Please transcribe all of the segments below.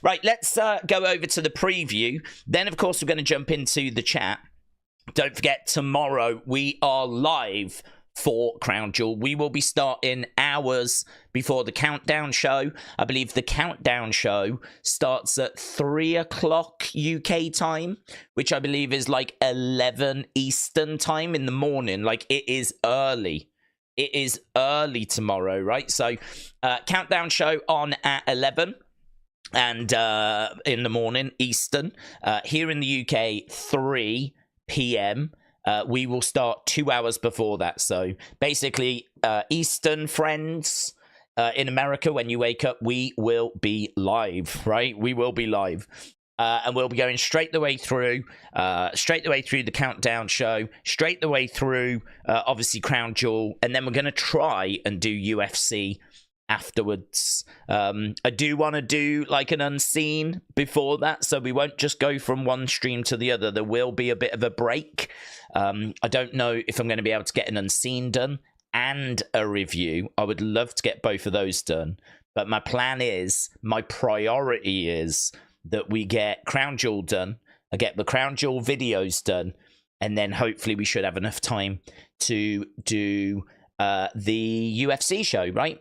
Right, let's go over to the preview. Then, of course, we're going to jump into the chat. Don't forget, tomorrow we are live for Crown Jewel. We will be starting hours before the countdown show. I believe the countdown show starts at 3 o'clock UK time, which I believe is like 11 Eastern time in the morning. Like, it is early. It is early tomorrow, right? So, countdown show on at 11 and in the morning Eastern. Here in the UK, 3 p.m. We will start 2 hours before that. So basically, Eastern friends in America, when you wake up, we will be live, right? We will be live. And we'll be going straight the way through the countdown show, straight the way through, obviously, Crown Jewel. And then we're going to try and do UFC afterwards. I do want to do like an unseen before that, so we won't just go from one stream to the other. There will be a bit of a break. I don't know if I'm going to be able to get an unseen done and a review. I would love to get both of those done, but my priority is that we get Crown Jewel done. I get the Crown Jewel videos done, and then hopefully we should have enough time to do the UFC show, right?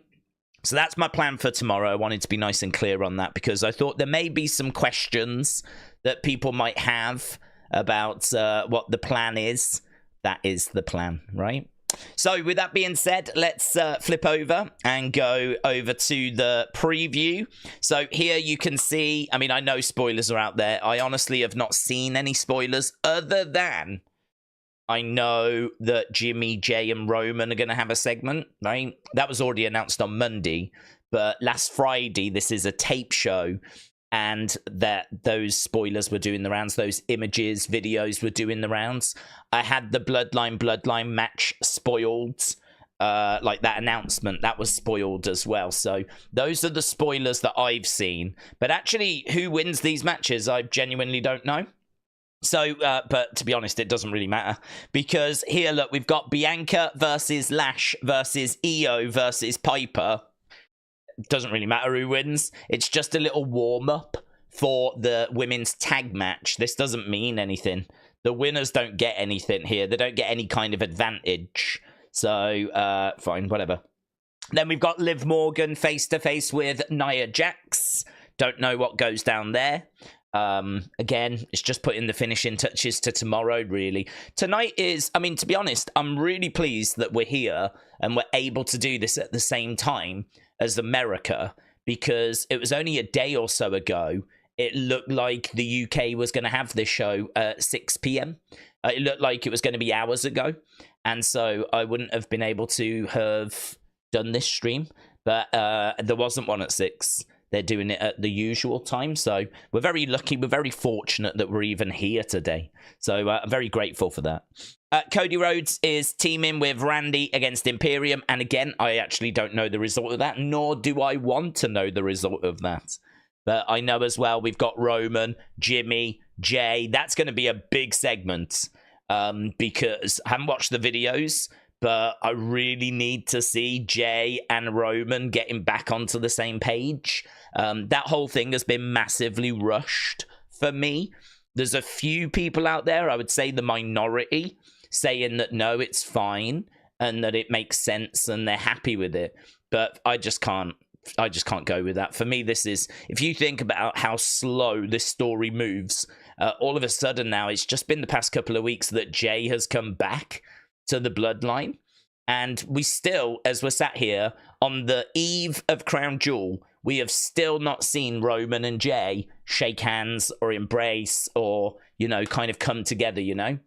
So that's my plan for tomorrow. I wanted to be nice and clear on that because I thought there may be some questions that people might have about what the plan is. That is the plan, right? So with that being said, let's flip over and go over to the preview. So here you can see, I mean, I know spoilers are out there. I honestly have not seen any spoilers other than I know that Jimmy, Jay, and Roman are going to have a segment, right? That was already announced on Monday. But last Friday, this is a tape show, and that those spoilers were doing the rounds. Those images, videos were doing the rounds. I had the Bloodline match spoiled. Like that announcement, that was spoiled as well. So those are the spoilers that I've seen. But actually, who wins these matches, I genuinely don't know. So, but to be honest, it doesn't really matter because here, look, we've got Bianca versus Lash versus Io versus Piper. Doesn't really matter who wins. It's just a little warm-up for the women's tag match. This doesn't mean anything. The winners don't get anything here. They don't get any kind of advantage. So, fine, whatever. Then we've got Liv Morgan face-to-face with Nia Jax. Don't know what goes down there. Again, it's just putting the finishing touches to tomorrow, really. Tonight is, I mean, to be honest, I'm really pleased that we're here and we're able to do this at the same time as America, because it was only a day or so ago it looked like the UK was going to have this show at 6 p.m. It looked like it was going to be hours ago, and so I wouldn't have been able to have done this stream, but there wasn't one at 6. They're doing it at the usual time. So we're very lucky. We're very fortunate that we're even here today. So I'm very grateful for that. Cody Rhodes is teaming with Randy against Imperium. And again, I actually don't know the result of that, nor do I want to know the result of that. But I know as well, we've got Roman, Jimmy, Jay. That's going to be a big segment because I haven't watched the videos, but I really need to see Jay and Roman getting back onto the same page. That whole thing has been massively rushed for me. There's a few people out there, I would say the minority, saying that no, it's fine and that it makes sense and they're happy with it. But I just can't go with that. For me, this is, if you think about how slow this story moves, all of a sudden now, it's just been the past couple of weeks that Jay has come back to the Bloodline. And we still, as we're sat here on the eve of Crown Jewel, we have still not seen Roman and Jay shake hands or embrace or, you know, kind of come together, you know?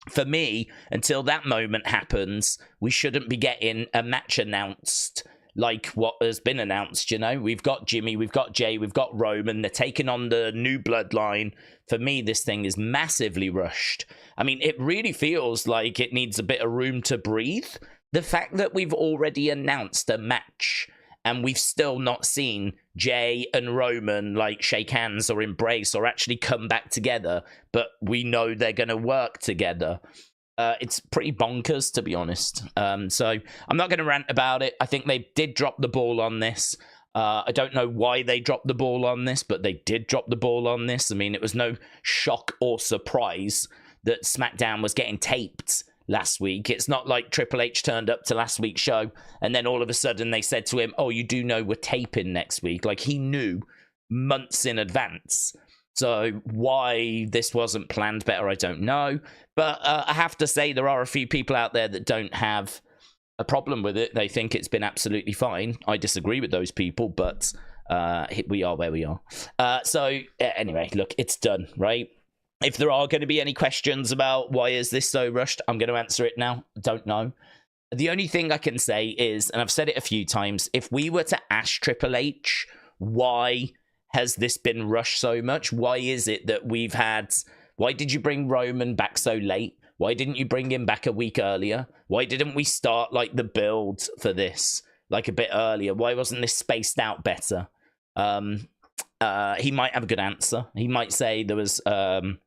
For me, until that moment happens, we shouldn't be getting a match announced like what has been announced, you know? We've got Jimmy, we've got Jay, we've got Roman. They're taking on the new Bloodline. For me, this thing is massively rushed. I mean, it really feels like it needs a bit of room to breathe. The fact that we've already announced a match and we've still not seen Jay and Roman like shake hands or embrace or actually come back together, but we know they're going to work together. It's pretty bonkers, to be honest. So I'm not going to rant about it. I think they did drop the ball on this. I don't know why they dropped the ball on this, but they did drop the ball on this. I mean, it was no shock or surprise that SmackDown was getting taped last week. It's not like Triple H turned up to last week's show and then all of a sudden they said to him, oh, you do know we're taping next week. Like, he knew months in advance. So why this wasn't planned better, I don't know. But I have to say, there are a few people out there that don't have a problem with it. They think it's been absolutely fine. I disagree with those people, but we are where we are. So anyway, look, it's done, right? If there are going to be any questions about why is this so rushed, I'm going to answer it now. Don't know. The only thing I can say is, and I've said it a few times, if we were to ask Triple H, why has this been rushed so much? Why is it that we've had... Why did you bring Roman back so late? Why didn't you bring him back a week earlier? Why didn't we start, like, the build for this, like, a bit earlier? Why wasn't this spaced out better? He might have a good answer. He might say there was an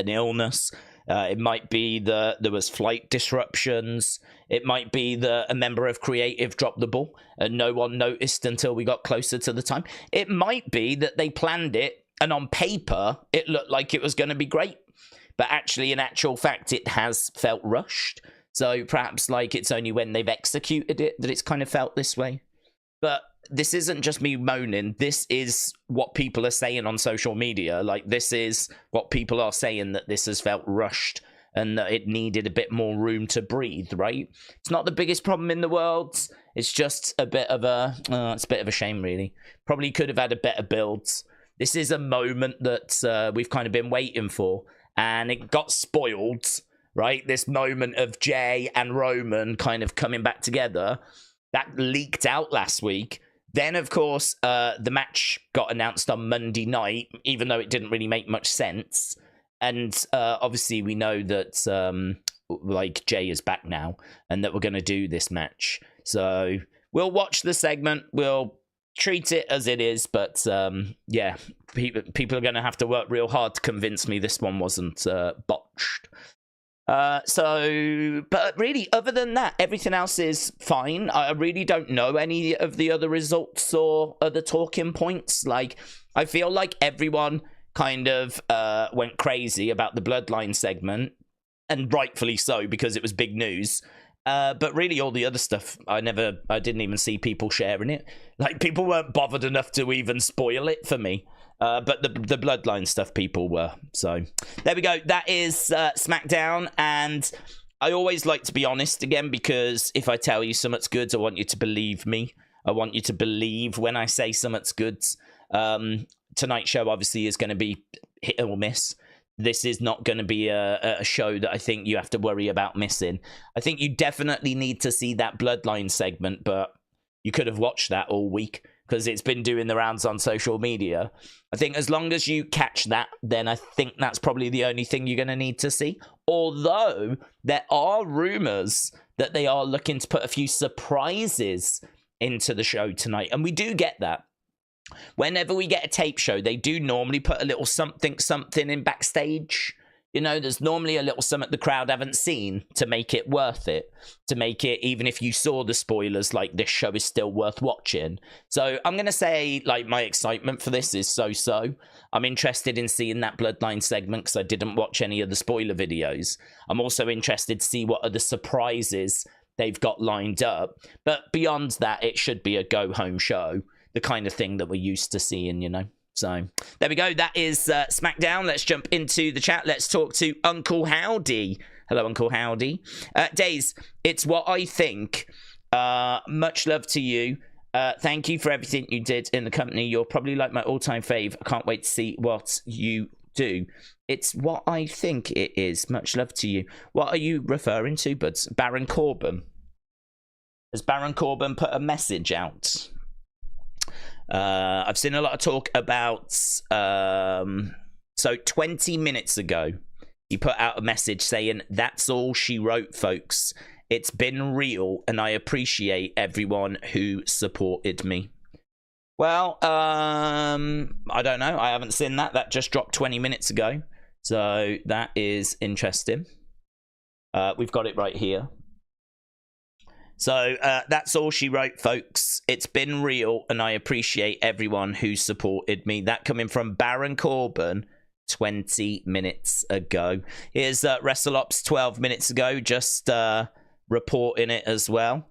illness. It might be that there was flight disruptions. It might be that a member of creative dropped the ball and no one noticed until we got closer to the time. It might be that they planned it and on paper it looked like it was going to be great, but actually in actual fact it has felt rushed. So perhaps, like, it's only when they've executed it that it's kind of felt this way. But this isn't just me moaning. This is what people are saying on social media. Like, this is what people are saying, that this has felt rushed and that it needed a bit more room to breathe, right? It's not the biggest problem in the world. It's just a bit of a, it's a bit of a shame, really. Probably could have had a better build. This is a moment that we've kind of been waiting for, and it got spoiled, right? This moment of Jay and Roman kind of coming back together, that leaked out last week. Then, of course, the match got announced on Monday night, even though it didn't really make much sense. And obviously, we know that, like, Jay is back now and that we're going to do this match. So we'll watch the segment. We'll treat it as it is. But, yeah, people are going to have to work real hard to convince me this one wasn't botched. But really, other than that, everything else is fine. I really don't know any of the other results or other talking points. Like, I feel like everyone kind of went crazy about the Bloodline segment, and rightfully so, because it was big news. But really, all the other stuff, I didn't even see people sharing it. Like, people weren't bothered enough to even spoil it for me. But the Bloodline stuff, people were. So there we go. That is SmackDown. And I always like to be honest again, because if I tell you something's good, I want you to believe me. I want you to believe when I say something's good. Tonight's show obviously is going to be hit or miss. This is not going to be a show that I think you have to worry about missing. I think you definitely need to see that Bloodline segment, but you could have watched that all week, because it's been doing the rounds on social media. I think as long as you catch that, then I think that's probably the only thing you're going to need to see. Although, there are rumors that they are looking to put a few surprises into the show tonight. And we do get that. Whenever we get a tape show, they do normally put a little something in backstage. You know, there's normally a little something the crowd haven't seen to make it worth it. To make it, even if you saw the spoilers, like, this show is still worth watching. So I'm going to say, like, my excitement for this is so-so. I'm interested in seeing that Bloodline segment because I didn't watch any of the spoiler videos. I'm also interested to see what other surprises they've got lined up. But beyond that, it should be a go-home show. The kind of thing that we're used to seeing, you know. So there we go. That is SmackDown. Let's jump into the chat. Let's talk to Uncle Howdy. Hello, Uncle Howdy. Days, it's what I think. Much love to you. Thank you for everything you did in the company. You're probably like my all-time fave. I can't wait to see what you do. It's what I think it is. Much love to you. What are you referring to, buds? Baron Corbin. Has Baron Corbin put a message out? I've seen a lot of talk about, so 20 minutes ago, he put out a message saying, that's all she wrote, folks. It's been real, and I appreciate everyone who supported me. Well, I don't know. I haven't seen that. That just dropped 20 minutes ago. So that is interesting. We've got it right here. So that's all she wrote, folks. It's been real, and I appreciate everyone who supported me. That coming from Baron Corbin 20 minutes ago. Here's WrestleOps 12 minutes ago, just reporting it as well.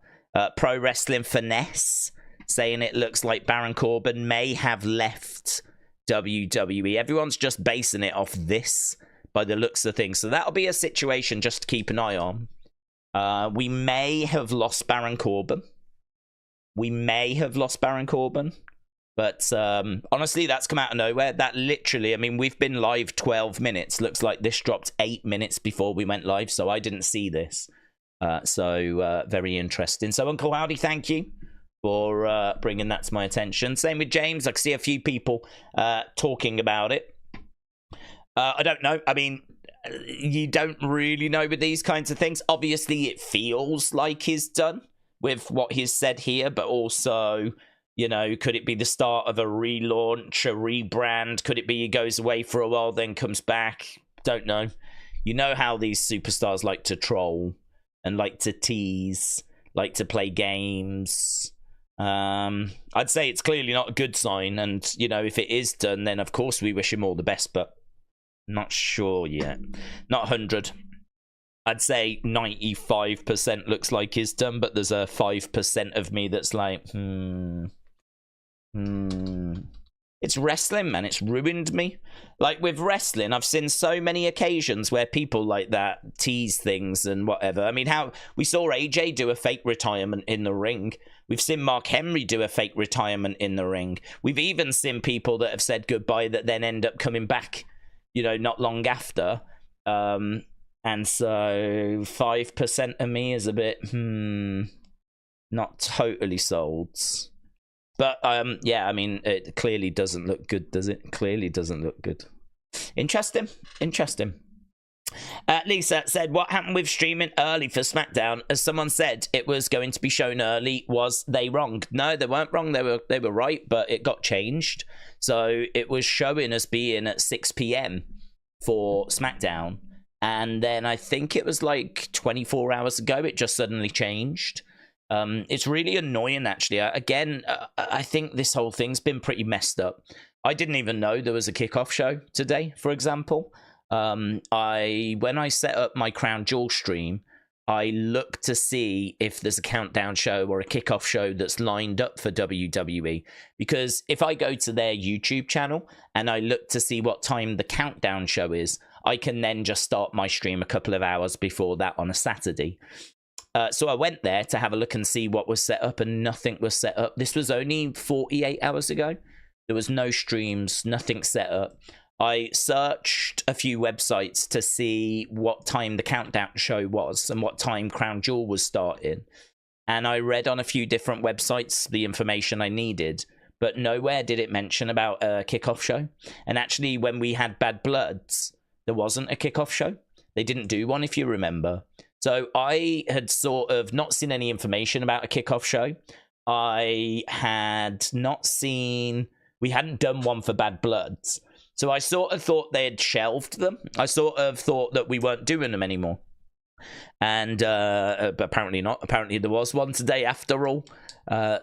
Pro Wrestling Finesse saying it looks like Baron Corbin may have left WWE. Everyone's just basing it off this by the looks of things. So that'll be a situation just to keep an eye on. We may have lost Baron Corbin. But honestly, that's come out of nowhere. That literally, I mean, we've been live 12 minutes. Looks like this dropped 8 minutes before we went live, so I didn't see this. So very interesting. So Uncle Howdy, thank you for bringing that to my attention. Same with James. I can see a few people talking about it. I don't know. I mean, you don't really know with these kinds of things. Obviously, it feels like he's done with what he's said here, but also, you know, could it be the start of a relaunch, a rebrand? Could it be he goes away for a while, then comes back? Don't know. You know how these superstars like to troll and like to tease, like to play games. I'd say it's clearly not a good sign, and you know, if it is done, then of course we wish him all the best, but not sure yet. Not 100. I'd say 95% looks like it's done, but there's a 5% of me that's like, It's wrestling, man. It's ruined me. Like with wrestling, I've seen so many occasions where people like that tease things and whatever. I mean, how we saw AJ do a fake retirement in the ring. We've seen Mark Henry do a fake retirement in the ring. We've even seen people that have said goodbye that then end up coming back, you know, not long after. And so 5% of me is a bit, not totally sold. But, yeah, I mean, it clearly doesn't look good, does it? Clearly doesn't look good. Interesting. Lisa said, what happened with streaming early for SmackDown? As someone said, it was going to be shown early. Was they wrong? No, they weren't wrong. They were right, but it got changed. So it was showing as being at 6 p.m. for SmackDown. And then I think it was like 24 hours ago, it just suddenly changed. It's really annoying, actually. I think this whole thing's been pretty messed up. I didn't even know there was a kickoff show today, for example. When I set up my Crown Jewel stream, I look to see if there's a countdown show or a kickoff show that's lined up for WWE. Because if I go to their YouTube channel and I look to see what time the countdown show is, I can then just start my stream a couple of hours before that on a Saturday. So I went there to have a look and see what was set up, and nothing was set up. This was only 48 hours ago. There was no streams, nothing set up. I searched a few websites to see what time the countdown show was and what time Crown Jewel was starting. And I read on a few different websites the information I needed, but nowhere did it mention about a kickoff show. And actually, when we had Bad Bloods, there wasn't a kickoff show. They didn't do one, if you remember. So I had sort of not seen any information about a kickoff show. I had not seen, we hadn't done one for Bad Bloods. So I sort of thought they had shelved them. I sort of thought that we weren't doing them anymore. And but apparently not. Apparently there was one today after all.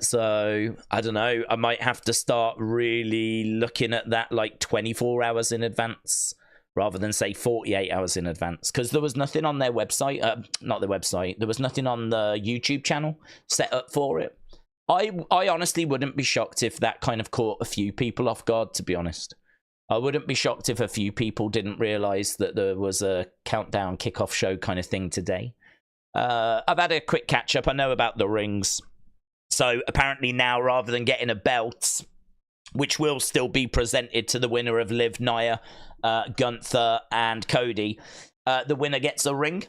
So I don't know. I might have to start really looking at that like 24 hours in advance, rather than say 48 hours in advance, because there was nothing on their website, not their website, there was nothing on the YouTube channel set up for it. I honestly wouldn't be shocked if that kind of caught a few people off guard, to be honest. I wouldn't be shocked if a few people didn't realize that there was a countdown kickoff show kind of thing today. I've had a quick catch up. I know about the rings. So apparently now, rather than getting a belt, which will still be presented to the winner of Liv, Nia, Gunther, and Cody, the winner gets a ring.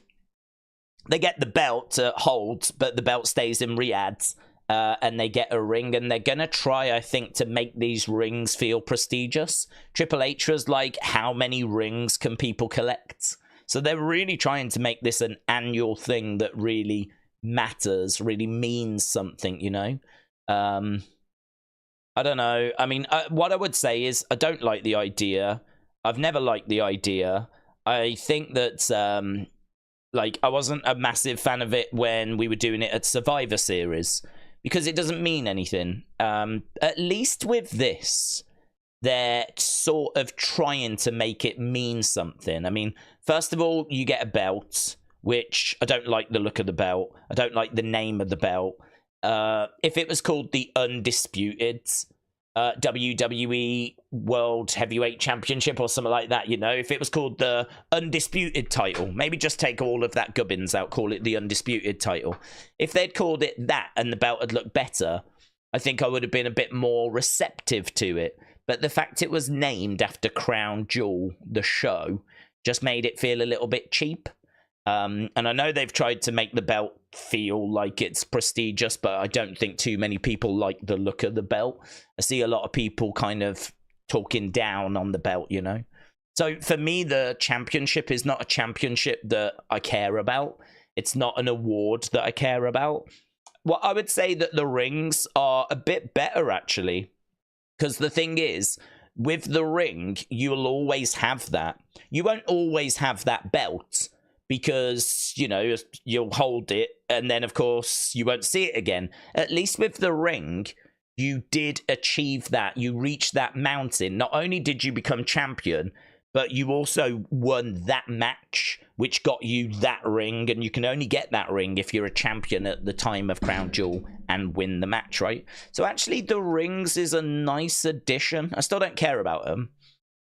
They get the belt to hold, but the belt stays in Riyadh, and they get a ring, and they're going to try, I think, to make these rings feel prestigious. Triple H was like, how many rings can people collect? So they're really trying to make this an annual thing that really matters, really means something, you know? I don't know. I mean, what I would say is I don't like the idea. I've never liked the idea. I think that Like, I wasn't a massive fan of it when we were doing it at Survivor Series, because it doesn't mean anything. At least with this, they're sort of trying to make it mean something. I mean, first of all, you get a belt, which I don't like the look of the belt. I don't like the name of the belt. If it was called the Undisputed WWE World Heavyweight Championship or something like that, you know, if it was called the Undisputed title, maybe just take all of that gubbins out, call it the Undisputed title. If they'd called it that and the belt had looked better, I think I would have been a bit more receptive to it. But the fact it was named after Crown Jewel, the show, just made it feel a little bit cheap. And I know they've tried to make the belt feel like it's prestigious, but I don't think too many people like the look of the belt. I see a lot of people kind of talking down on the belt, you know. So for me, the championship is not a championship that I care about. It's not an award that I care about. Well, I would say that the rings are a bit better, actually. Because the thing is, with the ring, you'll always have that. You won't always have that belt, because, you know, you'll hold it and then, of course, you won't see it again. At least with the ring, you did achieve that. You reached that mountain. Not only did you become champion, but you also won that match, which got you that ring. And you can only get that ring if you're a champion at the time of Crown Jewel and win the match, right? So actually, the rings is a nice addition. I still don't care about them.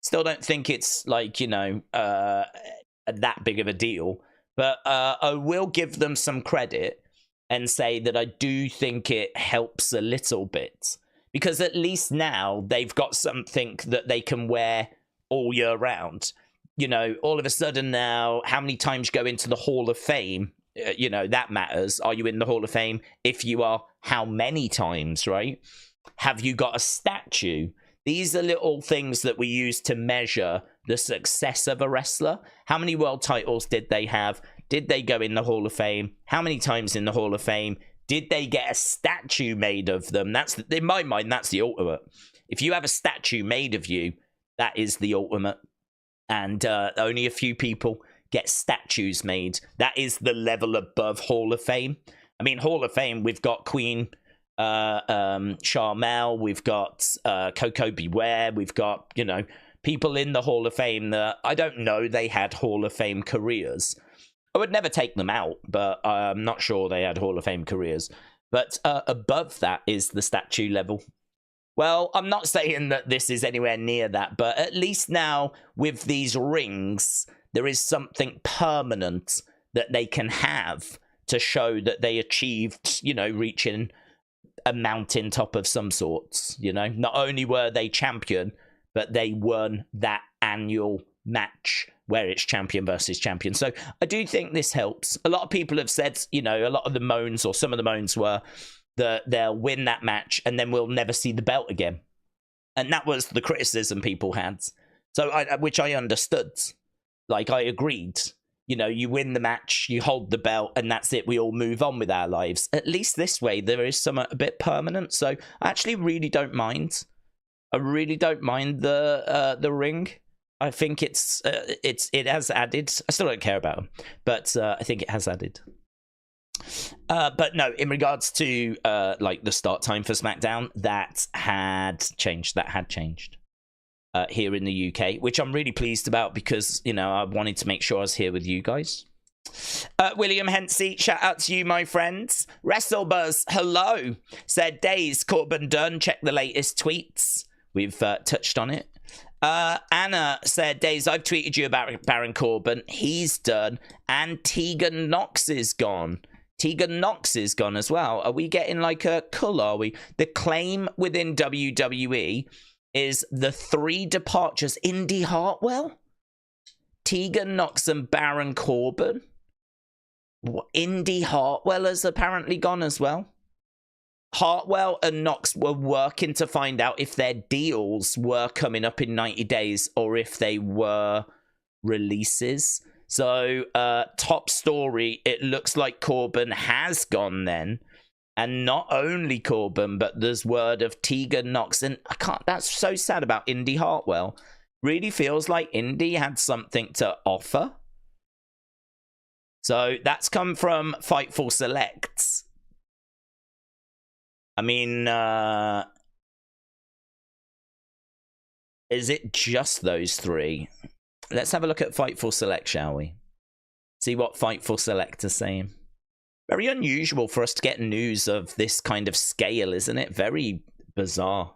Still don't think it's, like, you know, that big of a deal, but I will give them some credit and say that I do think it helps a little bit, because at least now they've got something that they can wear all year round. You know, all of a sudden now, how many times you go into the Hall of Fame, you know, that matters. Are you in the Hall of Fame? If you are, how many times, right? Have you got a statue? These are little things that we use to measure the success of a wrestler. How many world titles did they have? Did they go in the Hall of Fame? How many times in the Hall of Fame? Did they get a statue made of them? That's, in my mind, that's the ultimate. If you have a statue made of you, that is the ultimate. And only a few people get statues made. That is the level above Hall of Fame. I mean, Hall of Fame, we've got Queen Charmel, we've got Coco Beware, we've got, you know, people in the Hall of Fame that I don't know they had Hall of Fame careers. I would never take them out, but I'm not sure they had Hall of Fame careers. But above that is the statue level. Well, I'm not saying that this is anywhere near that, but at least now with these rings, there is something permanent that they can have to show that they achieved, you know, reaching a mountaintop of some sorts, you know. Not only were they champion, but they won that annual match where it's champion versus champion. So I do think this helps. A lot of people have said, you know, a lot of the moans, or some of the moans were that they'll win that match and then we'll never see the belt again. And that was the criticism people had. So, which I understood. Like, I agreed. You know, you win the match, you hold the belt, and that's it. We all move on with our lives. At least this way, there is some a bit permanent. So I actually really don't mind. I really don't mind the ring. I think it has added. I still don't care about them, but I think it has added. But no, in regards to like the start time for SmackDown, that had changed. Here in the UK, which I'm really pleased about, because, you know, I wanted to make sure I was here with you guys. William Hensey, shout out to you, my friends. WrestleBuzz, hello. Said, Days, Corbin done. Check the latest tweets. We've touched on it. Anna said, Days, I've tweeted you about Baron Corbin. He's done. And Tegan Nox is gone. Tegan Nox is gone as well. Are we getting like a cull, are we? The claim within WWE is the 3 departures. Indy Hartwell, Tegan Nox, and Baron Corbin. Indy Hartwell has apparently gone as well. Hartwell and Nox were working to find out if their deals were coming up in 90 days or if they were releases. So, top story, it looks like Corbin has gone then. And not only Corbin, but there's word of Tegan Nox. And I can't, that's so sad about Indy Hartwell. Really feels like Indy had something to offer. So that's come from Fightful Selects. I mean, is it just those three? Let's have a look at Fightful Select, shall we? See what Fightful Select are saying. Very unusual for us to get news of this kind of scale, isn't it? Very bizarre.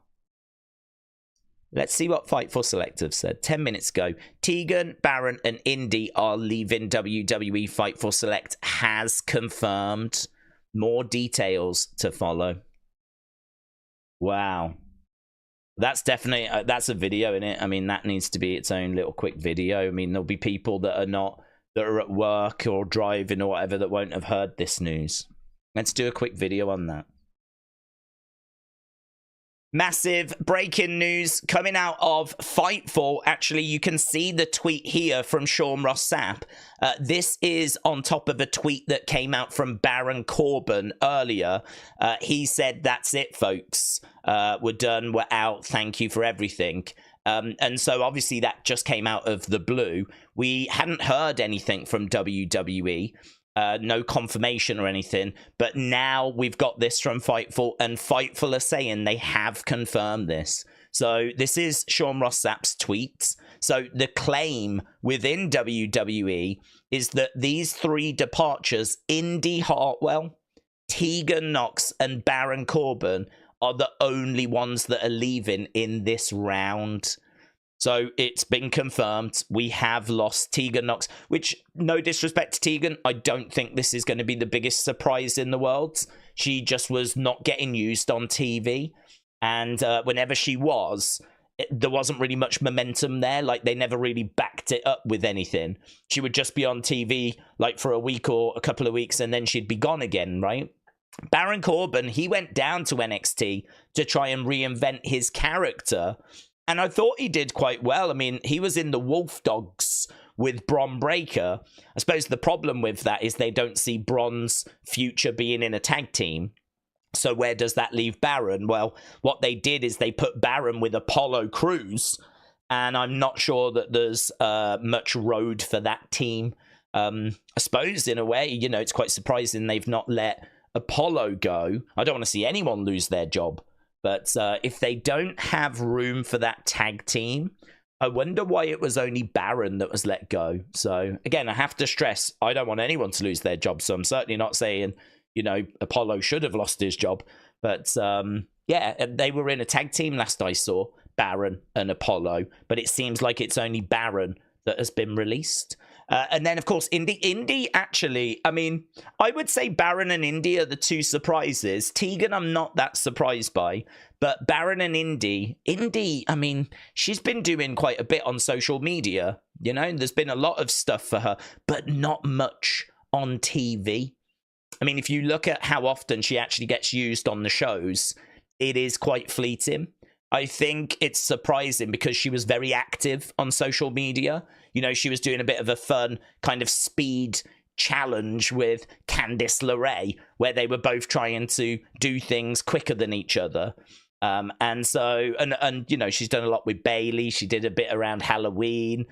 Let's see what Fightful Select have said. 10 minutes ago, Tegan, Baron, and Indy are leaving WWE. Fightful Select has confirmed. More details to follow. Wow. That's definitely, that's a video, in it. I mean, that needs to be its own little quick video. I mean, there'll be people that are at work or driving or whatever that won't have heard this news. Let's do a quick video on that. Massive breaking news coming out of Fightful. Actually, you can see the tweet here from Sean Ross Sapp. This is on top of a tweet that came out from Baron Corbin earlier. He said, "That's it, folks. We're done. We're out. Thank you for everything." And so obviously that just came out of the blue. We hadn't heard anything from WWE. No confirmation or anything, but now we've got this from Fightful, and Fightful are saying they have confirmed this. So this is Sean Ross Sapp's tweet. So the claim within WWE is that these three departures, Indy Hartwell, Tegan Nox, and Baron Corbin, are the only ones that are leaving in this round. So it's been confirmed. We have lost Tegan Nox, which, no disrespect to Tegan, I don't think this is going to be the biggest surprise in the world. She just was not getting used on TV. And whenever she was, there wasn't really much momentum there. Like, they never really backed it up with anything. She would just be on TV, like, for a week or a couple of weeks, and then she'd be gone again, right? Baron Corbin, he went down to NXT to try and reinvent his character. And I thought he did quite well. I mean, he was in the Wolf Dogs with Bron Breakker. I suppose the problem with that is they don't see Bron's future being in a tag team. So where does that leave Baron? Well, what they did is they put Baron with Apollo Crews. And I'm not sure that there's much road for that team. I suppose, in a way, you know, it's quite surprising they've not let Apollo go. I don't want to see anyone lose their job. But if they don't have room for that tag team, I wonder why it was only Baron that was let go. So, again, I have to stress, I don't want anyone to lose their job. So I'm certainly not saying, you know, Apollo should have lost his job. But, yeah, they were in a tag team last I saw, Baron and Apollo. But it seems like it's only Baron that has been released. And then, of course, Indy, actually, I mean, I would say Baron and Indy are the two surprises. Tegan, I'm not that surprised by. But Baron and Indy, I mean, she's been doing quite a bit on social media. You know, there's been a lot of stuff for her, but not much on TV. I mean, if you look at how often she actually gets used on the shows, it is quite fleeting. I think it's surprising because she was very active on social media. You know, she was doing a bit of a fun kind of speed challenge with Candice LeRae, where they were both trying to do things quicker than each other. And so, you know, she's done a lot with Bailey. She did a bit around Halloween.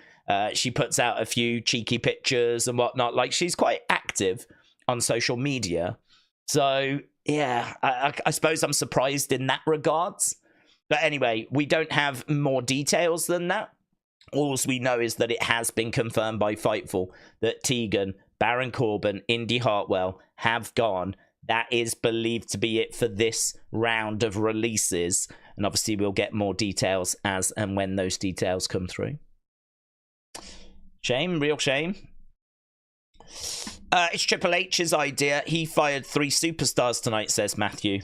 She puts out a few cheeky pictures and whatnot. Like, she's quite active on social media. So, yeah, I suppose I'm surprised in that regards. But anyway, we don't have more details than that. All we know is that it has been confirmed by Fightful that Tegan, Baron Corbin, Indy Hartwell have gone. That is believed to be it for this round of releases. And obviously we'll get more details as and when those details come through. Shame, real shame. It's Triple H's idea. He fired 3 superstars tonight, says Matthew.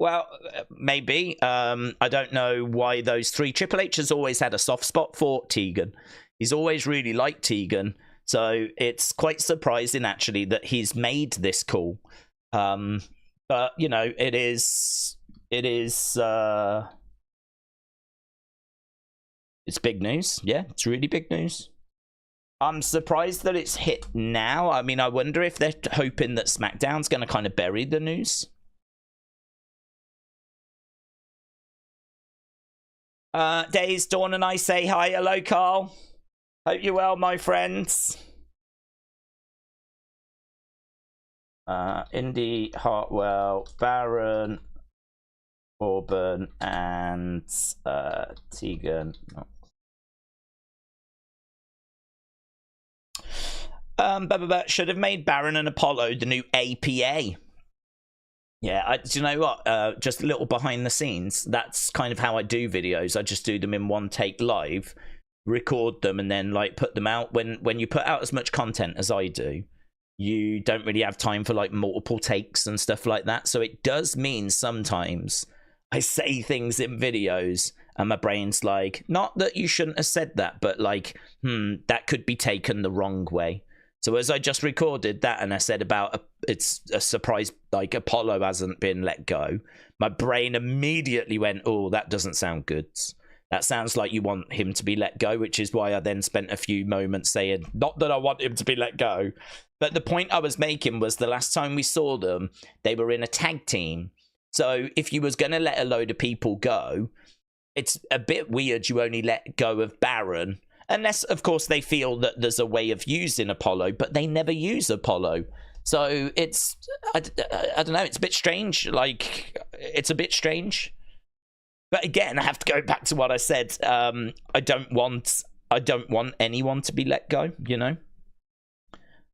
Well, maybe. I don't know why those 3. Triple H has always had a soft spot for Tegan. He's always really liked Tegan. So it's quite surprising, actually, that he's made this call. But, you know, it's big news. Yeah, it's really big news. I'm surprised that it's hit now. I mean, I wonder if they're hoping that SmackDown's going to kind of bury the news. Days, Dawn and I say hi. Hello, Carl. Hope you're well, my friends. Indy, Hartwell, Baron, Corbin, and Tegan. Should have made Baron and Apollo the new APA. Yeah, do you know what? Just a little behind the scenes. That's kind of how I do videos. I just do them in one take live, record them, and then like put them out. When you put out as much content as I do, you don't really have time for like multiple takes and stuff like that. So it does mean sometimes I say things in videos and my brain's like, not that you shouldn't have said that, but like, that could be taken the wrong way. So as I just recorded that and I said about it's a surprise, like Apollo hasn't been let go, my brain immediately went, oh, that doesn't sound good. That sounds like you want him to be let go, which is why I then spent a few moments saying, not that I want him to be let go. But the point I was making was the last time we saw them, they were in a tag team. So if you was going to let a load of people go, it's a bit weird you only let go of Baron. Unless, of course, they feel that there's a way of using Apollo, but they never use Apollo. So it's, I don't know, it's a bit strange. Like, it's a bit strange. But again, I have to go back to what I said. I don't want anyone to be let go, you know?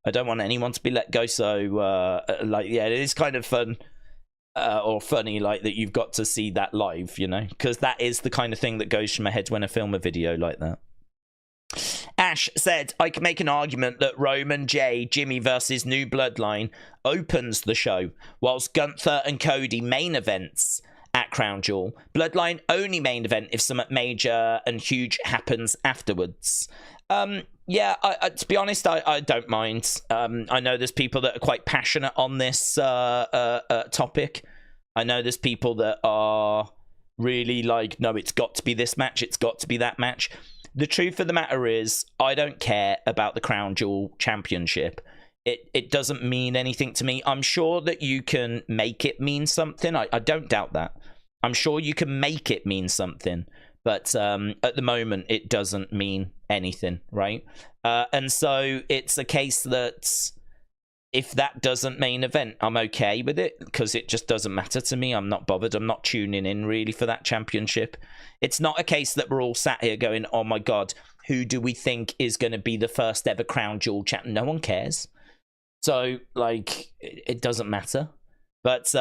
I don't want anyone to be let go. So, like, yeah, it is kind of fun. Or funny, like, that you've got to see that live, you know? Because that is the kind of thing that goes through my head when I film a video like that. Ash said, I can make an argument that Roman, Jay, Jimmy versus New Bloodline opens the show, whilst Gunther and Cody main events at Crown Jewel. Bloodline only main event if something major and huge happens afterwards. Yeah, to be honest, I don't mind. I know there's people that are quite passionate on this topic. I know there's people that are really like, no, it's got to be this match, it's got to be that match. The truth of the matter is, I don't care about the Crown Jewel Championship. It doesn't mean anything to me. I'm sure that you can make it mean something. I don't doubt that. I'm sure you can make it mean something. But at the moment, it doesn't mean anything, right? And so it's a case that if that doesn't main event, I'm okay with it because it just doesn't matter to me. I'm not bothered. I'm not tuning in really for that championship. It's not a case that we're all sat here going, oh my God, who do we think is going to be the first ever Crown Jewel champ? No one cares. So, like, it doesn't matter. But,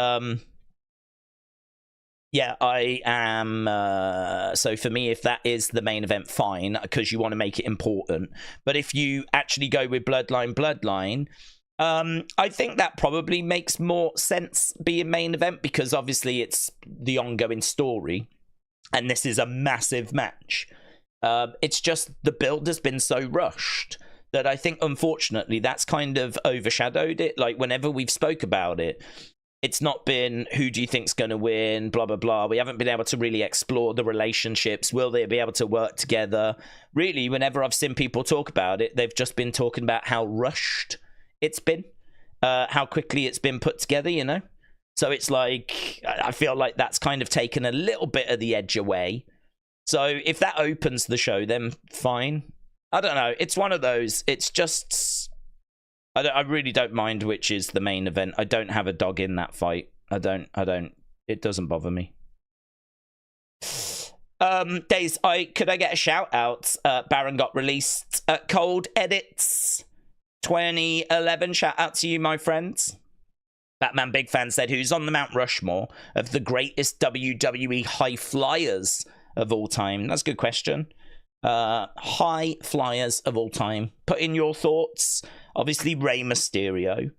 yeah, I am... so for me, if that is the main event, fine, because you want to make it important. But if you actually go with Bloodline, I think that probably makes more sense being main event because obviously it's the ongoing story and this is a massive match. It's just the build has been so rushed that I think unfortunately that's kind of overshadowed it. Like whenever we've spoke about it, it's not been who do you think's going to win, blah, blah, blah. We haven't been able to really explore the relationships. Will they be able to work together? Really, whenever I've seen people talk about it, they've just been talking about how rushed it's been, how quickly it's been put together, you know? So it's like, I feel like that's kind of taken a little bit of the edge away. So if that opens the show, then fine. I don't know. It's one of those, it's just, I really don't mind which is the main event. I don't have a dog in that fight. I don't, it doesn't bother me. Days, could I get a shout out? Baron got released at Cold Edits 2011. Shout out to you, my friends. Batman Big Fan said, who's on the Mount Rushmore of the greatest WWE high flyers of all time? That's a good question. High flyers of all time. Put in your thoughts. Obviously, Rey Mysterio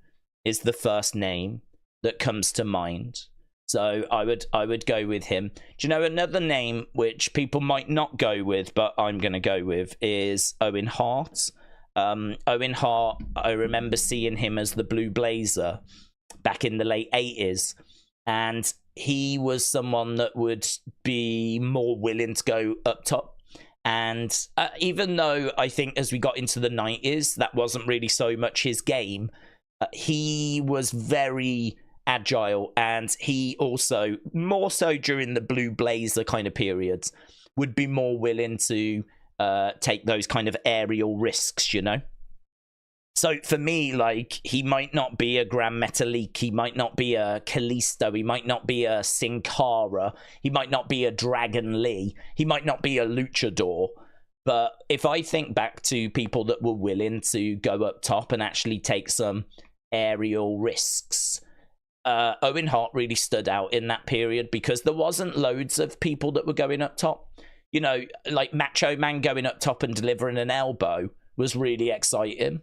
is the first name that comes to mind. So I would go with him. Do you know another name which people might not go with, but I'm going to go with, is Owen Hart. Owen Hart, I remember seeing him as the Blue Blazer back in the late 80s. And he was someone that would be more willing to go up top. And even though I think as we got into the 90s, that wasn't really so much his game, he was very agile. And he also, more so during the Blue Blazer kind of periods, would be more willing to take those kind of aerial risks, you know? So for me, like, he might not be a Grand Metalik, he might not be a Kalisto, he might not be a Sin Cara, he might not be a Dragon Lee, he might not be a Luchador. But if I think back to people that were willing to go up top and actually take some aerial risks, Owen Hart really stood out in that period because there wasn't loads of people that were going up top. You know, like Macho Man going up top and delivering an elbow was really exciting.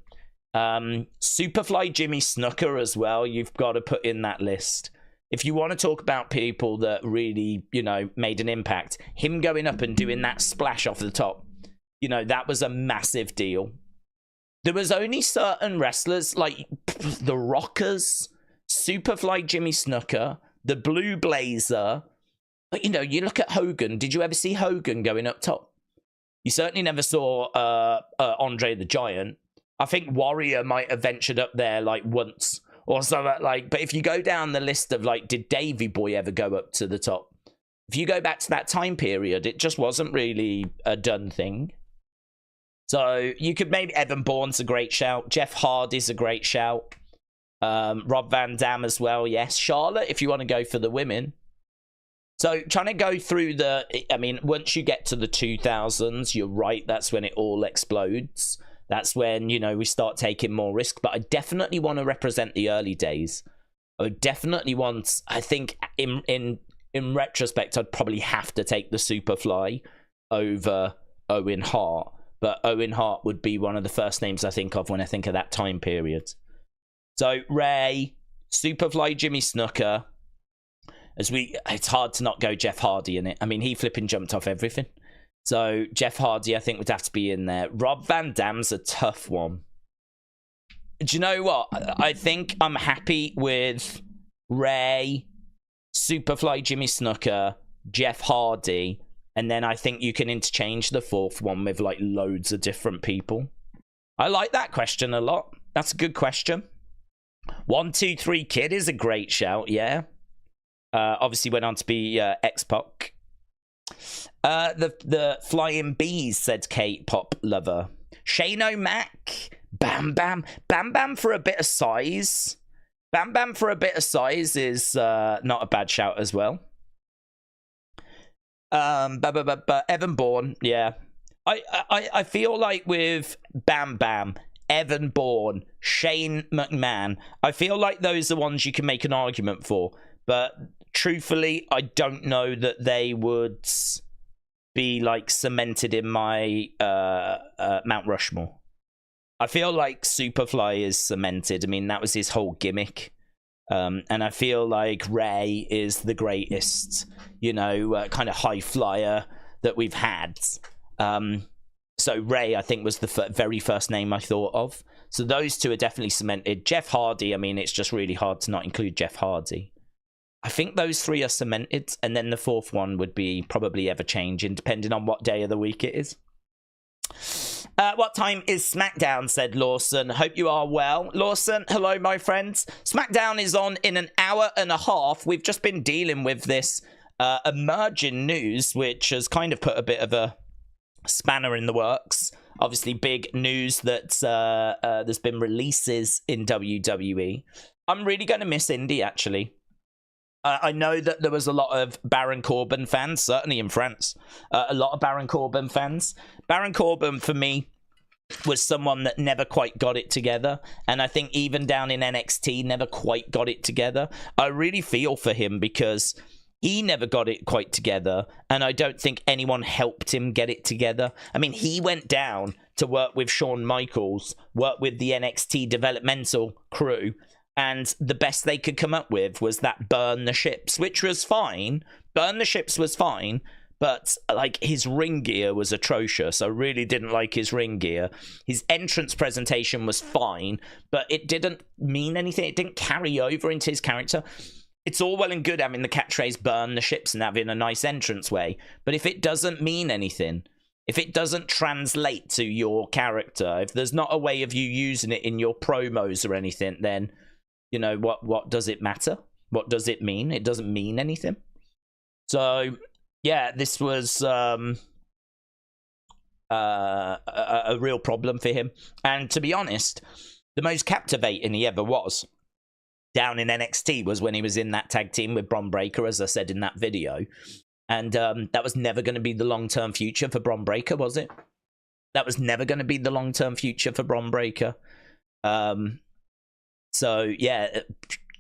Superfly Jimmy Snuka as well, you've got to put in that list. If you want to talk about people that really, you know, made an impact, him going up and doing that splash off the top, you know, that was a massive deal. There was only certain wrestlers like the Rockers, Superfly Jimmy Snuka, the Blue Blazer. But, you know, you look at Hogan. Did you ever see Hogan going up top? You certainly never saw Andre the Giant. I think Warrior might have ventured up there like once or something like. But if you go down the list of like, did Davey Boy ever go up to the top? If you go back to that time period, it just wasn't really a done thing. So you could maybe Evan Bourne's a great shout. Jeff Hardy's a great shout. Rob Van Dam as well. Yes, Charlotte if you want to go for the women. So trying to go through the, I mean, once you get to the 2000s, you're right. That's when it all explodes. That's when, you know, we start taking more risk. But I definitely want to represent the early days. I would definitely want, I think in retrospect, I'd probably have to take the Superfly over Owen Hart. But Owen Hart would be one of the first names I think of when I think of that time period. So Ray, Superfly Jimmy Snuka. It's hard to not go Jeff Hardy in it. I mean, he flipping jumped off everything. So Jeff Hardy, I think, would have to be in there. Rob Van Dam's a tough one. Do you know what? I think I'm happy with Ray, Superfly Jimmy Snuka, Jeff Hardy, and then I think you can interchange the fourth one with like loads of different people. I like that question a lot. That's a good question. 1, 2, 3 Kid is a great shout, yeah. Obviously went on to be X-Pac. The Flying Bees, said Kate Pop Lover. Shane O'Mac, Bam Bam. Bam Bam for a bit of size. Bam Bam for a bit of size is not a bad shout as well. Evan Bourne, yeah. I feel like with Bam Bam, Evan Bourne, Shane McMahon, I feel like those are ones you can make an argument for. But truthfully, I don't know that they would be like cemented in my Mount Rushmore. I feel like Superfly is cemented. I mean, that was his whole gimmick. And I feel like Ray is the greatest, you know, kind of high flyer that we've had. So Ray, I think, was the very first name I thought of. So those two are definitely cemented. Jeff Hardy, I mean, it's just really hard to not include Jeff Hardy. I think those three are cemented. And then the fourth one would be probably ever-changing, depending on what day of the week it is. What time is Smackdown, said Lawson. Hope you are well. Lawson, hello, my friends. Smackdown is on in an hour and a half. We've just been dealing with this emerging news, which has kind of put a bit of a spanner in the works. Obviously, big news that there's been releases in WWE. I'm really going to miss Indy, actually. I know that there was a lot of Baron Corbin fans, certainly in France. A lot of Baron Corbin fans. Baron Corbin, for me, was someone that never quite got it together. And I think even down in NXT, never quite got it together. I really feel for him because he never got it quite together. And I don't think anyone helped him get it together. I mean, he went down to work with Shawn Michaels, work with the NXT developmental crew. And the best they could come up with was that Burn the Ships, which was fine. Burn the Ships was fine, but like his ring gear was atrocious. I really didn't like his ring gear. His entrance presentation was fine, but it didn't mean anything. It didn't carry over into his character. It's all well and good having the catchphrase Burn the Ships and having a nice entranceway, but if it doesn't mean anything, if it doesn't translate to your character, if there's not a way of you using it in your promos or anything, then you know, what does it matter? What does it mean? It doesn't mean anything. So, yeah, this was a real problem for him. And to be honest, The most captivating he ever was down in NXT was when he was in that tag team with Bron Breakker, as I said in that video. And that was never going to be the long-term future for Bron Breakker, was it? That was never going to be the long-term future for Bron Breakker. So, yeah,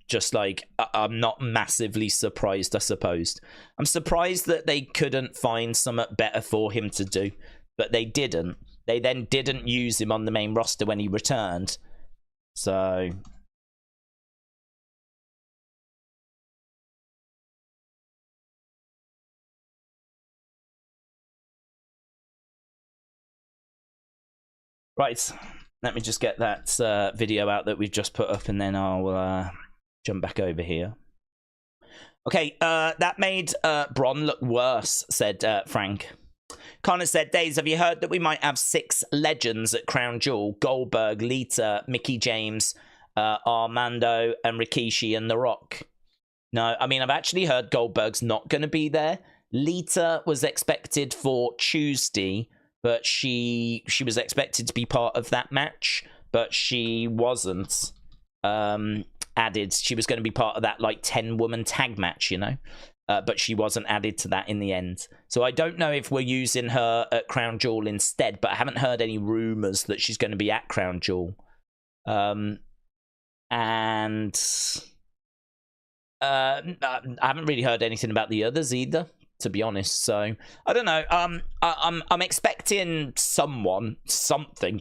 just like, I'm not massively surprised, I suppose. I'm surprised that they couldn't find something better for him to do, but they didn't. They then didn't use him on the main roster when he returned. So... Right, let me just get that video out that we've just put up, and then I'll jump back over here. Okay, that made Bron look worse, said Frank. Connor said, Days, have you heard that we might have 6 legends at Crown Jewel? Goldberg, Lita, Mickie James, Armando, and Rikishi and The Rock. No, I mean, I've actually heard Goldberg's not going to be there. Lita was expected for Tuesday, but she was expected to be part of that match, but she wasn't added. She was going to be part of that, like, 10-woman tag match, you know? But she wasn't added to that in the end. So I don't know if we're using her at Crown Jewel instead, but I haven't heard any rumours that she's going to be at Crown Jewel. And I haven't really heard anything about the others either, to be honest. So I don't know. I'm expecting something,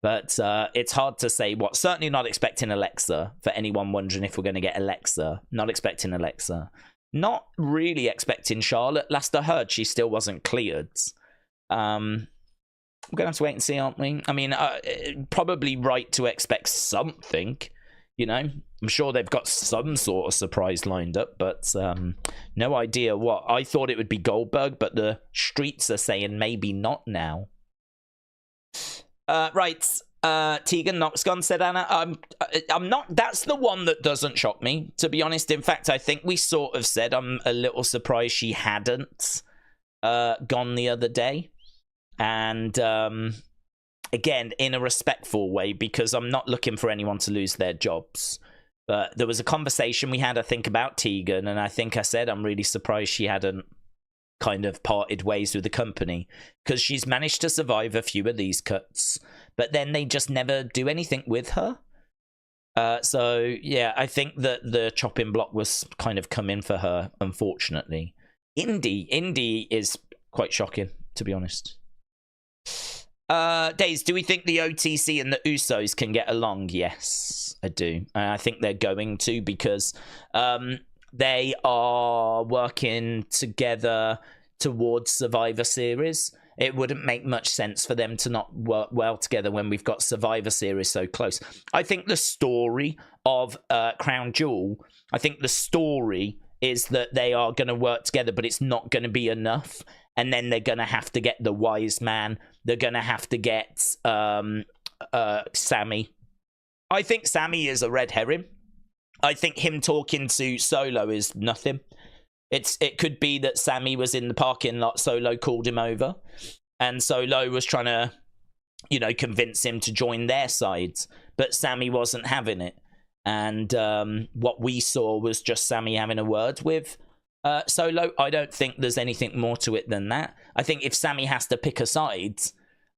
but it's hard to say what. Certainly not expecting Alexa, for anyone wondering if we're going to get Alexa. Not expecting Alexa. Not really expecting Charlotte. Last I heard, she still wasn't cleared. We're going to have to wait and see, aren't we? I mean, probably right to expect something, you know? I'm sure they've got some sort of surprise lined up, but no idea what. I thought it would be Goldberg, but the streets are saying maybe not now. Right. Tegan Knoxgon said, Anna, I'm not, that's the one that doesn't shock me, to be honest. In fact, I think we sort of said I'm a little surprised she hadn't gone the other day. And again, in a respectful way, because I'm not looking for anyone to lose their jobs. But there was a conversation we had, I think, about Tegan, and I think I said I'm really surprised she hadn't kind of parted ways with the company, because she's managed to survive a few of these cuts, but then they just never do anything with her. So yeah, I think that the chopping block was kind of coming for her, unfortunately. Indy is quite shocking, to be honest. Days, do we think the OTC and the Usos can get along? Yes, I do. And I think they're going to, because they are working together towards Survivor Series. It wouldn't make much sense for them to not work well together when we've got Survivor Series so close. I think the story of Crown Jewel, I think the story is that they are going to work together, but it's not going to be enough. And then they're going to have to get the wise man. They're going to have to get Sammy. I think Sammy is a red herring. I think him talking to Solo is nothing. It could be that Sammy was in the parking lot, Solo called him over, and Solo was trying to, you know, convince him to join their sides, but Sammy wasn't having it. And what we saw was just Sammy having a word with Solo. I don't think there's anything more to it than that. I think if Sammy has to pick a side,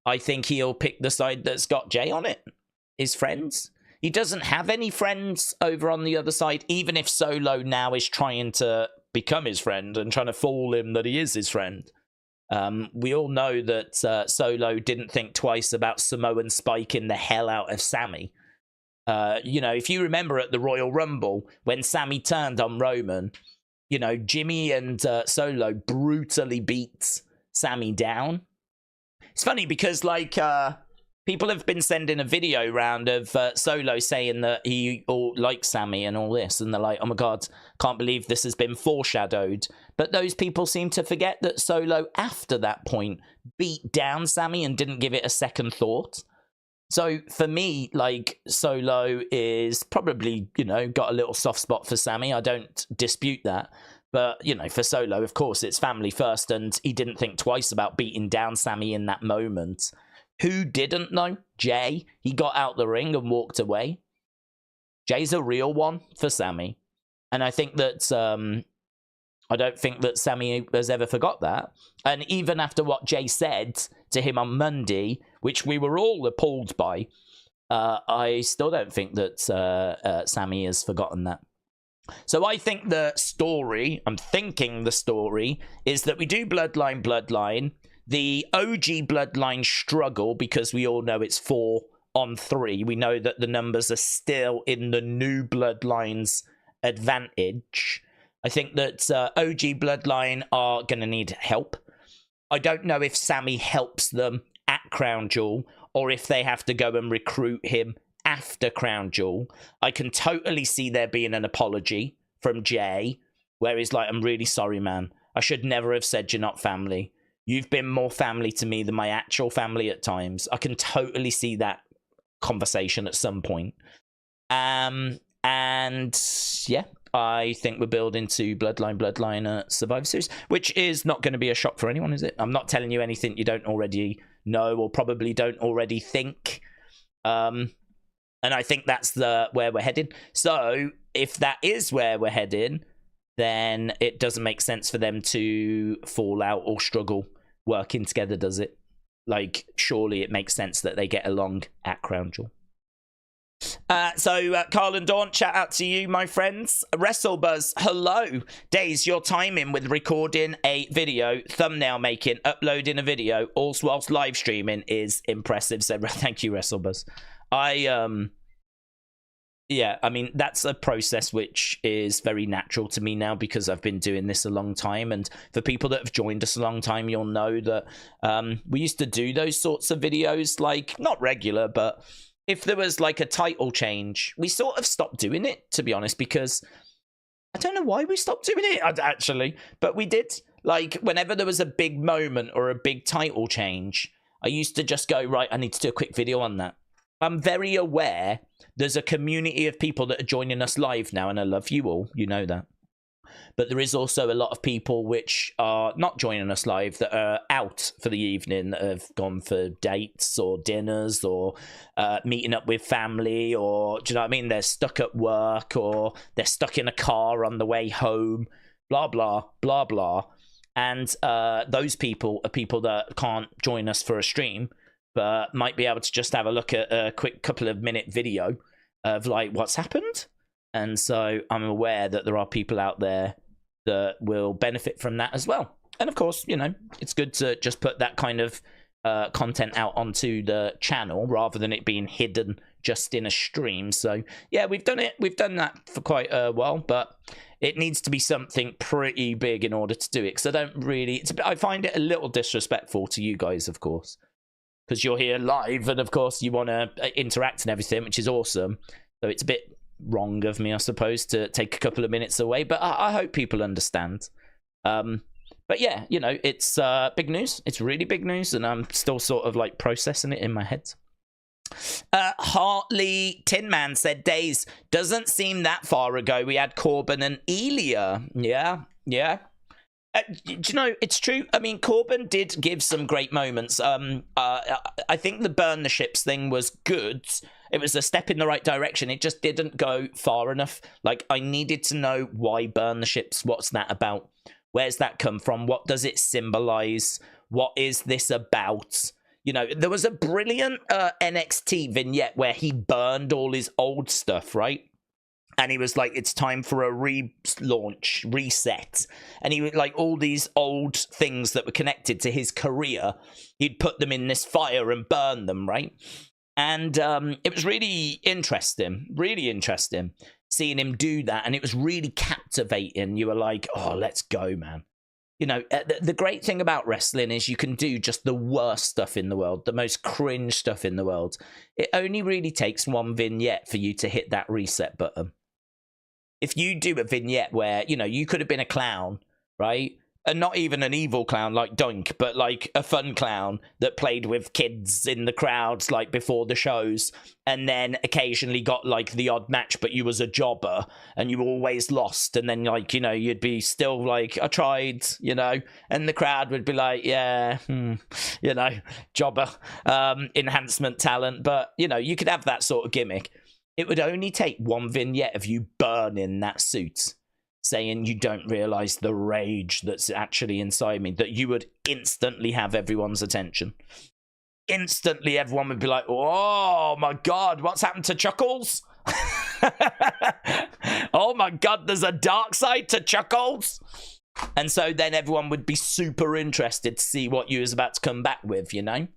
I think he'll pick the side that's got Jay on it, his friends. He doesn't have any friends over on the other side, even if Solo now is trying to become his friend and trying to fool him that he is his friend. We all know that Solo didn't think twice about Samoan spiking the hell out of Sammy. You know, if you remember at the Royal Rumble, when Sammy turned on Roman, you know, Jimmy and Solo brutally beat Sammy down. It's funny because, like, people have been sending a video round of Solo saying that he all likes Sammy and all this, and they're like, oh my god, can't believe this has been foreshadowed. But those people seem to forget that Solo, after that point, beat down Sammy and didn't give it a second thought. So for me, like, Solo is probably, you know, got a little soft spot for Sammy. I don't dispute that. But, you know, for Solo, of course, it's family first, and he didn't think twice about beating down Sammy in that moment. Who didn't know? Jay. He got out the ring and walked away. Jay's a real one for Sammy. And I think that, I don't think that Sammy has ever forgot that. And even after what Jay said to him on Monday, which we were all appalled by, I still don't think that Sammy has forgotten that. So I think the story, I'm thinking the story, is that we do Bloodline. The OG Bloodline struggle because we all know it's 4-on-3. We know that the numbers are still in the new Bloodline's advantage. I think that OG Bloodline are going to need help. I don't know if Sammy helps them at Crown Jewel or if they have to go and recruit him after Crown Jewel. I can totally see there being an apology from Jay where he's like, I'm really sorry, man. I should never have said you're not family. You've been more family to me than my actual family at times. I can totally see that conversation at some point. And yeah, I think we're building to Bloodline Survivor Series, which is not going to be a shock for anyone, is it? I'm not telling you anything you don't already know or probably don't already think. And I think that's where we're heading. So if that is where we're heading, then it doesn't make sense for them to fall out or struggle working together, does it? Like, surely it makes sense that they get along at Crown Jewel. So Carl and Dawn, shout out to you, my friends. WrestleBuzz, hello. Days, your timing with recording a video, thumbnail making, uploading a video, all whilst live streaming is impressive. So thank you, WrestleBuzz. Yeah, I mean, that's a process which is very natural to me now because I've been doing this a long time. And for people that have joined us a long time, you'll know that we used to do those sorts of videos, like, not regular, but if there was like a title change, we sort of stopped doing it, to be honest, because I don't know why we stopped doing it, actually, but we did. Like, whenever there was a big moment or a big title change, I used to just go, right, I need to do a quick video on that. I'm very aware there's a community of people that are joining us live now, and I love you all, you know that. But there is also a lot of people which are not joining us live that are out for the evening, that have gone for dates or dinners or meeting up with family, or, do you know what I mean? They're stuck at work or they're stuck in a car on the way home, blah, blah, blah, blah. And those people are people that can't join us for a stream, but might be able to just have a look at a quick couple of minute video of like what's happened. And so I'm aware that there are people out there that will benefit from that as well. And of course, you know, it's good to just put that kind of content out onto the channel rather than it being hidden just in a stream. So yeah, we've done it. We've done that for quite a while, but it needs to be something pretty big in order to do it. Because I don't really, I find it a little disrespectful to you guys, of course, because you're here live and of course you want to interact and everything, which is awesome. So it's a bit wrong of me, I suppose, to take a couple of minutes away, but I hope people understand. But yeah, you know, it's big news. It's really big news, and I'm still sort of like processing it in my head. Hartley Tin Man said, Days, doesn't seem that far ago we had Corbin and Elia. Yeah. Do you know, it's true. I mean, Corbin did give some great moments. I think the burn the ships thing was good. It was a step in the right direction. It just didn't go far enough. Like, I needed to know why burn the ships. What's that about? Where's that come from? What does it symbolize? What is this about? You know, there was a brilliant NXT vignette where he burned all his old stuff, right? And he was like, it's time for a relaunch, reset. And he would, like, all these old things that were connected to his career, he'd put them in this fire and burn them, right? And it was really interesting seeing him do that. And it was really captivating. You were like, oh, let's go, man. You know, the great thing about wrestling is you can do just the worst stuff in the world, the most cringe stuff in the world. It only really takes one vignette for you to hit that reset button. If you do a vignette where, you know, you could have been a clown, right? And not even an evil clown like Doink, but like a fun clown that played with kids in the crowds like before the shows, and then occasionally got like the odd match, but you was a jobber and you always lost, and then like, you know, you'd be still like, I tried, you know, and the crowd would be like, yeah, you know, jobber, enhancement talent, but you know, you could have that sort of gimmick. It would only take one vignette of you burning that suit, saying you don't realize the rage that's actually inside me, that you would instantly have everyone's attention. Instantly, everyone would be like, oh my God, what's happened to Chuckles? Oh my God, there's a dark side to Chuckles. And so then everyone would be super interested to see what you was about to come back with, you know?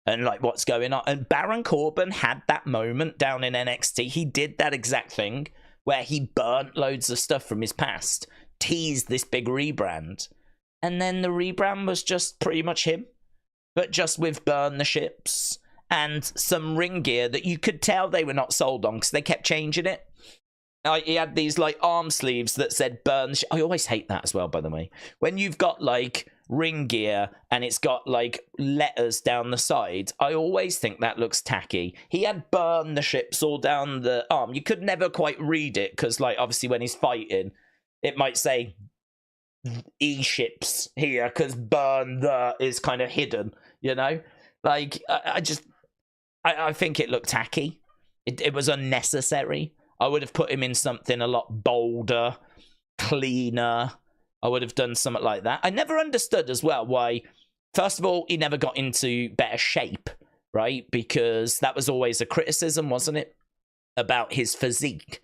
And like, what's going on? And Baron Corbin had that moment down in NXT. He did that exact thing, where he burnt loads of stuff from his past, teased this big rebrand, and then the rebrand was just pretty much him, but just with burn the ships and some ring gear that you could tell they were not sold on because they kept changing it. He had these like arm sleeves that said burn the I always hate that as well, by the way. When you've got like ring gear and it's got like letters down the side, I always think that looks tacky. He had burn the ships all down the arm. You could never quite read it because like obviously when he's fighting it might say E ships here because burn the is kind of hidden, you know. Like I think it looked tacky. It was unnecessary. I would have put him in something a lot bolder, cleaner. I would have done something like that. I never understood as well why, first of all, he never got into better shape, right? Because that was always a criticism, wasn't it? About his physique.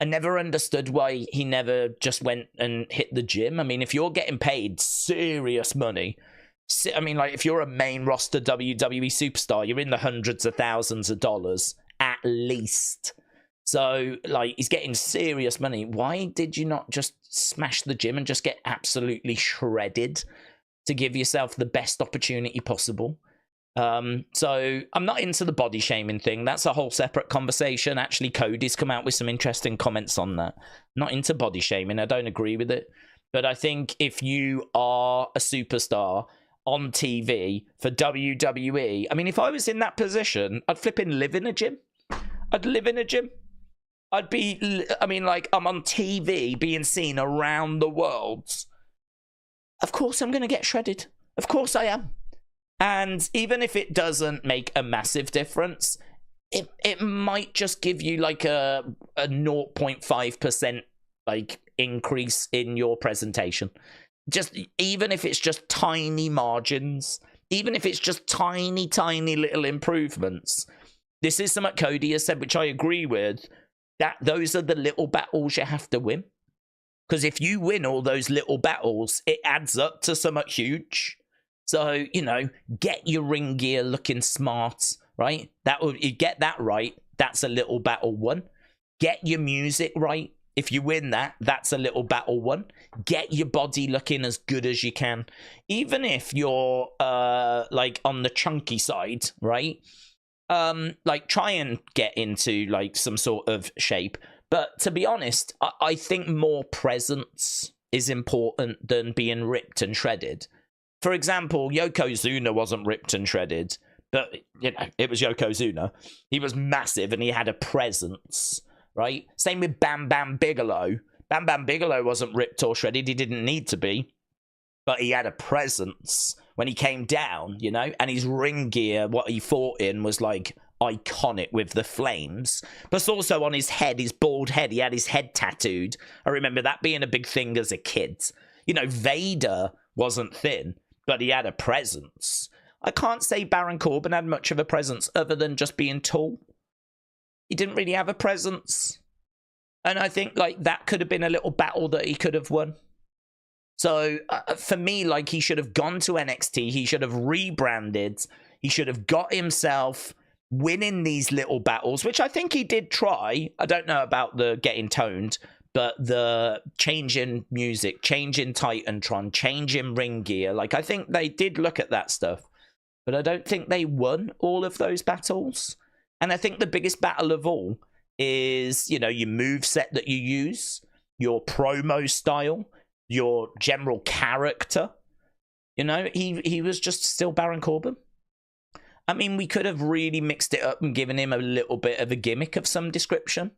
I never understood why he never just went and hit the gym. I mean, if you're getting paid serious money, I mean, like if you're a main roster WWE superstar, you're in the hundreds of thousands of dollars at least. So, like, he's getting serious money. Why did you not just smash the gym and just get absolutely shredded to give yourself the best opportunity possible? So, I'm not into the body shaming thing. That's a whole separate conversation. Actually, Cody's come out with some interesting comments on that. Not into body shaming. I don't agree with it. But I think if you are a superstar on TV for WWE, I mean, if I was in that position, I'd flipping live in a gym. I'd live in a gym. I'd be, I mean, like, I'm on TV being seen around the world. Of course I'm going to get shredded. Of course I am. And even if it doesn't make a massive difference, it might just give you, like, a 0.5%, like, increase in your presentation. Just, even if it's just tiny margins, even if it's just tiny, tiny little improvements. This is something Cody has said, which I agree with, that those are the little battles you have to win. Because if you win all those little battles, it adds up to something huge. So, you know, get your ring gear looking smart, right? You get that right, that's a little battle won. Get your music right. If you win that, that's a little battle won. Get your body looking as good as you can. Even if you're, like, on the chunky side, right? Like, try and get into, like, some sort of shape. But to be honest, I think more presence is important than being ripped and shredded. For example, Yokozuna wasn't ripped and shredded, but, you know, it was Yokozuna. He was massive and he had a presence, right? Same with Bam Bam Bigelow. Bam Bam Bigelow wasn't ripped or shredded. He didn't need to be, but he had a presence when he came down, you know, and his ring gear, what he fought in, was like iconic with the flames. But also on his head, his bald head, he had his head tattooed. I remember that being a big thing as a kid. You know, Vader wasn't thin, but he had a presence. I can't say Baron Corbin had much of a presence other than just being tall. He didn't really have a presence. And I think, like, that could have been a little battle that he could have won. So, for me, like, he should have gone to NXT. He should have rebranded. He should have got himself winning these little battles, which I think he did try. I don't know about the getting toned, but the change in music, change in Titantron, change in ring gear. Like, I think they did look at that stuff. But I don't think they won all of those battles. And I think the biggest battle of all is, you know, your moveset that you use, your promo style, your general character. You know, he was just still Baron Corbin. I mean, we could have really mixed it up and given him a little bit of a gimmick of some description.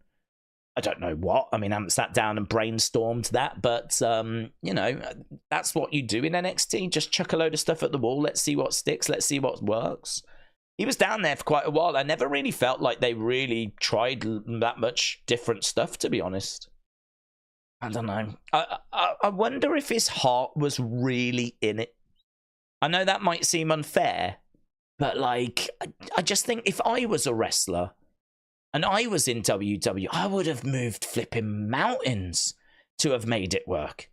I don't know what. I mean, I haven't sat down and brainstormed that, but, you know, that's what you do in NXT. Just chuck a load of stuff at the wall. Let's see what sticks. Let's see what works. He was down there for quite a while. I never really felt like they really tried that much different stuff, to be honest. I don't know. I wonder if his heart was really in it. I know that might seem unfair, but, like, I just think if I was a wrestler and I was in WWE, I would have moved flipping mountains to have made it work.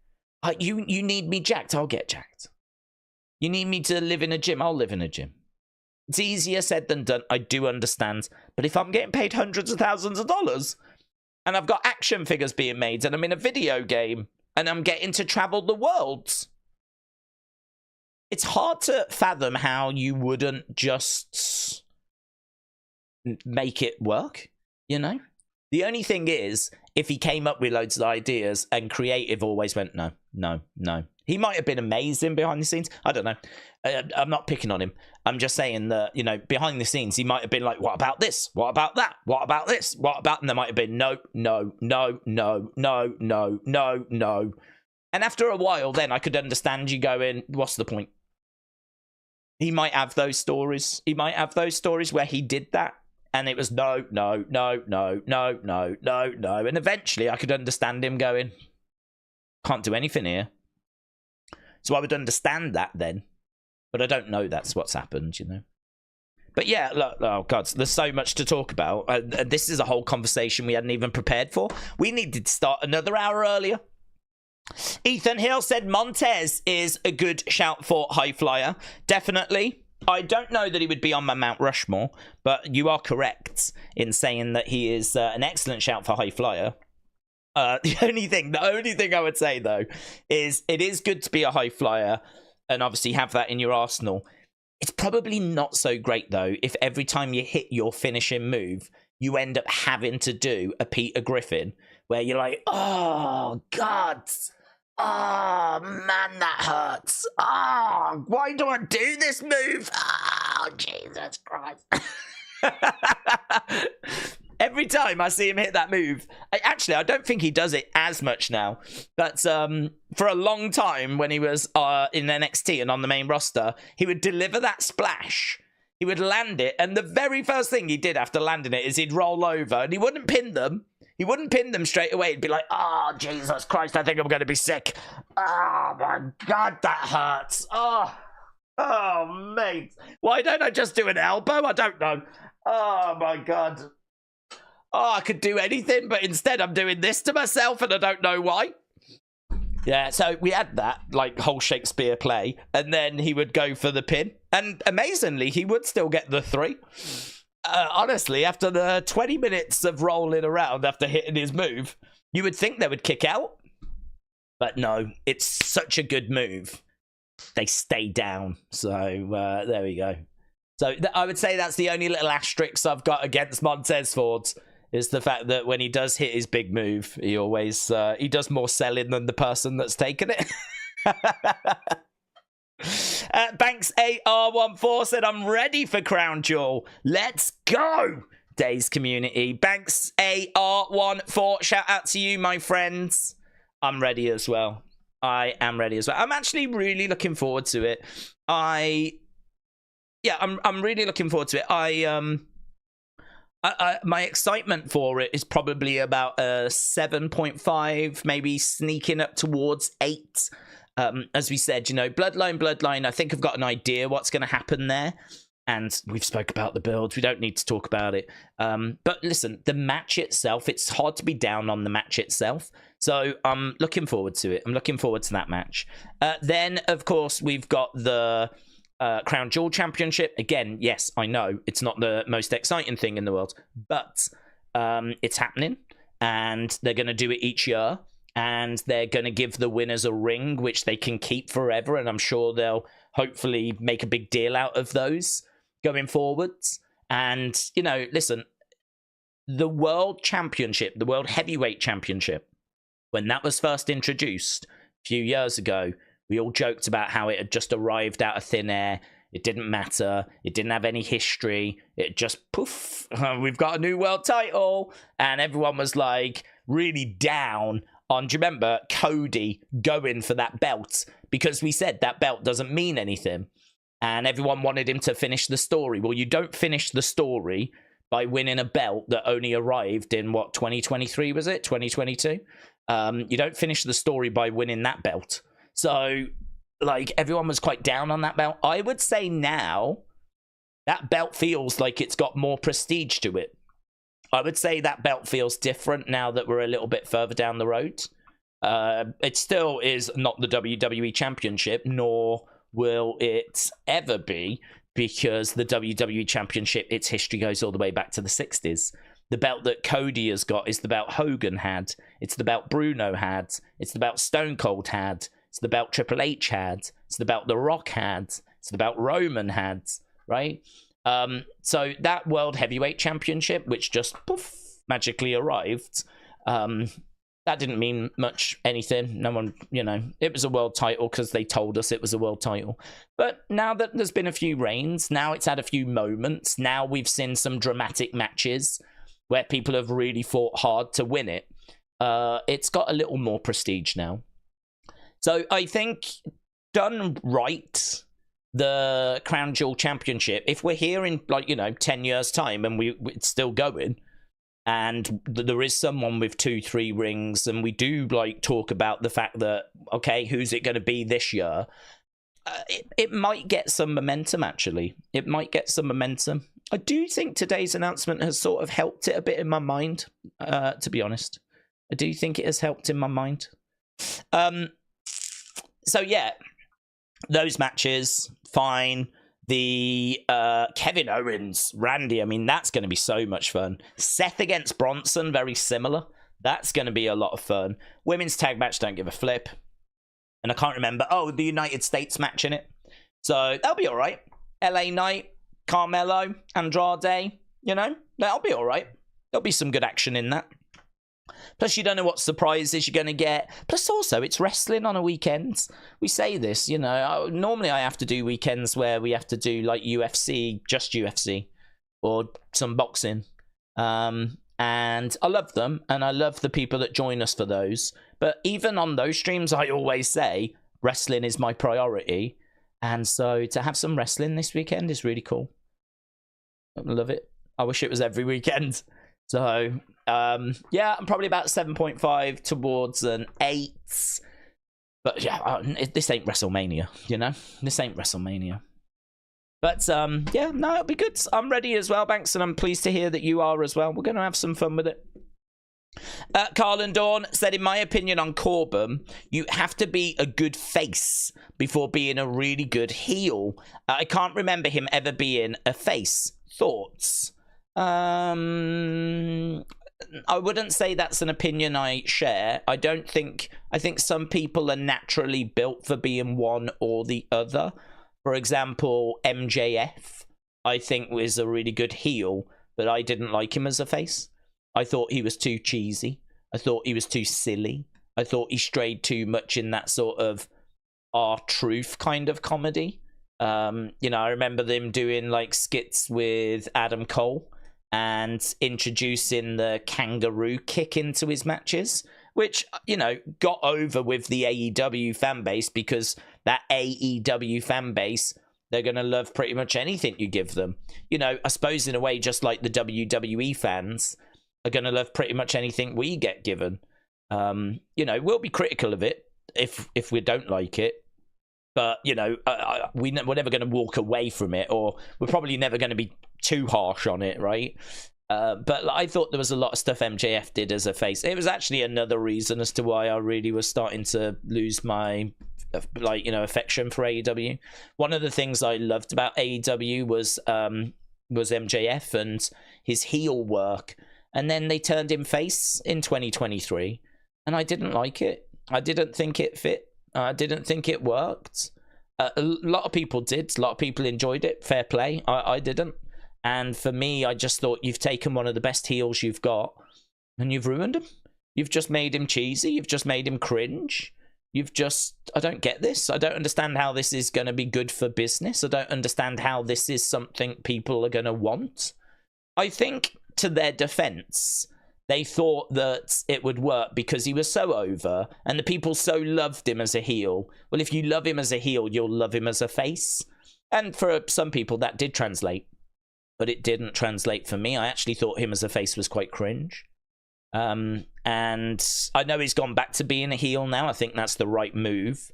You need me jacked, I'll get jacked. You need me to live in a gym, I'll live in a gym. It's easier said than done, I do understand. But if I'm getting paid hundreds of thousands of dollars, and I've got action figures being made, and I'm in a video game, and I'm getting to travel the world, it's hard to fathom how you wouldn't just make it work, you know? The only thing is, if he came up with loads of ideas and creative always went, no, no, no. He might have been amazing behind the scenes. I don't know. I'm not picking on him. I'm just saying that, you know, behind the scenes, he might have been like, what about this? What about that? What about this? What about... And there might have been no, no, no, no, no, no, no, no. And after a while, then I could understand you going, what's the point? He might have those stories. He might have those stories where he did that. And it was no, no, no, no, no, no, no, no. And eventually I could understand him going, can't do anything here. So I would understand that then. But I don't know that's what's happened, you know. But yeah, look, oh God, there's so much to talk about. This is a whole conversation we hadn't even prepared for. We needed to start another hour earlier. Ethan Hill said Montez is a good shout for High Flyer. Definitely. I don't know that he would be on my Mount Rushmore, but you are correct in saying that he is an excellent shout for High Flyer. The only thing I would say, though, is it is good to be a high flyer and obviously have that in your arsenal. It's probably not so great, though, if every time you hit your finishing move, you end up having to do a Peter Griffin, where you're like, oh, God. Oh, man, that hurts. Oh, why do I do this move? Oh, Jesus Christ. Every time I see him hit that move, I don't think he does it as much now, but for a long time when he was in NXT and on the main roster, he would deliver that splash. He would land it, and the very first thing he did after landing it is he'd roll over, and he wouldn't pin them. He wouldn't pin them straight away. He'd be like, oh, Jesus Christ, I think I'm going to be sick. Oh, my God, that hurts. Oh, mate. Why don't I just do an elbow? I don't know. Oh, my God. Oh, I could do anything, but instead I'm doing this to myself, and I don't know why. Yeah, so we had that, like, whole Shakespeare play, and then he would go for the pin, and amazingly, he would still get the 3. Honestly, after the 20 minutes of rolling around after hitting his move, you would think they would kick out, but no, it's such a good move. They stay down, so there we go. So I would say that's the only little asterisk I've got against Montez Ford, is the fact that when he does hit his big move, he always he does more selling than the person that's taken it. Banks AR14 said, I'm ready for Crown Jewel. Let's go, Days community. Banks AR14, shout out to you, my friends. I'm ready as well. I am ready as well. I'm actually really looking forward to it. I'm really looking forward to it. My excitement for it is probably about a 7.5, maybe sneaking up towards 8. As we said, you know, Bloodline, I think I've got an idea what's going to happen there. And we've spoke about the build. We don't need to talk about it. But listen, the match itself, it's hard to be down on the match itself. So I'm looking forward to it. I'm looking forward to that match. Then, of course, we've got the Crown Jewel Championship. Again, yes, I know it's not the most exciting thing in the world, but it's happening, and they're going to do it each year, and they're going to give the winners a ring, which they can keep forever, and I'm sure they'll hopefully make a big deal out of those going forwards. And, you know, listen, the World Championship, the World Heavyweight Championship, when that was first introduced, few years ago, we all joked about how it had just arrived out of thin air. It didn't matter. It didn't have any history. It just, poof, we've got a new world title. And everyone was like really down on, do you remember, Cody going for that belt? Because we said that belt doesn't mean anything. And everyone wanted him to finish the story. Well, you don't finish the story by winning a belt that only arrived in, what, 2023 was it? 2022? You don't finish the story by winning that belt. So, like, everyone was quite down on that belt. I would say now, that belt feels like it's got more prestige to it. I would say that belt feels different now that we're a little bit further down the road. It still is not the WWE Championship, nor will it ever be, because the WWE Championship, its history goes all the way back to the 60s. The belt that Cody has got is the belt Hogan had. It's the belt Bruno had. It's the belt Stone Cold had. It's the belt Triple H had. It's the belt The Rock had. It's the belt Roman had, right? So that World Heavyweight Championship, which just poof, magically arrived, that didn't mean much anything. No one, you know, it was a world title because they told us it was a world title. But now that there's been a few reigns, now it's had a few moments, now we've seen some dramatic matches where people have really fought hard to win it. It's got a little more prestige now. So I think, done right, the Crown Jewel Championship, if we're here in, like, you know, 10 years' time and it's still going, and there is someone with 2-3 rings, and we do, like, talk about the fact that, okay, who's it going to be this year? It might get some momentum, actually. It might get some momentum. I do think today's announcement has sort of helped it a bit in my mind, to be honest. I do think it has helped in my mind. So, yeah, those matches, fine. The Kevin Owens, Randy, I mean, that's going to be so much fun. Seth against Bronson, very similar. That's going to be a lot of fun. Women's tag match, don't give a flip. And I can't remember. Oh, the United States match in it. So that'll be all right. LA Knight, Carmelo, Andrade, you know, that'll be all right. There'll be some good action in that. Plus, you don't know what surprises you're going to get. Plus, also, it's wrestling on a weekend. We say this, you know. Normally, I have to do weekends where we have to do, like, UFC, just UFC, or some boxing. And I love them, and I love the people that join us for those. But even on those streams, I always say, wrestling is my priority. And so, to have some wrestling this weekend is really cool. I love it. I wish it was every weekend. So, yeah, I'm probably about 7.5 towards an 8. But, yeah, this ain't WrestleMania, you know? This ain't WrestleMania. But, yeah, no, it'll be good. I'm ready as well, Banks, and I'm pleased to hear that you are as well. We're going to have some fun with it. Carl and Dawn said, in my opinion on Corbin, you have to be a good face before being a really good heel. I can't remember him ever being a face. Thoughts? I wouldn't say that's an opinion I share. I think some people are naturally built for being one or the other. For example, MJF, I think, was a really good heel, but I didn't like him as a face. I thought he was too cheesy. I thought he was too silly. I thought he strayed too much in that sort of R-Truth kind of comedy. You know, I remember them doing, like, skits with Adam Cole and introducing the kangaroo kick into his matches, which, you know, got over with the AEW fan base, because that AEW fan base, they're going to love pretty much anything you give them. You know, I suppose in a way, just like the WWE fans are going to love pretty much anything we get given. You know, we'll be critical of it if we don't like it. But, you know, we're never going to walk away from it, or we're probably never going to be too harsh on it, right? But I thought there was a lot of stuff MJF did as a face. It was actually another reason as to why I really was starting to lose my, like, you know, affection for AEW. One of the things I loved about AEW was MJF and his heel work. And then they turned him face in 2023. And I didn't like it. I didn't think it fit. I didn't think it worked. A lot of people did. A lot of people enjoyed it. Fair play. I didn't. And for me, I just thought, you've taken one of the best heels you've got and you've ruined him. You've just made him cheesy. You've just made him cringe. I don't get this. I don't understand how this is going to be good for business. I don't understand how this is something people are going to want. I think, to their defense, they thought that it would work because he was so over and the people so loved him as a heel. Well, if you love him as a heel, you'll love him as a face. And for some people, that did translate. But it didn't translate for me. I actually thought him as a face was quite cringe. And I know he's gone back to being a heel now. I think that's the right move.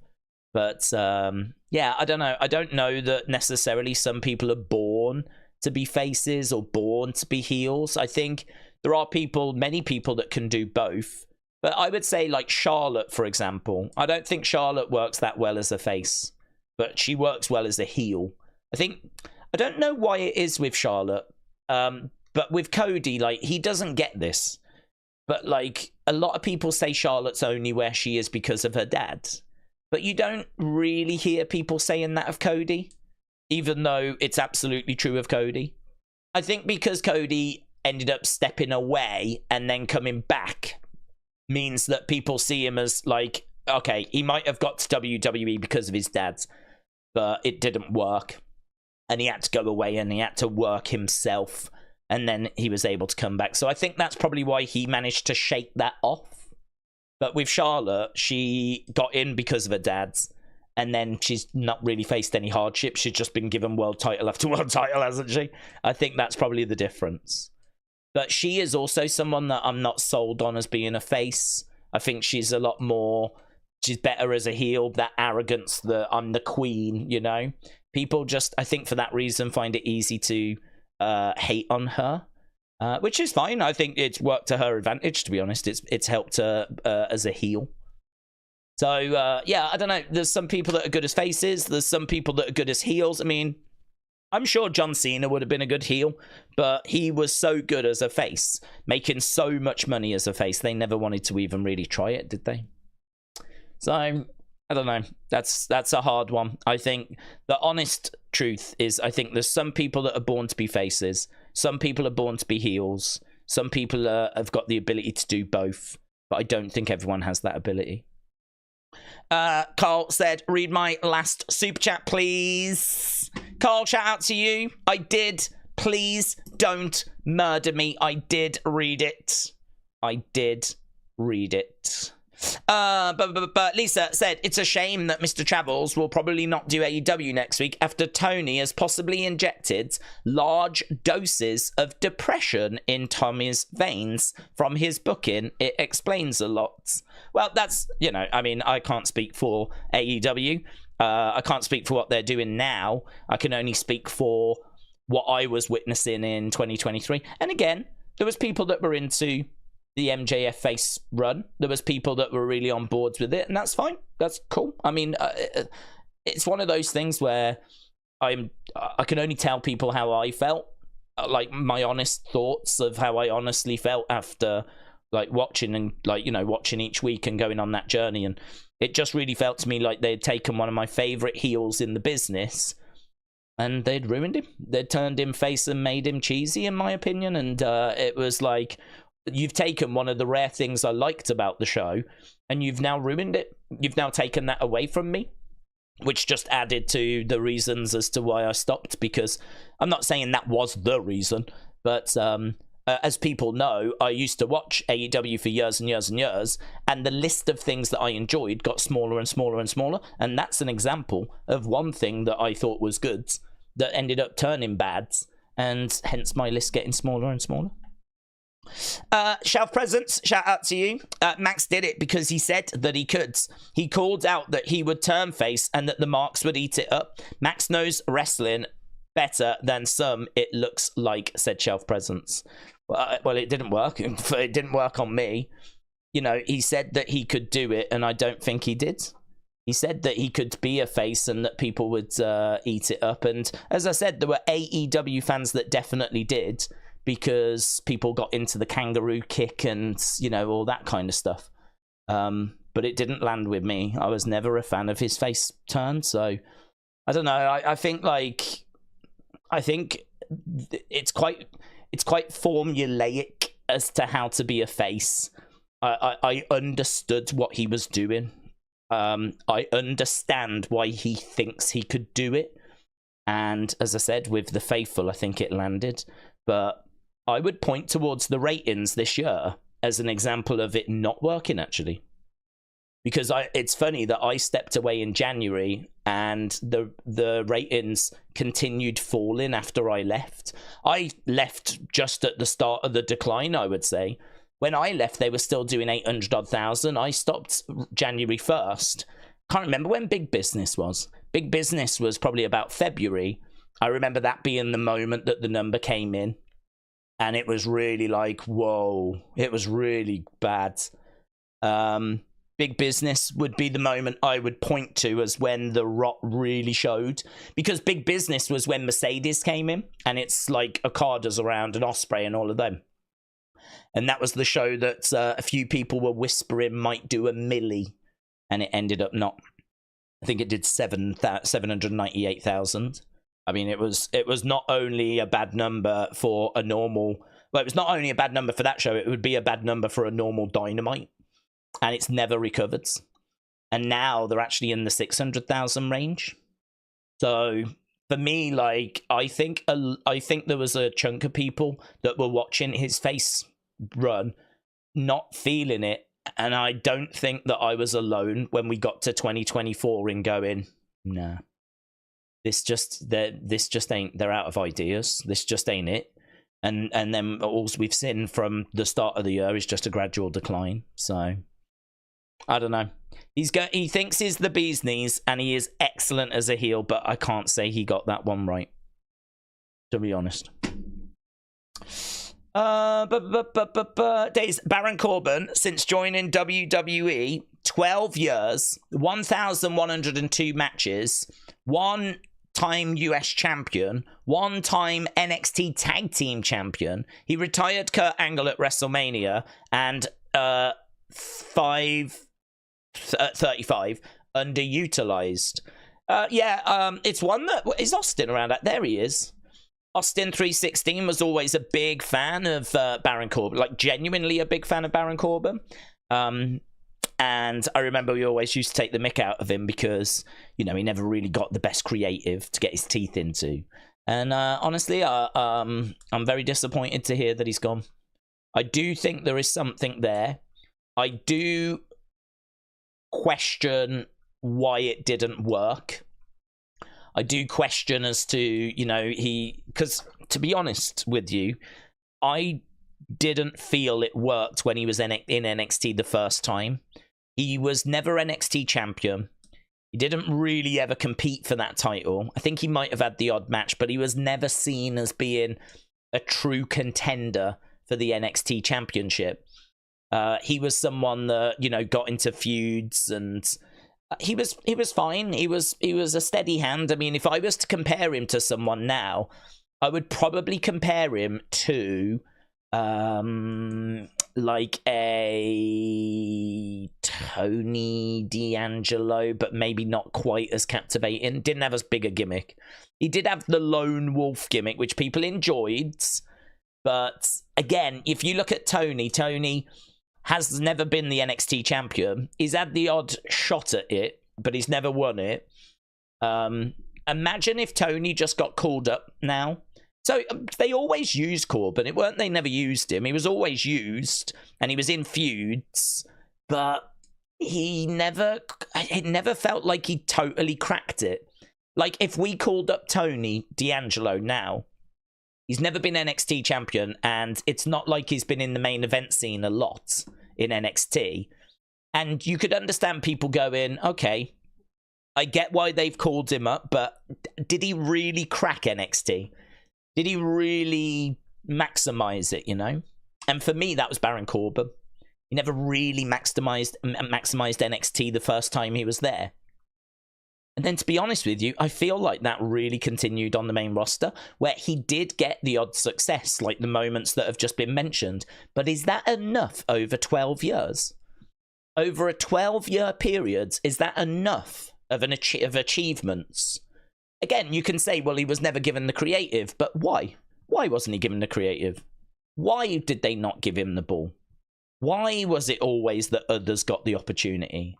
But yeah, I don't know. I don't know that necessarily some people are born to be faces or born to be heels. I think there are many people that can do both. But I would say like Charlotte, for example. I don't think Charlotte works that well as a face, but she works well as a heel. I don't know why it is with Charlotte, but with Cody, like, he doesn't get this. But, like, a lot of people say Charlotte's only where she is because of her dad. But you don't really hear people saying that of Cody, even though it's absolutely true of Cody. I think because Cody ended up stepping away and then coming back means that people see him as, like, okay, he might have got to WWE because of his dad, but it didn't work. And he had to go away and he had to work himself. And then he was able to come back. So I think that's probably why he managed to shake that off. But with Charlotte, she got in because of her dad's. And then she's not really faced any hardship. She's just been given world title after world title, hasn't she? I think that's probably the difference. But she is also someone that I'm not sold on as being a face. I think she's a lot more... She's better as a heel. That arrogance, that I'm the queen, you know? People just, I think for that reason, find it easy to... hate on her, which is fine. I think it's worked to her advantage, to be honest. It's helped her as a heel. So yeah, I don't know. There's some people that are good as faces. There's some people that are good as heels. I mean, I'm sure John Cena would have been a good heel, but he was so good as a face, making so much money as a face. They never wanted to even really try it, did they? So I don't know. That's a hard one. I think the honest truth is, I think there's some people that are born to be faces. Some people are born to be heels. Some people have got the ability to do both. But I don't think everyone has that ability. Carl said, read my last super chat, please. Carl, shout out to you. I did. Please don't murder me. I did read it. I did read it. But Lisa said, it's a shame that Mr. Travels will probably not do AEW next week after Tony has possibly injected large doses of depression in Tommy's veins from his booking. It explains a lot. Well, that's, you know, I mean, I can't speak for AEW. I can't speak for what they're doing now. I can only speak for what I was witnessing in 2023. And again, there was people that were into the MJF face run. There was people that were really on boards with it, and that's fine. That's cool. I mean, it's one of those things where I can only tell people how I felt, like my honest thoughts of how I honestly felt after like watching and like, you know, watching each week and going on that journey. And it just really felt to me like they'd taken one of my favorite heels in the business and they'd ruined him. They'd turned him face and made him cheesy, in my opinion. And it was like, you've taken one of the rare things I liked about the show and you've now ruined it. You've now taken that away from me, which just added to the reasons as to why I stopped, because I'm not saying that was the reason, but as people know, I used to watch AEW for years and years and years, and the list of things that I enjoyed got smaller and smaller and smaller, and that's an example of one thing that I thought was good that ended up turning bad, and hence my list getting smaller and smaller. Shelf Presents, shout out to you. Max did it because he said that he could. He called out that he would turn face and that the marks would eat it up. Max knows wrestling better than some, it looks like, said Shelf Presents. Well, it didn't work. It didn't work on me. You know, he said that he could do it, and I don't think he did. He said that he could be a face and that people would eat it up. And as I said, there were AEW fans that definitely did, because people got into the kangaroo kick and, you know, all that kind of stuff. But it didn't land with me. I was never a fan of his face turn. So, I don't know. I think it's quite formulaic as to how to be a face. I understood what he was doing. I understand why he thinks he could do it. And as I said, with the Faithful, I think it landed. But I would point towards the ratings this year as an example of it not working, actually. Because it's funny that I stepped away in January and the ratings continued falling after I left. I left just at the start of the decline, I would say. When I left, they were still doing 800,000. I stopped January 1st. Can't remember when Big Business was. Big Business was probably about February. I remember that being the moment that the number came in. And it was really like, whoa. It was really bad. Big Business would be the moment I would point to as when the rot really showed. Because Big Business was when Mercedes came in. And it's like Okada's around and Ospreay and all of them. And that was the show that a few people were whispering might do a milli. And it ended up not. I think it did 798,000. I mean, it was not only a bad number for a normal... Well, it was not only a bad number for that show, it would be a bad number for a normal Dynamite. And it's never recovered. And now they're actually in the 600,000 range. So for me, like, I think there was a chunk of people that were watching his face run, not feeling it. And I don't think that I was alone when we got to 2024 in going, nah, this just ain't, they're out of ideas. This just ain't it. And then all we've seen from the start of the year is just a gradual decline. So I don't know. He thinks he's the bee's knees and he is excellent as a heel, but I can't say he got that one right, to be honest. Days, Baron Corbin, since joining WWE, 12 years, 1,102 matches, 1-time US champion, 1-time NXT Tag Team champion. He retired Kurt Angle at WrestleMania and 35 underutilized. It's one that is Austin around that. There he is. Austin 316 was always a big fan of Baron Corbin, like genuinely a big fan of Baron Corbin. And I remember we always used to take the mick out of him because, you know, he never really got the best creative to get his teeth into. And honestly, I'm very disappointed to hear that he's gone. I do think there is something there. I do question why it didn't work. I do question as to, you know, because to be honest with you, I didn't feel it worked when he was in NXT the first time. He was never NXT champion. He didn't really ever compete for that title. I think he might have had the odd match, but he was never seen as being a true contender for the NXT championship. He was someone that, you know, got into feuds and he was fine. He was a steady hand. I mean, if I was to compare him to someone now, I would probably compare him to like a Tony D'Angelo, but maybe not quite as captivating. Didn't have as big a gimmick. He did have the lone wolf gimmick, which people enjoyed. But again, if you look at Tony has never been the NXT champion. He's had the odd shot at it, but he's never won it. Imagine if Tony just got called up now. So they always used Corbin. It weren't they never used him. He was always used, and he was in feuds, but it never felt like he totally cracked it. Like, if we called up Tony D'Angelo now, he's never been NXT champion, and it's not like he's been in the main event scene a lot in NXT. And you could understand people going, okay, I get why they've called him up, but did he really crack NXT? Did he really maximize it, you know? And for me, that was Baron Corbin. He never really maximized NXT the first time he was there. And then, to be honest with you, I feel like that really continued on the main roster, where he did get the odd success, like the moments that have just been mentioned. But is that enough over 12 years? Over a 12-year period, is that enough of achievements? Again, you can say, well, he was never given the creative, but why? Why wasn't he given the creative? Why did they not give him the ball? Why was it always that others got the opportunity?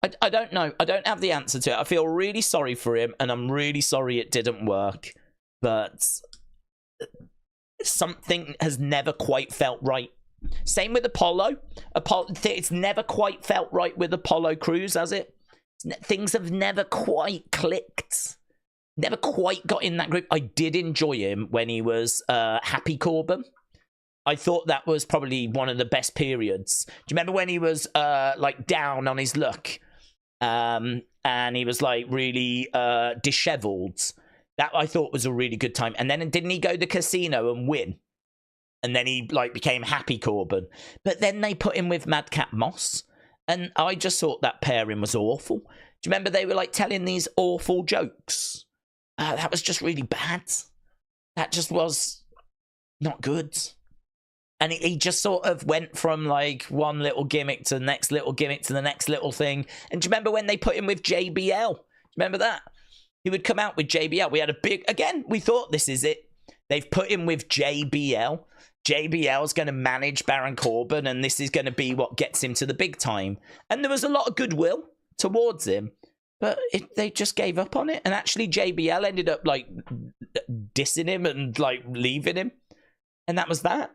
I don't know. I don't have the answer to it. I feel really sorry for him, and I'm really sorry it didn't work. But something has never quite felt right. Same with Apollo. It's never quite felt right with Apollo Crews, has it? Things have never quite clicked. Never quite got in that group. I did enjoy him when he was Happy Corbin. I thought that was probably one of the best periods. Do you remember when he was like down on his luck? And he was like really disheveled. That I thought was a really good time. And then didn't he go to the casino and win? And then he like became Happy Corbin. But then they put him with Madcap Moss. And I just thought that pairing was awful. Do you remember they were like telling these awful jokes? That was just really bad. That just was not good. And he just sort of went from like one little gimmick to the next little gimmick to the next little thing. And do you remember when they put him with JBL? Do you remember that? He would come out with JBL. We had a big, again, we thought this is it. They've put him with JBL. JBL's going to manage Baron Corbin, and this is going to be what gets him to the big time. And there was a lot of goodwill towards him, but they just gave up on it. And actually JBL ended up like dissing him and like leaving him. And that was that.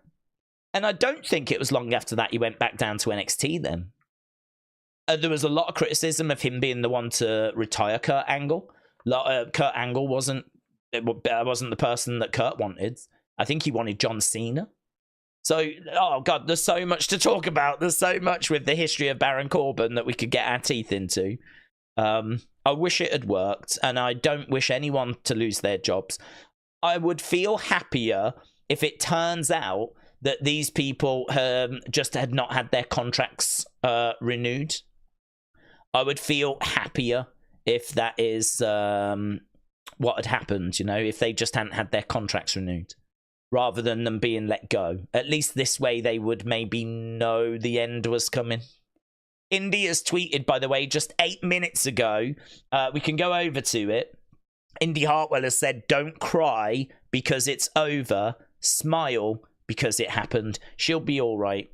And I don't think it was long after that he went back down to NXT then. There was a lot of criticism of him being the one to retire Kurt Angle. Kurt Angle wasn't the person that Kurt wanted. I think he wanted John Cena. So, oh God, there's so much to talk about. There's so much with the history of Baron Corbin that we could get our teeth into. I wish it had worked, and I don't wish anyone to lose their jobs. I would feel happier if it turns out that these people just had not had their contracts renewed. I would feel happier if that is what had happened, you know, if they just hadn't had their contracts renewed, rather than them being let go. At least this way they would maybe know the end was coming. Indy has tweeted, by the way, just 8 minutes ago. We can go over to it. Indy Hartwell has said, don't cry because it's over. Smile because it happened. She'll be all right.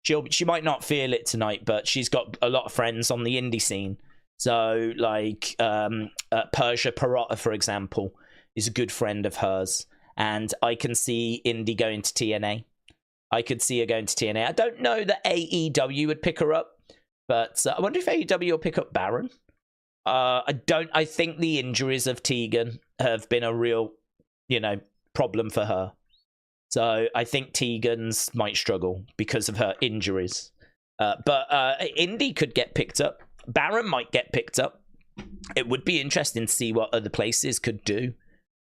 She might not feel it tonight, but she's got a lot of friends on the indie scene. So, like, Persia Perrotta, for example, is a good friend of hers. And I can see Indy going to TNA. I could see her going to TNA. I don't know that AEW would pick her up, but I wonder if AEW will pick up Baron. I think the injuries of Tegan have been a real, problem for her. So I think Tegan's might struggle because of her injuries. But Indy could get picked up. Baron might get picked up. It would be interesting to see what other places could do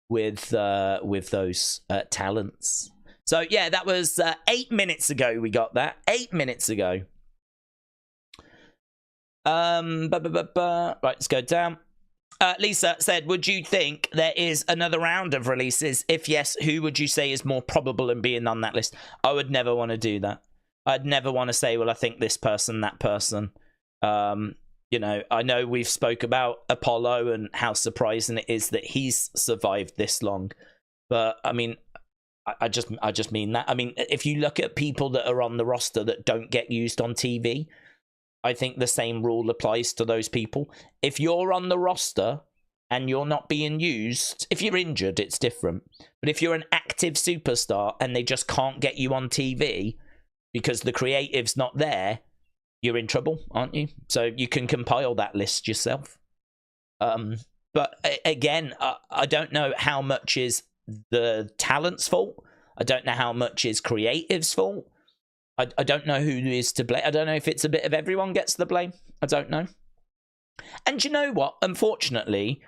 with those talents. So yeah, that was 8 minutes ago we got that. 8 minutes ago. Right, let's go down. Lisa said, would you think there is another round of releases? If yes, who would you say is more probable in being on that list? I would never want to do that. I'd never want to say, well, I think this person, that person. I know we've spoke about Apollo and how surprising it is that he's survived this long. But, I mean, I just mean that. I mean, if you look at people that are on the roster that don't get used on TV, I think the same rule applies to those people. If you're on the roster and you're not being used, if you're injured, it's different. But if you're an active superstar and they just can't get you on TV because the creative's not there, you're in trouble, aren't you? So you can compile that list yourself. But again, I don't know how much is the talent's fault. I don't know how much is creative's fault. I don't know who is to blame. I don't know if it's a bit of everyone gets the blame. I don't know. And you know what? Unfortunately,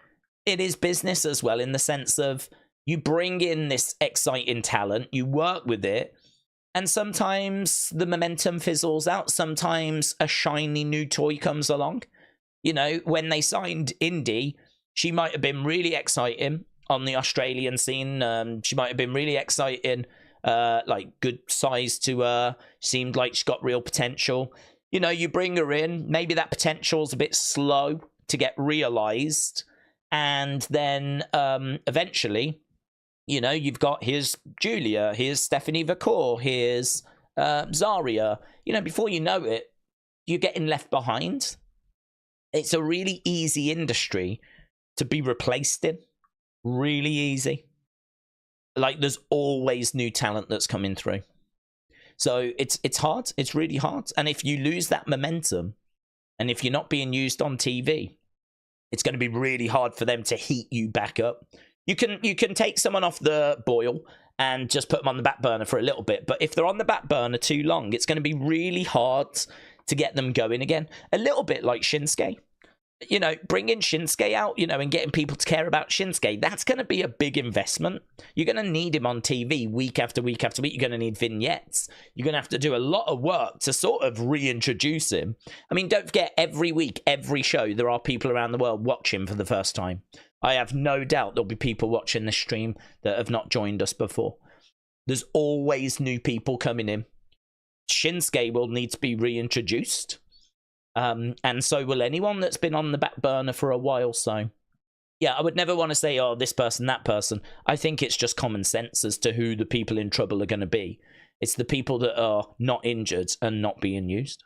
it is business as well, in the sense of you bring in this exciting talent, you work with it, and sometimes the momentum fizzles out. Sometimes a shiny new toy comes along. When they signed Indy, she might have been really exciting on the Australian scene. She might have been really exciting. Like good size to her, seemed like she's got real potential. You bring her in, maybe that potential's a bit slow to get realized, and then eventually, you've got here's Julia, here's Stephanie Vacour, here's Zarya. Before you know it, you're getting left behind. It's a really easy industry to be replaced in. Really easy. Like, there's always new talent that's coming through. So it's hard. It's really hard. And if you lose that momentum, and if you're not being used on TV, it's going to be really hard for them to heat you back up. You can take someone off the boil and just put them on the back burner for a little bit. But if they're on the back burner too long, it's going to be really hard to get them going again. A little bit like Shinsuke. You know, bringing Shinsuke out, you know, and getting people to care about Shinsuke, that's going to be a big investment. You're going to need him on TV week after week after week. You're going to need vignettes. You're going to have to do a lot of work to sort of reintroduce him. I mean, don't forget, every week, every show, there are people around the world watching for the first time. I have no doubt there'll be people watching this stream that have not joined us before. There's always new people coming in. Shinsuke will need to be reintroduced. And so will anyone that's been on the back burner for a while. So, yeah, I would never want to say, oh, this person, that person. I think it's just common sense as to who the people in trouble are going to be. It's the people that are not injured and not being used.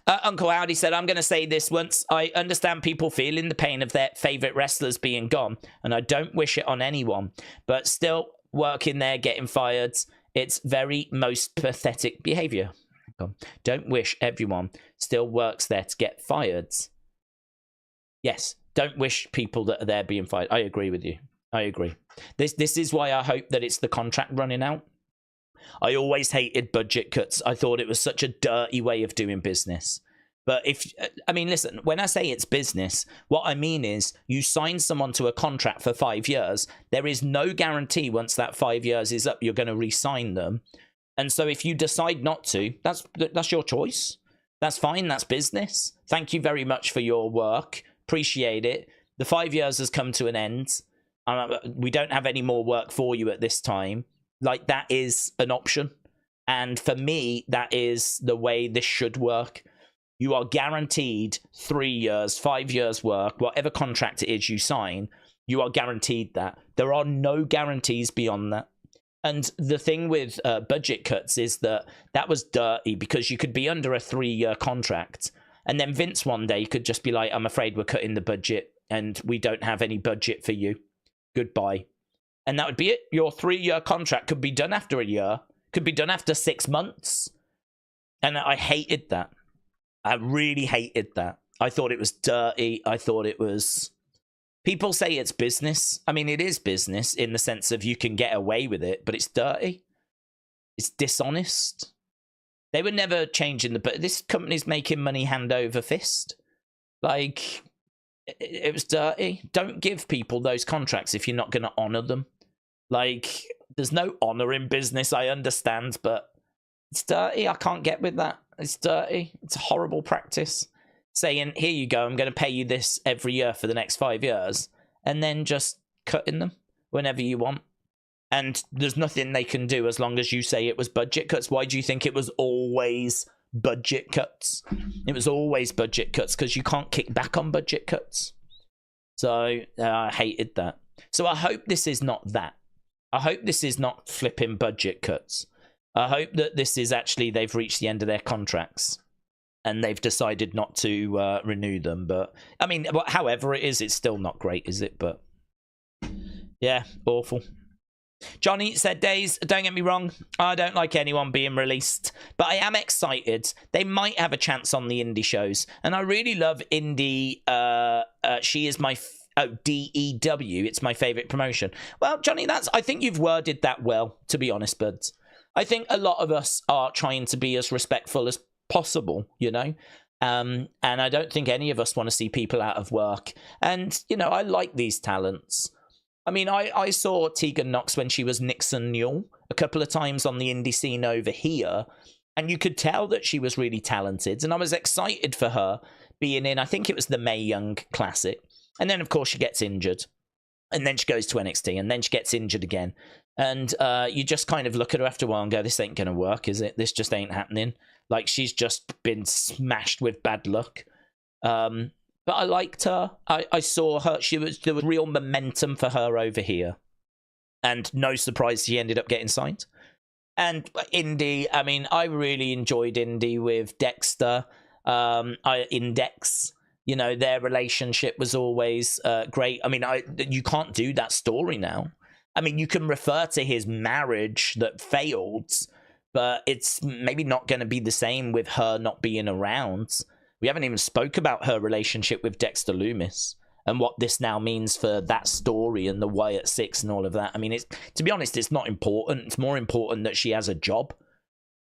Uncle Howdy said, I'm going to say this once. I understand people feeling the pain of their favourite wrestlers being gone, and I don't wish it on anyone. But still working there, getting fired, it's very most pathetic behaviour. Don't wish everyone still works there to get fired. Yes, don't wish people that are there being fired. I agree with you. I agree. This is why I hope that it's the contract running out. I always hated budget cuts. I thought it was such a dirty way of doing business. But listen, when I say it's business, what I mean is you sign someone to a contract for 5 years. There is no guarantee once that 5 years is up, you're going to re-sign them. And so if you decide not to, that's your choice. That's fine. That's business. Thank you very much for your work. Appreciate it. The 5 years has come to an end. We don't have any more work for you at this time. Like, that is an option. And for me, that is the way this should work. You are guaranteed 3 years, 5 years work, whatever contract it is you sign, you are guaranteed that. There are no guarantees beyond that. And the thing with budget cuts is that was dirty, because you could be under a 3-year contract, and then Vince one day could just be like, I'm afraid we're cutting the budget and we don't have any budget for you. Goodbye. And that would be it. Your 3-year contract could be done after a year, could be done after 6 months. And I hated that. I really hated that. I thought it was dirty. I thought it was... People say it's business. I mean, it is business in the sense of you can get away with it, but it's dirty. It's dishonest. They were never changing but this company's making money hand over fist. Like, it was dirty. Don't give people those contracts if you're not going to honor them. Like, there's no honor in business, I understand, but it's dirty. I can't get with that. It's dirty. It's a horrible practice. Saying, here you go, I'm going to pay you this every year for the next 5 years, and then just cutting them whenever you want. And there's nothing they can do as long as you say it was budget cuts. Why do you think it was always budget cuts? It was always budget cuts because you can't kick back on budget cuts. So I hated that. So I hope this is not that. I hope this is not flipping budget cuts. I hope that this is actually they've reached the end of their contracts and they've decided not to renew them. But, I mean, however it is, it's still not great, is it? But, yeah, awful. Johnny said, Days, don't get me wrong, I don't like anyone being released, but I am excited. They might have a chance on the indie shows. And I really love indie. She is my... DEW, it's my favourite promotion. Well, Johnny, I think you've worded that well, to be honest, buds. I think a lot of us are trying to be as respectful as possible, you know? And I don't think any of us want to see people out of work. And, you know, I like these talents. I mean, I saw Tegan Nox when she was Nixon Newell a couple of times on the indie scene over here, and you could tell that she was really talented, and I was excited for her being in, I think it was the Mae Young Classic. And then, of course, she gets injured. And then she goes to NXT. And then she gets injured again. And you just kind of look at her after a while and go, this ain't going to work, is it? This just ain't happening. Like, she's just been smashed with bad luck. But I liked her. I saw her. There was real momentum for her over here. And no surprise she ended up getting signed. And Indy, I mean, I really enjoyed Indy with Dexter. Index. You know, their relationship was always great. I mean, you can't do that story now. I mean, you can refer to his marriage that failed, but it's maybe not going to be the same with her not being around. We haven't even spoke about her relationship with Dexter Lumis and what this now means for that story and the Wyatt 6 and all of that. I mean, to be honest, it's not important. It's more important that she has a job.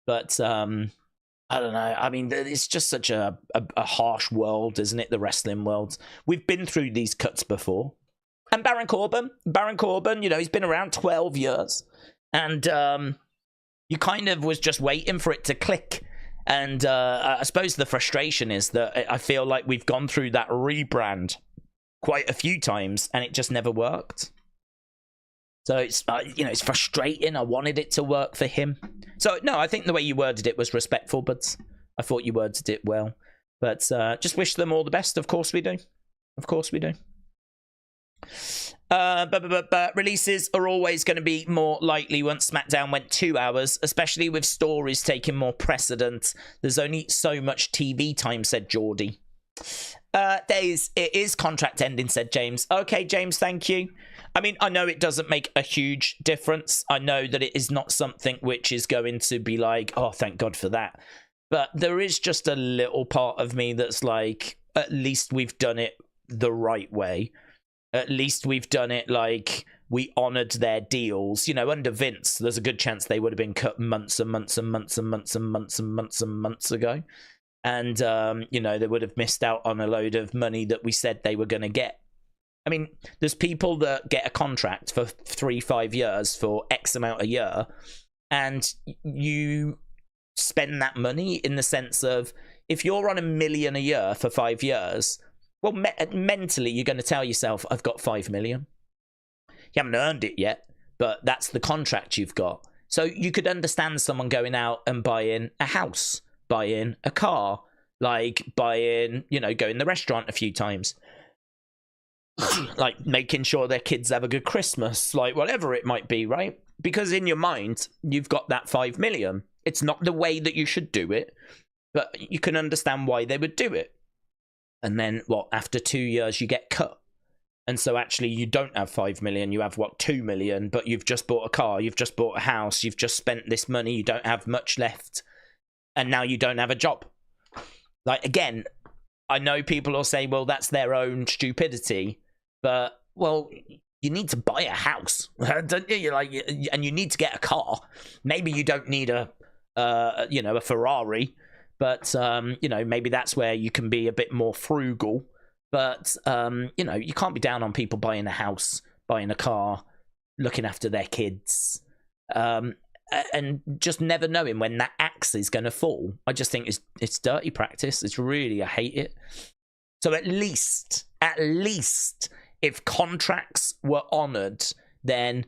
But I don't know. I mean, it's just such a harsh world, isn't it? The wrestling world. We've been through these cuts before. And Baron Corbin, you know, he's been around 12 years. And you kind of was just waiting for it to click. And I suppose the frustration is that I feel like we've gone through that rebrand quite a few times and it just never worked. So it's, you know, it's frustrating. I wanted it to work for him. So, no, I think the way you worded it was respectful, but I thought you worded it well. But just wish them all the best. Of course we do. Of course we do. But releases are always going to be more likely once SmackDown went 2 hours, especially with stories taking more precedent. There's only so much TV time, said Geordie. It is contract ending, said James. Okay, James, thank you. I mean, I know it doesn't make a huge difference. I know that it is not something which is going to be like, oh, thank God for that. But there is just a little part of me that's like, at least we've done it the right way. At least we've done it like we honoured their deals. You know, under Vince, there's a good chance they would have been cut months and months and months and months and months and months and months ago. And, you know, they would have missed out on a load of money that we said they were going to get. I mean, there's people that get a contract for 3-5 years for X amount a year, and you spend that money in the sense of, if you're on $1 million a year for 5 years, well, mentally, you're going to tell yourself, I've got 5 million. You haven't earned it yet, but that's the contract you've got. So you could understand someone going out and buying a house, buying a car, like buying, you know, going to the restaurant a few times. Like making sure their kids have a good Christmas, like whatever it might be, right? Because in your mind, you've got that 5 million. It's not the way that you should do it, but you can understand why they would do it. And then, what, after 2 years, you get cut. And so actually, you don't have 5 million, you have, what, 2 million, but you've just bought a car, you've just bought a house, you've just spent this money, you don't have much left, and now you don't have a job. Like, again, I know people will say, well, that's their own stupidity. But, well, you need to buy a house, don't you? Like, and you need to get a car. Maybe you don't need a Ferrari, but, you know, maybe that's where you can be a bit more frugal. But, you know, you can't be down on people buying a house, buying a car, looking after their kids, and just never knowing when that axe is going to fall. I just think it's dirty practice. It's really, I hate it. So at least, if contracts were honoured, then,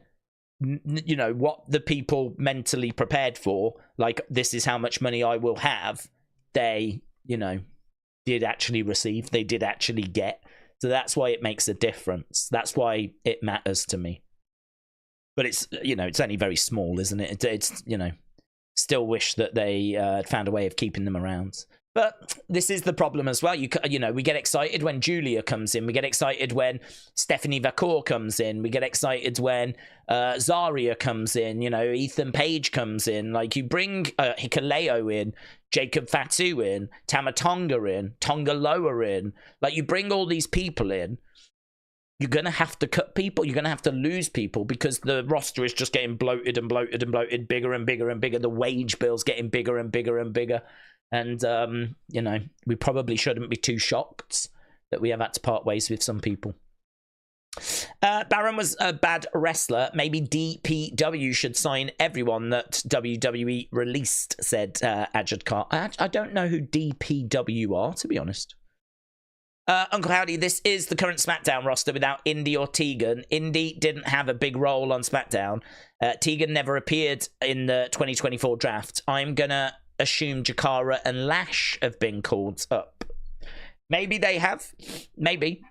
you know, what the people mentally prepared for, like, this is how much money I will have, they, you know, did actually receive, they did actually get. So that's why it makes a difference. That's why it matters to me. But it's, you know, it's only very small, isn't it? It's you know, still wish that they found a way of keeping them around. But this is the problem as well. You know, we get excited when Julia comes in. We get excited when Stephanie Vacour comes in. We get excited when Zarya comes in. You know, Ethan Page comes in. Like, you bring Hikuleo in, Jacob Fatu in, Tama Tonga in, Tonga Loa in. Like, you bring all these people in. You're going to have to cut people. You're going to have to lose people because the roster is just getting bloated and bloated and bloated, bigger and bigger and bigger. The wage bill's getting bigger and bigger and bigger. And, you know, we probably shouldn't be too shocked that we have had to part ways with some people. Baron was a bad wrestler. Maybe DPW should sign everyone that WWE released, said Ajad Khan. I don't know who DPW are, to be honest. Uncle Howdy, this is the current SmackDown roster without Indy or Tegan. Indy didn't have a big role on SmackDown. Tegan never appeared in the 2024 draft. I'm going to assume Jakara and Lash have been called up. Maybe they have. Maybe.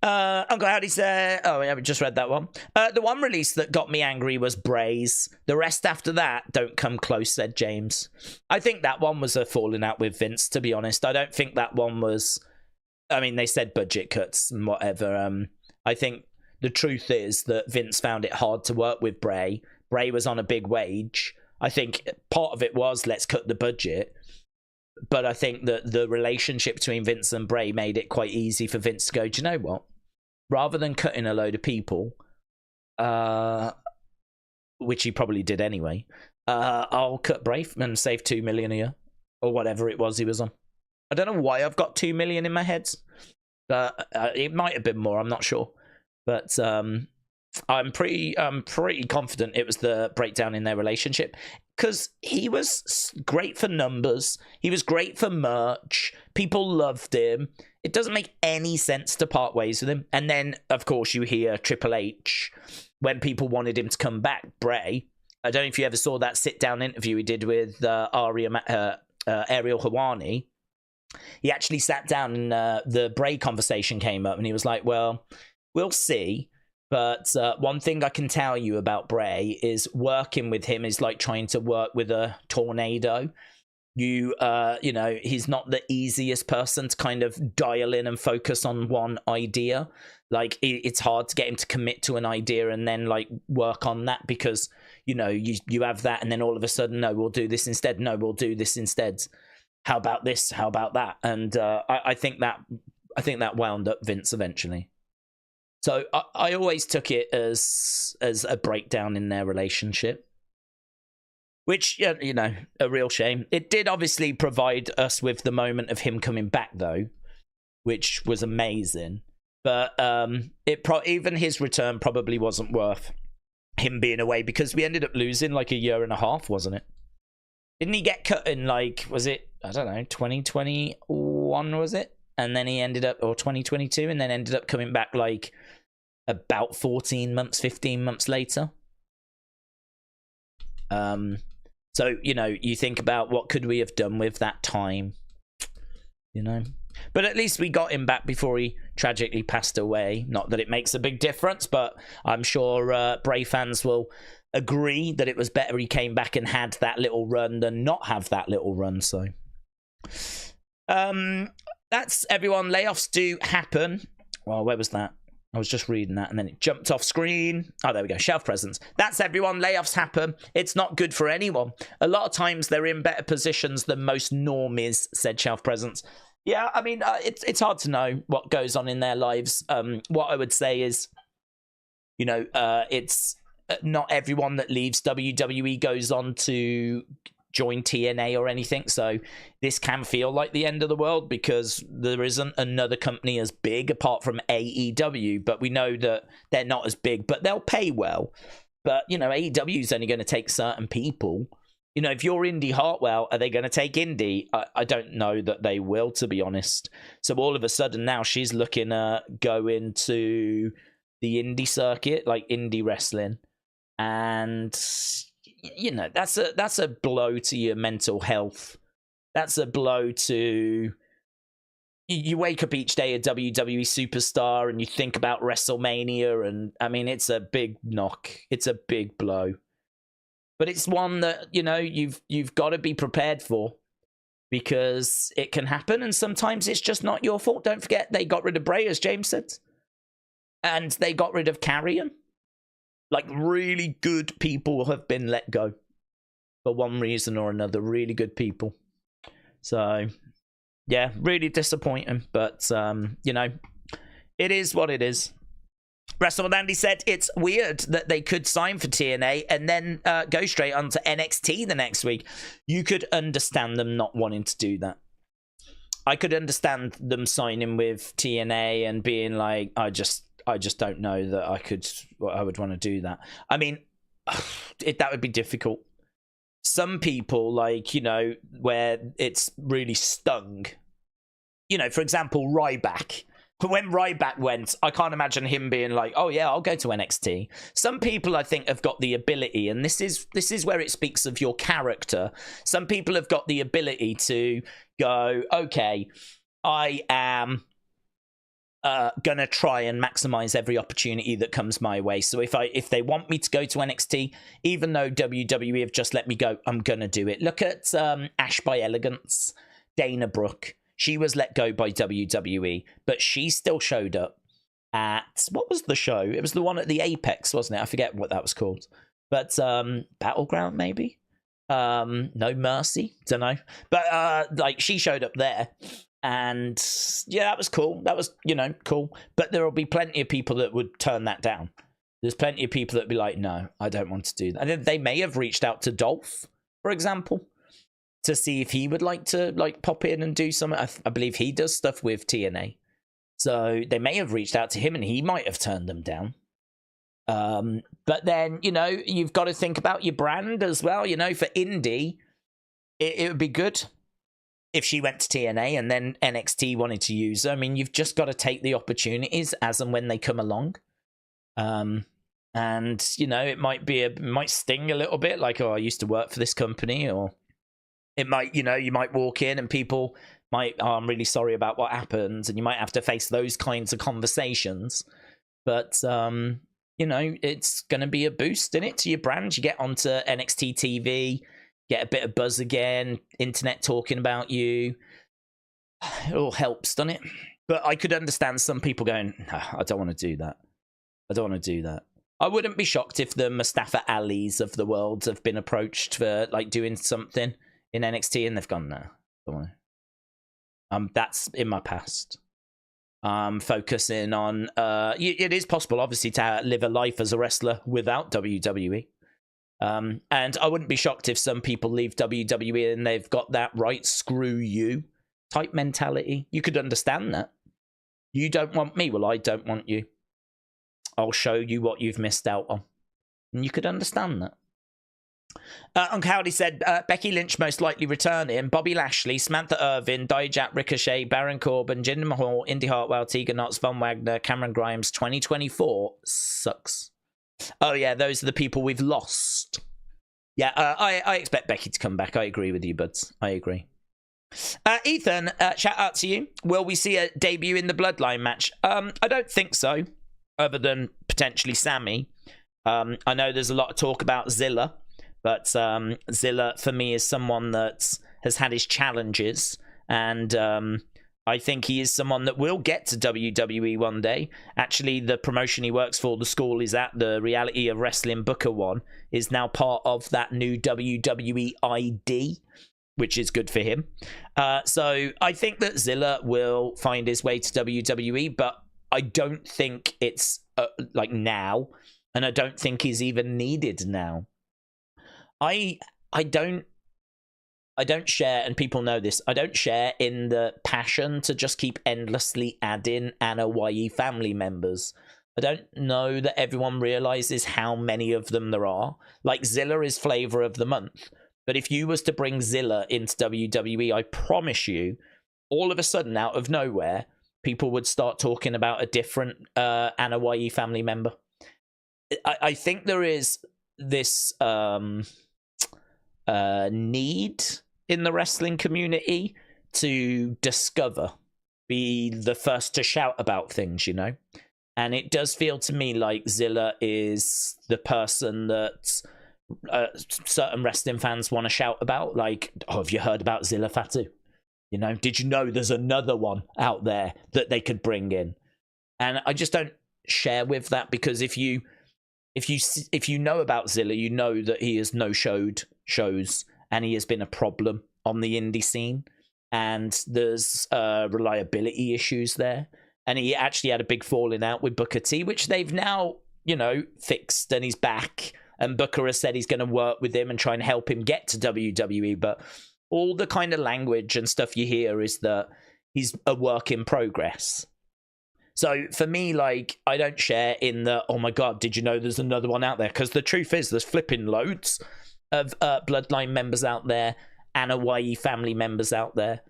Uncle Howdy said, oh, yeah, we just read that one. The one release that got me angry was Bray's. The rest after that don't come close, said James. I think that one was a falling out with Vince, to be honest. I don't think that one was... I mean, they said budget cuts and whatever. I think the truth is that Vince found it hard to work with Bray. Bray was on a big wage. I think part of it was, let's cut the budget. But I think that the relationship between Vince and Bray made it quite easy for Vince to go, do you know what? Rather than cutting a load of people, which he probably did anyway, I'll cut Bray and save $2 million a year, or whatever it was he was on. I don't know why I've got $2 million in my head. It might have been more, I'm not sure. But I'm pretty confident it was the breakdown in their relationship. Because he was great for numbers. He was great for merch. People loved him. It doesn't make any sense to part ways with him. And then, of course, you hear Triple H, when people wanted him to come back, Bray. I don't know if you ever saw that sit-down interview he did with Ariel Helwani. He actually sat down and the Bray conversation came up. And he was like, well, we'll see. But one thing I can tell you about Bray is working with him is like trying to work with a tornado. You know, he's not the easiest person to kind of dial in and focus on one idea. Like, it's hard to get him to commit to an idea and then, like, work on that because, you know, you have that and then all of a sudden, no, we'll do this instead. No, we'll do this instead. How about this? How about that? And I think that wound up Vince eventually. So I always took it as a breakdown in their relationship, which, you know, a real shame. It did obviously provide us with the moment of him coming back, though, which was amazing. But even his return probably wasn't worth him being away because we ended up losing like a year and a half, wasn't it? Didn't he get cut in, like, was it, I don't know, 2021, was it? And then he ended up, or 2022, and then ended up coming back like about 14 months, 15 months later. So, you know, you think about what could we have done with that time, you know? But at least we got him back before he tragically passed away. Not that it makes a big difference, but I'm sure Bray fans will agree that it was better he came back and had that little run than not have that little run, so... That's everyone. Layoffs do happen. Well, where was that? I was just reading that and then it jumped off screen. Oh, there we go. Shelf presence. That's everyone. Layoffs happen. It's not good for anyone. A lot of times they're in better positions than most normies, said Shelf presence. Yeah, I mean, it's hard to know what goes on in their lives. What I would say is, you know, it's not everyone that leaves WWE goes on to join TNA or anything, so this can feel like the end of the world because there isn't another company as big apart from AEW, but we know that they're not as big, but they'll pay well. But, you know, AEW is only going to take certain people. You know, if you're Indy Hartwell, are they going to take Indy? I don't know that they will, to be honest. So all of a sudden now she's looking at going to the indie circuit, like indie wrestling, and you know, that's a blow to your mental health. That's a blow to... You wake up each day a WWE superstar and you think about WrestleMania, and I mean, it's a big knock. It's a big blow. But it's one that, you know, you've got to be prepared for because it can happen, and sometimes it's just not your fault. Don't forget, they got rid of Bray, as James said, and they got rid of Carrion. Like, really good people have been let go for one reason or another. Really good people. So, yeah, really disappointing. But, you know, it is what it is. Wrestle with Andy said it's weird that they could sign for TNA and then go straight on to NXT the next week. You could understand them not wanting to do that. I could understand them signing with TNA and being like, I just don't know that I would want to do that. I mean, that would be difficult. Some people, like, you know, where it's really stung. You know, for example, Ryback. When Ryback went, I can't imagine him being like, oh yeah, I'll go to NXT. Some people, I think, have got the ability, and this is where it speaks of your character. Some people have got the ability to go, okay, I am gonna try and maximize every opportunity that comes my way. So if they want me to go to NXT, even though WWE have just let me go, I'm gonna do it. Look at Ash by Elegance, Dana Brooke. She was let go by WWE, but she still showed up at, what was the show? It was the one at the Apex, wasn't it? I forget what that was called. But Battleground, maybe? No Mercy, don't know. But like, she showed up there. And yeah, that was cool. That was, cool. But there will be plenty of people that would turn that down. There's plenty of people that would be like, no, I don't want to do that. And they may have reached out to Dolph, for example, to see if he would like to pop in and do something. I believe he does stuff with TNA. So they may have reached out to him and he might have turned them down. But then, you've got to think about your brand as well. For indie, it would be good if she went to TNA and then NXT wanted to use her. I mean, you've just got to take the opportunities as and when they come along. And, it might sting a little bit, like, oh, I used to work for this company, or it might, you might walk in and people might, oh, I'm really sorry about what happened, and you might have to face those kinds of conversations. But, it's going to be a boost in it to your brand. You get onto NXT TV, get a bit of buzz again, internet talking about you. It all helps, doesn't it? But I could understand some people going, no, I don't want to do that. I don't want to do that. I wouldn't be shocked if the Mustafa Alis of the world have been approached for doing something in NXT and they've gone, no, don't want to. That's in my past. Focusing on, it is possible, obviously, to live a life as a wrestler without WWE. And I wouldn't be shocked if some people leave WWE and they've got that right, screw you type mentality. You could understand that. You don't want me, well, I don't want you. I'll show you what you've missed out on. And you could understand that. Uncle Howdy said, Becky Lynch most likely returning, Bobby Lashley, Samantha Irvin, Dijak, Ricochet, Baron Corbin, Jinder Mahal, Indy Hartwell, Tegan Knox, Von Wagner, Cameron Grimes. 2024 sucks. Oh, yeah, those are the people we've lost. Yeah, I expect Becky to come back. I agree with you, buds. I agree. Ethan, shout out to you. Will we see a debut in the Bloodline match? I don't think so, other than potentially Sammy. I know there's a lot of talk about Zilla, but Zilla, for me, is someone that has had his challenges, and I think he is someone that will get to WWE one day. Actually, the promotion he works for, the school is at, the Reality of Wrestling Booker one, is now part of that new WWE ID, which is good for him. So I think that Zilla will find his way to WWE, but I don't think it's now, and I don't think he's even needed now. I don't share, and people know this, I don't share in the passion to just keep endlessly adding Anna YE family members. I don't know that everyone realizes how many of them there are. Like, Zilla is flavor of the month. But if you was to bring Zilla into WWE, I promise you, all of a sudden, out of nowhere, people would start talking about a different Anna YE family member. I think there is this need in the wrestling community to discover, be the first to shout about things, And it does feel to me like Zilla is the person that certain wrestling fans want to shout about. Like, oh, have you heard about Zilla Fatu? Did you know there's another one out there that they could bring in? And I just don't share with that, because if you know about Zilla, you know that he has no-showed shows and he has been a problem on the indie scene, and there's reliability issues there. And he actually had a big falling out with Booker T, which they've now, fixed, and he's back. And Booker has said he's going to work with him and try and help him get to WWE. But all the kind of language and stuff you hear is that he's a work in progress. So for me, I don't share in the, oh my God, did you know there's another one out there? Because the truth is, there's flipping loads of Bloodline members out there, Anna YE family members out there.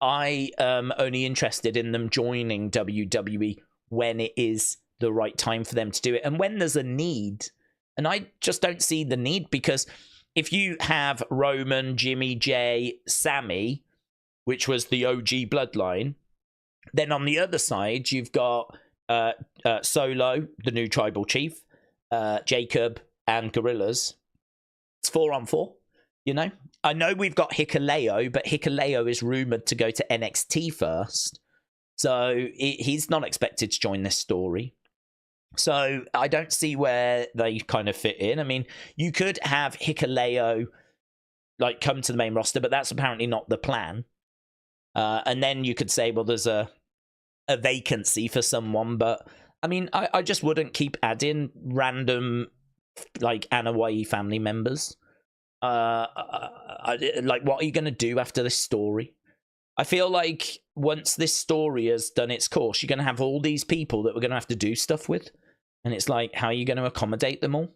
I am only interested in them joining WWE when it is the right time for them to do it, and when there's a need. And I just don't see the need, because if you have Roman, Jimmy J, Sammy, which was the OG Bloodline, Then on the other side, you've got Solo, the new tribal chief, Jacob, and Gorillas. It's 4-on-4, you know? I know we've got Hikuleo, but Hikuleo is rumored to go to NXT first. So he's not expected to join this story. So I don't see where they kind of fit in. I mean, you could have Hikuleo like come to the main roster, but that's apparently not the plan. And then you could say, well, there's a vacancy for someone, but I mean, I just wouldn't keep adding random like Anoa'i family members. Like, what are you going to do after this story? I feel like once this story has done its course, you're going to have all these people that we're going to have to do stuff with. And it's like, how are you going to accommodate them all?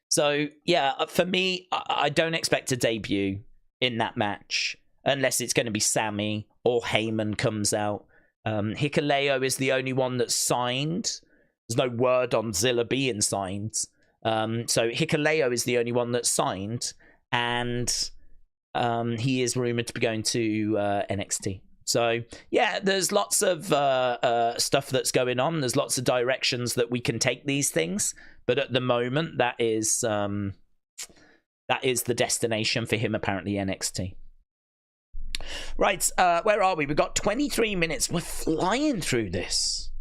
So, yeah, for me, I don't expect a debut in that match unless it's going to be Sammy or Heyman comes out. Hikuleo is the only one that's signed. There's no word on Zilla being signed. So Hikuleo is the only one that's signed. And he is rumored to be going to NXT. So, yeah, there's lots of stuff that's going on. There's lots of directions that we can take these things. But at the moment, that is the destination for him, apparently, NXT. Right, where are we? We've got 23 minutes. We're flying through this.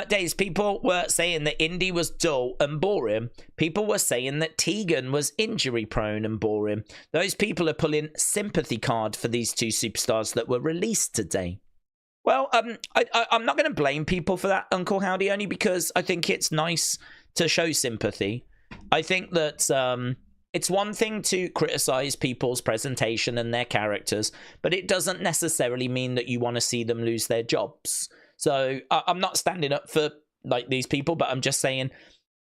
Days, people were saying that Indy was dull and boring. People were saying that Tegan was injury prone and boring. Those people are pulling sympathy card for these two superstars that were released today. Well, I'm not going to blame people for that, Uncle Howdy, only because I think it's nice to show sympathy. I think that it's one thing to criticize people's presentation and their characters, but it doesn't necessarily mean that you want to see them lose their jobs. So I'm not standing up for like these people, but I'm just saying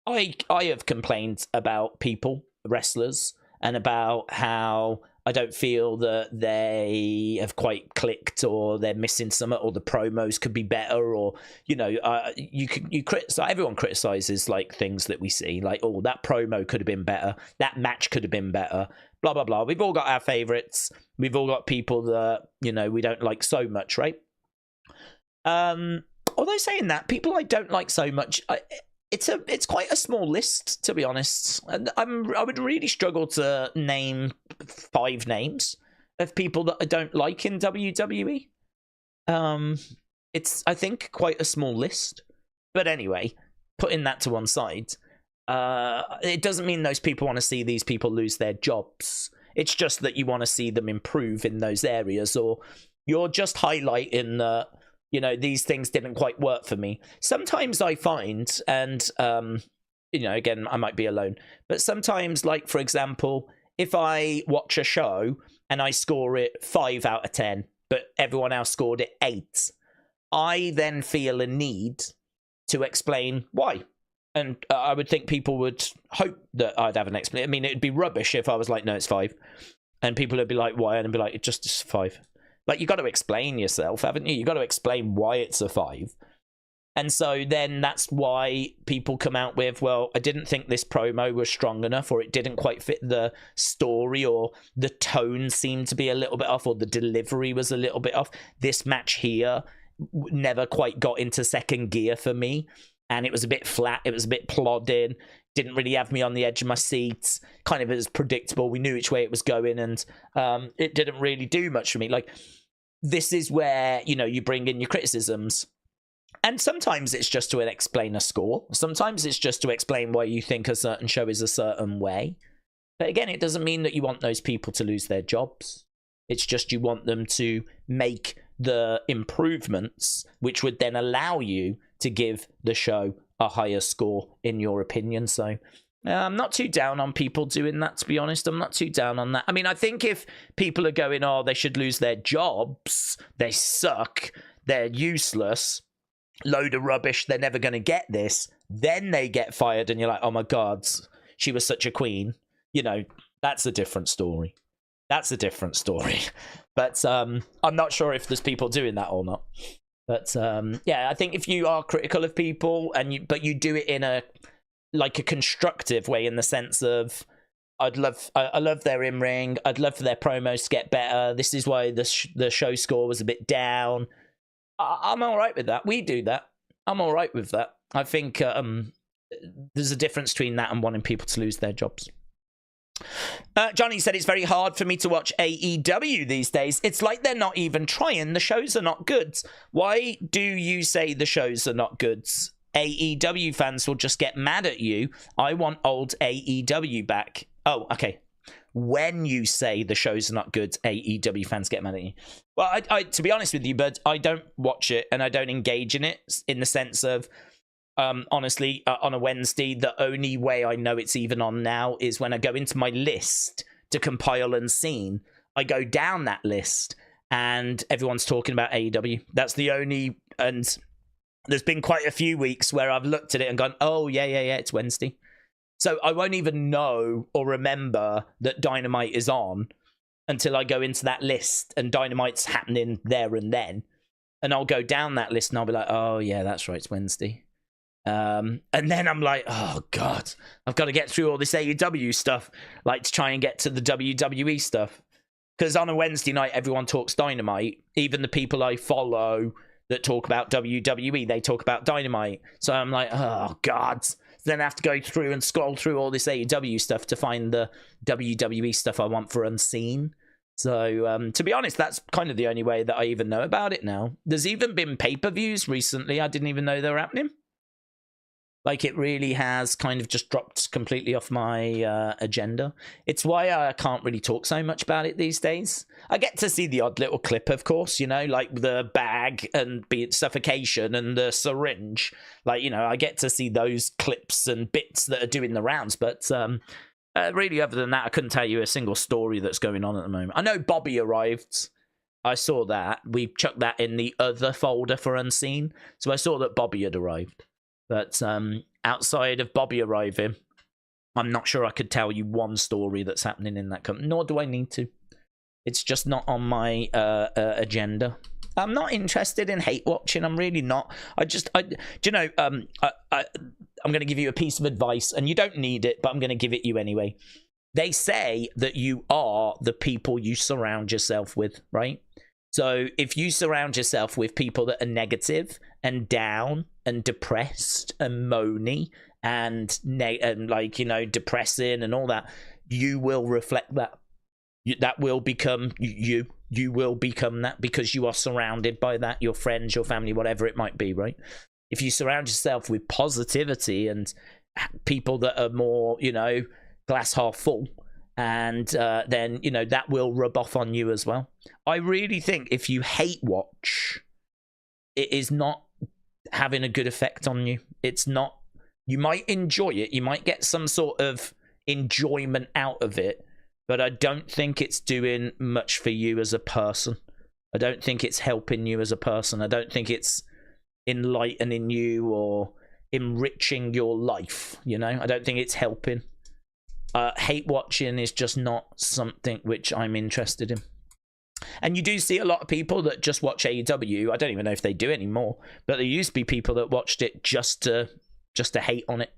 I have complained about people, wrestlers, and about how I don't feel that they have quite clicked, or they're missing something, or the promos could be better, or you know, you criticize. Everyone criticizes like things that we see, like, oh, that promo could have been better, that match could have been better, blah blah blah. We've all got our favorites. We've all got people that, you know, we don't like so much, right? Although saying that, people I don't like so much, it's quite a small list, to be honest. And I would really struggle to name 5 names of people that I don't like in WWE. It's, I think, quite a small list. But anyway, putting that to one side, it doesn't mean those people want to see these people lose their jobs. It's just that you want to see them improve in those areas, or you're just highlighting that, you know, these things didn't quite work for me. Sometimes I find, and, you know, again, I might be alone, but sometimes, like, for example, if I watch a show and I score it 5 out of 10, but everyone else scored it 8, I then feel a need to explain why. And I would think people would hope that I'd have an explanation. I mean, it'd be rubbish if I was like, no, it's 5. And people would be like, why? And I'd be like, it's just 5. Like, you got to explain yourself, haven't you? You got to explain why it's a 5. And so then that's why people come out with, well, I didn't think this promo was strong enough, or it didn't quite fit the story, or the tone seemed to be a little bit off, or the delivery was a little bit off. This match here never quite got into second gear for me, and it was a bit flat. It was a bit plodding. Didn't really have me on the edge of my seat. Kind of as predictable. We knew which way it was going, and it didn't really do much for me. Like, this is where, you know, you bring in your criticisms. And sometimes it's just to explain a score. Sometimes it's just to explain why you think a certain show is a certain way. But again, it doesn't mean that you want those people to lose their jobs. It's just you want them to make the improvements, which would then allow you to give the show a higher score, in your opinion. So I'm not too down on people doing that, to be honest. I'm not too down on that. I mean, I think if people are going, oh, they should lose their jobs, they suck, they're useless, load of rubbish, they're never going to get this, then they get fired and you're like, oh my God, she was such a queen. You know, that's a different story. That's a different story. But I'm not sure if there's people doing that or not. But yeah, I think if you are critical of people, but you do it in a constructive way, in the sense of, I love their in-ring. I'd love for their promos to get better. This is why the show score was a bit down. I'm all right with that. We do that. I'm all right with that. I think there's a difference between that and wanting people to lose their jobs. Johnny said it's very hard for me to watch AEW these days. It's like they're not even trying. The shows are not good. Why do you say the shows are not good? AEW fans will just get mad at you. I want old AEW back. Oh, okay. When you say the shows are not good, AEW fans get mad at you. Well, I to be honest with you, but I don't watch it and I don't engage in it in the sense of, honestly, on a Wednesday, the only way I know it's even on now is when I go into my list to compile Unseen. I go down that list and everyone's talking about AEW. That's the only, and there's been quite a few weeks where I've looked at it and gone, oh, yeah, it's Wednesday. So I won't even know or remember that Dynamite is on until I go into that list and Dynamite's happening there and then. And I'll go down that list and I'll be like, oh, yeah, that's right, it's Wednesday. And then I'm like, oh, God, I've got to get through all this AEW stuff, like to try and get to the WWE stuff. Because on a Wednesday night, everyone talks Dynamite. Even the people I follow that talk about WWE, they talk about Dynamite. So I'm like, oh, God. Then I have to go through and scroll through all this AEW stuff to find the WWE stuff I want for Unseen. So, to be honest, that's kind of the only way that I even know about it now. There's even been pay-per-views recently. I didn't even know they were happening. Like, it really has kind of just dropped completely off my agenda. It's why I can't really talk so much about it these days. I get to see the odd little clip, of course, you know, like the bag and be it suffocation and the syringe. Like, you know, I get to see those clips and bits that are doing the rounds. But really, other than that, I couldn't tell you a single story that's going on at the moment. I know Bobby arrived. I saw that. We chucked that in the other folder for Unseen. So I saw that Bobby had arrived. But outside of Bobby arriving, I'm not sure I could tell you one story that's happening in that company, nor do I need to. It's just not on my agenda. I'm not interested in hate watching. I'm really not. I'm going to give you a piece of advice, and you don't need it, but I'm going to give it you anyway. They say that you are the people you surround yourself with, right? So if you surround yourself with people that are negative and down and depressed and moany and like, you know, depressing and all that, you will reflect that. That will become you. You will become that because you are surrounded by that, your friends, your family, whatever it might be, right? If you surround yourself with positivity and people that are more, you know, glass half full, and then, you know, that will rub off on you as well. I really think if you hate watch, it is not having a good effect on you. It's not. You might enjoy it. You might get some sort of enjoyment out of it. But I don't think it's doing much for you as a person. I don't think it's helping you as a person. I don't think it's enlightening you or enriching your life. You know, I don't think it's helping. Hate watching is just not something which I'm interested in. And you do see a lot of people that just watch AEW. I don't even know if they do anymore, but there used to be people that watched it just to hate on it.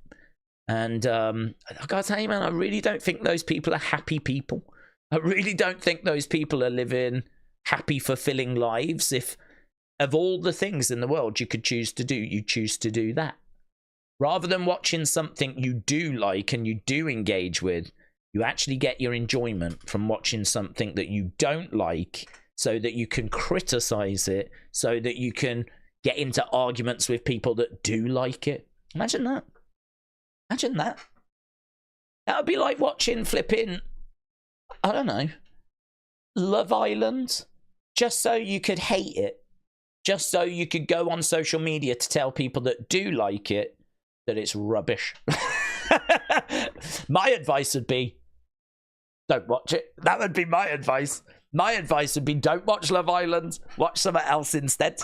And I gotta tell you, man, I really don't think those people are happy people. I really don't think those people are living happy, fulfilling lives. If of all the things in the world you could choose to do, you choose to do that. Rather than watching something you do like and you do engage with, you actually get your enjoyment from watching something that you don't like so that you can criticize it, so that you can get into arguments with people that do like it. Imagine that. Imagine that. That would be like watching flipping, I don't know, Love Island, just so you could hate it. Just so you could go on social media to tell people that do like it that it's rubbish. My advice would be, don't watch it. That would be my advice. My advice would be, don't watch Love Island. Watch something else instead.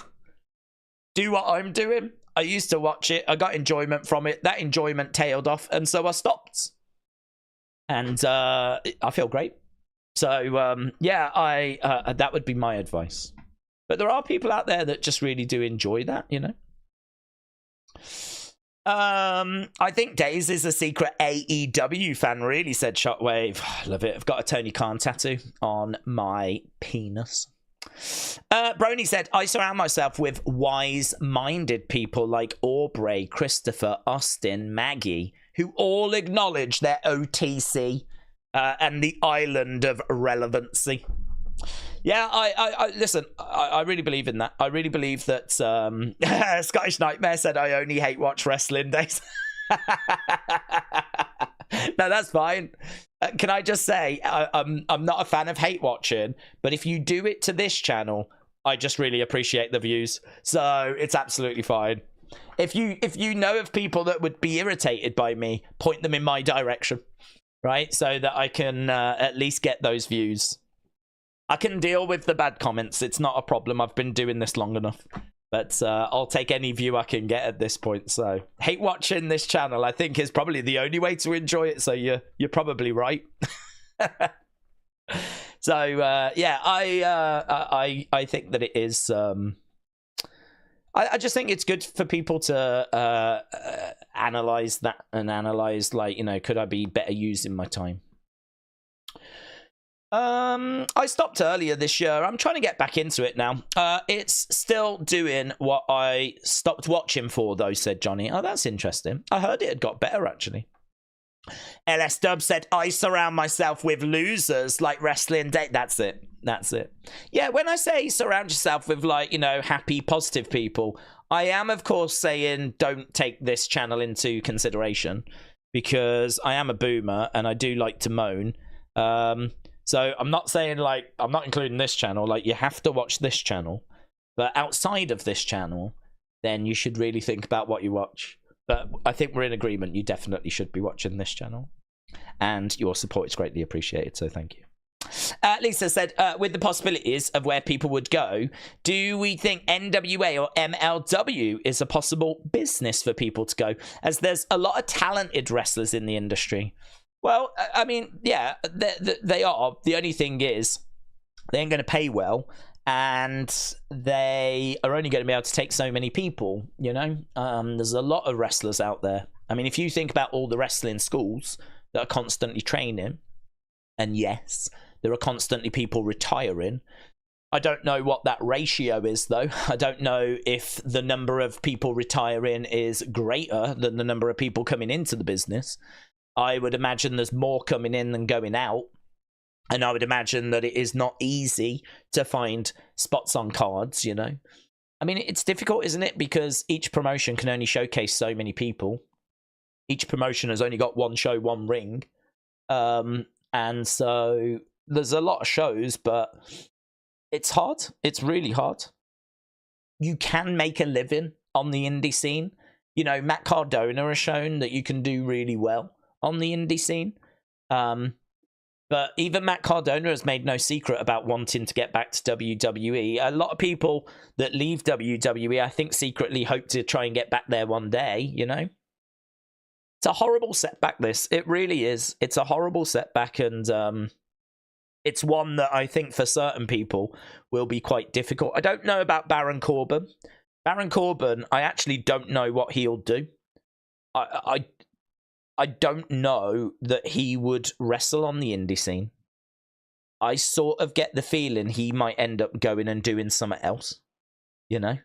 Do what I'm doing. I used to watch it. I got enjoyment from it. That enjoyment tailed off, and so I stopped. And I feel great. So, yeah, that would be my advice. But there are people out there that just really do enjoy that, you know. I think Days is a secret AEW fan, really, said Shockwave. Love it. I've got a Tony Khan tattoo on my penis. Brony said, I surround myself with wise-minded people like Aubrey, Christopher, Austin, Maggie, who all acknowledge their OTC and the island of relevancy. Yeah, I listen, I really believe in that. I really believe that Scottish Nightmare said, I only hate watch wrestling days. No, that's fine. Can I just say, I'm not a fan of hate watching, but if you do it to this channel, I just really appreciate the views. So it's absolutely fine. If you know of people that would be irritated by me, point them in my direction, right? So that I can at least get those views. I can deal with the bad comments. It's not a problem. I've been doing this long enough. But I'll take any view I can get at this point. So hate watching this channel, I think, is probably the only way to enjoy it. So you're probably right. So yeah, I think that it is. I just think it's good for people to analyze that and analyze, like, you know, could I be better using my time? I stopped earlier this year. I'm trying to get back into it now. It's still doing what I stopped watching for, though, said Johnny. Oh, that's interesting. I heard it had got better, actually. LS Dub said, I surround myself with losers like wrestling date. That's it. That's it. Yeah, when I say surround yourself with, like, you know, happy, positive people, I am, of course, saying don't take this channel into consideration because I am a boomer and I do like to moan. So I'm not saying, like, I'm not including this channel. Like, you have to watch this channel. But outside of this channel, then you should really think about what you watch. But I think we're in agreement. You definitely should be watching this channel. And your support is greatly appreciated, so thank you. Lisa said, with the possibilities of where people would go, do we think NWA or MLW is a possible business for people to go? As there's a lot of talented wrestlers in the industry. Well, I mean, yeah, they are. The only thing is they ain't going to pay well, and they are only going to be able to take so many people, you know? There's a lot of wrestlers out there. I mean, if you think about all the wrestling schools that are constantly training, and yes, there are constantly people retiring. I don't know what that ratio is, though. I don't know if the number of people retiring is greater than the number of people coming into the business. I would imagine there's more coming in than going out. And I would imagine that it is not easy to find spots on cards, you know. I mean, it's difficult, isn't it? Because each promotion can only showcase so many people. Each promotion has only got one show, one ring. And so there's a lot of shows, but it's hard. It's really hard. You can make a living on the indie scene. You know, Matt Cardona has shown that you can do really well on the indie scene. But even Matt Cardona has made no secret about wanting to get back to WWE. A lot of people that leave WWE, I think, secretly hope to try and get back there one day, you know? It's a horrible setback, this. It really is. It's a horrible setback, and it's one that I think for certain people will be quite difficult. I don't know about Baron Corbin. Baron Corbin, I actually don't know what he'll do. I don't know that he would wrestle on the indie scene. I sort of get the feeling he might end up going and doing something else. You know?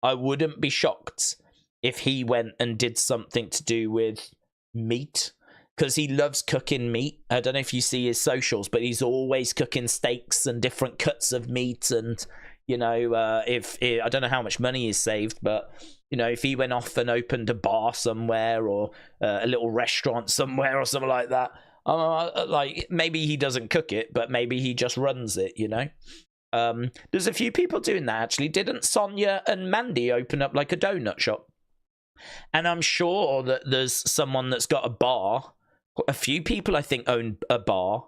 I wouldn't be shocked if he went and did something to do with meat. Because he loves cooking meat. I don't know if you see his socials, but he's always cooking steaks and different cuts of meat. And, you know, I don't know how much money he's saved, but... You know, if he went off and opened a bar somewhere or a little restaurant somewhere or something like that, like maybe he doesn't cook it, but maybe he just runs it, you know? There's a few people doing that, actually. Didn't Sonia and Mandy open up like a donut shop? And I'm sure that there's someone that's got a bar. A few people, I think, own a bar.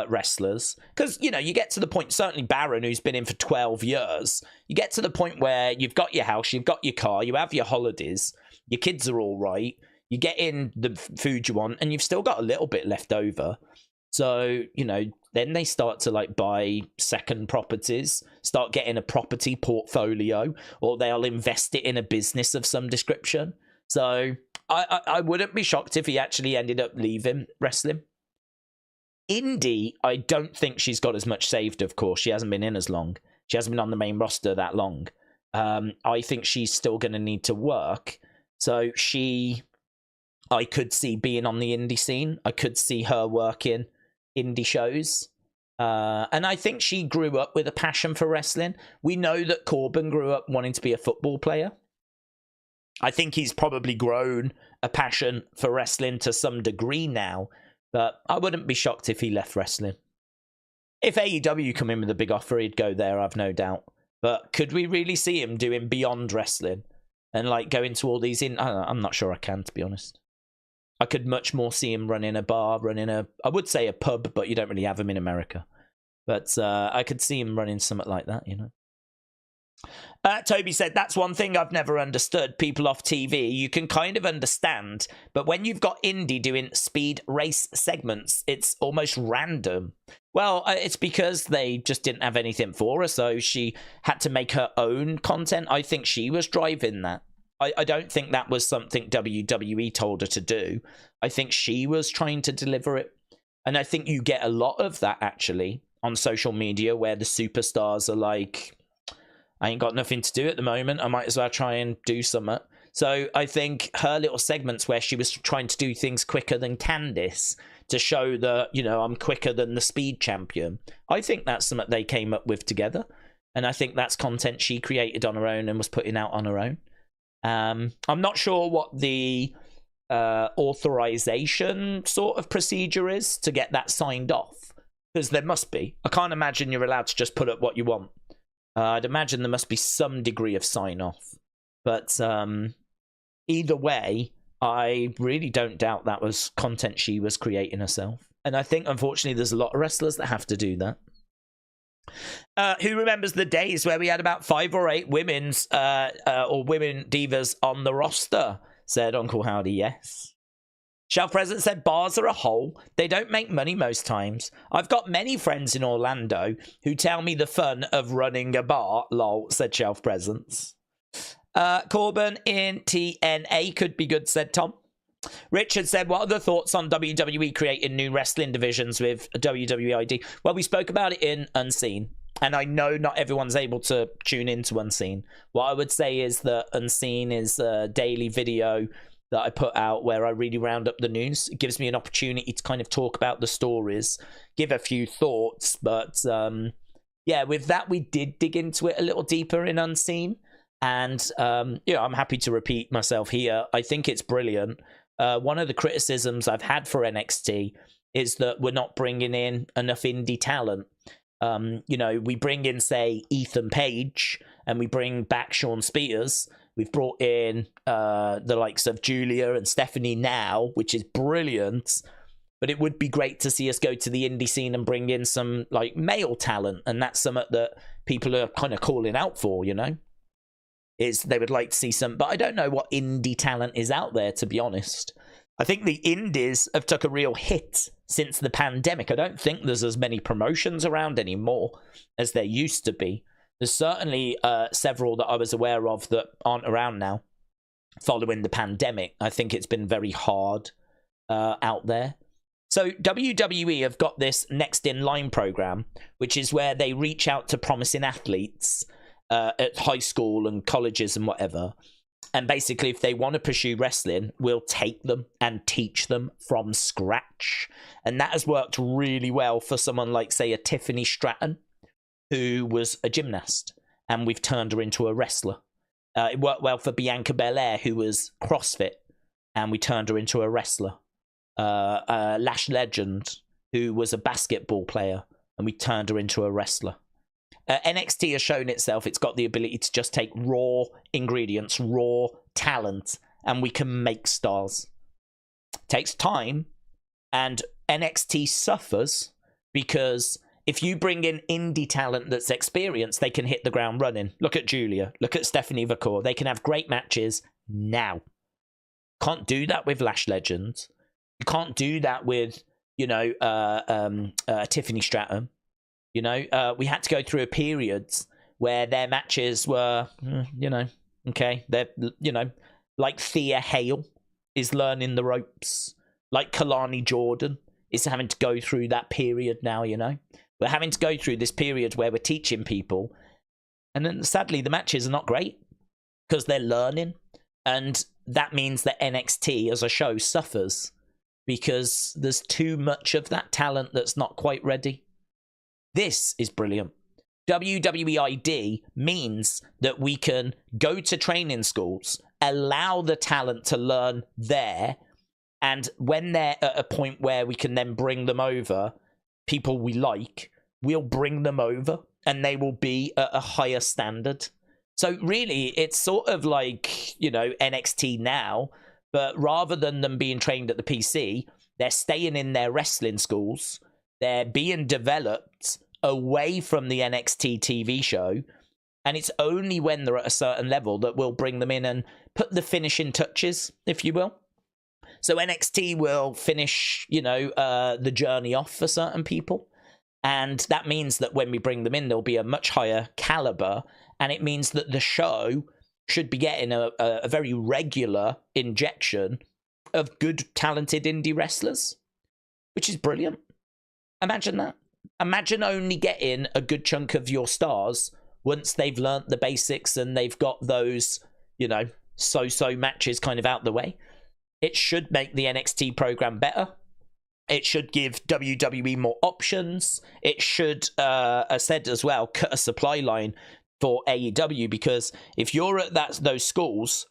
Wrestlers, because, you know, you get to the point, certainly Baron, who's been in for 12 years, you get to the point where you've got your house, you've got your car, you have your holidays, your kids are all right, you get in the food you want, and you've still got a little bit left over. So, you know, then they start to, like, buy second properties, start getting a property portfolio, or they'll invest it in a business of some description. So I wouldn't be shocked if he actually ended up leaving wrestling. Indie, I don't think she's got as much saved, of course. She hasn't been in as long. She hasn't been on the main roster that long. I think she's still going to need to work. So I could see being on the indie scene. I could see her working indie shows. And I think she grew up with a passion for wrestling. We know that Corbin grew up wanting to be a football player. I think he's probably grown a passion for wrestling to some degree now. But I wouldn't be shocked if he left wrestling. If AEW come in with a big offer, he'd go there, I've no doubt. But could we really see him doing beyond wrestling and like go into all these I'm not sure I can, to be honest. I could much more see him running a bar, I would say a pub, but you don't really have them in America. But I could see him running something like that, you know. Toby said, that's one thing I've never understood. People off TV, you can kind of understand, but when you've got Indy doing speed race segments, it's almost random. Well, it's because they just didn't have anything for her, so she had to make her own content. I think she was driving that. I don't think that was something WWE told her to do. I think she was trying to deliver it. And I think you get a lot of that, actually, on social media, where the superstars are like, I ain't got nothing to do at the moment. I might as well try and do something. So I think her little segments where she was trying to do things quicker than Candice to show that, you know, I'm quicker than the speed champion. I think that's something they came up with together. And I think that's content she created on her own and was putting out on her own. I'm not sure what the authorization sort of procedure is to get that signed off. Because there must be. I can't imagine you're allowed to just put up what you want. I'd imagine there must be some degree of sign-off. But either way, I really don't doubt that was content she was creating herself. And I think, unfortunately, there's a lot of wrestlers that have to do that. Who remembers the days where we had about 5 or 8 women's or women divas on the roster? Said Uncle Howdy, yes. Shelf President said bars are a hole. They don't make money most times. I've got many friends in Orlando who tell me the fun of running a bar. Lol, said Shelf Presence. Corbin in TNA could be good, said Tom. Richard said, what are the thoughts on WWE creating new wrestling divisions with WWE ID? Well, we spoke about it in Unseen. And I know not everyone's able to tune into Unseen. What I would say is that Unseen is a daily video that I put out where I really round up the news. It gives me an opportunity to kind of talk about the stories, give a few thoughts. But yeah, with that, we did dig into it a little deeper in Unseen. And yeah, I'm happy to repeat myself here. I think it's brilliant. One of the criticisms I've had for NXT is that we're not bringing in enough indie talent. You know, we bring in, say, Ethan Page, and we bring back Sean Spears. We've brought in the likes of Julia and Stephanie now, which is brilliant. But it would be great to see us go to the indie scene and bring in some like male talent, and that's something that people are kind of calling out for. You know, is they would like to see some, but I don't know what indie talent is out there, to be honest. I think the indies have took a real hit since the pandemic. I don't think there's as many promotions around anymore as there used to be. There's certainly several that I was aware of that aren't around now following the pandemic. I think it's been very hard out there. So WWE have got this Next in Line program, which is where they reach out to promising athletes at high school and colleges and whatever. And basically, if they want to pursue wrestling, we'll take them and teach them from scratch. And that has worked really well for someone like, say, a Tiffany Stratton, who was a gymnast, and we've turned her into a wrestler. It worked well for Bianca Belair, who was CrossFit, and we turned her into a wrestler. Lash Legend, who was a basketball player, and we turned her into a wrestler. NXT has shown itself it's got the ability to just take raw ingredients, raw talent, and we can make stars. Takes time, and NXT suffers because if you bring in indie talent that's experienced, they can hit the ground running. Look at Julia. Look at Stephanie Vacour. They can have great matches now. Can't do that with Lash Legends. You can't do that with, you know, Tiffany Stratton. You know, we had to go through periods where their matches were, you know, okay, they're, you know, like Thea Hale is learning the ropes, like Kalani Jordan is having to go through that period now, you know? We're having to go through this period where we're teaching people, and then sadly the matches are not great because they're learning, and that means that NXT as a show suffers because there's too much of that talent that's not quite ready. This is brilliant. WWE ID means that we can go to training schools, allow the talent to learn there, and when they're at a point where we can then bring them over, people we like, we'll bring them over and they will be at a higher standard. So really, it's sort of like, you know, NXT now, but rather than them being trained at the PC, they're staying in their wrestling schools. They're being developed away from the NXT TV show. And it's only when they're at a certain level that we'll bring them in and put the finishing touches, if you will. So NXT will finish, you know, the journey off for certain people. And that means that when we bring them in, there'll be a much higher caliber. And it means that the show should be getting a very regular injection of good, talented indie wrestlers, which is brilliant. Imagine that. Imagine only getting a good chunk of your stars once they've learnt the basics and they've got those, you know, so-so matches kind of out the way. It should make the NXT program better. It should give WWE more options. It should, as said as well, cut a supply line for AEW, because if you're at those schools,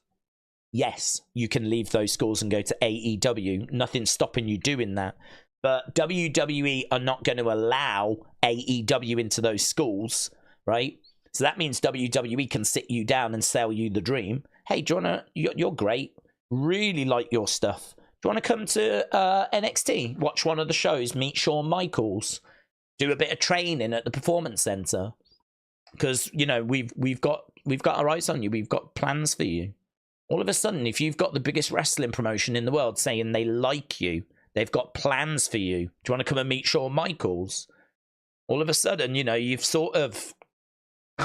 yes, you can leave those schools and go to AEW. Nothing's stopping you doing that. But WWE are not going to allow AEW into those schools, right? So that means WWE can sit you down and sell you the dream. Hey, do you wanna, you're great. Really like your stuff. Do you want to come to NXT? Watch one of the shows, meet Shawn Michaels, do a bit of training at the Performance Center. Because, you know, we've got our eyes on you. We've got plans for you. All of a sudden, if you've got the biggest wrestling promotion in the world saying they like you, they've got plans for you. Do you want to come and meet Shawn Michaels? All of a sudden, you know, you've sort of,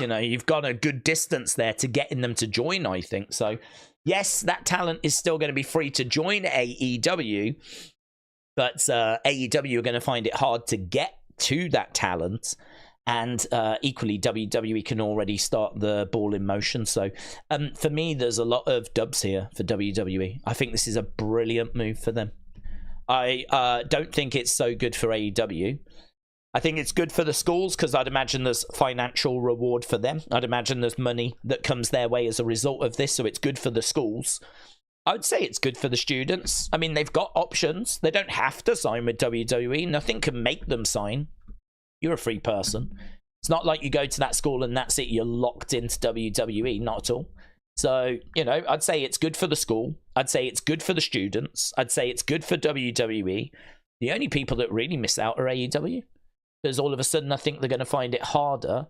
you know, you've gone a good distance there to getting them to join, I think. So, yes, that talent is still going to be free to join AEW, but AEW are going to find it hard to get to that talent. And equally, WWE can already start the ball in motion. So for me, there's a lot of dubs here for WWE. I think this is a brilliant move for them. I don't think it's so good for AEW. I think it's good for the schools because I'd imagine there's financial reward for them. I'd imagine there's money that comes their way as a result of this. So it's good for the schools. I would say it's good for the students. I mean, they've got options. They don't have to sign with WWE. Nothing can make them sign. You're a free person. It's not like you go to that school and that's it. You're locked into WWE. Not at all. So, you know, I'd say it's good for the school. I'd say it's good for the students. I'd say it's good for WWE. The only people that really miss out are AEW. Because all of a sudden, I think they're going to find it harder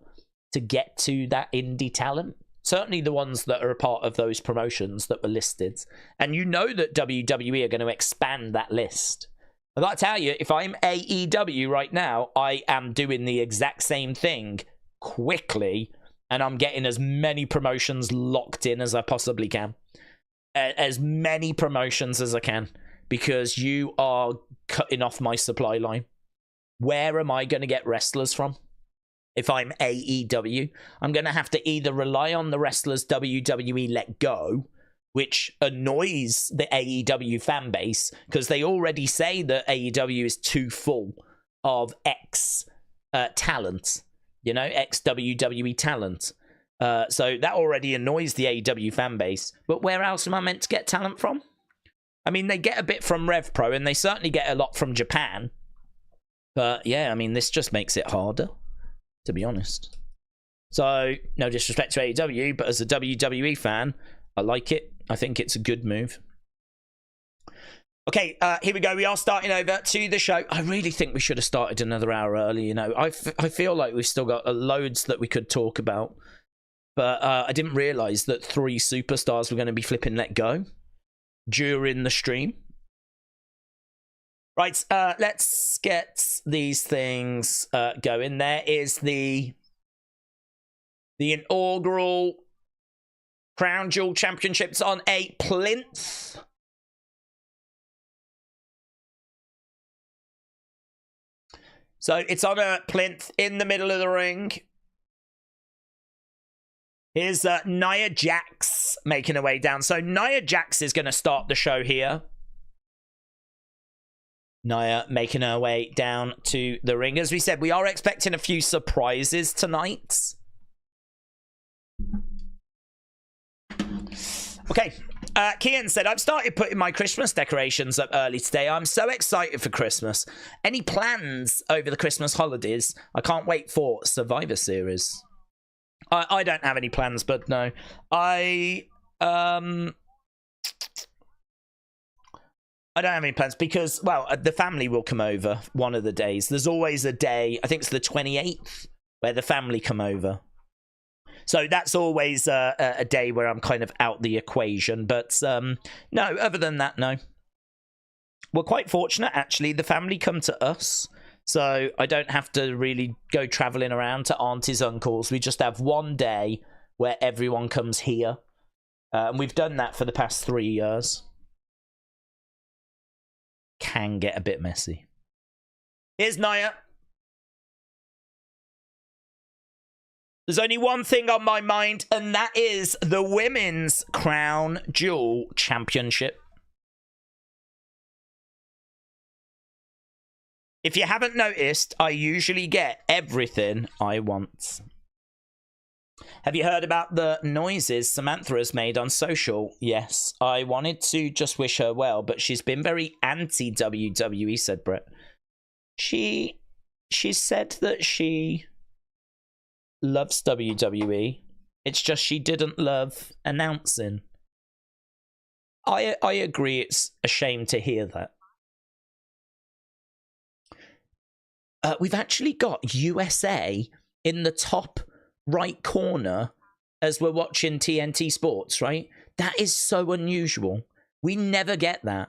to get to that indie talent. Certainly the ones that are a part of those promotions that were listed. And you know that WWE are going to expand that list. I got to tell you, if I'm AEW right now, I am doing the exact same thing quickly, and I'm getting as many promotions locked in as I possibly can. As many promotions as I can, because you are cutting off my supply line. Where am I going to get wrestlers from? If I'm AEW, I'm going to have to either rely on the wrestlers WWE let go, which annoys the AEW fan base because they already say that AEW is too full of talent, you know, ex-WWE talent. So that already annoys the AEW fan base. But where else am I meant to get talent from? I mean, they get a bit from Rev Pro, and they certainly get a lot from Japan. But yeah, I mean, this just makes it harder, to be honest. So, no disrespect to AEW, but as a WWE fan, I like it. I think it's a good move. Okay, here we go. We are starting over to the show. I really think we should have started another hour early, you know. I feel like we've still got loads that we could talk about. But I didn't realise that 3 superstars were going to be flipping let go during the stream. Right, let's get these things going. There is the inaugural Crown Jewel Championships on a plinth. So it's on a plinth in the middle of the ring. Here's Nia Jax making her way down. So Nia Jax is going to start the show here. Nia making her way down to the ring. As we said, we are expecting a few surprises tonight. Okay. Kian said, I've started putting my Christmas decorations up early today. I'm so excited for Christmas. Any plans over the Christmas holidays? I can't wait for Survivor Series. I don't have any plans, but no. I don't have any plans because, well, the family will come over one of the days. There's always a day, I think it's the 28th, where the family come over. So that's always a day where I'm kind of out the equation. But no, other than that, no. We're quite fortunate, actually. The family come to us. So I don't have to really go traveling around to aunties, uncles. We just have one day where everyone comes here. And we've done that for the past 3 years. Can get a bit messy. Here's Nia. There's only one thing on my mind, and that is the Women's Crown Jewel Championship. If you haven't noticed, I usually get everything I want. Have you heard about the noises Samantha has made on social? Yes, I wanted to just wish her well, but she's been very anti-WWE, said Brett. She said that she loves WWE. It's just she didn't love announcing. I agree, it's a shame to hear that. We've actually got USA in the top right corner as we're watching TNT Sports, right? That is so unusual. We never get that.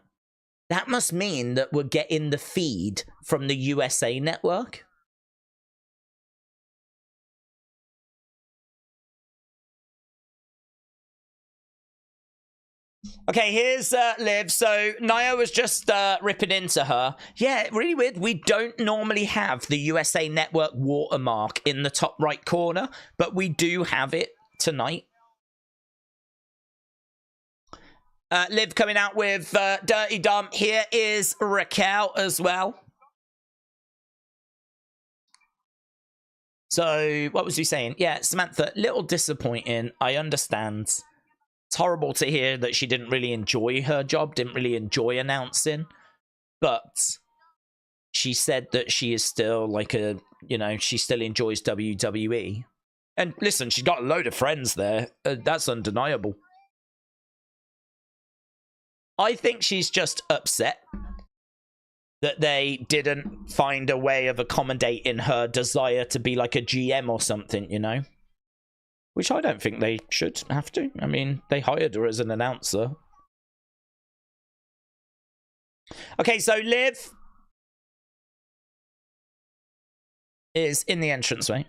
That must mean that we're getting the feed from the USA network. Okay, here's Liv. So Nia was just ripping into her. Yeah, really weird. We don't normally have the USA Network watermark in the top right corner, but we do have it tonight. Liv coming out with Dirty Dom. Here is Raquel as well. So what was he saying? Yeah, Samantha, little disappointing. I understand. It's horrible to hear that she didn't really enjoy her job, didn't really enjoy announcing. But she said that she is still like a, you know, she still enjoys WWE. And listen, she's got a load of friends there. That's undeniable. I think she's just upset that they didn't find a way of accommodating her desire to be like a GM or something, you know? Which I don't think they should have to. I mean, they hired her as an announcer. Okay, so Liv is in the entranceway.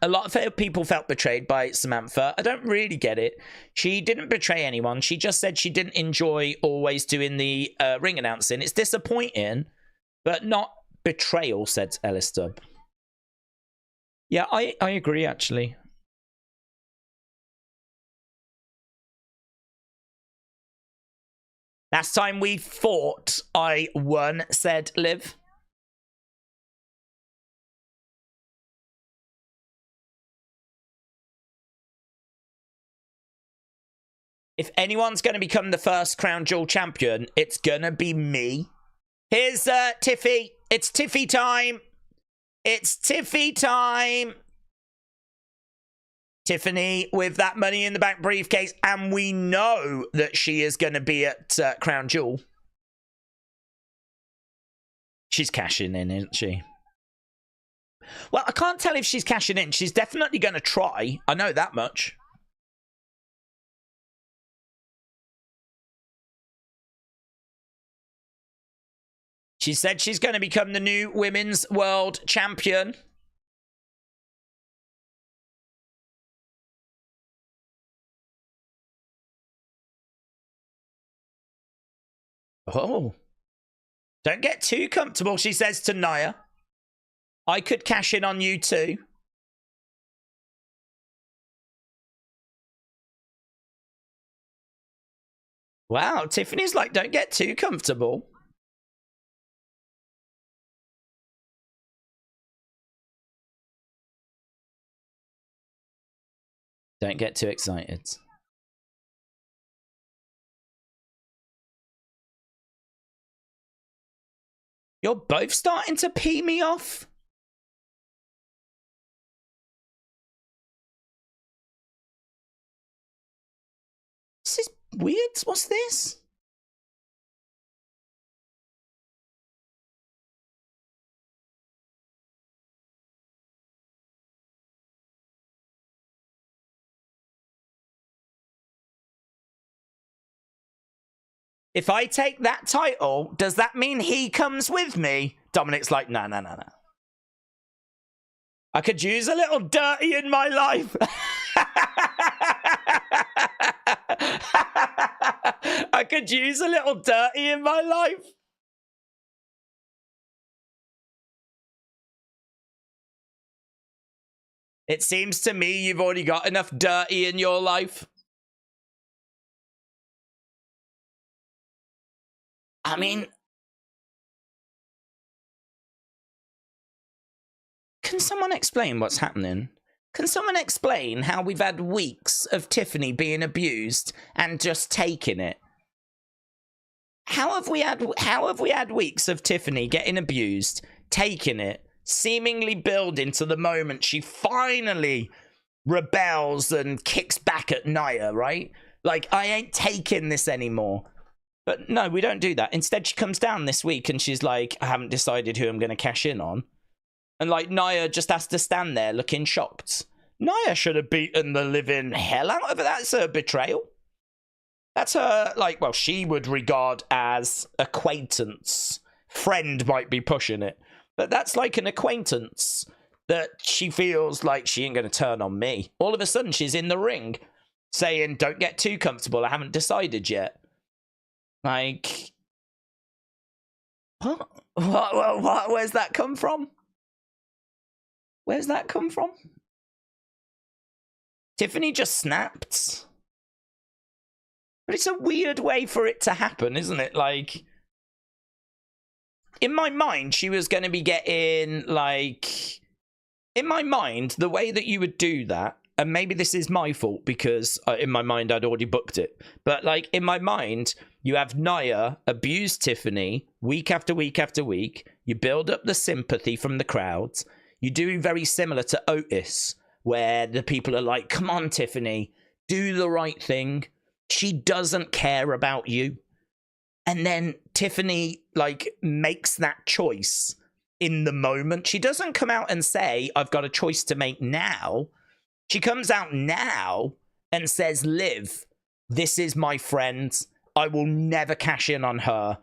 A lot of people felt betrayed by Samantha. I don't really get it. She didn't betray anyone. She just said she didn't enjoy always doing the ring announcing. It's disappointing, but not betrayal, said Ellis Dubb. Yeah, I agree, actually. Last time we fought, I won, said Liv. If anyone's going to become the first Crown Jewel champion, it's going to be me. Here's Tiffy. It's Tiffy time. It's Tiffy time. Tiffany with that Money in the Bank briefcase, and we know that she is going to be at Crown Jewel. She's cashing in, isn't she? Well, I can't tell if she's cashing in. She's definitely going to try. I know that much. She said she's going to become the new Women's World Champion. Oh. Don't get too comfortable, she says to Nia. I could cash in on you too. Wow, Tiffany's like, don't get too comfortable. Don't get too excited. You're both starting to pee me off. This is weird. What's this? If I take that title, does that mean he comes with me? Dominic's like, no. I could use a little dirty in my life. I could use a little dirty in my life. It seems to me you've already got enough dirty in your life. I mean, can someone explain what's happening? Can someone explain how we've had weeks of Tiffany being abused and just taking it? How have we had weeks of Tiffany getting abused, taking it, seemingly building to the moment she finally rebels and kicks back at Nia, right? Like, I ain't taking this anymore. But no, we don't do that. Instead, she comes down this week and she's like, I haven't decided who I'm going to cash in on. And like, Nia just has to stand there looking shocked. Nia should have beaten the living hell out of her. That's her betrayal. That's her, like, well, she would regard as acquaintance. Friend might be pushing it. But that's like an acquaintance that she feels like she ain't going to turn on me. All of a sudden, she's in the ring saying, don't get too comfortable. I haven't decided yet. Like, what? Where's that come from? Where's that come from? Tiffany just snapped. But it's a weird way for it to happen, isn't it? Like, in my mind, she was going to be getting, like... In my mind, the way that you would do that, and maybe this is my fault because in my mind I'd already booked it. But, like, in my mind, you have Nia abuse Tiffany week after week after week. You build up the sympathy from the crowds. You do very similar to Otis, where the people are like, come on, Tiffany, do the right thing. She doesn't care about you. And then Tiffany, like, makes that choice in the moment. She doesn't come out and say, I've got a choice to make now. She comes out now and says, Liv, this is my friend. I will never cash in on her.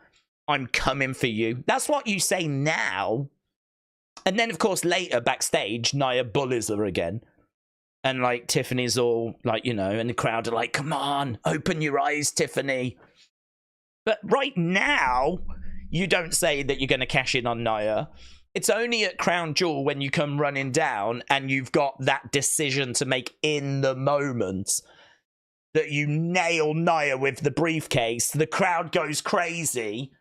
I'm coming for you. That's what you say now. And then, of course, later, backstage, Nia bullies her again. And, like, Tiffany's all, like, you know, and the crowd are like, come on, open your eyes, Tiffany. But right now, you don't say that you're going to cash in on Nia. It's only at Crown Jewel when you come running down and you've got that decision to make in the moment that you nail Nia with the briefcase. The crowd goes crazy.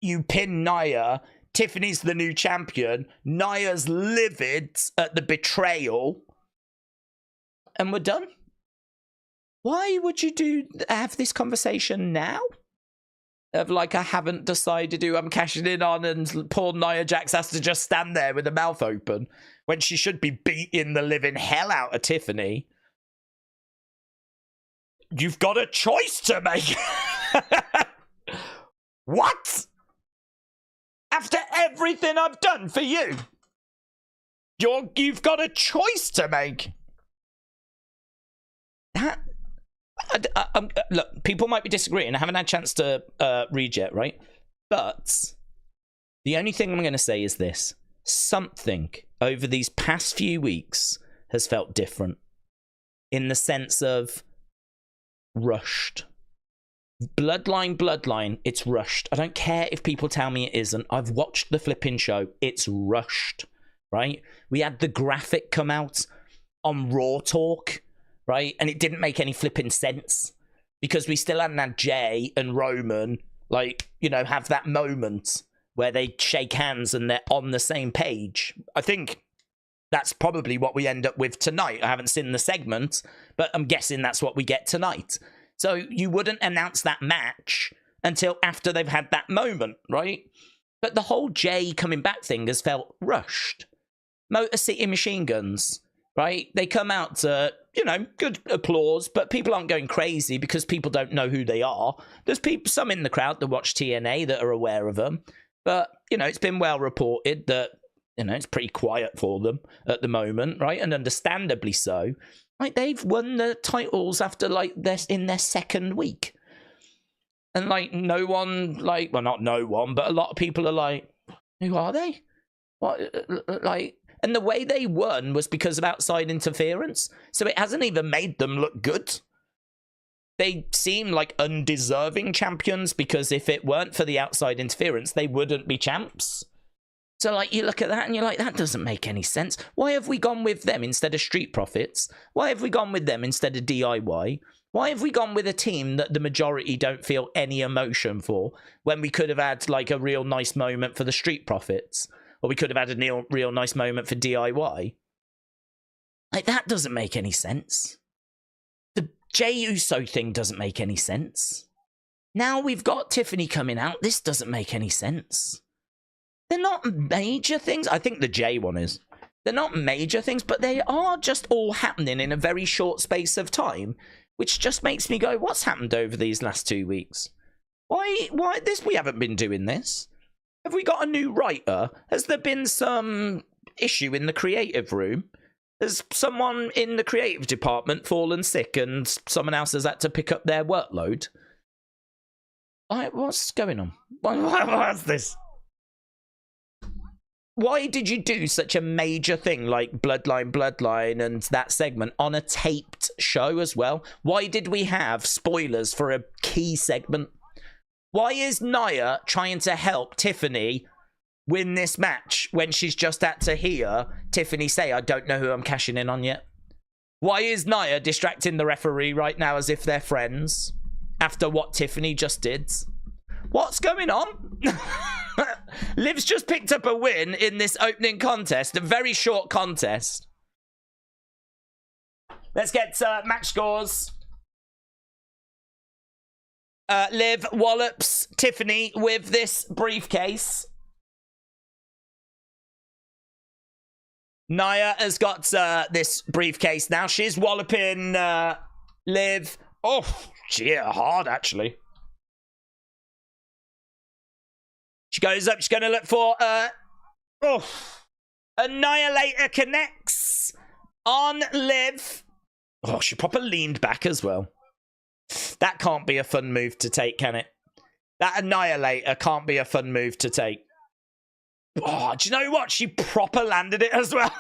You pin Nia. Tiffany's the new champion. Nia's livid at the betrayal. And we're done. Why would you have this conversation now? Of like, I haven't decided who I'm cashing in on, and poor Nia Jax has to just stand there with her mouth open when she should be beating the living hell out of Tiffany. You've got a choice to make. What? After everything I've done for you, you've got a choice to make. That... look, people might be disagreeing. I haven't had a chance to read yet, right? But the only thing I'm going to say is this. Something over these past few weeks has felt different in the sense of rushed. Bloodline, it's rushed. I don't care if people tell me it isn't. I've watched the flipping show. It's rushed, right? We had the graphic come out on Raw Talk, right? And it didn't make any flipping sense because we still hadn't had Jay and Roman, like, you know, have that moment where they shake hands and they're on the same page. I think that's probably what we end up with tonight. I haven't seen the segment, but I'm guessing that's what we get tonight. So you wouldn't announce that match until after they've had that moment, right? But the whole Jay coming back thing has felt rushed. Motor City Machine Guns, right? They come out to, you know, good applause, but people aren't going crazy because people don't know who they are. There's people, some in the crowd that watch TNA that are aware of them. But, you know, it's been well reported that, you know, it's pretty quiet for them at the moment, right? And understandably so. Like, they've won the titles after, like, they're in their second week. And, like, no one, like, well, not no one, but a lot of people are like, who are they? What, like, and the way they won was because of outside interference. So it hasn't even made them look good. They seem like undeserving champions because if it weren't for the outside interference, they wouldn't be champs. So, like, you look at that and you're like, that doesn't make any sense. Why have we gone with them instead of Street Profits? Why have we gone with them instead of DIY? Why have we gone with a team that the majority don't feel any emotion for when we could have had, like, a real nice moment for the Street Profits? Or we could have had a real nice moment for DIY? Like, that doesn't make any sense. The Jey Uso thing doesn't make any sense. Now we've got Tiffany coming out. This doesn't make any sense. They're not major things. I think the Jay one is. They're not major things, but they are just all happening in a very short space of time, which just makes me go, what's happened over these last 2 weeks? Why this? We haven't been doing this. Have we got a new writer? Has there been some issue in the creative room? Has someone in the creative department fallen sick and someone else has had to pick up their workload? What's going on? What's this? Why did you do such a major thing like Bloodline, and that segment on a taped show as well? Why did we have spoilers for a key segment? Why is Nia trying to help Tiffany win this match when she's just had to hear Tiffany say, I don't know who I'm cashing in on yet? Why is Nia distracting the referee right now as if they're friends after what Tiffany just did? What's going on? Liv's just picked up a win in this opening contest, a very short contest. Let's get match scores. Liv wallops Tiffany with this briefcase. Nia has got this briefcase now. She's walloping Liv. Oh, yeah, hard actually. She goes up. She's going to look for... Annihilator connects on Liv. Oh, she proper leaned back as well. That can't be a fun move to take, can it? That Annihilator can't be a fun move to take. Oh, do you know what? She proper landed it as well.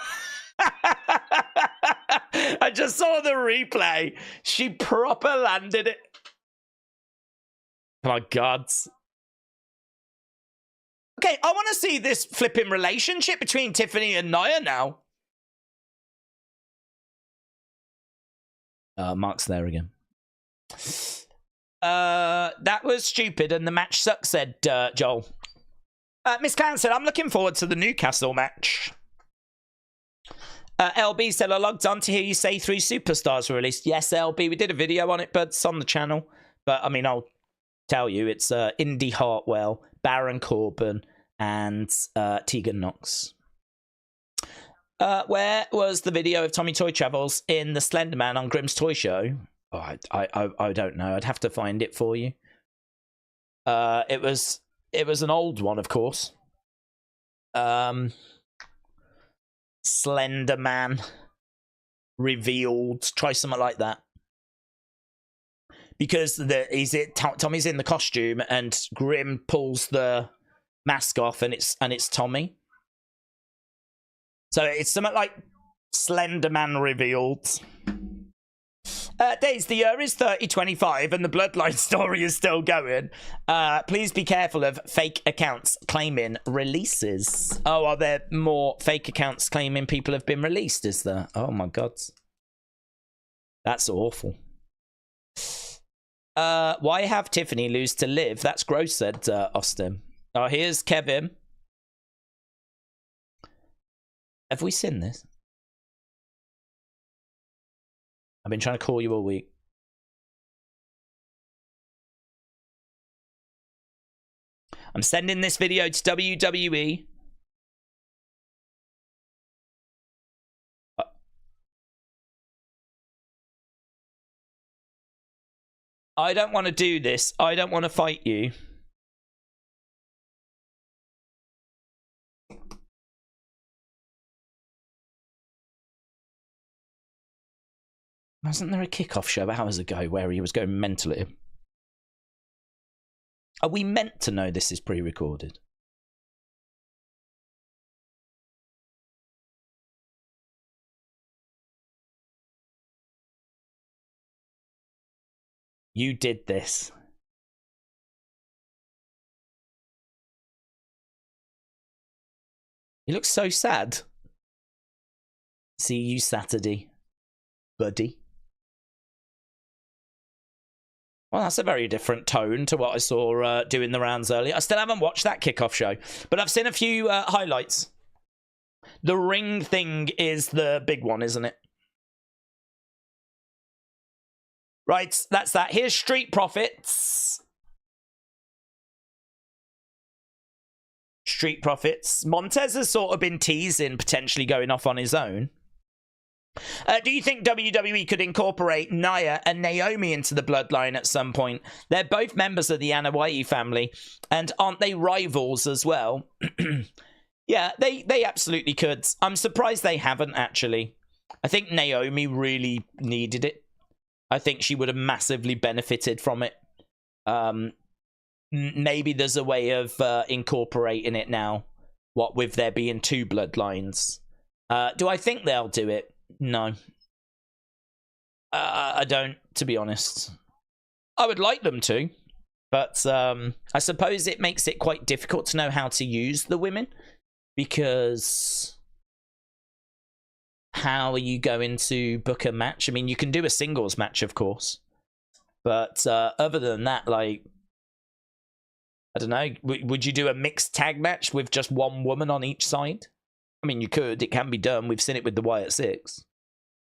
I just saw the replay. She proper landed it. Oh, my God. Okay, I want to see this flipping relationship between Tiffany and Nia now. Mark's there again. That was stupid and the match sucks, said Joel. Miss Clown said, I'm looking forward to the Newcastle match. LB said, I logged on to hear you say 3 superstars were released. Yes, LB, we did a video on it, but it's on the channel. But, I mean, I'll tell you, it's Indy Hartwell, Baron Corbin, and Tegan Knox. Where was the video of Tommy Toy Travels in the Slender Man on Grimm's Toy Show? Oh, I don't know. I'd have to find it for you. It was an old one, of course. Slender Man revealed. Try something like that. Because Tommy's in the costume and Grimm pulls the mask off and it's Tommy. So it's something like Slender Man revealed. Days, the year is 3025 and the Bloodline story is still going. Please be careful of fake accounts claiming releases. Oh, are there more fake accounts claiming people have been released, is there? Oh my god. That's awful. Why have Tiffany lose to Liv? That's gross, said Austin. Oh, here's Kevin. Have we seen this? I've been trying to call you all week. I'm sending this video to WWE. I don't want to do this. I don't want to fight you. Wasn't there a kickoff show hours ago where he was going mental at him? Are we meant to know this is pre-recorded? You did this. He looks so sad. See you Saturday, buddy. Well, that's a very different tone to what I saw doing the rounds earlier. I still haven't watched that kickoff show, but I've seen a few highlights. The ring thing is the big one, isn't it? Right, that's that. Here's Street Profits. Street Profits. Montez has sort of been teasing potentially going off on his own. Do you think WWE could incorporate Nia and Naomi into the Bloodline at some point? They're both members of the Anoa'i family, and aren't they rivals as well? Yeah, they absolutely could. I'm surprised they haven't, actually. I think Naomi really needed it. I think she would have massively benefited from it. Maybe there's a way of incorporating it now, what with there being two Bloodlines. Do I think they'll do it? No. I don't, to be honest. I would like them to, but I suppose it makes it quite difficult to know how to use the women, because how are you going to book a match? I mean, you can do a singles match, of course, but other than that, like, I don't know, would you do a mixed tag match with just one woman on each side? I mean, you could. It can be done. We've seen it with the Wyatt Six.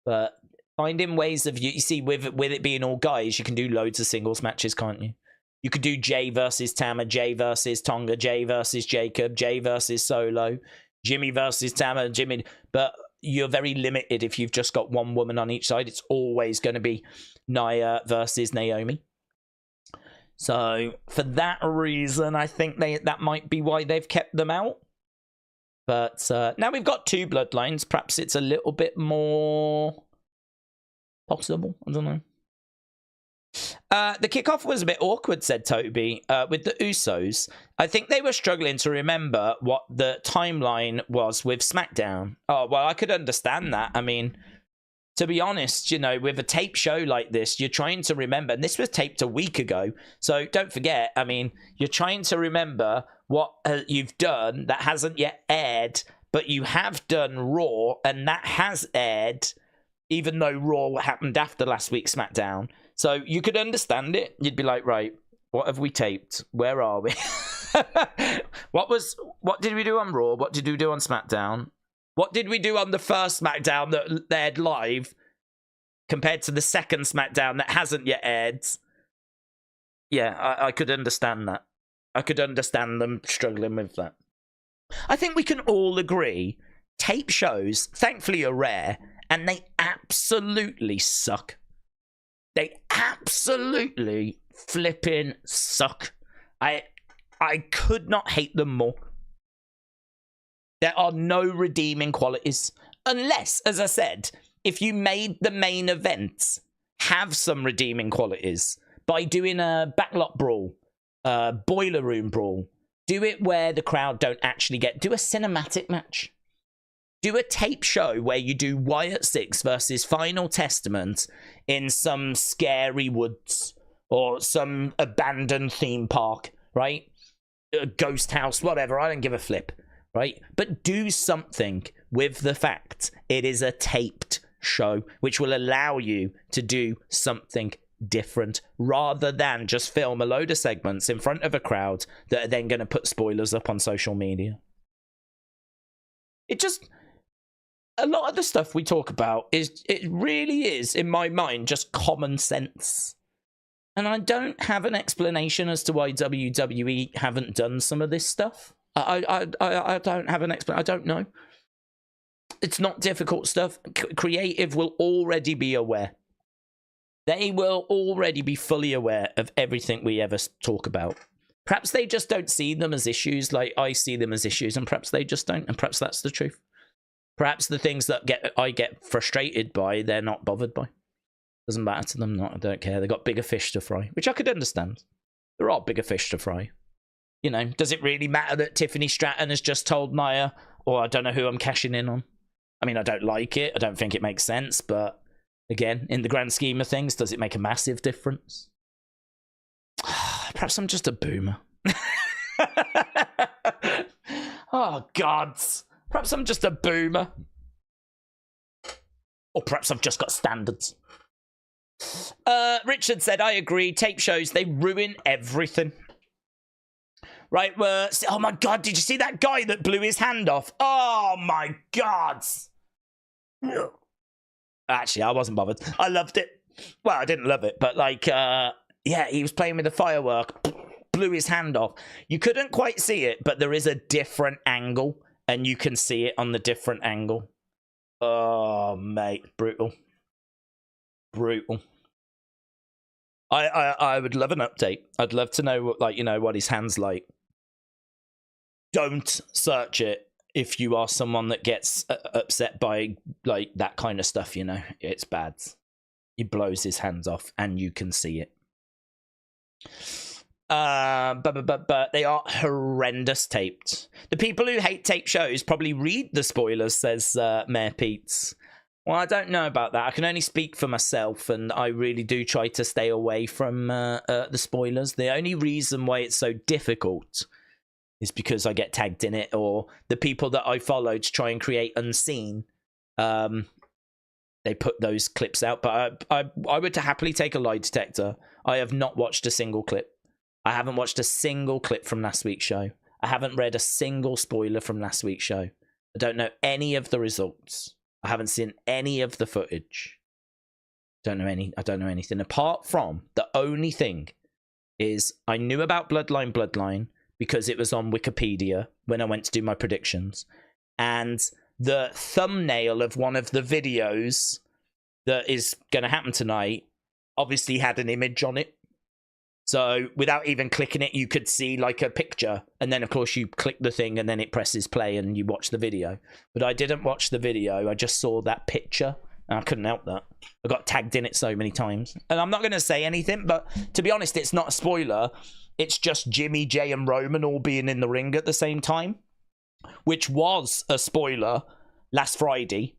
But finding ways of... You see, with it being all guys, you can do loads of singles matches, can't you? You could do Jay versus Tama, Jay versus Tonga, Jay versus Jacob, Jay versus Solo, Jimmy versus Tama, Jimmy... But you're very limited if you've just got one woman on each side. It's always going to be Nia versus Naomi. So, for that reason, I think that might be why they've kept them out. But now we've got two Bloodlines. Perhaps it's a little bit more possible. I don't know. The kickoff was a bit awkward, said Toby, with the Usos. I think they were struggling to remember what the timeline was with SmackDown. Oh, well, I could understand that. I mean, to be honest, you know, with a tape show like this, you're trying to remember. And this was taped a week ago. So don't forget, I mean, you're trying to remember what you've done that hasn't yet aired, but you have done Raw, and that has aired, even though Raw happened after last week's SmackDown. So you could understand it. You'd be like, right, what have we taped? Where are we? What did we do on Raw? What did we do on SmackDown? What did we do on the first SmackDown that aired live compared to the second SmackDown that hasn't yet aired? Yeah, I could understand that. I could understand them struggling with that. I think we can all agree tape shows, thankfully, are rare, and they absolutely suck. They absolutely flipping suck. I could not hate them more. There are no redeeming qualities. Unless, as I said, if you made the main events have some redeeming qualities by doing a backlot brawl, boiler room brawl. Do it where the crowd don't actually get... Do a cinematic match. Do a tape show where you do Wyatt 6 versus Final Testament in some scary woods or some abandoned theme park, right? A ghost house, whatever. I don't give a flip, right? But do something with the fact it is a taped show, which will allow you to do something different rather than just film a load of segments in front of a crowd that are then going to put spoilers up on social media. A lot of the stuff we talk about it really is, in my mind, just common sense. And I don't have an explanation as to why WWE haven't done some of this stuff. I don't have an explanation. I don't know. It's not difficult stuff. Creative will already be aware. They will already be fully aware of everything we ever talk about. Perhaps they just don't see them as issues like I see them as issues, and perhaps they just don't, and perhaps that's the truth. Perhaps the things that I get frustrated by, they're not bothered by. Doesn't matter to them. I don't care. They've got bigger fish to fry, which I could understand. There are bigger fish to fry. You know, does it really matter that Tiffany Stratton has just told Nia, or I don't know who I'm cashing in on? I mean, I don't like it. I don't think it makes sense. But again, in the grand scheme of things, does it make a massive difference? Perhaps I'm just a boomer. Oh, gods. Perhaps I'm just a boomer. Or perhaps I've just got standards. Richard said, I agree. Tape shows, they ruin everything. Right, oh my God, did you see that guy that blew his hand off? Oh my God. Actually, I wasn't bothered. I loved it. Well, I didn't love it, but like, yeah, he was playing with a firework, blew his hand off. You couldn't quite see it, but there is a different angle. And you can see it on the different angle. Oh, mate. Brutal. Brutal. I would love an update. I'd love to know, like, you know, what his hand's like. Don't search it if you are someone that gets upset by, like, that kind of stuff, you know. It's bad. He blows his hands off, and you can see it. But they are horrendous taped. The people who hate tape shows probably read the spoilers, says Mayor Pete's. Well, I don't know about that. I can only speak for myself, and I really do try to stay away from the spoilers. The only reason why it's so difficult is because I get tagged in it, or the people that I follow to try and create Unseen, they put those clips out. But I would happily take a lie detector. I have not watched a single clip. I haven't watched a single clip from last week's show. I haven't read a single spoiler from last week's show. I don't know any of the results. I haven't seen any of the footage. I don't know anything apart from the only thing is I knew about Bloodline because it was on Wikipedia when I went to do my predictions, and the thumbnail of one of the videos that is going to happen tonight obviously had an image on it. So without even clicking it, you could see like a picture. And then, of course, you click the thing and then it presses play and you watch the video. But I didn't watch the video. I just saw that picture and I couldn't help that. I got tagged in it so many times. And I'm not going to say anything, but to be honest, it's not a spoiler. It's just Jimmy, Jay and Roman all being in the ring at the same time, which was a spoiler last Friday.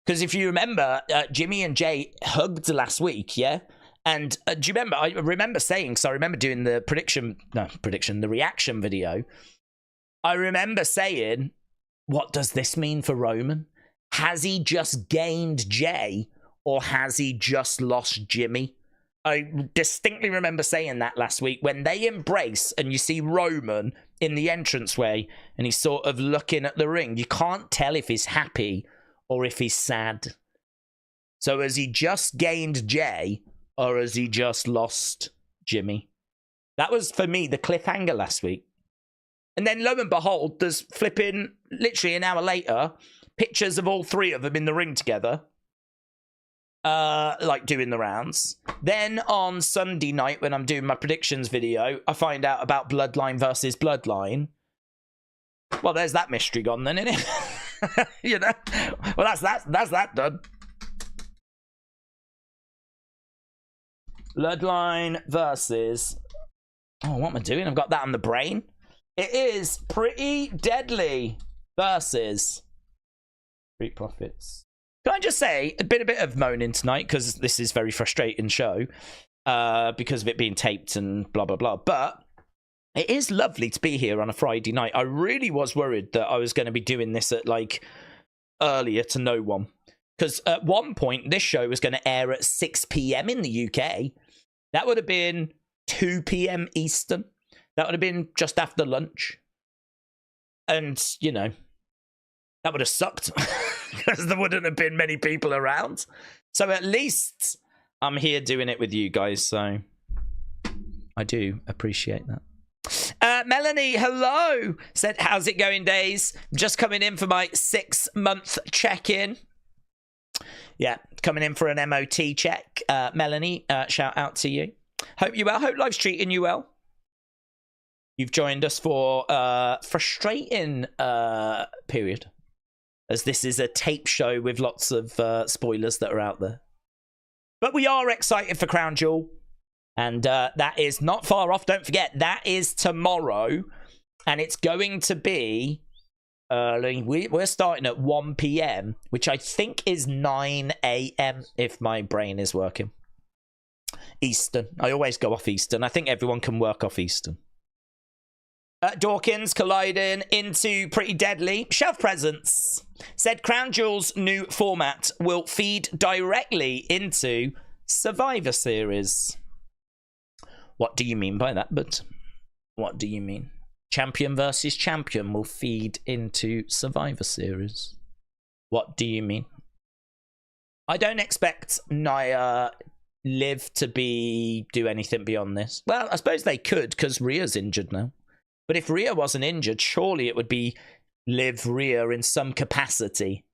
Because if you remember, Jimmy and Jay hugged last week, yeah? And do you remember, I remember saying, so I remember doing the the reaction video. I remember saying, what does this mean for Roman? Has he just gained Jay or has he just lost Jimmy? I distinctly remember saying that last week when they embrace and you see Roman in the entranceway and he's sort of looking at the ring. You can't tell if he's happy or if he's sad. So has he just gained Jay or has he just lost Jimmy? That was, for me, the cliffhanger last week. And then, lo and behold, there's flipping, literally an hour later, pictures of all three of them in the ring together. Like, doing the rounds. Then, on Sunday night, when I'm doing my predictions video, I find out about Bloodline versus Bloodline. Well, there's that mystery gone then, isn't it? You know? Well, that's that done. Bloodline versus... Oh, what am I doing? I've got that on the brain. It is Pretty Deadly versus Street Profits. Can I just say a bit of moaning tonight, because this is a very frustrating show because of it being taped and blah blah blah. But it is lovely to be here on a Friday night. I really was worried that I was going to be doing this at like earlier to no one, because at one point this show was going to air at 6 p.m. in the UK. That would have been 2 p.m. Eastern. That would have been just after lunch. And, you know, that would have sucked because there wouldn't have been many people around. So at least I'm here doing it with you guys. So I do appreciate that. Melanie, hello. Said, how's it going, Days? Just coming in for my 6-month check-in. Yeah, coming in for an MOT check. Melanie, shout out to you. Hope you well. Hope life's treating you well. You've joined us for a frustrating period, as this is a tape show with lots of spoilers that are out there. But we are excited for Crown Jewel, and that is not far off. Don't forget, that is tomorrow, and it's going to be early. We're starting at 1 p.m, which I think is 9 a.m, if my brain is working. Eastern. I always go off Eastern. I think everyone can work off Eastern. Dawkins colliding into Pretty Deadly. Shelf Presence said Crown Jewel's new format will feed directly into Survivor Series. What do you mean by that? But what do you mean? Champion versus champion will feed into Survivor Series. What do you mean? I don't expect Nia Liv to do anything beyond this. Well, I suppose they could, because Rhea's injured now. But if Rhea wasn't injured, surely it would be Liv Rhea in some capacity.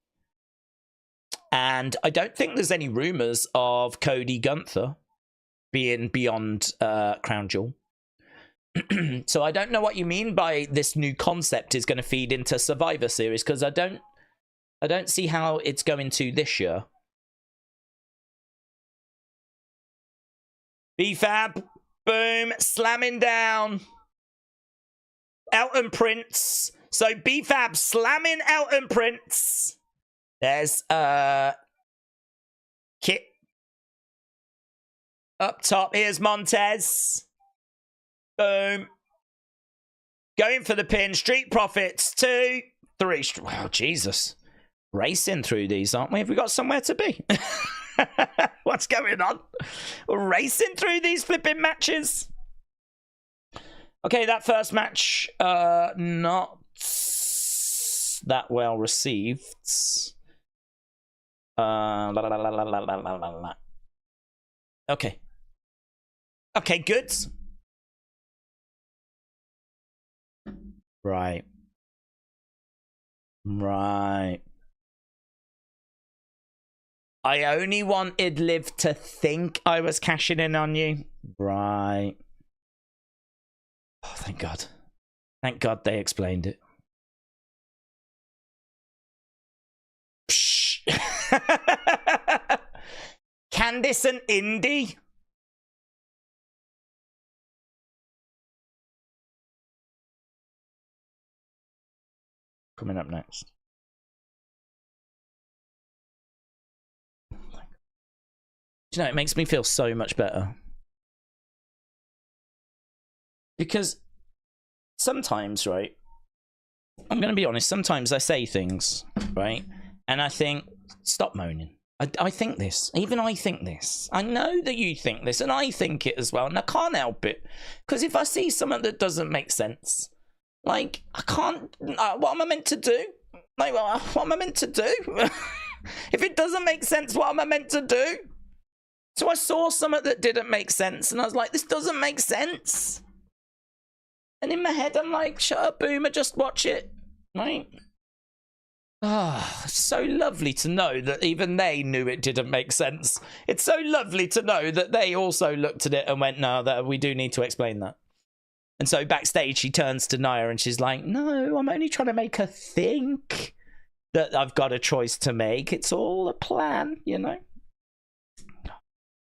And I don't think there's any rumours of Cody Gunther being beyond Crown Jewel. So I don't know what you mean by this new concept is going to feed into Survivor Series, because I don't see how it's going to this year. B-Fab, boom, slamming down Elton Prince. So B-Fab slamming Elton Prince. There's Kit up top. Here's Montez. Boom. Going for the pin. Street Profits. 2, 3. Oh, Jesus. Racing through these, aren't we? Have we got somewhere to be? What's going on? We're racing through these flipping matches. Okay, that first match, not that well received. Okay. Okay, good. Right. Right. I only wanted Liv to think I was cashing in on you. Right. Oh, thank God. Thank God they explained it. Psh. Candice and Indy. Coming up next. You know, it makes me feel so much better. Because sometimes, right, I'm going to be honest, sometimes I say things, right, and I think, stop moaning. I think this. Even I think this. I know that you think this, and I think it as well, and I can't help it. Because if I see something that doesn't make sense, like, I can't, what am I meant to do? Like, what am I meant to do? If it doesn't make sense, what am I meant to do? So I saw something that didn't make sense, and I was like, this doesn't make sense. And in my head, I'm like, shut up, Boomer, just watch it. Right? Ah, it's so lovely to know that even they knew it didn't make sense. It's so lovely to know that they also looked at it and went, no, that we do need to explain that. And so backstage, she turns to Nia and she's like, no, I'm only trying to make her think that I've got a choice to make. It's all a plan, you know?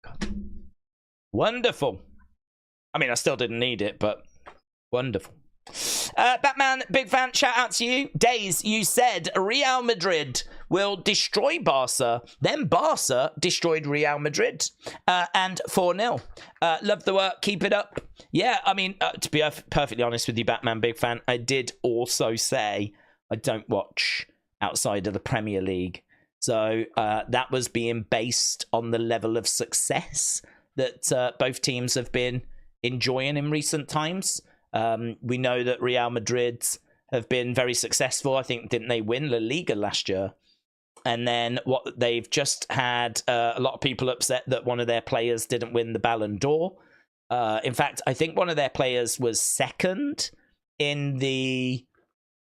God. Wonderful. I mean, I still didn't need it, but wonderful. Batman, big fan, shout out to you. Days, you said Real Madrid will destroy Barca. Then Barca destroyed Real Madrid and 4-0. Love the work, keep it up. Yeah, I mean, to be perfectly honest with you, Batman, big fan, I did also say I don't watch outside of the Premier League. So that was being based on the level of success that both teams have been enjoying in recent times. We know that Real Madrid have been very successful. I think, didn't they win La Liga last year? And then what they've just had a lot of people upset that one of their players didn't win the Ballon d'Or. In fact, I think one of their players was second in the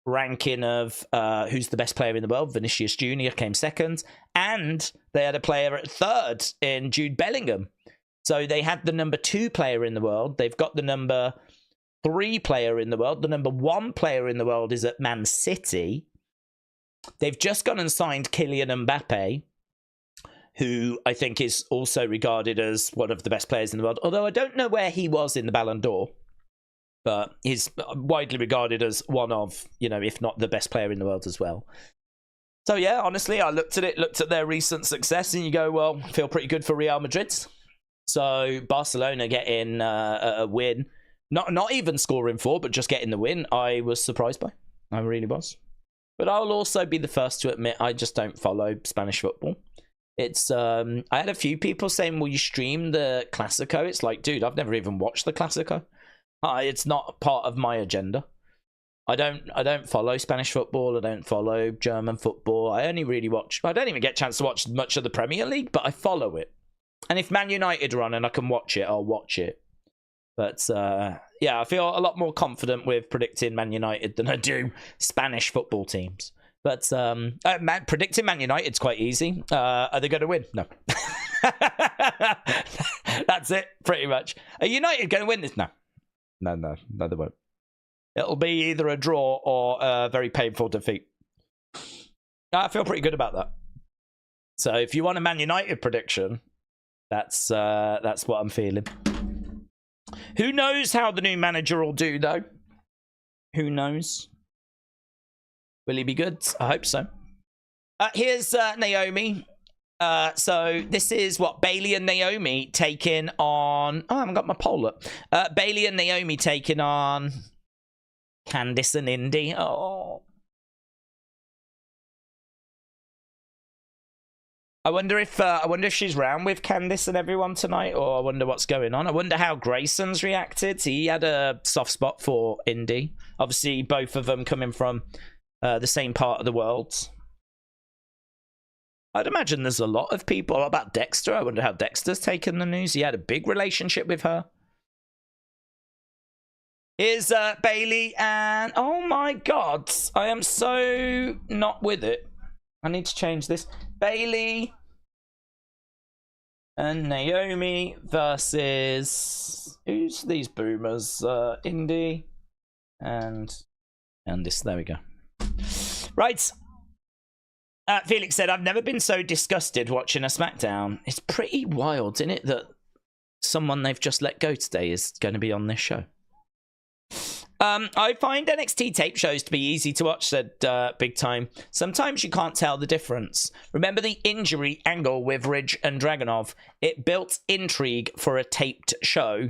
ranking of who's the best player in the world. Vinicius Jr. came second. And they had a player at third in Jude Bellingham. So they had the number 2 player in the world. They've got the number 3 player in the world. The number 1 player in the world is at Man City. They've just gone and signed Kylian Mbappe, who I think is also regarded as one of the best players in the world. Although I don't know where he was in the Ballon d'Or, but he's widely regarded as one of, if not the best player in the world as well. So yeah, honestly, I looked at their recent success, and you go, well, feel pretty good for Real Madrid. So Barcelona getting a win, not even scoring 4, but just getting the win, I was surprised by. I really was. But I'll also be the first to admit I just don't follow Spanish football. It's I had a few people saying, will you stream the Clásico? It's like, dude, I've never even watched the Clásico. It's not part of my agenda. I don't follow Spanish football. I don't follow German football. I don't even get a chance to watch much of the Premier League, but I follow it. And if Man United are on and I can watch it, I'll watch it. But yeah, I feel a lot more confident with predicting Man United than I do Spanish football teams. But predicting Man United's quite easy. Are they going to win? No. That's it, pretty much. Are United going to win this? No, they won't. It'll be either a draw or a very painful defeat. I feel pretty good about that. So if you want a Man United prediction, that's what I'm feeling. Who knows how the new manager will do, though? Who knows? Will he be good? I hope so. Here's Naomi. So this is what Bailey and Naomi taking on... Oh, I haven't got my poll up. Bailey and Naomi taking on Candice and Indy. Oh. I wonder if she's round with Candice and everyone tonight, or I wonder what's going on. I wonder how Grayson's reacted. He had a soft spot for Indy. Obviously, both of them coming from the same part of the world. I'd imagine there's a lot of people. What about Dexter? I wonder how Dexter's taken the news. He had a big relationship with her. Here's Bailey, and oh my god, I am so not with it. I need to change this. Bailey and Naomi versus... Who's these boomers? Indy and this. There we go. Right. Felix said, I've never been so disgusted watching a SmackDown. It's pretty wild, isn't it, that someone they've just let go today is going to be on this show. I find NXT tape shows to be easy to watch, said Big Time. Sometimes you can't tell the difference. Remember the injury angle with Ridge and Dragunov? It built intrigue for a taped show.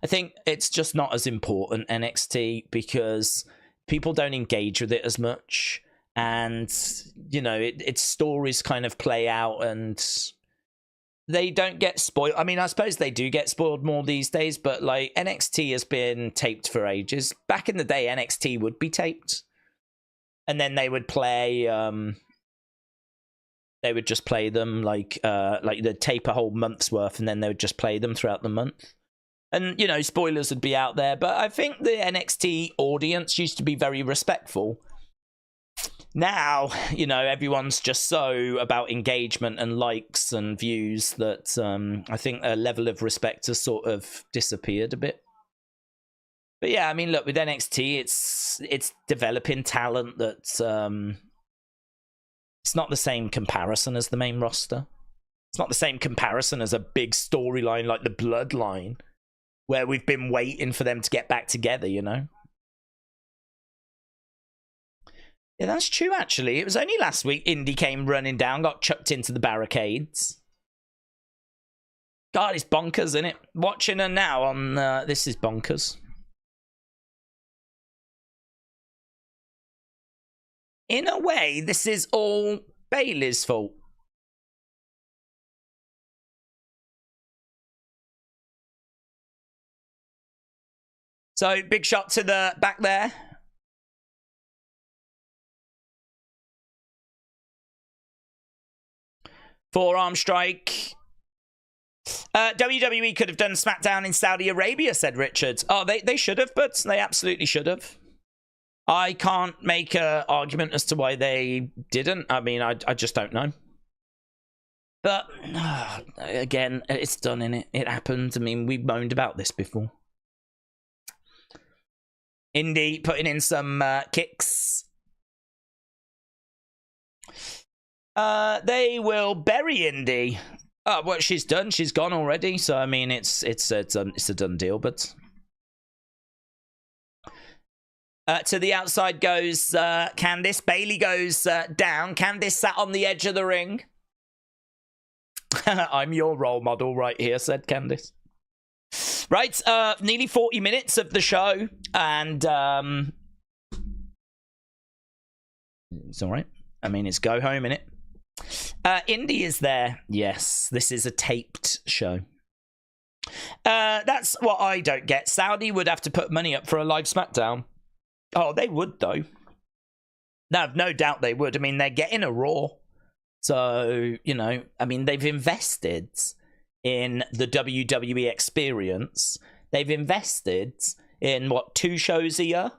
I think it's just not as important, NXT, because people don't engage with it as much. And, its stories kind of play out and... They don't get spoiled. I mean, I suppose they do get spoiled more these days, but like NXT has been taped for ages. Back in the day, NXT would be taped, and then they would play. They would just play them like they'd tape a whole month's worth, and then they would just play them throughout the month. And spoilers would be out there, but I think the NXT audience used to be very respectful. Now, everyone's just so about engagement and likes and views that I think a level of respect has sort of disappeared a bit. But yeah, I mean, look, with NXT, it's developing talent that's it's not the same comparison as the main roster. It's not the same comparison as a big storyline like the Bloodline, where we've been waiting for them to get back together, Yeah, that's true, actually. It was only last week Indy came running down, got chucked into the barricades. God, it's bonkers, isn't it? Watching her now on... this is bonkers. In a way, this is all Bayley's fault. So, big shot to the back there. Forearm strike. WWE could have done SmackDown in Saudi Arabia, said Richards. Oh, they should have, but they absolutely should have. I can't make an argument as to why they didn't. I mean, I just don't know. But, again, it's done, innit? It happened. I mean, we've moaned about this before. Indy putting in some kicks. They will bury Indy. Oh, what she's done, she's gone already. So I mean, it's a done deal. But to the outside goes Candice. Bayley goes down. Candice sat on the edge of the ring. I'm your role model right here, said Candice. Right, nearly 40 minutes of the show, and it's all right. I mean, it's go home, innit? Indy is there. Yes, this is a taped show. That's what I don't get. Saudi would have to put money up for a live SmackDown. Oh, they would, though. No doubt they would. I mean, they're getting a Raw. So, you know, I mean, they've invested in the WWE experience. They've invested in, what, 2 shows a year?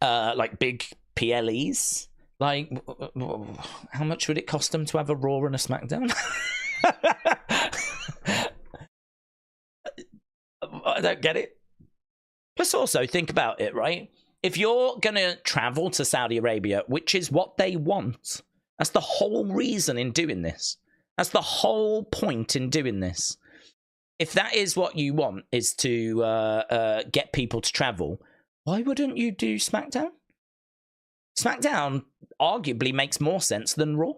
Like big PLEs. Like, how much would it cost them to have a Raw and a SmackDown? I don't get it. Plus also, think about it, right? If you're going to travel to Saudi Arabia, which is what they want, that's the whole reason in doing this. That's the whole point in doing this. If that is what you want, is to get people to travel, why wouldn't you do SmackDown? SmackDown arguably makes more sense than Raw.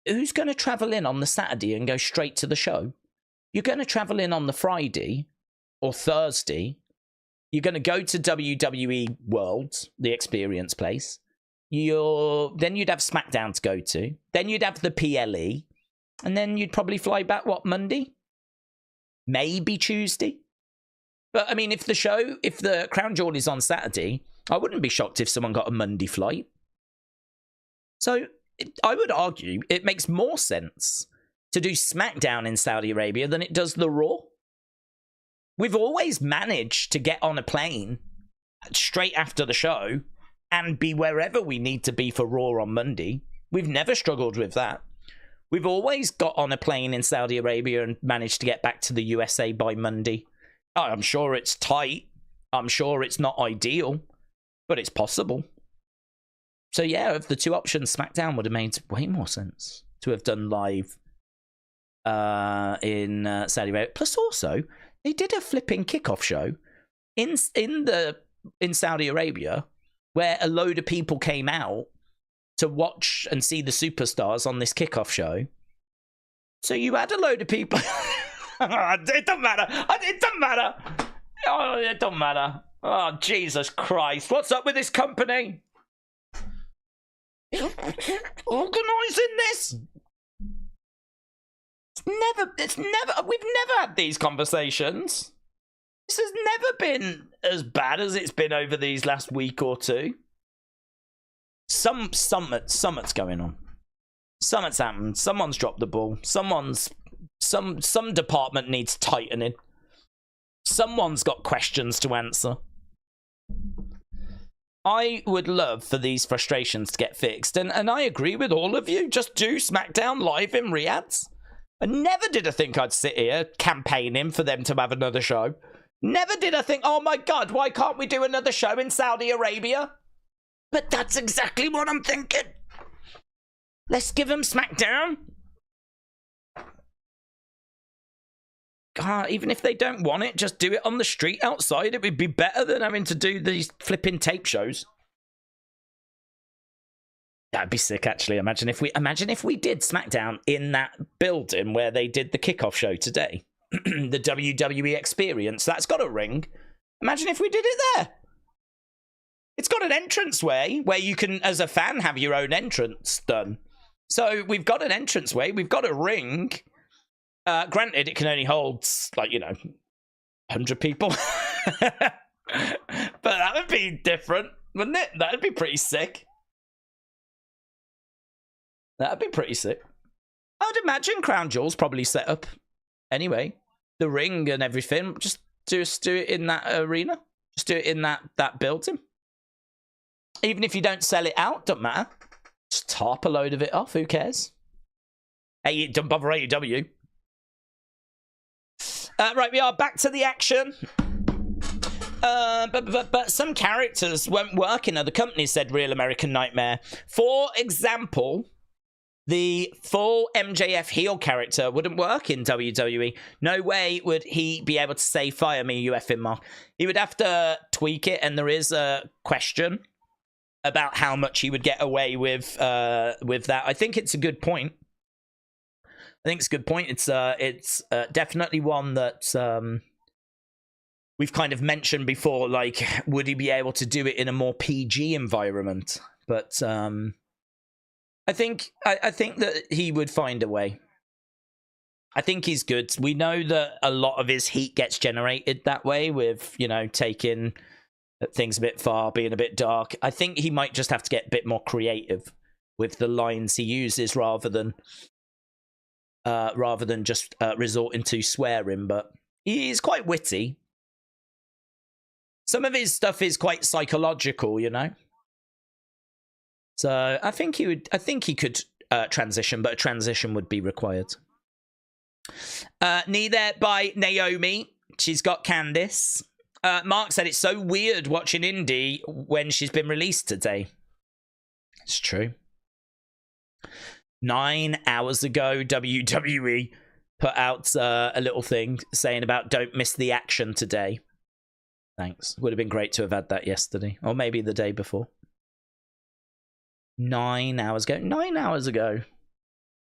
Who's going to travel in on the Saturday and go straight to the show? You're going to travel in on the Friday or Thursday. You're going to go to WWE World, the experience place. Then you'd have SmackDown to go to. Then you'd have the PLE. And then you'd probably fly back, what, Monday? Maybe Tuesday? But, I mean, if the Crown Jewel is on Saturday, I wouldn't be shocked if someone got a Monday flight. So, I would argue it makes more sense to do SmackDown in Saudi Arabia than it does the Raw. We've always managed to get on a plane straight after the show and be wherever we need to be for Raw on Monday. We've never struggled with that. We've always got on a plane in Saudi Arabia and managed to get back to the USA by Monday. Oh, I'm sure it's tight. I'm sure it's not ideal, but it's possible. So yeah, of the 2 options, SmackDown would have made way more sense to have done live in Saudi Arabia. Plus also, they did a flipping kickoff show in Saudi Arabia where a load of people came out to watch and see the superstars on this kickoff show. So you had a load of people. It doesn't matter. It doesn't matter. Oh, it doesn't matter. Oh, Jesus Christ. What's up with this company? Organising this? We've never had these conversations. This has never been as bad as it's been over these last week or two. Summit's going on. Summit's happened. Someone's dropped the ball. Some department needs tightening. Someone's got questions to answer. I would love for these frustrations to get fixed, and I agree with all of you. Just do SmackDown live in Riyadh. I never did I think I'd sit here campaigning for them to have another show. Never did I think, oh my God, why can't we do another show in Saudi Arabia? But that's exactly what I'm thinking. Let's give them SmackDown. God, even if they don't want it, just do it on the street outside. It would be better than having to do these flipping tape shows. That'd be sick, actually. Imagine if we did SmackDown in that building where they did the kickoff show today. The WWE Experience. That's got a ring. Imagine if we did it there. It's got an entranceway where you can, as a fan, have your own entrance done. So we've got an entranceway. We've got a ring. Granted, it can only hold, like, 100 people. But that would be different, wouldn't it? That would be pretty sick. That'd be pretty sick. I would imagine Crown Jewel's probably set up anyway. The ring and everything. Just do it in that arena. Just do it in that building. Even if you don't sell it out, don't matter. Just tarp a load of it off. Who cares? Hey, don't bother AEW. Right, we are back to the action. But some characters won't work in other companies, said Real American Nightmare. For example, the full MJF heel character wouldn't work in WWE. No way would he be able to say, fire me, you effing mark. He would have to tweak it, and there is a question about how much he would get away with that. I think it's a good point. It's definitely one that we've kind of mentioned before. Like, would he be able to do it in a more PG environment? But I think that he would find a way. I think he's good. We know that a lot of his heat gets generated that way with, taking things a bit far, being a bit dark. I think he might just have to get a bit more creative with the lines he uses rather than just resorting to swearing. But he's quite witty. Some of his stuff is quite psychological, So I think he could transition, but a transition would be required. Knee there by Naomi. She's got Candice. Mark said it's so weird watching Indy when she's been released today. It's true. 9 hours ago, WWE put out a little thing saying about don't miss the action today. Thanks. Would have been great to have had that yesterday, or maybe the day before. 9 hours ago. 9 hours ago.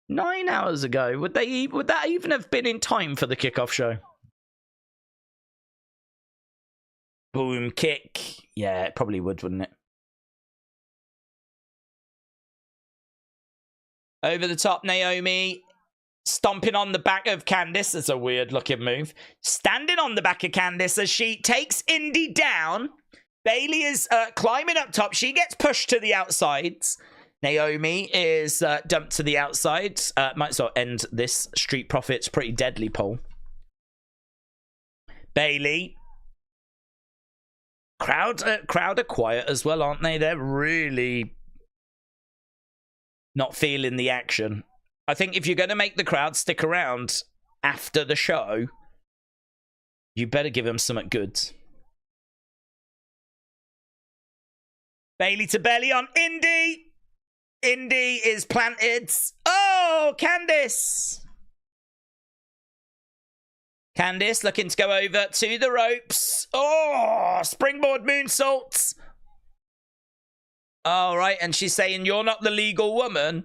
9 hours ago. Would that even have been in time for the kickoff show? Boom kick. Yeah, it probably would, wouldn't it? Over the top, Naomi. Stomping on the back of Candice. That's a weird looking move. Standing on the back of Candice as she takes Indy down. Bayley is climbing up top. She gets pushed to the outside. Naomi is dumped to the outside. Might as well end this Street Profits pretty deadly poll. Bayley. Crowd are quiet as well, aren't they? They're really not feeling the action. I think if you're going to make the crowd stick around after the show, you better give them something good. Bayley to belly on Indy. Indy is planted. Oh, Candice. Candice looking to go over to the ropes. Oh, springboard moonsaults. All right, and she's saying, you're not the legal woman.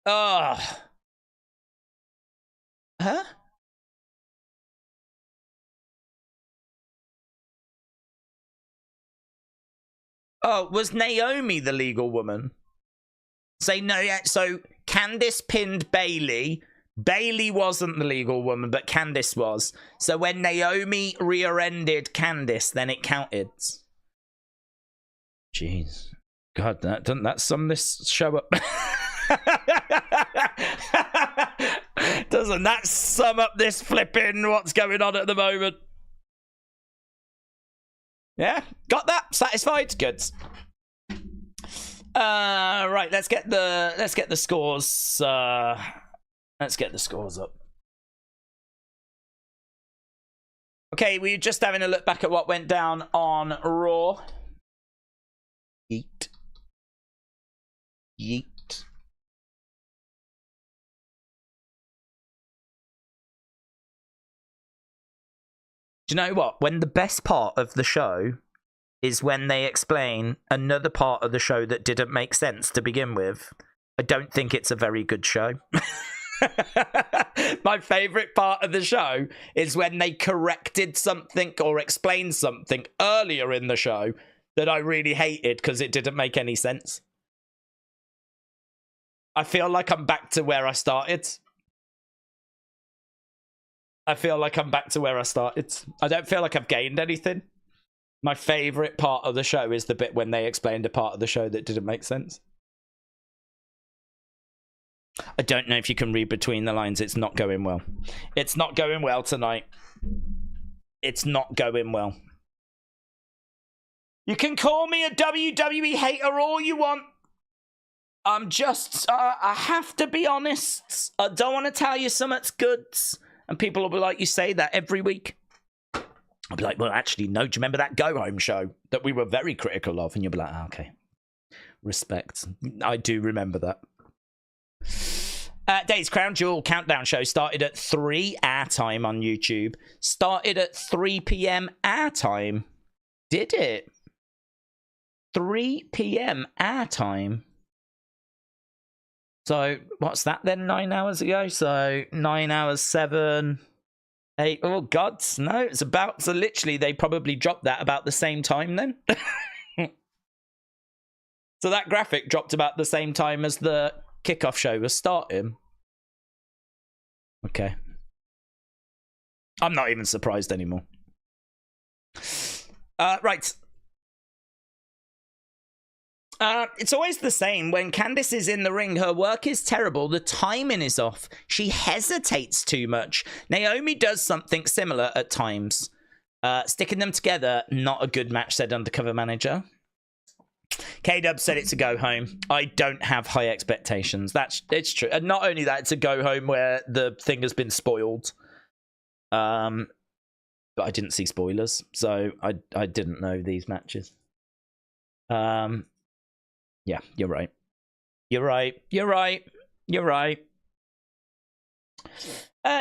Oh. Huh? Oh, was Naomi the legal woman? Say no, yeah. So Candice pinned Bayley. Bayley wasn't the legal woman, but Candice was. So when Naomi rear-ended Candice, then it counted. Jeez. God, doesn't that sum this show up? Doesn't that sum up this flipping what's going on at the moment? Yeah, got that. Satisfied. Good. Right. Let's get the scores. Let's get the scores up. Okay, we're just having a look back at what went down on Raw. Yeet. Yeet. Do you know what? When the best part of the show is when they explain another part of the show that didn't make sense to begin with. I don't think it's a very good show. My favorite part of the show is when they corrected something or explained something earlier in the show that I really hated because it didn't make any sense. I feel like I'm back to where I started. I don't feel like I've gained anything. My favorite part of the show is the bit when they explained a part of the show that didn't make sense. I don't know if you can read between the lines. It's not going well. It's not going well tonight. It's not going well. You can call me a WWE hater all you want. I'm just, I have to be honest. I don't want to tell you something's good. And people will be like, you say that every week. I'll be like, well, actually, no. Do you remember that Go Home show that we were very critical of? And you'll be like, oh, okay. Respect. I do remember that. Days Crown Jewel Countdown show started at 3 our time on YouTube. Started at 3 p.m. our time. Did it? 3 p.m. our time. So, what's that then? 9 hours ago? So, 9 hours, 7, 8. Oh, God. No, it's about... So, literally, they probably dropped that about the same time then. So, that graphic dropped about the same time as the kickoff show was starting. Okay. I'm not even surprised anymore. Right. It's always the same. When Candice is in the ring, her work is terrible. The timing is off. She hesitates too much. Naomi does something similar at times. Sticking them together, not a good match, said Undercover Manager. K-Dub said it's a go home. I don't have high expectations. It's true. And not only that, it's a go home where the thing has been spoiled. But I didn't see spoilers, so I didn't know these matches. Yeah, you're right. You're right.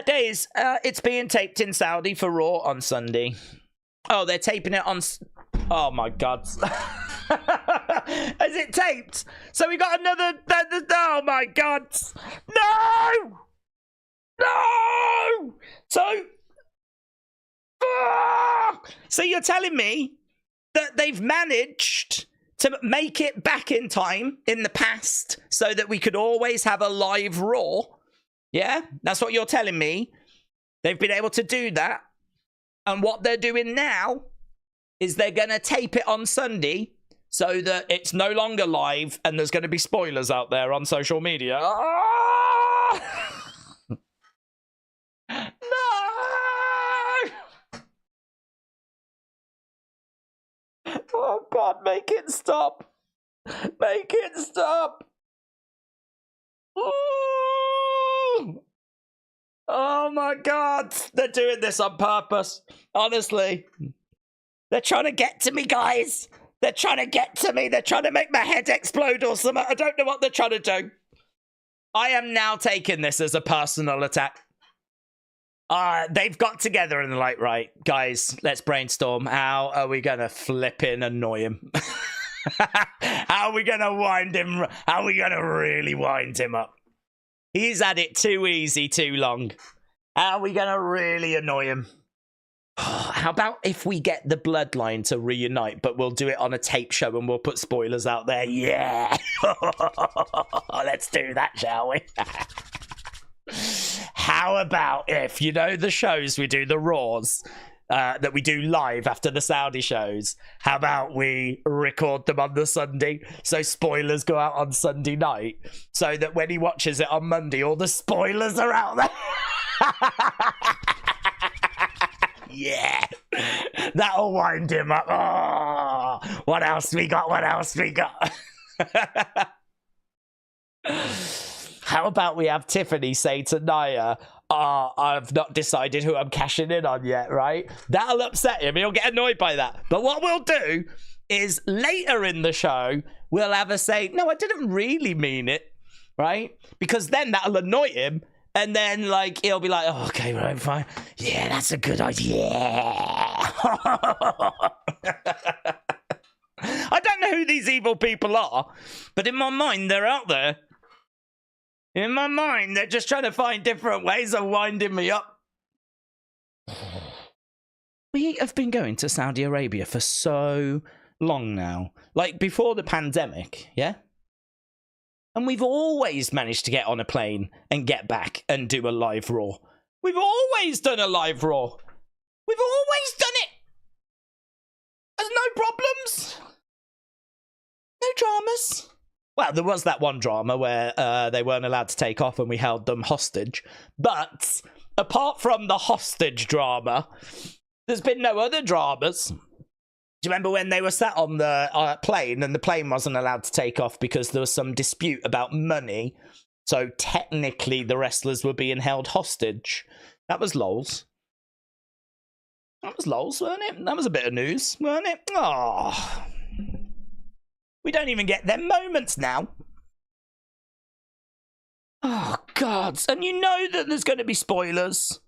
Days, it's being taped in Saudi for Raw on Sunday. Oh, they're taping it on... Oh, my God. Is it taped? So we got another... Oh, my God. No! No! So you're telling me that they've managed... to make it back in time in the past so that we could always have a live Raw. Yeah? That's what you're telling me. They've been able to do that. And what they're doing now is they're going to tape it on Sunday so that it's no longer live and there's going to be spoilers out there on social media. Oh! No! Oh, God, make it stop. Make it stop. Ooh. Oh, my God. They're doing this on purpose. Honestly. They're trying to get to me, guys. They're trying to get to me. They're trying to make my head explode or something. I don't know what they're trying to do. I am now taking this as a personal attack. They've got together and they're like, right, guys, let's brainstorm. How are we going to flipping annoy him? How are we going to wind him? How are we going to really wind him up? He's had it too easy, too long. How are we going to really annoy him? How about if we get the Bloodline to reunite, but we'll do it on a tape show and we'll put spoilers out there? Yeah. Let's do that, shall we? How about if, you know, the shows we do, the Raws, that we do live after the Saudi shows, how about we record them on the Sunday, so spoilers go out on Sunday night, so that when he watches it on Monday, all the spoilers are out there? Yeah, that'll wind him up. Oh, what else we got? How about we have Tiffany say to Nia, I've not decided who I'm cashing in on yet, right? That'll upset him. He'll get annoyed by that. But what we'll do is later in the show, we'll have her say, no, I didn't really mean it, right? Because then that'll annoy him. And then, like, he'll be like, oh, okay, right, fine. Yeah, that's a good idea. these evil people are, but in my mind, they're out there. In my mind, they're just trying to find different ways of winding me up. We have been going to Saudi Arabia for so long now. Like, before the pandemic, yeah? And we've always managed to get on a plane and get back and do a live Raw. We've always done a live Raw. We've always done it. There's no problems. No dramas. Well, there was that one drama where they weren't allowed to take off and we held them hostage. But apart from the hostage drama, there's been no other dramas. Do you remember when they were sat on the plane and the plane wasn't allowed to take off because there was some dispute about money? So technically the wrestlers were being held hostage. That was lols. That was lols, weren't it? That was a bit of news, weren't it? Oh. We don't even get them moments now. Oh, God. And you know that there's going to be spoilers.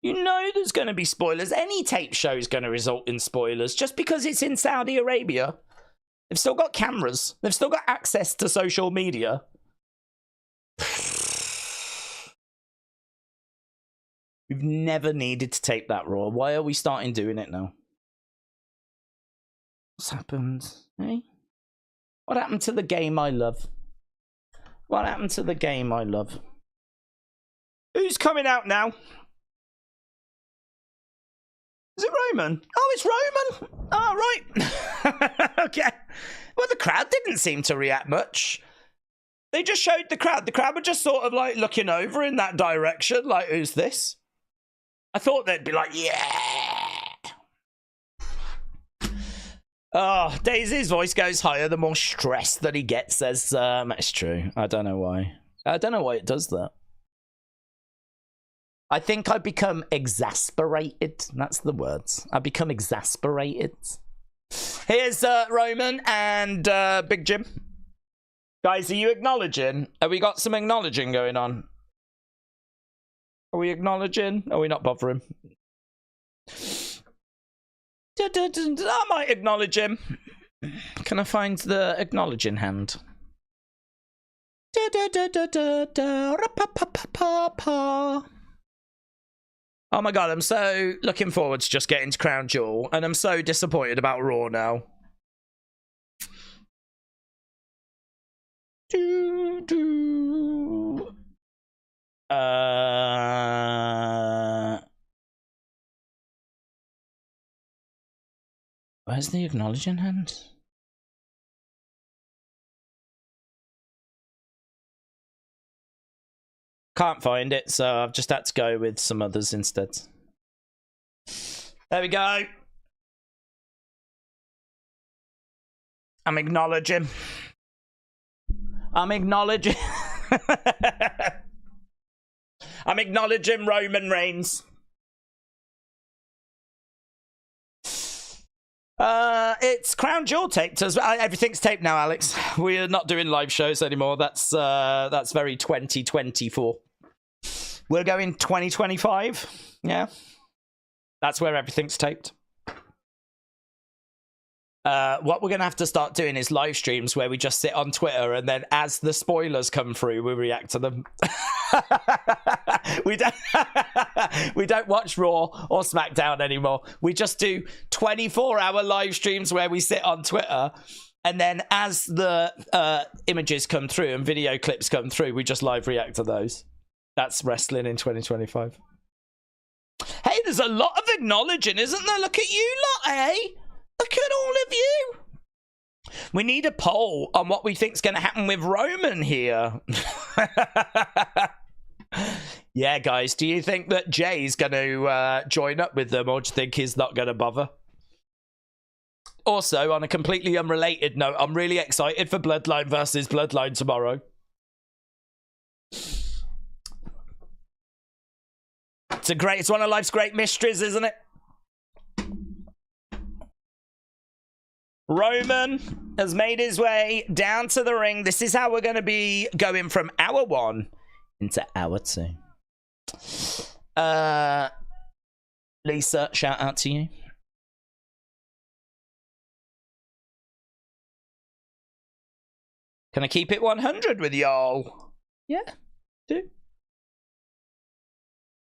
You know there's going to be spoilers. Any tape show is going to result in spoilers just because it's in Saudi Arabia. They've still got cameras. They've still got access to social media. We've never needed to tape that Raw. Why are we starting doing it now? What's happened? Hey? What happened to the game I love? What happened to the game I love? Who's coming out now? Is it Roman? Oh, it's Roman. Oh, right. Okay. Well, the crowd didn't seem to react much. They just showed the crowd. The crowd were just sort of like looking over in that direction. Like, who's this? I thought they'd be like, yeah. Oh, Daisy's voice goes higher the more stress that he gets, says, it's true. I don't know why. I don't know why it does that. I think I become exasperated. That's the words. I become exasperated. Here's Roman and Big Jim. Guys, are you acknowledging? Have we got some acknowledging going on? Are we acknowledging? Are we not bothering? I might acknowledge him. Can I find the acknowledging hand? Oh my god, I'm so looking forward to just getting to Crown Jewel, and I'm so disappointed about Raw now. Where's the acknowledging hand? Can't find it, so I've just had to go with some others instead. There we go. I'm acknowledging. I'm acknowledging. I'm acknowledging Roman Reigns. It's Crown Jewel taped as well. Everything's taped now, Alex. We are not doing live shows anymore. That's very 2024. We're going 2025. Yeah. That's where everything's taped. What we're going to have to start doing is live streams where we just sit on Twitter and then as the spoilers come through, we react to them. we don't watch Raw or SmackDown anymore. We just do 24-hour live streams where we sit on Twitter and then as the images come through and video clips come through, we just live react to those. That's wrestling in 2025. Hey, there's a lot of acknowledging, isn't there? Look at you lot, eh? Look at all of you. We need a poll on what we think's going to happen with Roman here. Yeah, guys, do you think that Jay's going to join up with them, or do you think he's not going to bother? Also, on a completely unrelated note, I'm really excited for Bloodline versus Bloodline tomorrow. It's one of life's great mysteries, isn't it? Roman has made his way down to the ring. This is how we're going to be going from hour 1 into hour 2. Lisa, shout out to you. Can I keep it 100 with y'all? Yeah, do.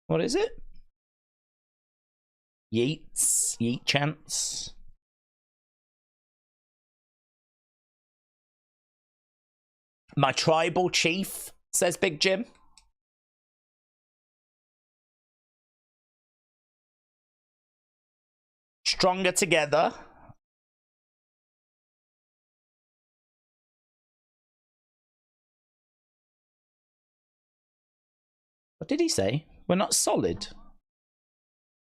What is it? Yeets. Yeet chance. My tribal chief, says Big Jim. Stronger together. What did he say? We're not solid.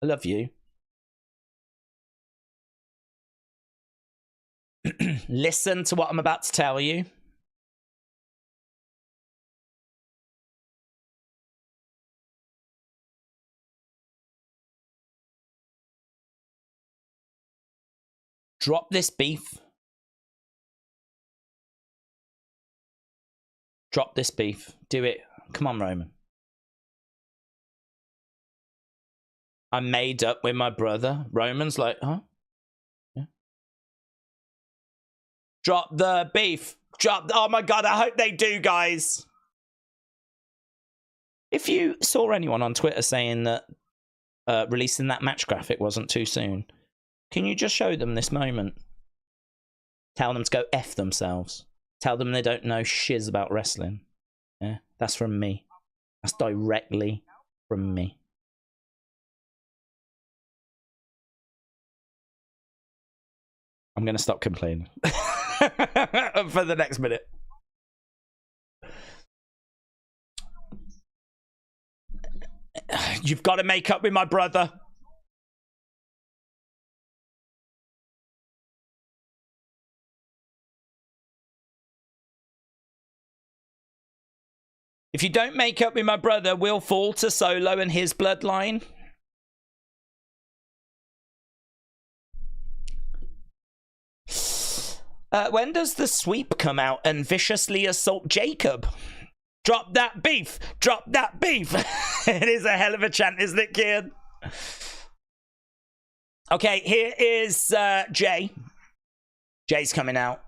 I love you. Listen to what I'm about to tell you. Drop this beef. Drop this beef. Do it. Come on, Roman. I made up with my brother. Roman's like, huh? Yeah. Drop the beef. Drop. Oh my God, I hope they do, guys. If you saw anyone on Twitter saying that releasing that match graphic wasn't too soon, can you just show them this moment? Tell them to go F themselves. Tell them they don't know shiz about wrestling. Yeah, that's from me. That's directly from me. I'm going to stop complaining for the next minute. You've got to make up with my brother. If you don't make up with my brother, we'll fall to Solo and his bloodline. When does the sweep come out and viciously assault Jacob? Drop that beef. Drop that beef. It is a hell of a chant, isn't it, kid? Okay, here is Jay. Jay's coming out.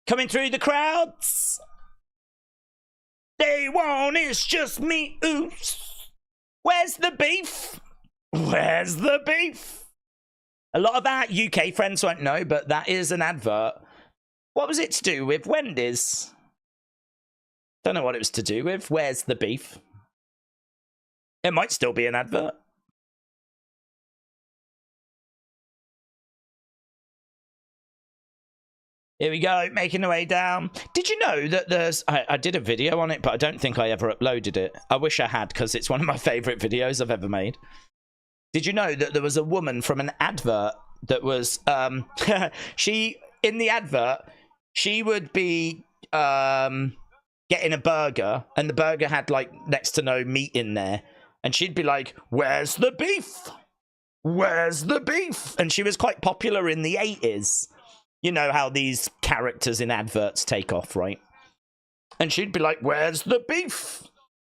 Coming through the crowds. Day one, it's just me. Oops. Where's the beef? Where's the beef? A lot of our UK friends won't know, but that is an advert. What was it to do with? Wendy's? Don't know what it was to do with. Where's the beef? It might still be an advert. Here we go, making the way down. Did you know that there's... I did a video on it, but I don't think I ever uploaded it. I wish I had, because it's one of my favourite videos I've ever made. Did you know that there was a woman from an advert that was... she, in the advert, she would be getting a burger, and the burger had, like, next to no meat in there. And she'd be like, where's the beef? Where's the beef? And she was quite popular in the 80s. You know how these characters in adverts take off, right? And she'd be like, where's the beef?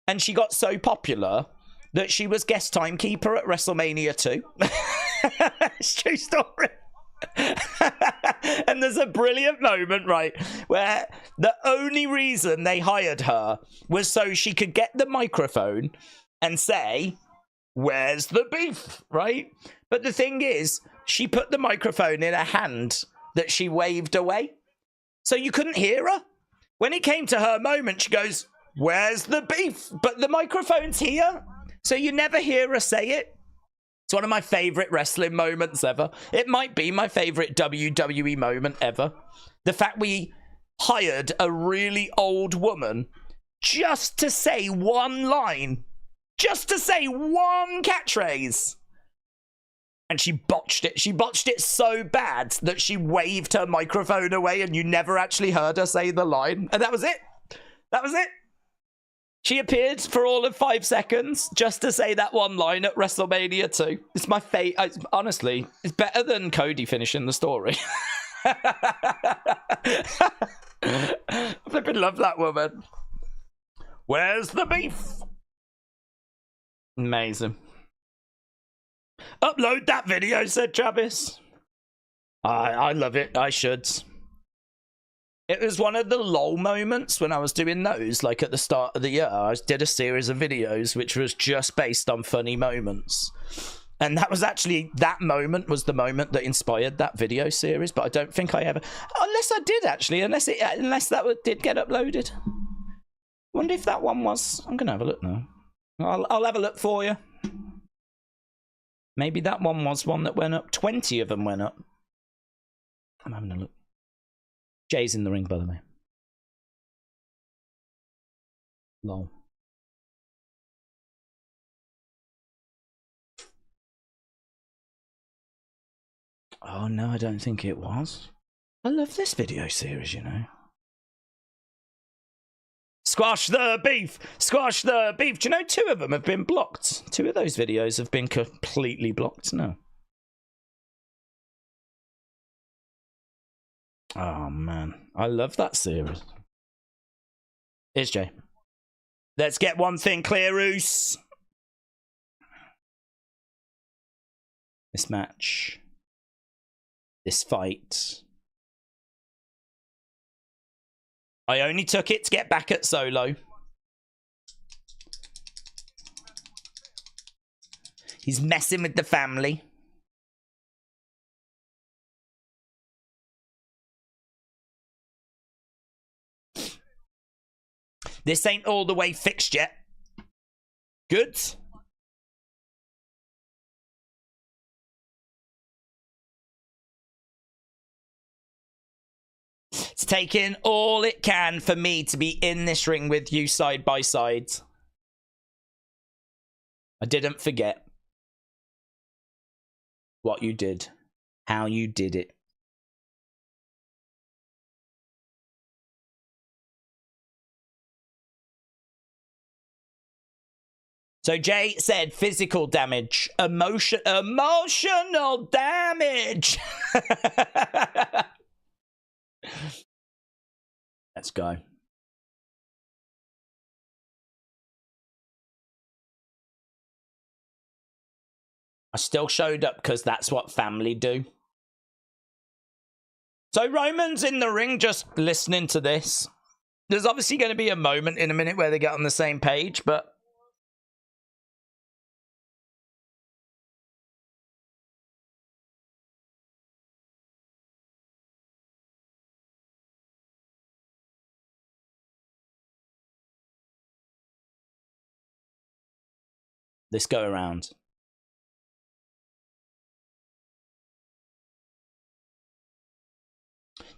And she got so popular that she was guest timekeeper at WrestleMania 2. It's a true story. And there's a brilliant moment, right, where the only reason they hired her was so she could get the microphone and say, where's the beef, right? But the thing is, she put the microphone in her hand that she waved away, so you couldn't hear her. When it came to her moment, she goes, where's the beef? But the microphone's here, so you never hear her say it. It's one of my favourite wrestling moments ever. It might be my favourite WWE moment ever. The fact we hired a really old woman just to say one line, just to say one catchphrase. And she botched it. She botched it so bad that she waved her microphone away and you never actually heard her say the line. And that was it. That was it. She appeared for all of 5 seconds just to say that one line at WrestleMania 2. It's my favourite. Honestly, it's better than Cody finishing the story. I flipping love that woman. Where's the beef? Amazing. Upload that video, said Travis. I love it. I should. It was one of the lull moments when I was doing those, like at the start of the year. I did a series of videos which was just based on funny moments. And that was actually, that moment was the moment that inspired that video series, but I don't think I ever, unless I did actually, unless that did get uploaded. Wonder if that one was, I'm gonna have a look now. I'll have a look for you. Maybe that one was one that went up. 20 of them went up. I'm having a look. Jay's in the ring, by the way. Lol. Oh, no, I don't think it was. I love this video series, you know. Squash the beef! Squash the beef! Do you know 2 of them have been blocked? 2 of those videos have been completely blocked now. Oh, man. I love that series. Here's Jay. Let's get one thing clear, Roos. This match. This fight. I only took it to get back at Solo. He's messing with the family. This ain't all the way fixed yet. Good. It's taking all it can for me to be in this ring with you side by side. I didn't forget what you did, how you did it. So Jay said physical damage, emotional damage. Let's go. I still showed up because that's what family do. So Roman's in the ring just listening to this. There's obviously going to be a moment in a minute where they get on the same page, but... this go around.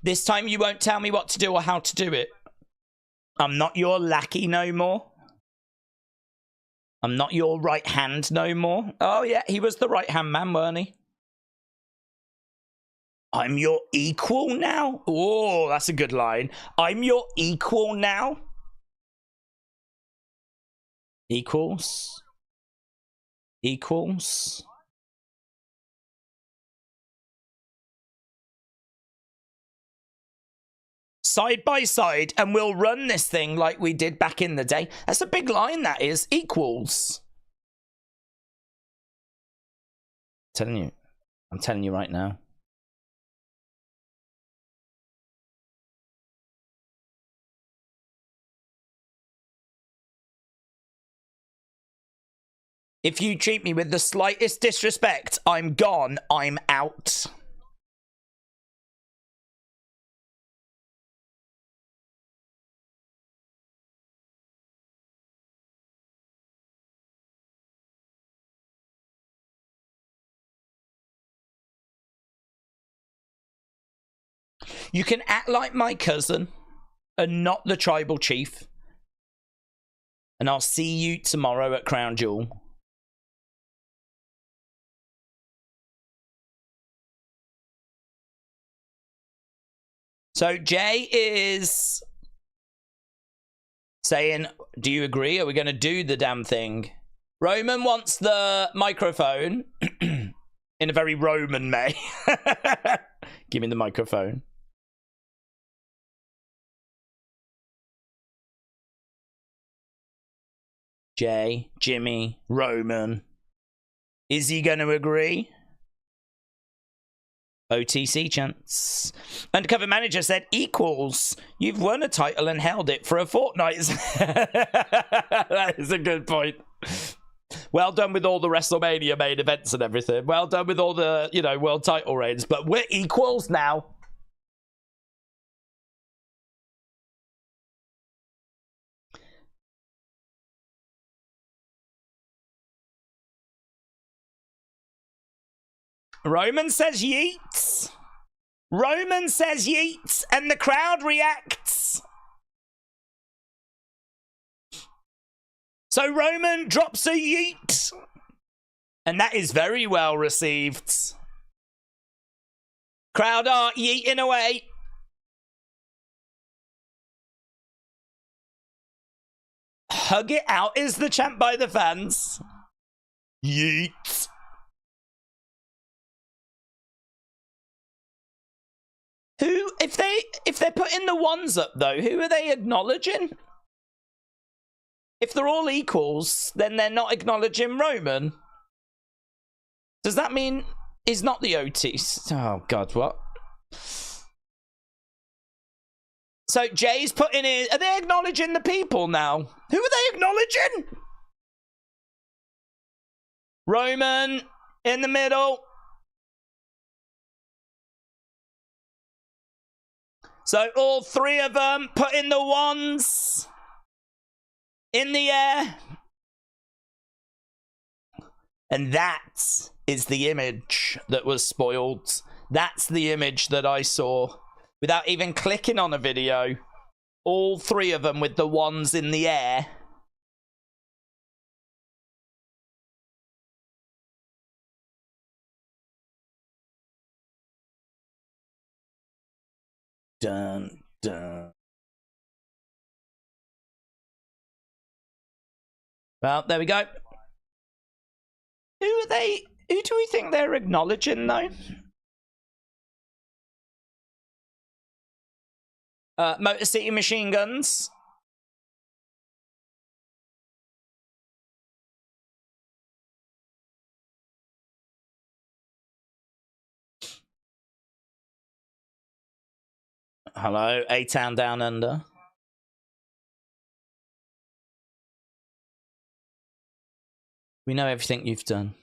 This time you won't tell me what to do or how to do it. I'm not your lackey no more. I'm not your right hand no more. Oh yeah, he was the right hand man, weren't he? I'm your equal now? Oh, that's a good line. I'm your equal now? Equals? Equals? Side by side, and we'll run this thing like we did back in the day. That's a big line, that is. Equals. I'm telling you right now. If you treat me with the slightest disrespect, I'm gone. I'm out. You can act like my cousin and not the tribal chief. And I'll see you tomorrow at Crown Jewel. So Jay is saying, do you agree? Are we going to do the damn thing? Roman wants the microphone in a very Roman way. Give me the microphone. Jay, Jimmy, Roman. Is he going to agree? OTC chance. Undercover manager said, equals. You've won a title and held it for a fortnight. That is a good point. Well done with all the WrestleMania main events and everything. Well done with all the, you know, world title reigns. But we're equals now. Roman says yeets. Roman says yeets, and the crowd reacts. So Roman drops a yeet, and that is very well received. Crowd are yeeting away. Hug it out is the chant by the fans. Yeet. Who, if they're putting the ones up though, who are they acknowledging? If they're all equals, then they're not acknowledging Roman. Does that mean he's not the OT? Oh God, what? So Jay's putting in. Are they acknowledging the people now? Who are they acknowledging? Roman in the middle. So all three of them putting the ones in the air. And that is the image that was spoiled. That's the image that I saw without even clicking on a video. All three of them with the ones in the air. Dun, dun. Well, there we go. Who are they? Who do we think they're acknowledging, though? Motor City Machine Guns. Hello, A-Town Down Under. We know everything you've done.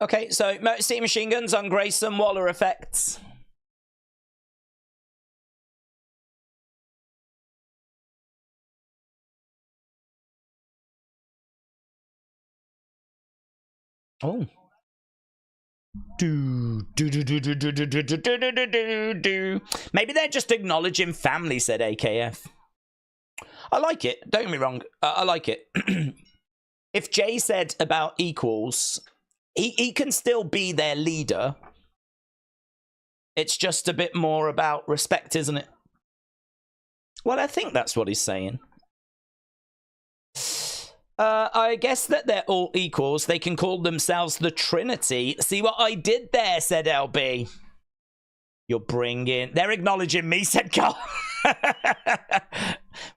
Okay, so Motor City Machine Guns on Grayson Waller effects. Oh. Maybe they're just acknowledging family, said AKF. I like it. Don't get me wrong. I like it. If Jay said about equals, he can still be their leader. It's just a bit more about respect, isn't it? Well, I think that's what he's saying. I guess that they're all equals. They can call themselves the Trinity. See what I did there, said LB. You're bringing... They're acknowledging me, said Cole.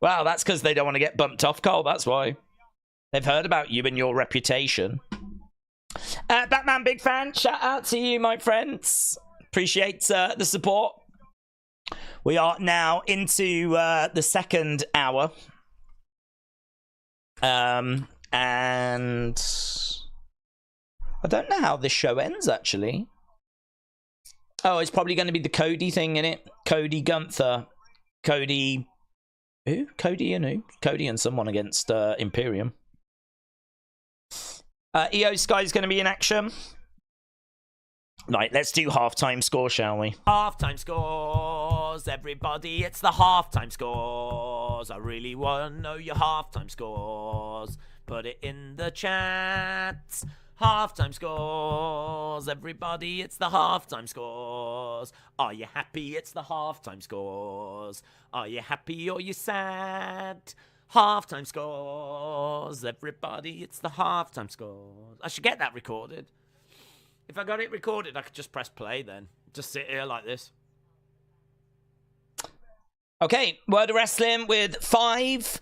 Wow, that's because they don't want to get bumped off, Cole. That's why. They've heard about you and your reputation. Batman, big fan. Shout out to you, my friends. Appreciate the support. We are now into the second hour. And I don't know how this show ends, actually. Oh, it's probably going to be the Cody thing, innit? Cody Gunther. Cody... Who? Cody and who? Cody and someone against Imperium. EO Sky's going to be in action. Right, let's do halftime score, shall we? Halftime scores, everybody. It's the halftime scores. I really want to know your halftime scores. Put it in the chat. Halftime scores, everybody. It's the halftime scores. Are you happy? It's the halftime scores. Are you happy or you sad? Halftime scores, everybody. It's the halftime scores. I should get that recorded. If I got it recorded, I could just press play then. Just sit here like this. Okay, Word of Wrestling with 5,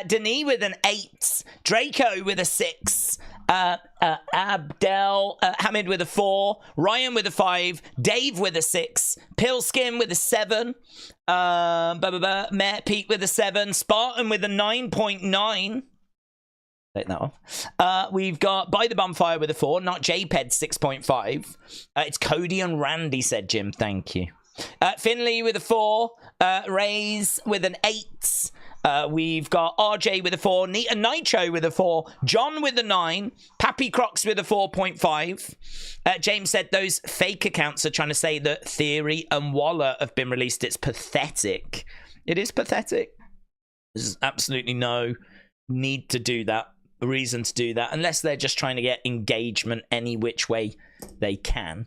Denis with an 8, Draco with a 6, Abdel Hamid with a 4, Ryan with a 5, Dave with a 6, Pillskin with a 7, Matt Pete with a 7, Spartan with a 9.9. Take that off. We've got By the Bonfire with a 4, not JPED 6.5. It's Cody and Randy, said Jim. Thank you. Finley with a 4, Rays with an 8. We've got RJ with a 4, Nita Nitro with a 4, John with a 9, Pappy Crocs with a 4.5. James said those fake accounts are trying to say that Theory and Waller have been released. It's pathetic. It is pathetic. There's absolutely no need to do that, reason to do that, unless they're just trying to get engagement any which way they can.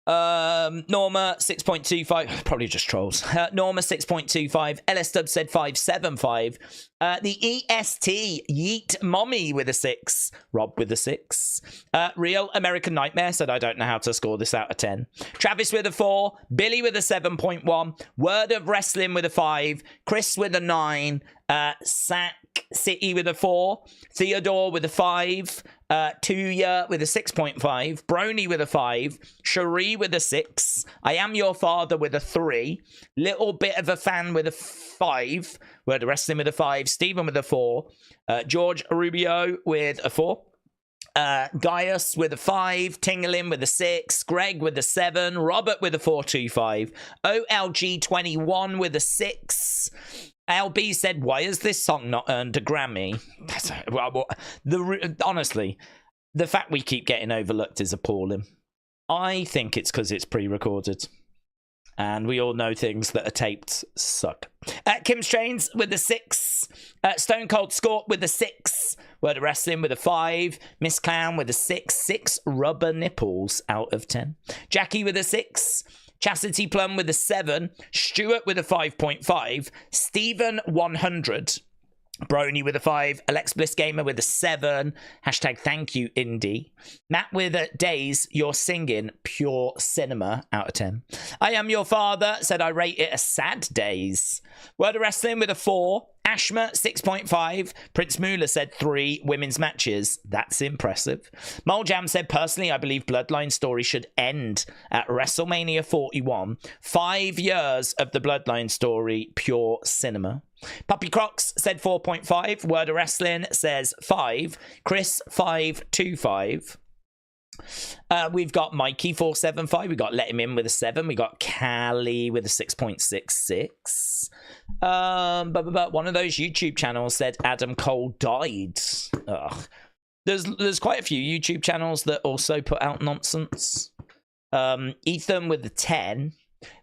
Norma 6.25, probably just trolls. Norma 6.25, LS Dub said 5.75. The EST Yeet Mommy with a 6, Rob with a 6. Real American Nightmare said I don't know how to score this out of 10. Travis with a 4, Billy with a 7.1, Word of Wrestling with a 5, Chris with a 9, Sack City with a 4, Theodore with a 5, Tuya with a 6.5, Brony with a 5, Cherie with a 6, I Am Your Father with a 3, Little Bit of a Fan with a 5, Word of Wrestling with a 5, Stephen with a 4, George Rubio with a 4, Gaius with a 5, Tinglin with a 6, Greg with a 7, Robert with a 4.25, OLG21 with a 6. LB said, why has this song not earned a Grammy? Honestly, the fact we keep getting overlooked is appalling. I think it's because it's pre-recorded. And we all know things that are taped suck. Kim Strains with a 6. Stone Cold Scorp with a 6. Word of Wrestling with a 5. Miss Clown with a 6. 6 rubber nipples out of 10. Jackie with a 6. Chastity Plum with a 7, Stuart with a 5.5, Stephen 100, Brony with a 5, Alex Bliss Gamer with a 7, hashtag thank you Indie, Matt with a Days, You're Singing, Pure Cinema out of 10. I Am Your Father said I rate it a sad days. Word of Wrestling with a 4, Ashma 6.5, Prince Moolah said 3 women's matches. That's impressive. Moljam said, personally, I believe Bloodline story should end at WrestleMania 41. 5 years of the Bloodline story, pure cinema. Puppy Crocs said 4.5. Word of Wrestling says 5. Chris 525. We've got Mikey 475. We got Let Him In with a 7. We got Callie with a 6.66. But one of those YouTube channels said Adam Cole died. Ugh. There's quite a few YouTube channels that also put out nonsense. Ethan with the 10.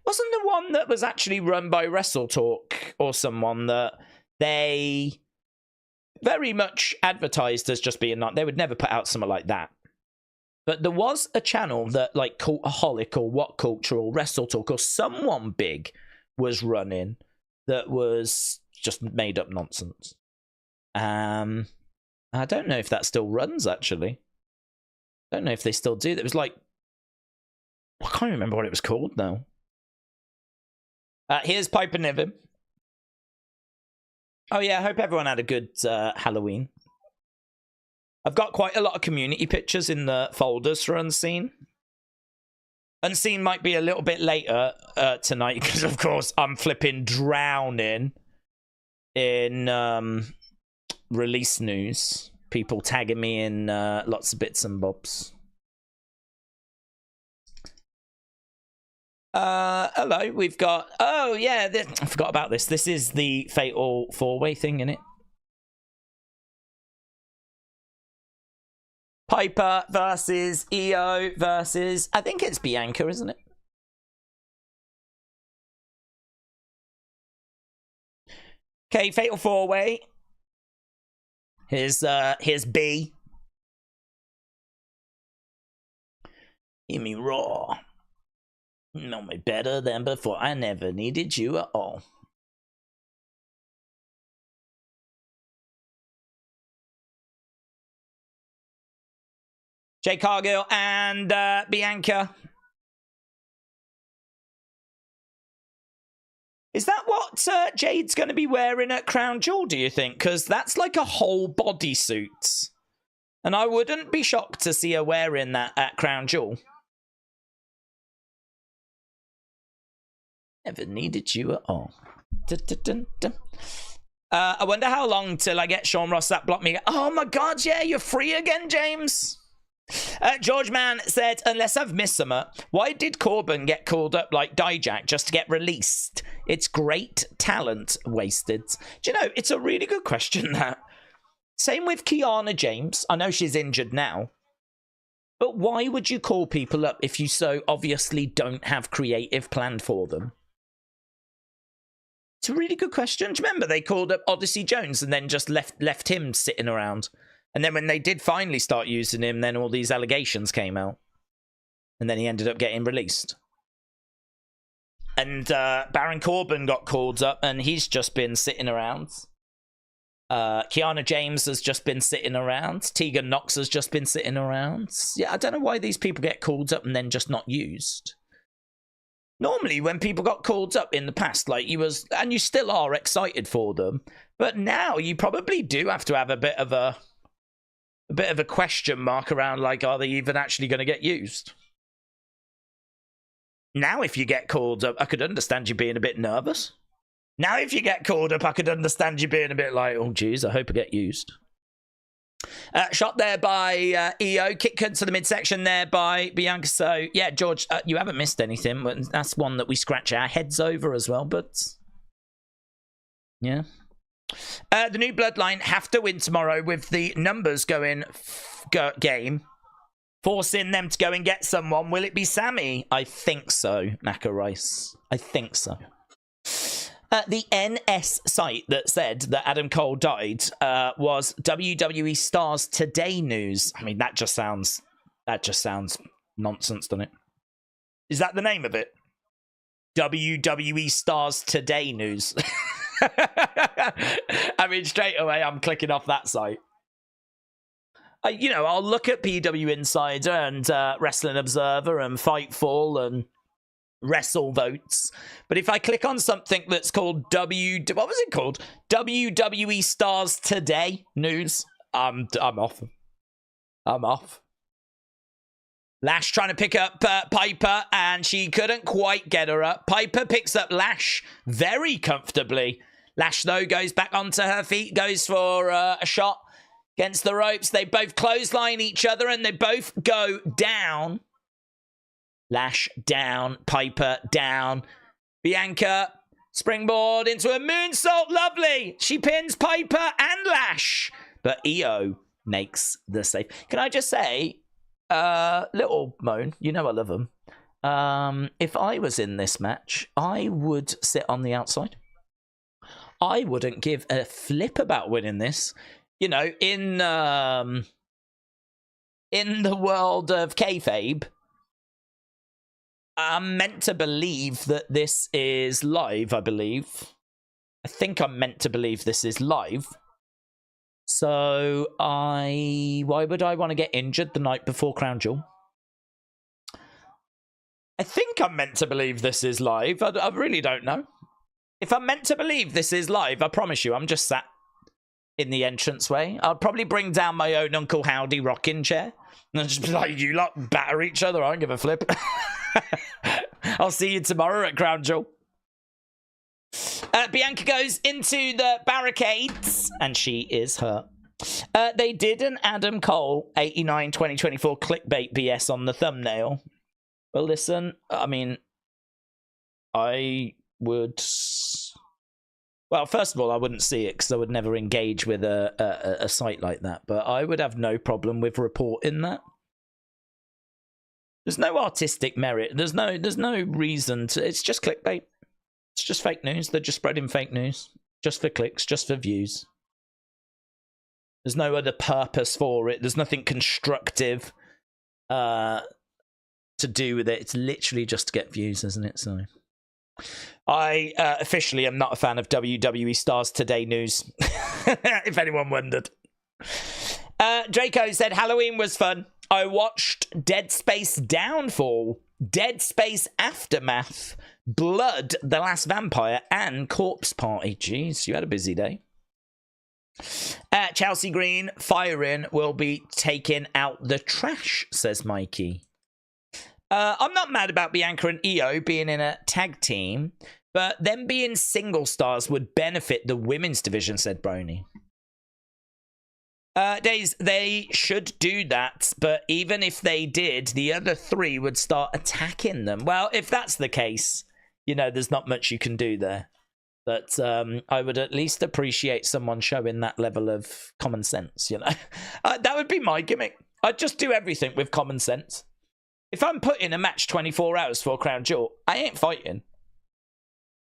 Wasn't the one that was actually run by Wrestle Talk or someone that they very much advertised as just being not? They would never put out something like that. But there was a channel that like Cultaholic or What Culture or Wrestle Talk or someone big was running that was just made up nonsense. I don't know if that still runs, actually. I don't know if they still do. It was like, I can't remember what it was called now. Here's Piper Niven. Oh yeah, I hope everyone had a good Halloween. I've got quite a lot of community pictures in the folders for Unseen. Unseen might be a little bit later tonight because, of course, I'm flipping drowning in release news. People tagging me in lots of bits and bobs. Hello, we've got... Oh, yeah, I forgot about this. This is the Fatal 4-Way thing, innit? Piper versus EO versus... I think it's Bianca, isn't it? Okay, Fatal 4-Way. Here's B. Give me Raw. Know me better than before. I never needed you at all. Jay Cargill and Bianca. Is that what Jade's going to be wearing at Crown Jewel, do you think? Because that's like a whole bodysuit. And I wouldn't be shocked to see her wearing that at Crown Jewel. Never needed you at all. Dun, dun, dun, dun. I wonder how long till I get Sean Ross that blocked me. Oh my god, yeah, you're free again, James. George Mann said, unless I've missed some, why did Corbin get called up like Dijak just to get released? It's great talent wasted. Do you know, it's a really good question, that. Same with Kiana James. I know she's injured now. But why would you call people up if you so obviously don't have creative planned for them? It's a really good question. Do you remember they called up Odyssey Jones and then just left him sitting around? And then when they did finally start using him, then all these allegations came out. And then he ended up getting released. And Baron Corbin got called up and he's just been sitting around. Kiana James has just been sitting around. Tegan Knox has just been sitting around. Yeah, I don't know why these people get called up and then just not used. Normally, when people got called up in the past, like you was, and you still are excited for them, but now you probably do have to have a bit of a question mark around, like, are they even actually going to get used? Now, if you get called up, I could understand you being a bit nervous. Now, if you get called up, I could understand you being a bit like, oh, geez, I hope I get used. Shot there by EO. Kick cut to the midsection there by Bianca. So, yeah, George, you haven't missed anything. But that's one that we scratch our heads over as well. But, yeah. The new Bloodline have to win tomorrow with the numbers going game. Forcing them to go and get someone. Will it be Sammy? I think so, Macca Rice. I think so. The NS site that said that Adam Cole died was WWE Stars Today News. I mean, that just sounds nonsense, doesn't it? Is that the name of it? WWE Stars Today News. I mean, straight away, I'm clicking off that site. I'll look at PW Insider and Wrestling Observer and Fightful and Wrestle Votes, but if I click on something that's called what was it called? WWE Stars Today News, I'm off. I'm off. Lash trying to pick up Piper, and she couldn't quite get her up. Piper picks up Lash very comfortably. Lash, though, goes back onto her feet, goes for a shot against the ropes. They both clothesline each other, and they both go down. Lash down, Piper down. Bianca, springboard into a moonsault. Lovely. She pins Piper and Lash. But EO makes the save. Can I just say, little moan, you know I love them. If I was in this match, I would sit on the outside. I wouldn't give a flip about winning this. In the world of kayfabe, I'm meant to believe that this is live, I believe. I think I'm meant to believe this is live. So why would I want to get injured the night before Crown Jewel? I think I'm meant to believe this is live. I really don't know. If I'm meant to believe this is live, I promise you, I'm just sat in the entranceway. I'll probably bring down my own Uncle Howdy rocking chair. And just be like, you lot batter each other. I don't give a flip. I'll see you tomorrow at Crown Jewel. Bianca goes into the barricades, and she is hurt. They did an Adam Cole 89 2024 clickbait BS on the thumbnail. Well, listen, I mean, I would... Well, first of all, I wouldn't see it because I would never engage with a site like that. But I would have no problem with reporting that. There's no artistic merit. There's no reason to... It's just clickbait. It's just fake news. They're just spreading fake news. Just for clicks, just for views. There's no other purpose for it. There's nothing constructive to do with it. It's literally just to get views, isn't it? So... I officially am not a fan of WWE Stars Today News, if anyone wondered. Draco said Halloween was fun. I watched Dead Space Downfall, Dead Space Aftermath, Blood, The Last Vampire, and Corpse Party. Jeez, you had a busy day. Chelsea Green firing will be taking out the trash, says Mikey. I'm not mad about Bianca and Io being in a tag team, but them being single stars would benefit the women's division, said Brony. Days, they should do that, but even if they did, the other three would start attacking them. Well, if that's the case, you know, there's not much you can do there. But I would at least appreciate someone showing that level of common sense, you know. That would be my gimmick. I'd just do everything with common sense. If I'm putting a match 24 hours for a crown jewel, I ain't fighting.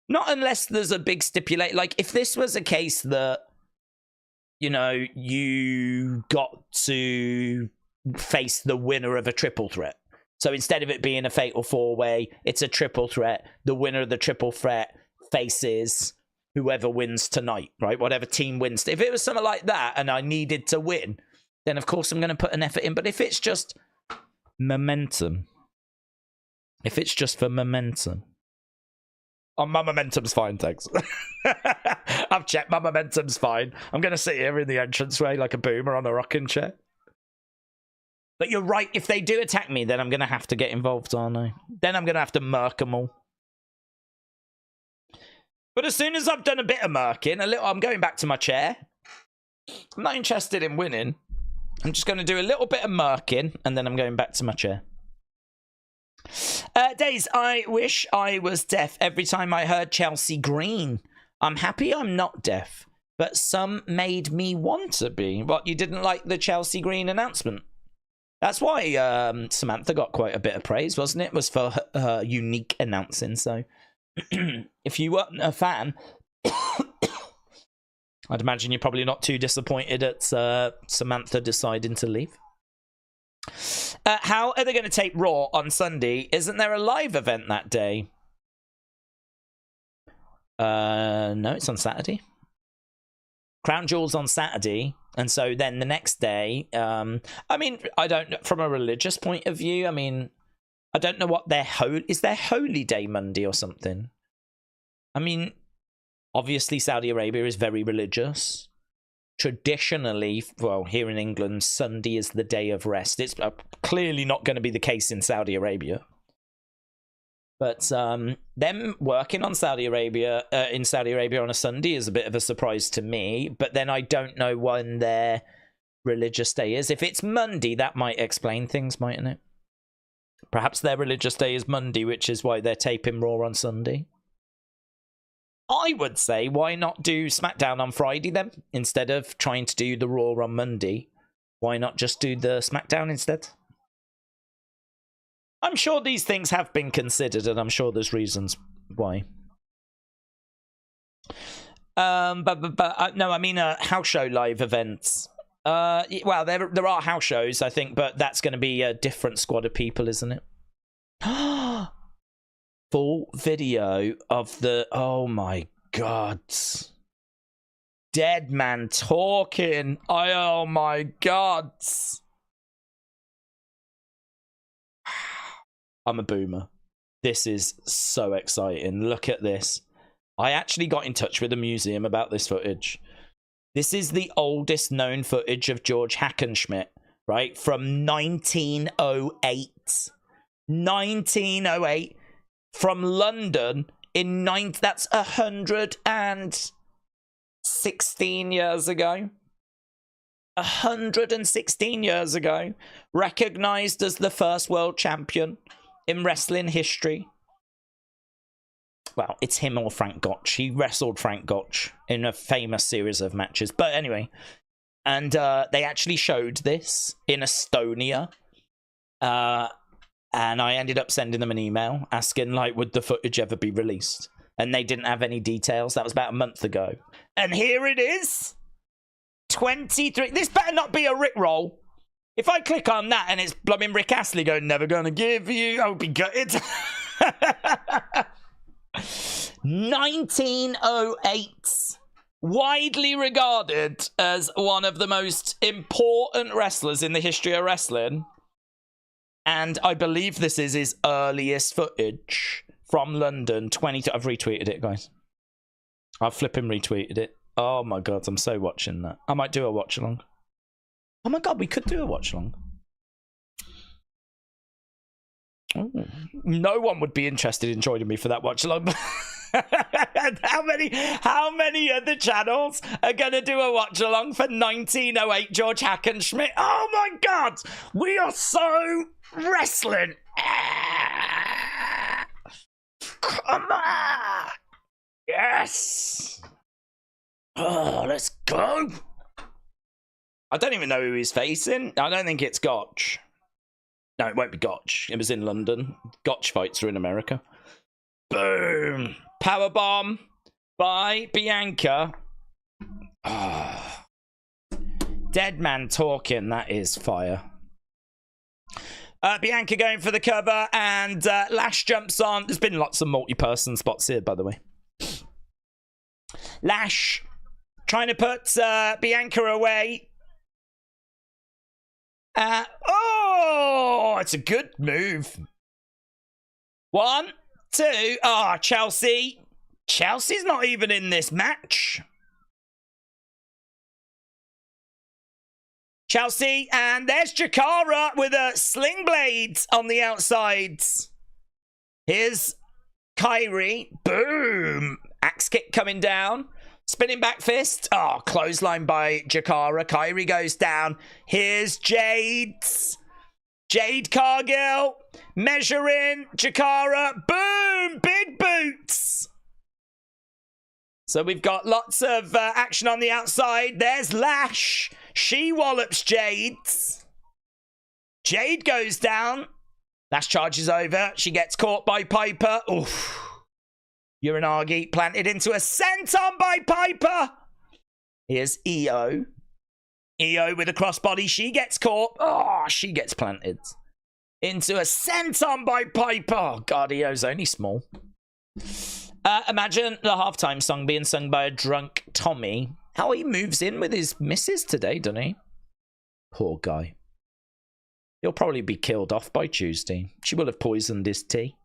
Not unless there's a big stipulate. Like, if this was a case that, you know, you got to face the winner of a triple threat. So instead of it being a fatal four-way, it's a triple threat. The winner of the triple threat faces whoever wins tonight, right? Whatever team wins. If it was something like that and I needed to win, then of course I'm going to put an effort in. But if it's just momentum, if it's just for momentum, oh, my momentum's fine, thanks. I've checked, my momentum's fine. I'm going to sit here in the entranceway like a boomer on a rocking chair. But you're right, if they do attack me, then I'm going to have to get involved, aren't I? Then I'm going to have to murk them all. But as soon as I've done a bit of murking, I'm going back to my chair. I'm not interested in winning. I'm just going to do a little bit of murking, and then I'm going back to my chair. Days, I wish I was deaf every time I heard Chelsea Green. I'm happy I'm not deaf, but some made me want to be. What, you didn't like the Chelsea Green announcement? That's why Samantha got quite a bit of praise, wasn't it? It was for her unique announcing, so... if you weren't a fan, I'd imagine you're probably not too disappointed at Samantha deciding to leave. How are they going to tape Raw on Sunday? Isn't there a live event that day? No, it's on Saturday. Crown Jewel's on Saturday, and so then the next day, I mean, I don't, from a religious point of view, I mean, I don't know what is their holy day Monday or something? I mean, obviously Saudi Arabia is very religious. Traditionally, well, here in England, Sunday is the day of rest. It's clearly not going to be the case in Saudi Arabia. But them working on Saudi Arabia, in Saudi Arabia on a Sunday is a bit of a surprise to me. But then I don't know when their religious day is. If it's Monday, that might explain things, mightn't it? Perhaps their religious day is Monday, which is why they're taping Raw on Sunday. I would say, why not do SmackDown on Friday then? Instead of trying to do the Raw on Monday, why not just do the SmackDown instead? I'm sure these things have been considered, and I'm sure there's reasons why. But no, I mean house show live events. Well, there are house shows, I think, but that's going to be a different squad of people, isn't it? Full video of the... Oh, my God. Dead man talking. Oh, my God. I'm a boomer. This is so exciting. Look at this. I actually got in touch with the museum about this footage. This is the oldest known footage of George Hackenschmidt, right? From 1908. 1908. From London in that's 116 years ago. 116 years ago. Recognized as the first world champion in wrestling history. Well, it's him or Frank Gotch. He wrestled Frank Gotch in a famous series of matches. But anyway, and they actually showed this in Estonia. And I ended up sending them an email asking, like, would the footage ever be released? And they didn't have any details. That was about a month ago. And here it is. 23. This better not be a Rickroll. If I click on that and it's blooming Rick Astley going, never gonna give you, I would be gutted. 1908. Widely regarded as one of the most important wrestlers in the history of wrestling. And I believe this is his earliest footage from London. I've retweeted it, guys. I've flipping retweeted it. Oh my god, I'm so watching that. I might do a watch along. Oh my god, we could do a watch along. Oh. No one would be interested in joining me for that watch along. How many other channels are gonna do a watch along for 1908 George Hackenschmidt? Oh my god, we are so wrestling. Come on, yes. Oh, let's go. I don't even know who he's facing. I don't think it's Gotch. No, it won't be Gotch. It was in London. Gotch fights are in America. Boom. Powerbomb by Bianca. Oh. Dead man talking. That is fire. Bianca going for the cover, and Lash jumps on. There's been lots of multi-person spots here, by the way. Lash trying to put Bianca away. Oh, it's a good move. 1, 2. Ah, Chelsea. Chelsea's not even in this match. Chelsea, and there's Jakara with a sling blade on the outsides. Here's Kyrie. Boom. Axe kick coming down. Spinning back fist. Oh, clothesline by Jakara. Kyrie goes down. Here's Jade. Jade Cargill. Measuring. Jakara. Boom. Big boots. So we've got lots of action on the outside. There's Lash. She wallops Jade. Jade goes down. Lash charges over. She gets caught by Piper. Oof. Uranagi planted into a senton by Piper. Here's Io. Io with a crossbody. She gets caught. Oh, she gets planted into a senton by Piper. Oh, God, Io's only small. Imagine the halftime song being sung by a drunk Tommy. How he moves in with his missus today, doesn't he? Poor guy. He'll probably be killed off by Tuesday. She will have poisoned his tea.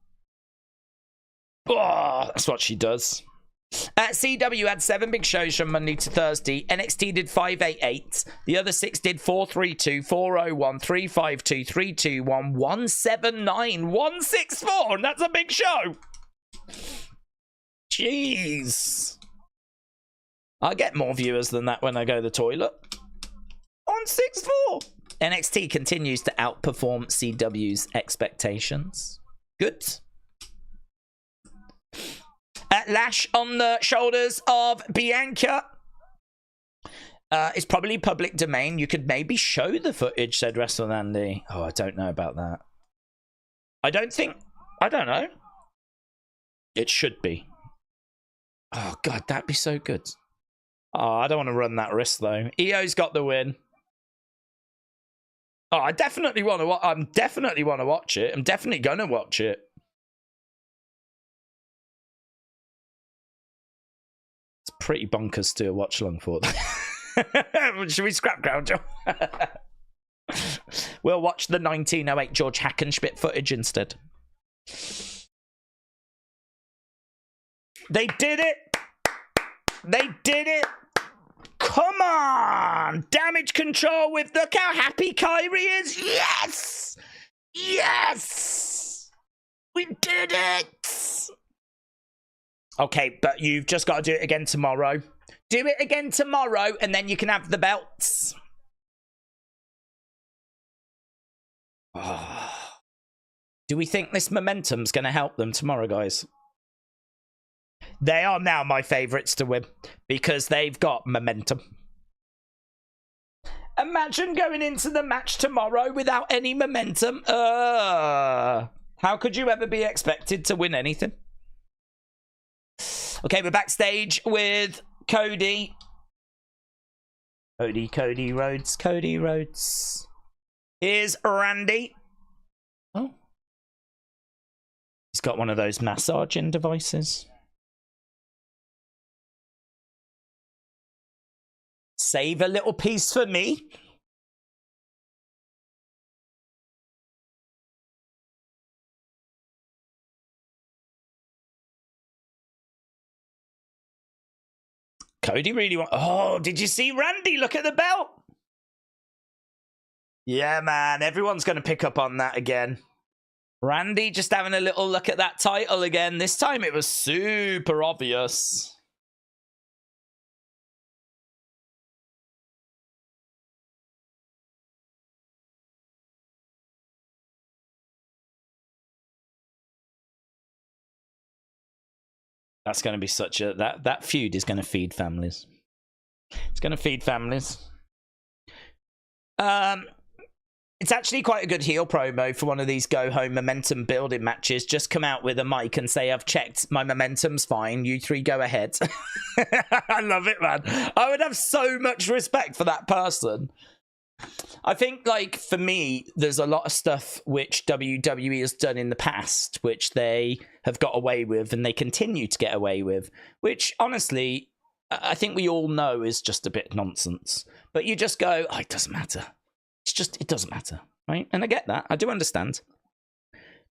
Oh, that's what she does. CW had 7 big shows from Monday to Thursday. NXT did 588. The other 6 did 432, 401, 352, 321, 179, 164. And that's a big show. Jeez. I get more viewers than that when I go to the toilet. 164. NXT continues to outperform CW's expectations. Good. Lash on the shoulders of Bianca. It's probably public domain. You could maybe show the footage, said Wrestle Andy. Oh, I don't know about that. I don't know. It should be. Oh, God, that'd be so good. Oh, I don't want to run that risk, though. Io's got the win. Oh, I definitely want to watch it. I'm definitely going to watch it. It's pretty bonkers to do a watch along for. Should we scrap ground, Joe? We'll watch the 1908 George Hackenschmidt footage instead. They did it. They did it. Come on. Damage control with look how happy Kyrie is. Yes. Yes. We did it. Okay, but you've just got to do it again tomorrow. Do it again tomorrow, and then you can have the belts. Oh. Do we think this momentum's going to help them tomorrow, guys? They are now my favourites to win because they've got momentum. Imagine going into the match tomorrow without any momentum. How could you ever be expected to win anything? Okay, we're backstage with Cody. Cody Rhodes. Here's Randy. Oh. He's got one of those massaging devices. Save a little piece for me. Cody really want. Oh, did you see Randy? Look at the belt. Yeah, man. Everyone's going to pick up on that again. Randy just having a little look at that title again. This time it was super obvious. That's going to be such a... That feud is going to feed families. It's going to feed families. It's actually quite a good heel promo for one of these go-home momentum building matches. Just come out with a mic and say, I've checked, my momentum's fine, you three go ahead. I love it, man. I would have so much respect for that person. I think, like, for me, there's a lot of stuff which WWE has done in the past, which they have got away with and they continue to get away with, which, honestly, I think we all know is just a bit nonsense. But you just go, oh, it doesn't matter. It's just, it doesn't matter, right? And I get that. I do understand.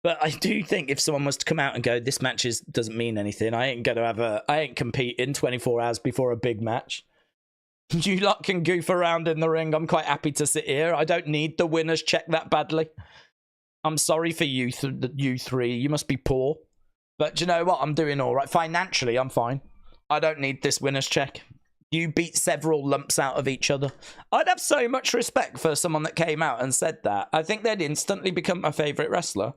But I do think if someone was to come out and go, this match doesn't mean anything, I ain't competing 24 hours before a big match. You lot can goof around in the ring. I'm quite happy to sit here. I don't need the winners check that badly. I'm sorry for you three. You must be poor. But you know what? I'm doing all right. Financially, I'm fine. I don't need this winners check. You beat several lumps out of each other. I'd have so much respect for someone that came out and said that. I think they'd instantly become my favourite wrestler.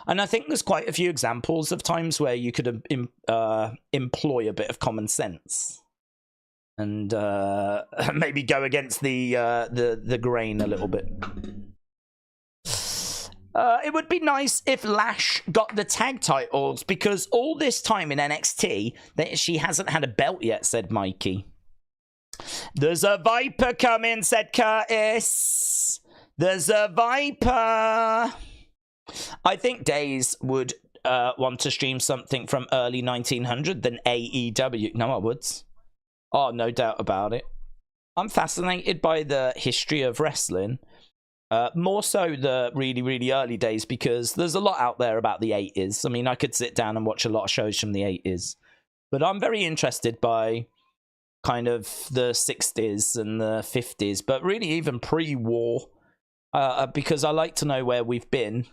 And I think there's quite a few examples of times where you could employ a bit of common sense. And maybe go against the grain a little bit. It would be nice if Lash got the tag titles, because all this time in NXT, she hasn't had a belt yet, said Mikey. There's a Viper coming, said Curtis. There's a Viper. I think Days would want to stream something from early 1900 than AEW. No, I would. Oh, no doubt about it. I'm fascinated by the history of wrestling. More so the really, really early days, because there's a lot out there about the 80s. I mean, I could sit down and watch a lot of shows from the 80s. But I'm very interested by kind of the 60s and the 50s, but really even pre-war, because I like to know where we've been.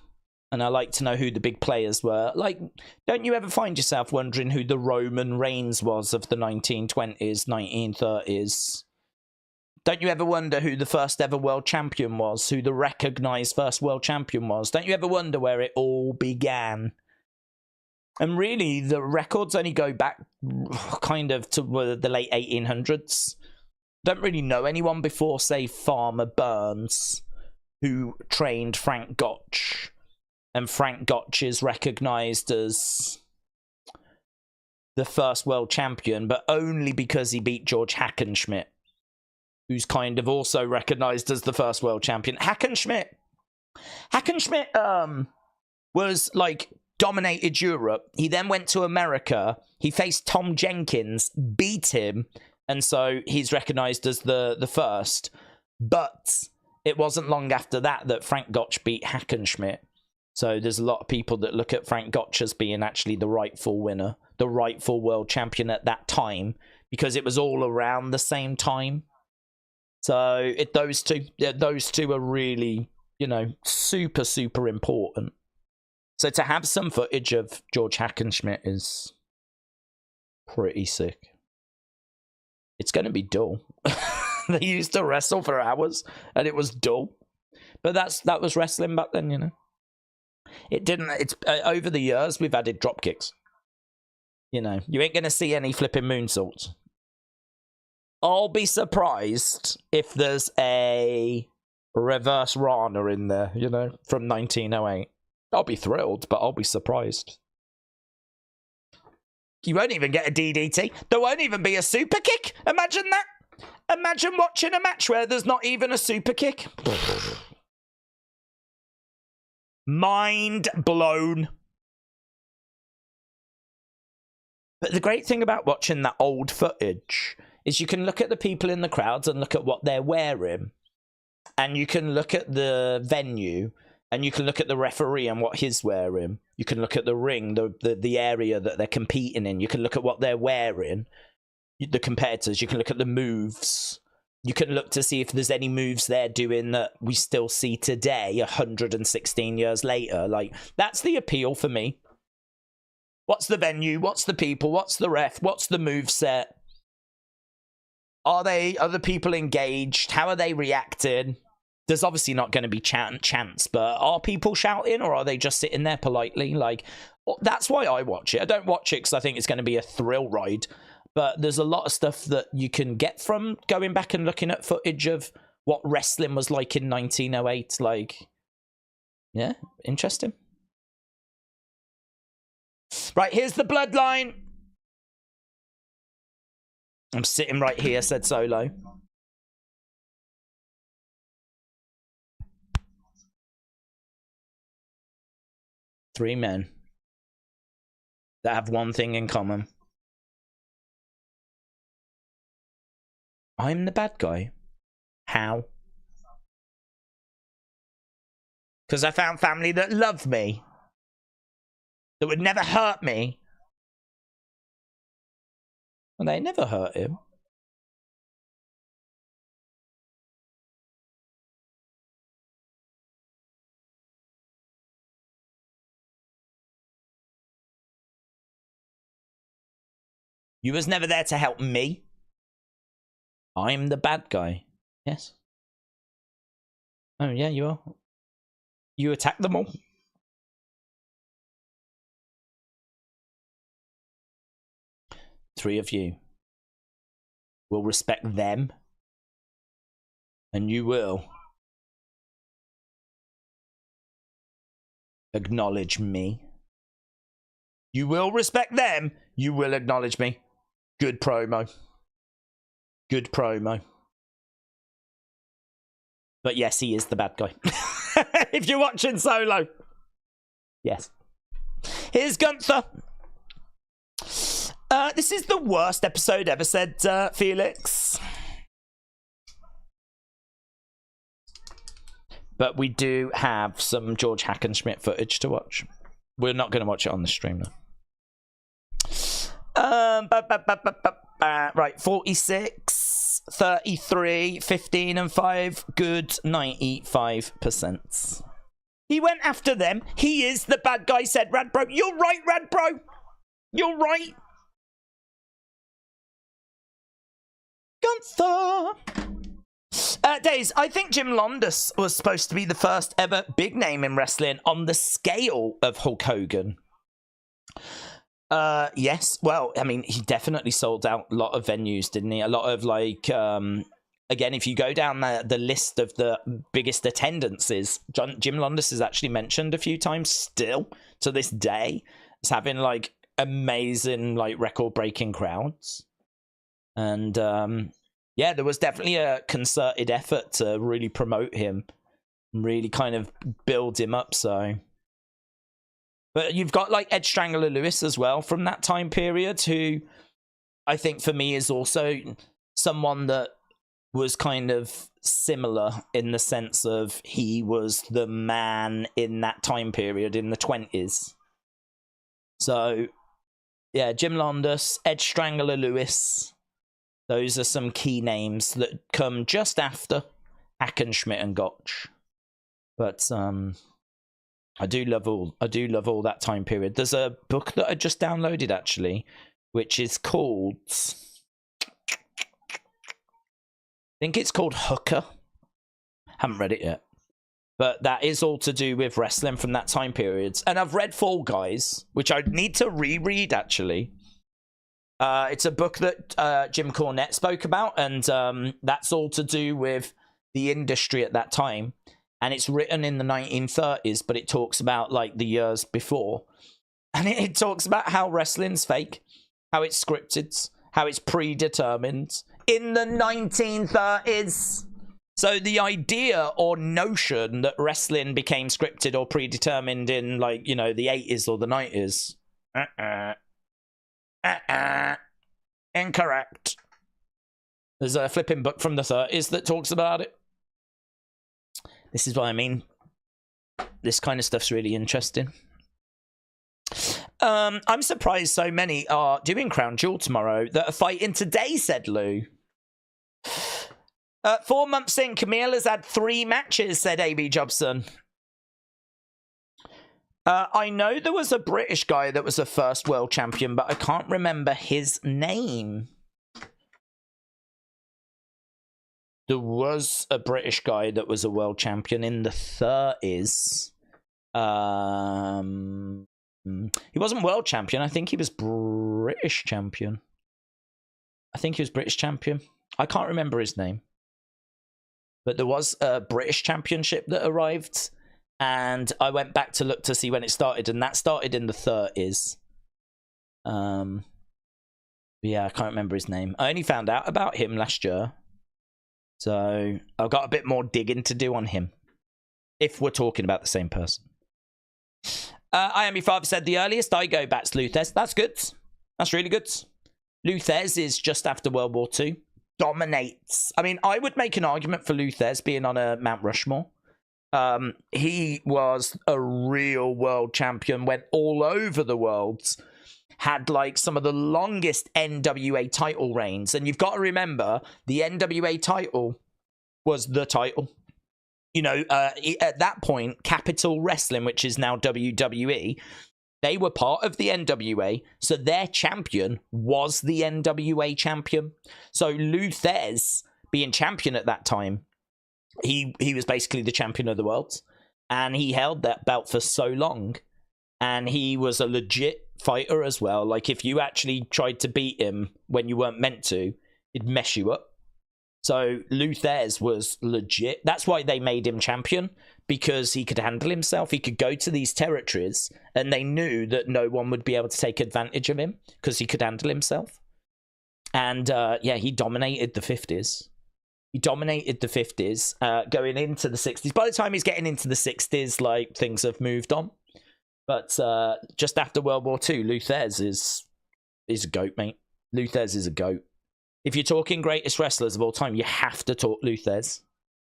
And I like to know who the big players were. Like, don't you ever find yourself wondering who the Roman Reigns was of the 1920s, 1930s? Don't you ever wonder who the first ever world champion was? Who the recognised first world champion was? Don't you ever wonder where it all began? And really, the records only go back kind of to the late 1800s. Don't really know anyone before, say, Farmer Burns, who trained Frank Gotch. And Frank Gotch is recognised as the first world champion, but only because he beat George Hackenschmidt, who's kind of also recognised as the first world champion. Hackenschmidt was, like, dominated Europe. He then went to America. He faced Tom Jenkins, beat him, and so he's recognised as the first. But it wasn't long after that Frank Gotch beat Hackenschmidt. So there's a lot of people that look at Frank Gotch as being actually the rightful winner, the rightful world champion at that time, because it was all around the same time. So those two are really, you know, super, super important. So to have some footage of George Hackenschmidt is pretty sick. It's going to be dull. They used to wrestle for hours, and it was dull. But that was wrestling back then, you know. It didn't. It's over the years we've added drop kicks. You know, you ain't gonna see any flipping moonsaults. I'll be surprised if there's a reverse Rana in there. You know, from 1908. I'll be thrilled, but I'll be surprised. You won't even get a DDT. There won't even be a super kick. Imagine that. Imagine watching a match where there's not even a super kick. Mind blown. But the great thing about watching that old footage is you can look at the people in the crowds and look at what they're wearing. And you can look at the venue and you can look at the referee and what he's wearing. You can look at the ring, the area that they're competing in. You can look at what they're wearing. the competitors. You can look at the moves. You can look to see if there's any moves they're doing that we still see today, 116 years later. Like, that's the appeal for me. What's the venue? What's the people? What's the ref? What's the move set? Are the people engaged? How are they reacting? There's obviously not going to be chants, but are people shouting, or are they just sitting there politely? Like, that's why I watch it. I don't watch it because I think it's going to be a thrill ride. But there's a lot of stuff that you can get from going back and looking at footage of what wrestling was like in 1908. Like, yeah, interesting. Right, here's the Bloodline. I'm sitting right here, said Solo. Three men that have one thing in common. I'm the bad guy. How? Because I found family that love me. That would never hurt me. Well, they never hurt him. You was never there to help me. I'm the bad guy. Yes. Oh, yeah, you are. You attack them all. Three of you will respect them. And you will acknowledge me. You will respect them. You will acknowledge me. Good promo. Good promo. But yes, he is the bad guy. If you're watching Solo. Yes. Here's Gunther. This is the worst episode ever, said Felix. But we do have some George Hackenschmidt footage to watch. We're not going to watch it on the stream, though. Right, 46, 33, 15 and 5. Good 95%. He went after them. He is the bad guy, said Radbro. You're right, Radbro. You're right. Gunther. Days, I think Jim Londos was supposed to be the first ever big name in wrestling on the scale of Hulk Hogan. Yes. Well, I mean, he definitely sold out a lot of venues, didn't he? A lot of, like, again, if you go down the list of the biggest attendances, Jim Londos is actually mentioned a few times still to this day as having, like, amazing, like, record-breaking crowds. And, yeah, there was definitely a concerted effort to really promote him, really kind of build him up, so... But you've got, like, Ed Strangler Lewis as well from that time period, who I think for me is also someone that was kind of similar in the sense of he was the man in that time period in the 20s. So, yeah, Jim Londos, Ed Strangler Lewis, those are some key names that come just after Hackenschmidt and Gotch. But, I do love all that time period. There's a book that I just downloaded actually, which is called, I think it's called Hooker. Haven't read it yet. But that is all to do with wrestling from that time period. And I've read Fall Guys, which I need to reread actually. It's a book that Jim Cornette spoke about, and that's all to do with the industry at that time. And it's written in the 1930s, but it talks about, like, the years before. And it talks about how wrestling's fake, how it's scripted, how it's predetermined in the 1930s. So the idea or notion that wrestling became scripted or predetermined in, like, you know, the 80s or the 90s. Incorrect. There's a flipping book from the 30s that talks about it. This is what I mean. This kind of stuff's really interesting. I'm surprised so many are doing Crown Jewel tomorrow that are fighting today, said Lou. 4 months in, Camille has had 3 matches, said AB Jobson. I know there was a British guy that was a first world champion, but I can't remember his name. There was a British guy that was a world champion in the 30s. He wasn't world champion. I think he was British champion. I can't remember his name. But there was a British championship that arrived. And I went back to look to see when it started. And that started in the 30s. Yeah, I can't remember his name. I only found out about him last year. So I've got a bit more digging to do on him. If we're talking about the same person. I Am Your Father said the earliest I go back's Luthez. That's good. That's really good. Luthez is just after World War II. Dominates. I mean, I would make an argument for Luthez being on a Mount Rushmore. He was a real world champion, went all over the world, had like some of the longest NWA title reigns. And you've got to remember, the NWA title was the title. You know, at that point, Capital Wrestling, which is now WWE, they were part of the NWA, so their champion was the NWA champion. So Luthez, being champion at that time, he was basically the champion of the world, and he held that belt for so long, and he was a legit fighter as well. Like, if you actually tried to beat him when you weren't meant to, it'd mess you up. So Luthez was legit. That's why they made him champion, because he could handle himself. He could go to these territories, and they knew that no one would be able to take advantage of him because he could handle himself. And yeah, he dominated the 50s. He dominated the 50s, going into the 60s. By the time he's getting into the 60s, like, things have moved on. But just after World War II, Luthez is a goat, mate. Luthez is a goat. If you're talking greatest wrestlers of all time, you have to talk Luthez.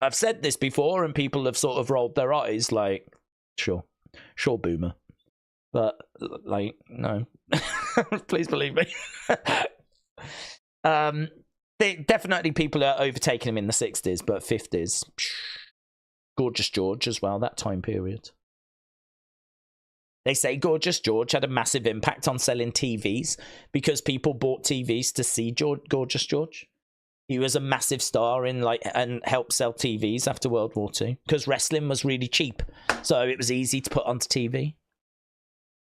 I've said this before, and people have sort of rolled their eyes, like, sure, boomer. But, like, no. Please believe me. Definitely people are overtaking him in the 60s, but 50s. Gorgeous George as well, that time period. They say Gorgeous George had a massive impact on selling TVs because people bought TVs to see Gorgeous George. He was a massive star and helped sell TVs after World War II because wrestling was really cheap, so it was easy to put onto TV.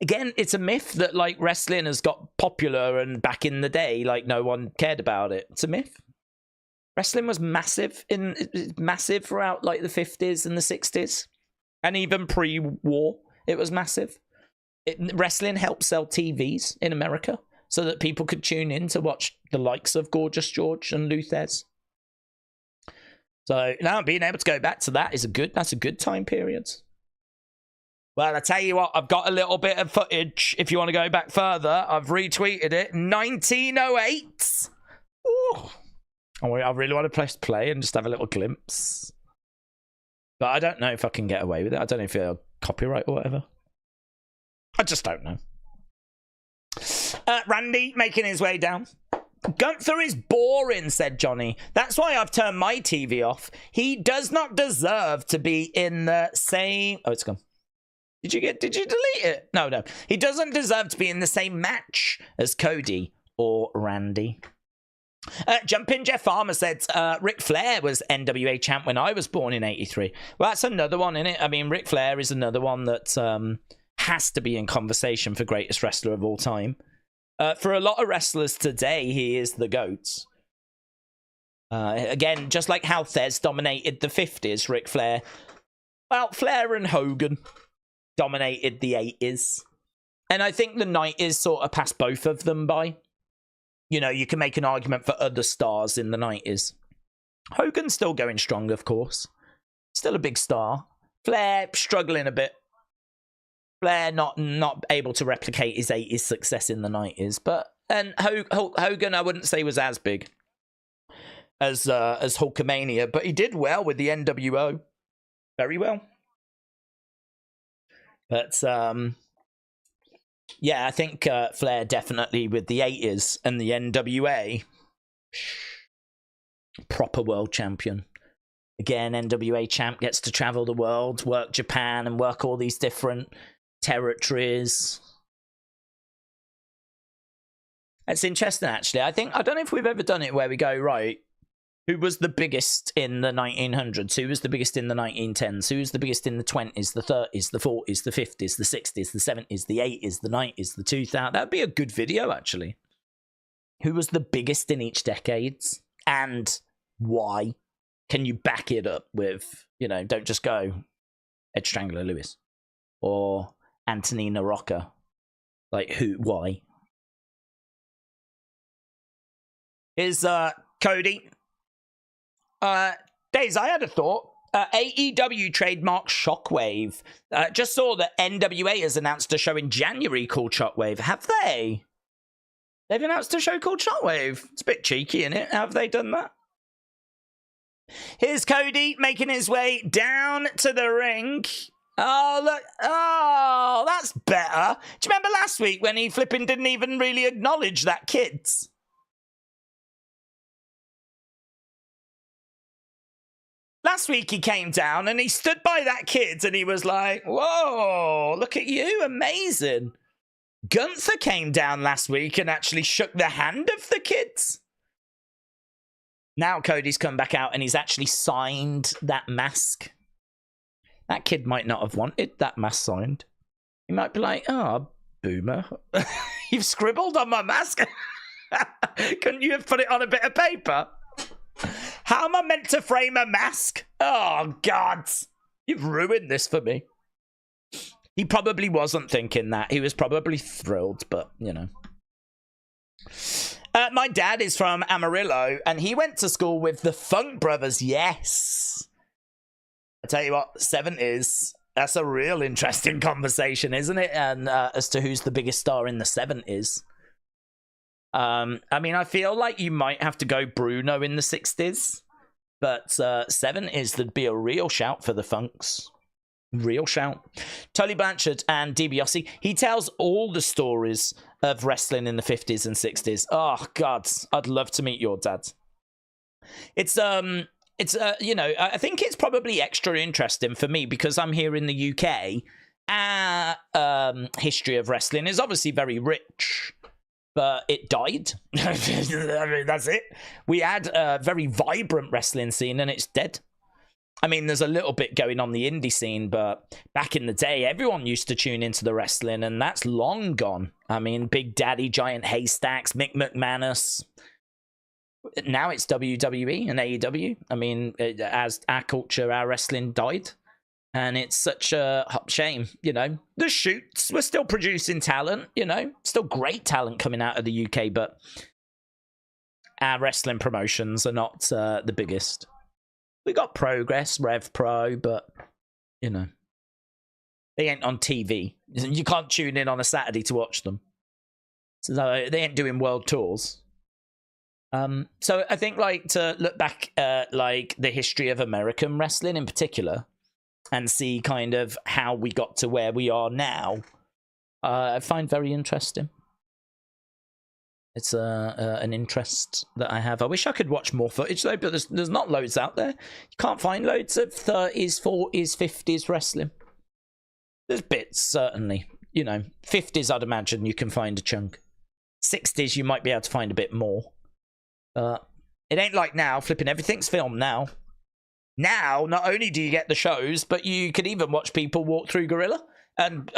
Again, it's a myth that, like, wrestling has got popular and back in the day, like, no one cared about it. It's a myth. Wrestling was massive throughout, like, the 50s and the 60s, and even pre-war. It was massive. Wrestling helped sell TVs in America so that people could tune in to watch the likes of Gorgeous George and Luthez. So now being able to go back to that's a good time period. Well, I tell you what, I've got a little bit of footage. If you want to go back further, I've retweeted it. 1908. Ooh. I really want to press play and just have a little glimpse. But I don't know if I can get away with it. I don't know if it'll copyright or whatever. I just don't know. Randy making his way down. Gunther is boring, said Johnny. That's why I've turned my TV off. He does not deserve to be in the same... Oh, it's gone. Did you delete it? No. He doesn't deserve to be in the same match as Cody or Randy. Jumpin' Jeff Farmer said Ric Flair was NWA champ when I was born in 83. Well, that's another one, isn't it? I mean, Ric Flair is another one that has to be in conversation for greatest wrestler of all time. For a lot of wrestlers today, he is the GOAT. Again, just like how Thez dominated the 50s, Ric Flair... Well, Flair and Hogan dominated the 80s. And I think the 90s sort of passed both of them by. You know, you can make an argument for other stars in the 90s. Hogan's still going strong, of course. Still a big star. Flair struggling a bit. Flair not able to replicate his 80s success in the 90s. And Hogan, I wouldn't say was as big as Hulkamania, but he did well with the NWO. Very well. But Yeah, I think Flair definitely with the 80s and the NWA. Proper world champion. Again, NWA champ gets to travel the world, work Japan, and work all these different territories. It's interesting, actually. I don't know if we've ever done it where we go, right, who was the biggest in the 1900s? Who was the biggest in the 1910s? Who was the biggest in the 20s, the 30s, the 40s, the 50s, the 60s, the 70s, the 80s, the 90s, the 2000s? That'd be a good video, actually. Who was the biggest in each decades? And why? Can you back it up with, don't just go Ed Strangler Lewis or Antonina Rocca. Like, who, why? Is Cody. Days, I had a thought. AEW trademark Shockwave. Just saw that NWA has announced a show in January called Shockwave. Have they? They've announced a show called Shockwave. It's a bit cheeky, isn't it? Have they done that? Here's Cody making his way down to the ring. Oh, look. Oh, that's better. Do you remember last week when he flipping didn't even really acknowledge that kid? Last week he came down and he stood by that kid and he was like, whoa, look at you, amazing. Gunther came down last week and actually shook the hand of the kids. Now Cody's come back out and he's actually signed that mask. That kid might not have wanted that mask signed. He might be like, oh, boomer. You've scribbled on my mask. Couldn't you have put it on a bit of paper? How am I meant to frame a mask? Oh, God. You've ruined this for me. He probably wasn't thinking that. He was probably thrilled, but, my dad is from Amarillo, and he went to school with the Funk Brothers. Yes. I tell you what, 70s, that's a real interesting conversation, isn't it? And as to who's the biggest star in the 70s. I mean, I feel like you might have to go Bruno in the 60s, but 70s, there'd be a real shout for the Funks. Real shout. Tully Blanchard and DiBiase. He tells all the stories of wrestling in the 50s and 60s. Oh, God, I'd love to meet your dad. It's I think it's probably extra interesting for me because I'm here in the UK. Our history of wrestling is obviously very rich. But it died. I mean, that's it. We had a very vibrant wrestling scene and it's dead. I mean, there's a little bit going on the indie scene, but back in the day, everyone used to tune into the wrestling and that's long gone. I mean, Big Daddy, Giant Haystacks, Mick McManus. Now it's WWE and AEW. I mean, as our culture, our wrestling died. And it's such a shame, The Shoots were still producing talent, Still great talent coming out of the UK, but our wrestling promotions are not the biggest. We got Progress, Rev Pro, but, they ain't on TV. You can't tune in on a Saturday to watch them. So they ain't doing world tours. So I think, to look back at, the history of American wrestling in particular, and see kind of how we got to where we are now, I find very interesting. It's an interest that I have. I wish I could watch more footage, though, but there's not loads out there. You can't find loads of 30s, 40s, 50s wrestling. There's bits, certainly. 50s, I'd imagine you can find a chunk. 60s, you might be able to find a bit more. It ain't like now, flipping everything's filmed now. Now, not only do you get the shows, but you could even watch people walk through Gorilla and,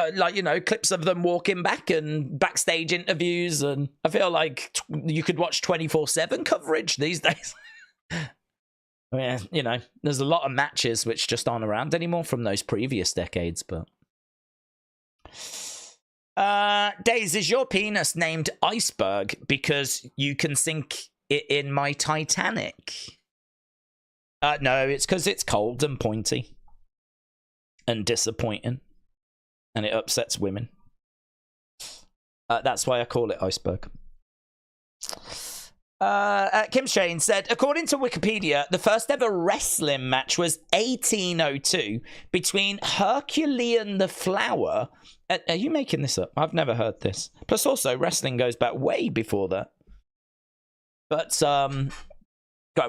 clips of them walking back and backstage interviews. And I feel like you could watch 24/7 coverage these days. I mean, there's a lot of matches which just aren't around anymore from those previous decades. But Days, is your penis named Iceberg because you can sink it in my Titanic? No, it's because it's cold and pointy and disappointing and it upsets women. That's why I call it Iceberg. Kim Shane said, according to Wikipedia, the first ever wrestling match was 1802 between Herculean the Flower Are you making this up? I've never heard this. Plus, also, wrestling goes back way before that. But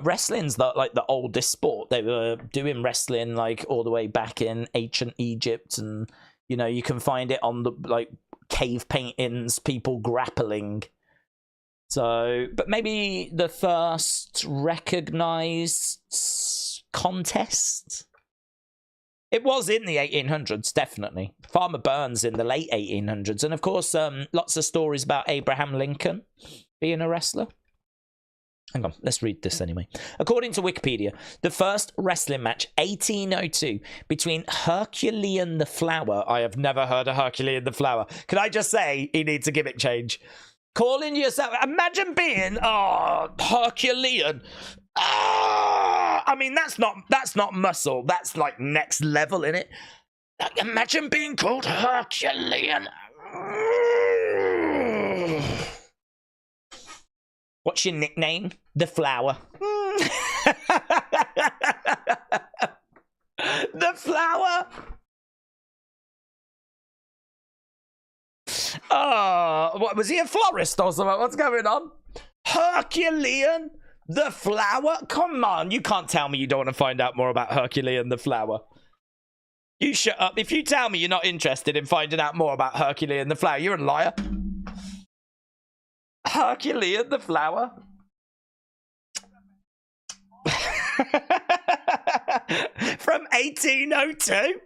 wrestling's like the oldest sport. They were doing wrestling like all the way back in ancient Egypt, and you know you can find it on the like cave paintings, people grappling. So, but maybe the first recognized contest. It was in the 1800s, definitely. Farmer Burns in the late 1800s, and of course, lots of stories about Abraham Lincoln being a wrestler. Hang on, let's read this anyway. According to Wikipedia, the first wrestling match, 1802, between Herculean the Flower. I have never heard of Herculean the Flower. Can I just say, he needs a gimmick change. Calling yourself, imagine being, Herculean. I mean, that's not muscle. That's like next level, innit? Like, imagine being called Herculean. What's your nickname? The Flower. The Flower. Oh, what was he, a florist or something? What's going on? Herculean the Flower? Come on, you can't tell me you don't want to find out more about Herculean the Flower. You shut up. If you tell me you're not interested in finding out more about Herculean the Flower, you're a liar. Herculean the Flower. From 1802?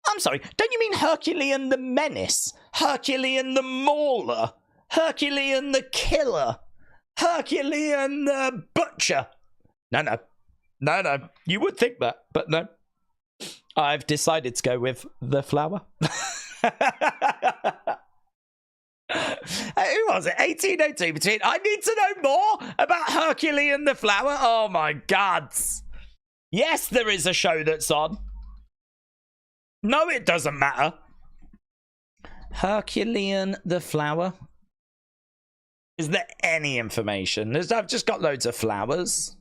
I'm sorry, don't you mean Herculean the Menace? Herculean the Mauler? Herculean the Killer? Herculean the Butcher? No. You would think that, but no. I've decided to go with the Flower. Who was it? 1802 between. I need to know more about Herculean the Flower. Oh my God. Yes, there is a show that's on. No, it doesn't matter. Herculean the Flower. Is there any information? I've just got loads of flowers.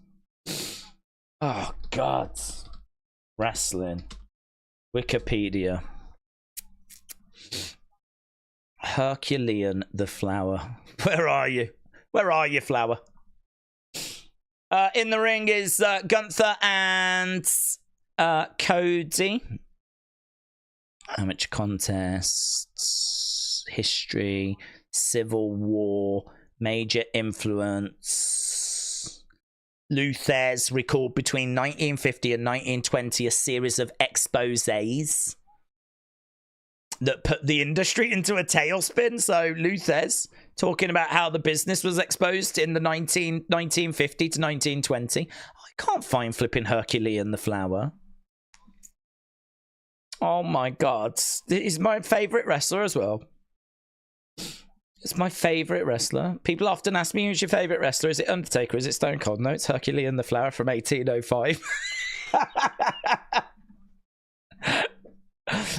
Oh God. Wrestling. Wikipedia. Herculean the Flower. Where are you? Where are you, Flower? In the ring is Gunther and Cody. Amateur contests, history, Civil War, major influence. Luthez recalled between 1950 and 1920 a series of exposés that put the industry into a tailspin. So Luthez talking about how the business was exposed in the 1950 to 1920. I can't find flipping Herculean the Flower. Oh my God. He's my favourite wrestler as well. It's my favourite wrestler. People often ask me, who's your favourite wrestler? Is it Undertaker? Is it Stone Cold? No, it's Herculean the Flower from 1805.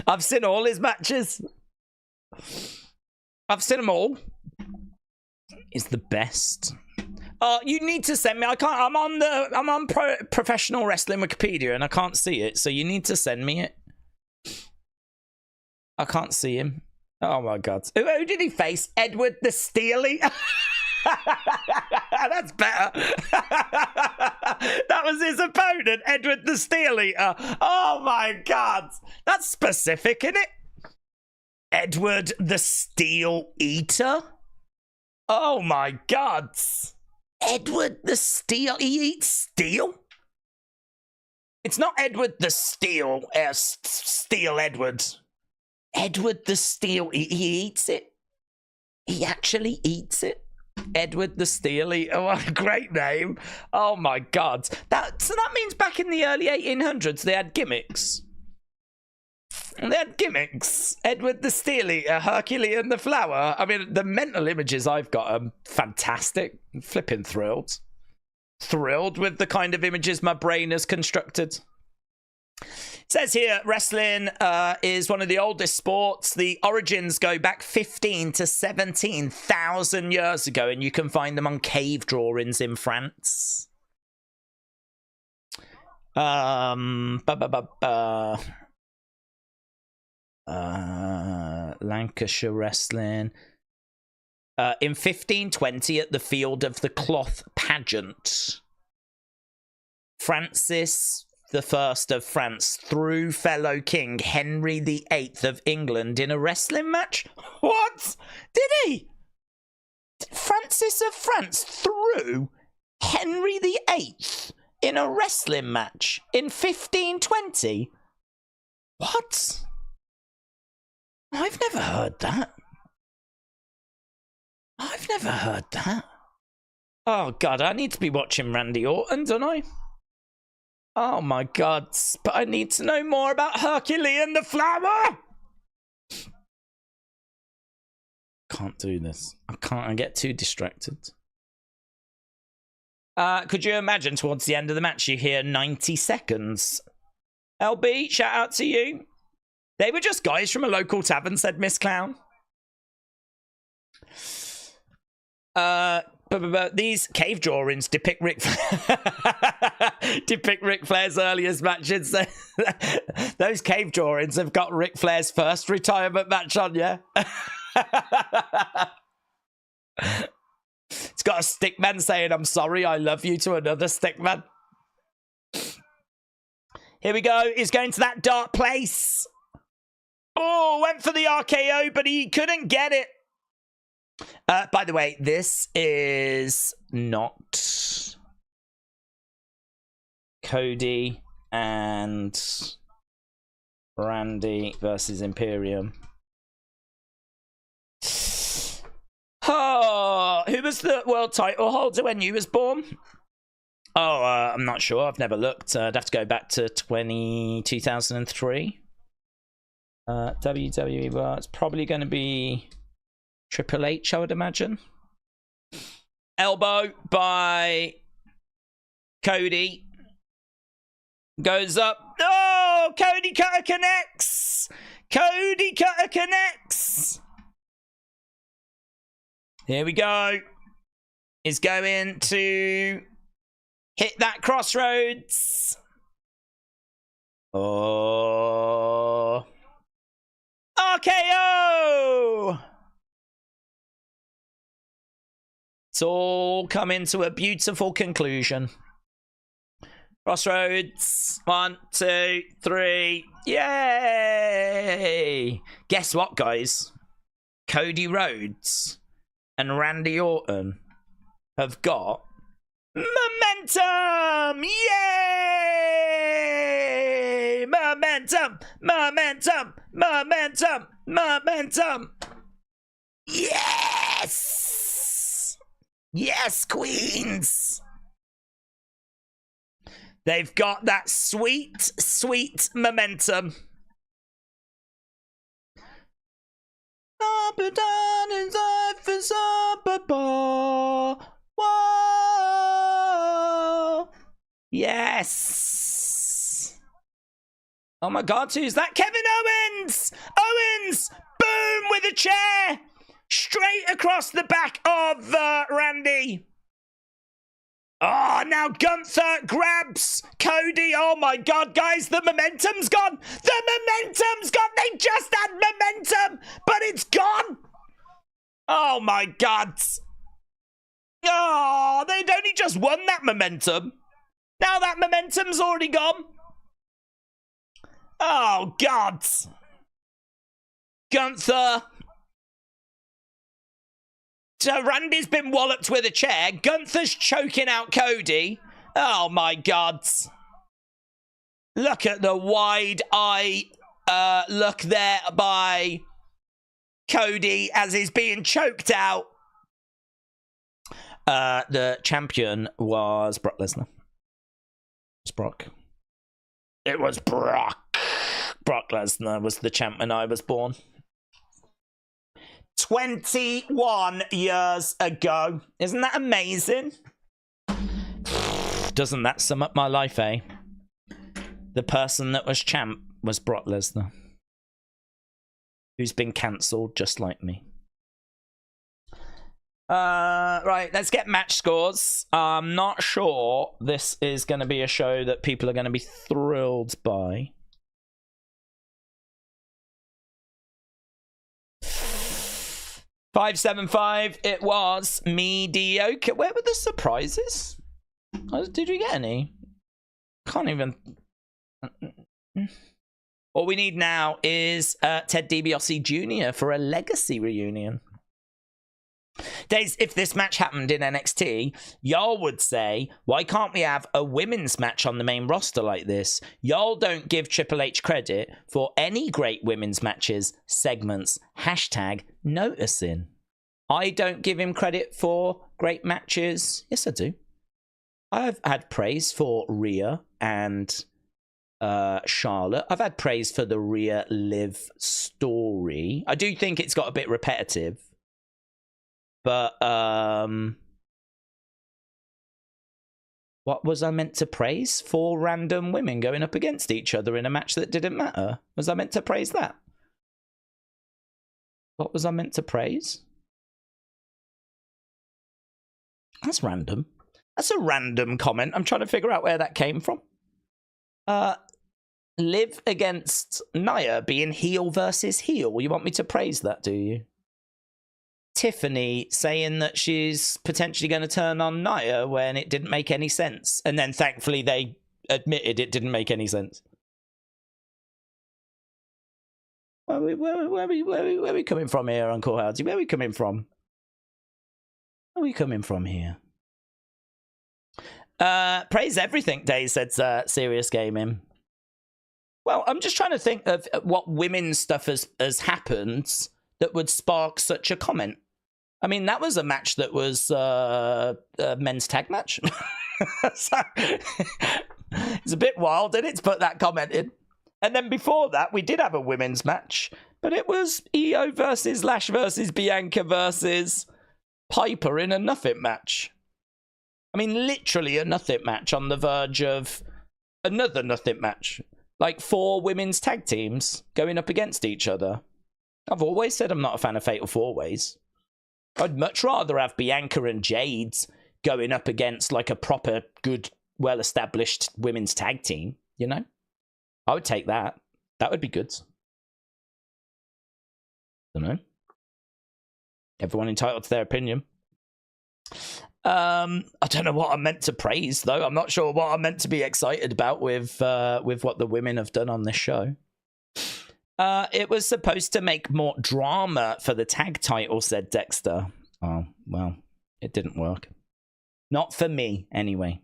I've seen all his matches. I've seen them all. He's the best. Oh, you need to send me. I can't. I'm on professional wrestling Wikipedia and I can't see it. So you need to send me it. I can't see him. Oh my God. Who did he face? Edward the Steely? That's better. That was his opponent, Edward the Steely. Oh my God. That's specific, isn't it? Edward the Steel Eater? Oh my God. Edward the Steel. He eats steel? It's not Edward the Steel, Steel Edward. Edward the Steel, he eats it. He actually eats it. Edward the Steely. Oh, what a great name. Oh my God. So that means back in the early 1800s, they had gimmicks. They had gimmicks. Edward the Steely, Herculean the Flower. I mean, the mental images I've got are fantastic. I'm flipping thrilled. Thrilled with the kind of images my brain has constructed. It says here, wrestling is one of the oldest sports. The origins go back 15 to 17,000 years ago, and you can find them on cave drawings in France. Lancashire Wrestling. In 1520 at the Field of the Cloth pageant, Francis I of France threw fellow King Henry VIII of England in a wrestling match. What? Did he? Francis of France threw Henry VIII in a wrestling match in 1520? What? I've never heard that. I've never heard that. Oh, God, I need to be watching Randy Orton, don't I? Oh, my God. But I need to know more about Herculean the Flower. Can't do this. I can't. I get too distracted. Could you imagine towards the end of the match you hear 90 seconds? LB, shout out to you. They were just guys from a local tavern, said Miss Clown. But these cave drawings depict Ric Flair's earliest matches. So those cave drawings have got Ric Flair's first retirement match on, yeah? It's got a stickman saying, "I'm sorry, I love you," to another stickman. Here we go. He's going to that dark place. Oh, went for the RKO, but he couldn't get it. By the way, this is not Cody and Randy versus Imperium. Oh, who was the world title holder when you was born? Oh, I'm not sure. I've never looked. I'd have to go back to 2003. WWE, well, it's probably going to be Triple H, I would imagine. Elbow by Cody. Goes up. Oh, Cody Cutter connects. Cody Cutter connects. Here we go. He's going to hit that crossroads. Oh. RKO! It's all coming to a beautiful conclusion. Crossroads. 1, 2, 3. Yay! Guess what, guys? Cody Rhodes and Randy Orton have got momentum! Yay! Momentum! Momentum! Momentum! Momentum! Yes! Yes, queens! They've got that sweet, sweet momentum. Up and down in life is up a bar. Whoa! Yes! Oh my God, who's that? Kevin Owens! Owens! Boom! With a chair! Straight across the back of Randy. Oh, now Gunther grabs Cody. Oh my God, guys, the momentum's gone. The momentum's gone. They just had momentum, but it's gone. Oh my God. Oh, they'd only just won that momentum. Now that momentum's already gone. Oh, God. Gunther. So Randy's been walloped with a chair. Gunther's choking out Cody. Oh, my God. Look at the wide eye look there by Cody as he's being choked out. The champion was Brock Lesnar. It's Brock. It was Brock. Brock Lesnar was the champ when I was born. 21 years ago. Isn't that amazing? Doesn't that sum up my life, eh? The person that was champ was Brock Lesnar, who's been cancelled just like me. Right, let's get match scores. I'm not sure this is going to be a show that people are going to be thrilled by. 575, it was mediocre. Where were the surprises? Did we get any? Can't even... All we need now is Ted DiBiase Jr. for a legacy reunion. Days, if this match happened in NXT, y'all would say, why can't we have a women's match on the main roster like this? Y'all don't give Triple H credit for any great women's matches, segments, hashtag noticing. I don't give him credit for great matches. Yes, I do. I've had praise for Rhea and Charlotte. I've had praise for the Rhea Liv story. I do think it's got a bit repetitive. But, what was I meant to praise? 4 random women going up against each other in a match that didn't matter. Was I meant to praise that? What was I meant to praise? That's random. That's a random comment. I'm trying to figure out where that came from. Liv against Nia being heel versus heel. You want me to praise that, do you? Tiffany saying that she's potentially going to turn on Nia when it didn't make any sense. And then thankfully they admitted it didn't make any sense. Where are we coming from here, Uncle Howdy? Where are we coming from? Where are we coming from here? Praise everything, Dave said Serious Gaming. Well, I'm just trying to think of what women's stuff has happened that would spark such a comment. I mean, that was a match that was a men's tag match. So, it's a bit wild, isn't it, to put that comment in? And then before that, we did have a women's match, but it was Io versus Lash versus Bianca versus Piper in a nothing match. I mean, literally a nothing match on the verge of another nothing match. Like 4 women's tag teams going up against each other. I've always said I'm not a fan of Fatal 4-Ways. I'd much rather have Bianca and Jade going up against like a proper, good, well-established women's tag team, you know? I would take that. That would be good. I don't know. Everyone entitled to their opinion. I don't know what I'm meant to praise, though. I'm not sure what I'm meant to be excited about with what the women have done on this show. It was supposed to make more drama for the tag title, said Dexter. Oh, well, it didn't work. Not for me, anyway.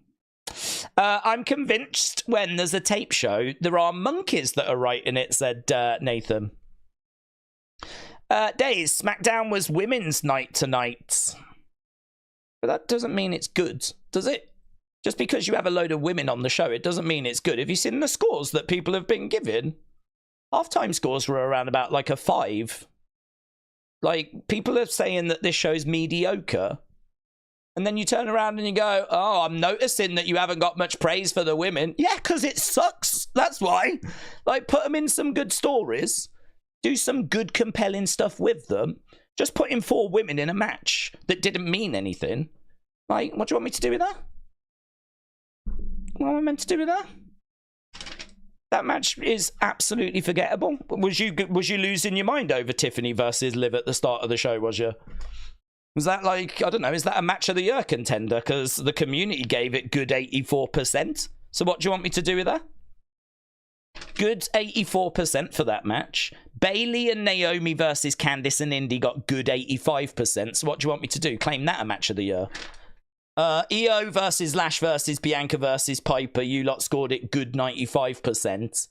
I'm convinced when there's a tape show, there are monkeys that are writing it, said Nathan. Days, SmackDown was women's night tonight. But that doesn't mean it's good, does it? Just because you have a load of women on the show, it doesn't mean it's good. Have you seen the scores that people have been given? Halftime scores were around about like a 5. Like, people are saying that this show's mediocre. And then you turn around and you go, oh, I'm noticing that you haven't got much praise for the women. Yeah, because it sucks. That's why. Like, put them in some good stories. Do some good, compelling stuff with them. Just putting 4 women in a match that didn't mean anything. Like, what do you want me to do with that? What am I meant to do with that? That match is absolutely forgettable. Was you losing your mind over Tiffany versus Liv at the start of the show, was you? Was that like, I don't know, is that a match of the year contender? Because the community gave it good 84%. So what do you want me to do with that? Good 84% for that match. Bayley and Naomi versus Candice and Indy got good 85%. So what do you want me to do? Claim that a match of the year. Io versus Lash versus Bianca versus Piper. You lot scored it good 95%.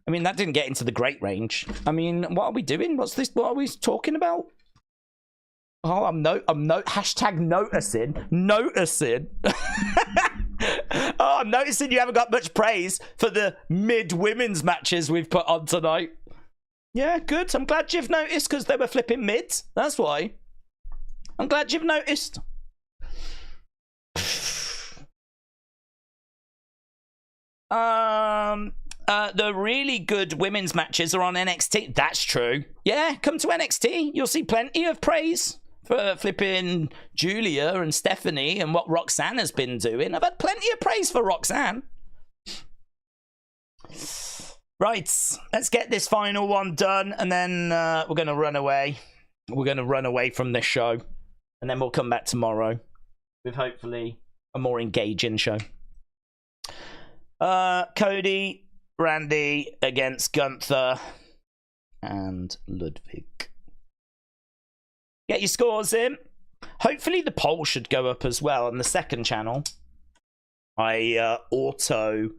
I mean, that didn't get into the great range. I mean, what are we doing? What's this? What are we talking about? Oh, hashtag noticing. Noticing. Oh, I'm noticing you haven't got much praise for the mid-women's matches we've put on tonight. Yeah, good. I'm glad you've noticed because they were flipping mids. That's why. I'm glad you've noticed. The really good women's matches are on NXT. That's true. Yeah, come to NXT. You'll see plenty of praise for flipping Julia and Stephanie and what Roxanne has been doing. I've had plenty of praise for Roxanne. Right, let's get this final one done and then we're going to run away. we're going to run away from this show, and then we'll come back tomorrow with hopefully a more engaging show. Cody, Randy against Gunther and Ludwig. Get your scores in. Hopefully the poll should go up as well on the second channel. I auto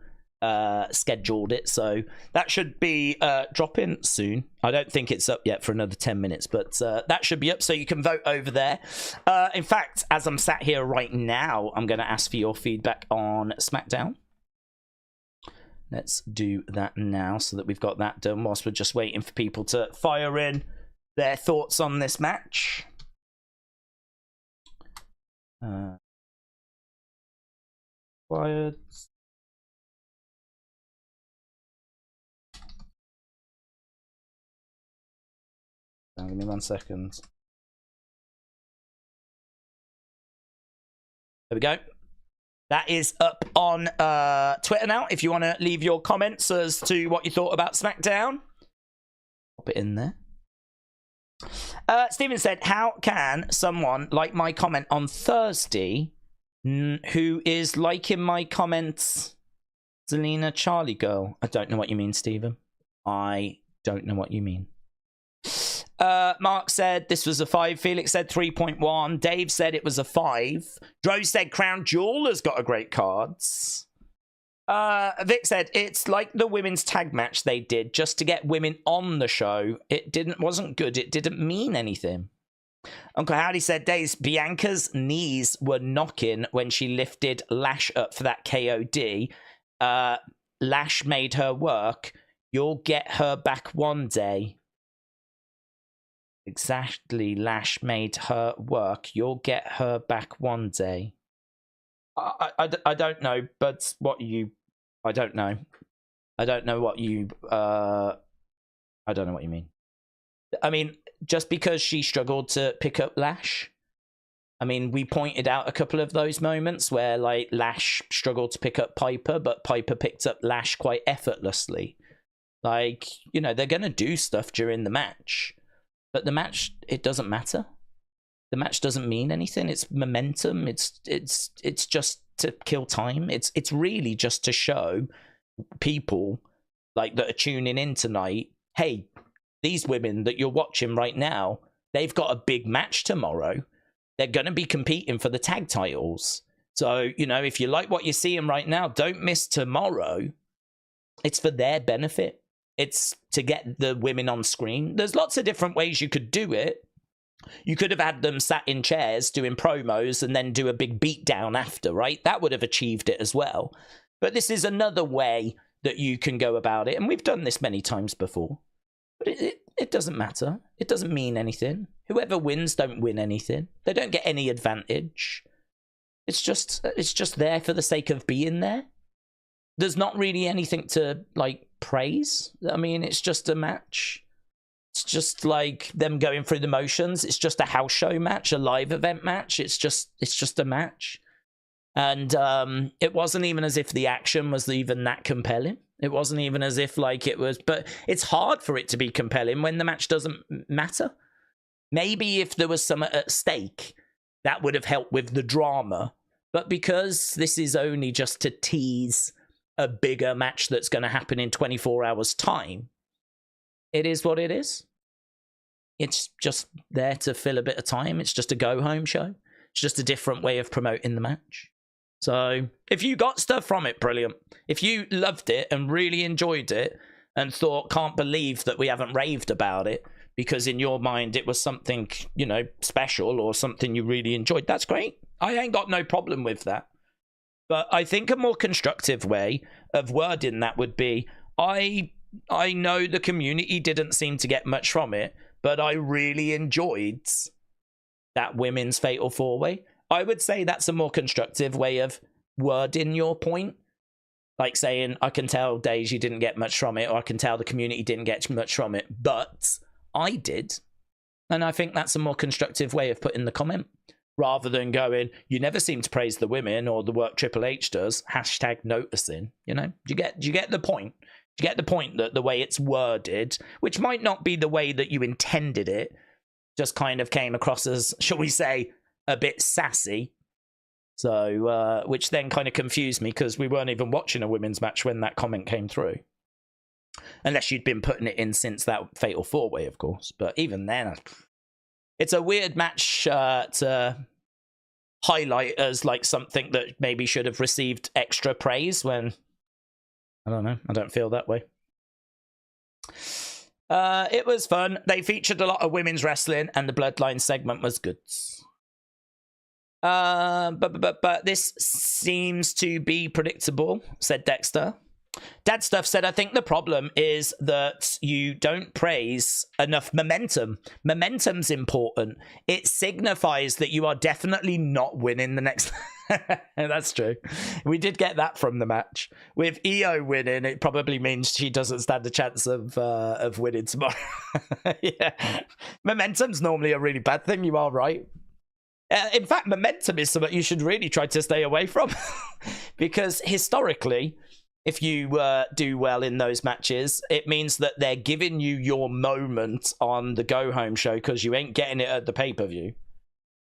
scheduled it, so that should be dropping soon. I don't think it's up yet for another 10 minutes, but that should be up, so you can vote over there. In fact, as I'm sat here right now, I'm going to ask for your feedback on SmackDown. Let's do that now so that we've got that done whilst we're just waiting for people to fire in their thoughts on this match. Wyatt. Give me 1 second. There we go. That is up on Twitter now. If you want to leave your comments as to what you thought about SmackDown, pop it in there. Steven said, how can someone like my comment on Thursday, who is liking my comments, Zelina Charlie girl? I don't know what you mean, Steven. I don't know what you mean. Mark said this was a 5. Felix said 3.1. Dave said it was a 5. Dro said Crown Jewel has got a great cards. Vic said it's like the women's tag match they did just to get women on the show. It wasn't good. It didn't mean anything. Uncle Howdy said Dave's Bianca's knees were knocking when she lifted Lash up for that KOD. Lash made her work. You'll get her back one day. Exactly, Lash made her work. You'll get her back one day. I don't know, but what you... I don't know. I don't know what you... I don't know what you mean. I mean, just because she struggled to pick up Lash, I mean, we pointed out a couple of those moments where, like, Lash struggled to pick up Piper, but Piper picked up Lash quite effortlessly. Like, you know, they're going to do stuff during the match. But the match, it doesn't matter. The match doesn't mean anything. It's momentum. It's just to kill time. It's really just to show people like that are tuning in tonight, hey, these women that you're watching right now, they've got a big match tomorrow. They're going to be competing for the tag titles. So, you know, if you like what you're seeing right now, don't miss tomorrow. It's for their benefit. It's to get the women on screen. There's lots of different ways you could do it. You could have had them sat in chairs doing promos and then do a big beatdown after, right? That would have achieved it as well. But this is another way that you can go about it. And we've done this many times before. But it doesn't matter. It doesn't mean anything. Whoever wins don't win anything. They don't get any advantage. It's just there for the sake of being there. There's not really anything to, like, praise. I mean, it's just a match. It's just like them going through the motions. It's just a house show match, a live event match. It's just a match. And it wasn't even as if the action was even that compelling. It wasn't even as if, like, it was... But it's hard for it to be compelling when the match doesn't matter. Maybe if there was some at stake, that would have helped with the drama. But because this is only just to tease a bigger match that's going to happen in 24 hours time, it is what it is. It's just there to fill a bit of time. It's just a go home show. It's just a different way of promoting the match. So if you got stuff from it, brilliant. If you loved it and really enjoyed it and thought, can't believe that we haven't raved about it because in your mind it was something, you know, special or something you really enjoyed, that's great. I ain't got no problem with that. But I think a more constructive way of wording that would be, I know the community didn't seem to get much from it, but I really enjoyed that women's fatal four-way. I would say that's a more constructive way of wording your point. Like saying, I can tell, Days, you didn't get much from it, or I can tell the community didn't get much from it, but I did. And I think that's a more constructive way of putting the comment. Rather than going, you never seem to praise the women or the work Triple H does, hashtag noticing, you know? Do you get the point? Do you get the point that the way it's worded, which might not be the way that you intended it, just kind of came across as, shall we say, a bit sassy. So, which then kind of confused me because we weren't even watching a women's match when that comment came through. Unless you'd been putting it in since that Fatal 4-Way, of course. But even then, it's a weird match to highlight as like something that maybe should have received extra praise when, I don't know, I don't feel that way. It was fun. They featured a lot of women's wrestling and the Bloodline segment was good. But this seems to be predictable, said Dexter. Dad Stuff said, I think the problem is that you don't praise enough momentum. Momentum's important. It signifies that you are definitely not winning the next... That's true. We did get that from the match. With Io winning, it probably means she doesn't stand a chance of winning tomorrow. Yeah. Momentum's normally a really bad thing. You are right. In fact, momentum is something you should really try to stay away from. Because historically, if you do well in those matches, it means that they're giving you your moment on the go-home show because you ain't getting it at the pay-per-view.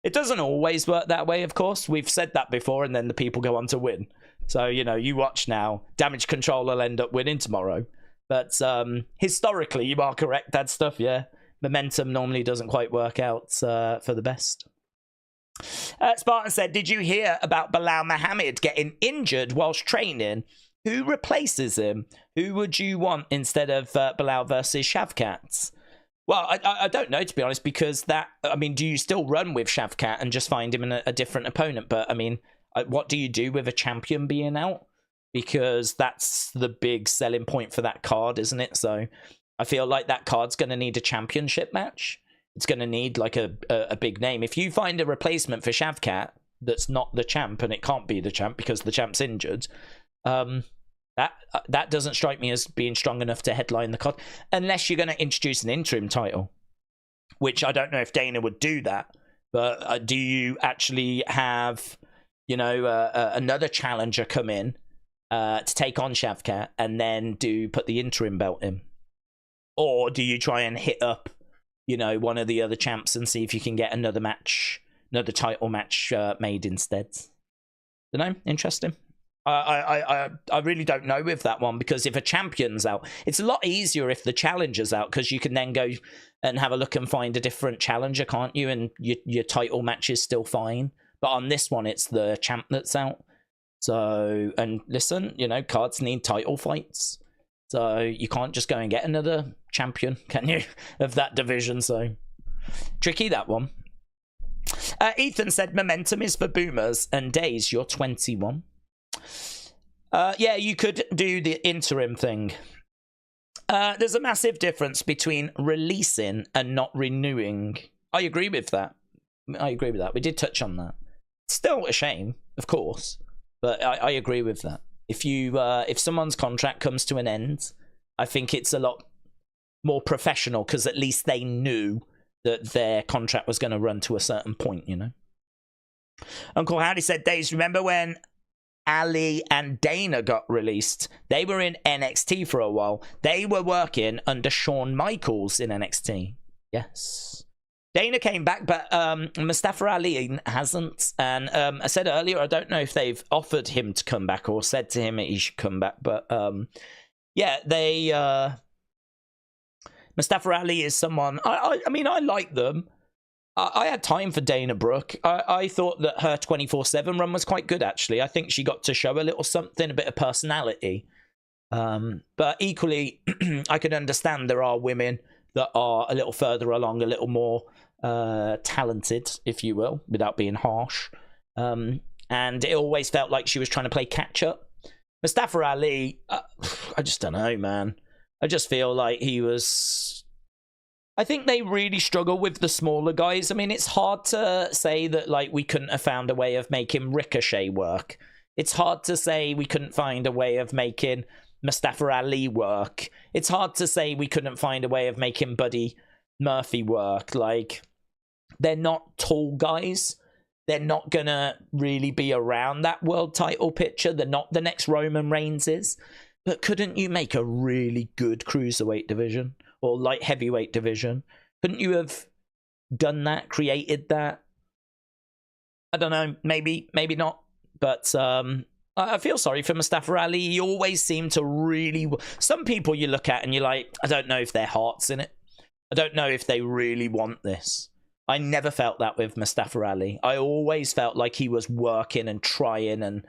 It doesn't always work that way, of course. We've said that before, and then the people go on to win. So, you know, you watch now. Damage Control will end up winning tomorrow. But historically, you are correct. That stuff, yeah. Momentum normally doesn't quite work out for the best. Spartan said, did you hear about Bilal Muhammad getting injured whilst training? Who replaces him? Who would you want instead of Bilal versus Shavkat? Well, I don't know, to be honest, because that... I mean, do you still run with Shavkat and just find him in a different opponent? But, I mean, what do you do with a champion being out? Because that's the big selling point for that card, isn't it? So I feel like that card's going to need a championship match. It's going to need, like, a big name. If you find a replacement for Shavkat that's not the champ, and it can't be the champ because the champ's injured... that doesn't strike me as being strong enough to headline the card, unless you're going to introduce an interim title, which I don't know if Dana would do that. But do you actually have, you know, another challenger come in to take on Shavkat and then put the interim belt in, or do you try and hit up, you know, one of the other champs and see if you can get another title match made instead? Don't know. Interesting. I really don't know with that one, because if a champion's out, it's a lot easier if the challenger's out, because you can then go and have a look and find a different challenger, can't you? And your title match is still fine. But on this one, it's the champ that's out. So, and listen, you know, cards need title fights. So you can't just go and get another champion, can you, of that division? So tricky, that one. Ethan said, momentum is for boomers, and Days, you're 21. Yeah, you could do the interim thing. There's a massive difference between releasing and not renewing. I agree with that. We did touch on that. Still a shame, of course, but I agree with that. If someone's contract comes to an end, I think it's a lot more professional, because at least they knew that their contract was going to run to a certain point, you know. Uncle Howdy said, Days, remember when Ali and Dana got released? They were in NXT for a while. They were working under Shawn Michaels in NXT. Yes. Dana came back, but Mustafa Ali hasn't. And I said earlier, I don't know if they've offered him to come back or said to him that he should come back. But yeah, they... Mustafa Ali is someone... I mean, I like them. I had time for Dana Brooke. I thought that her 24/7 run was quite good, actually. I think she got to show a little something, a bit of personality. But equally, I could understand there are women that are a little further along, a little more talented, if you will, without being harsh. And it always felt like she was trying to play catch-up. Mustafa Ali, I just don't know, man. I just feel like he was... I think they really struggle with the smaller guys. I mean, it's hard to say that, like, we couldn't have found a way of making Ricochet work. It's hard to say we couldn't find a way of making Mustafa Ali work. It's hard to say we couldn't find a way of making Buddy Murphy work. Like, they're not tall guys. They're not gonna really be around that world title picture. They're not the next Roman Reigns is. But couldn't you make a really good cruiserweight division or light heavyweight division? Couldn't you have done that, created that. I don't know, maybe not. But I feel sorry for Mustafa Ali. He always seemed to really... Some people you look at and you're like, I don't know if their heart's in it. I don't know if they really want this. I never felt that with Mustafa Ali. I always felt like he was working and trying. And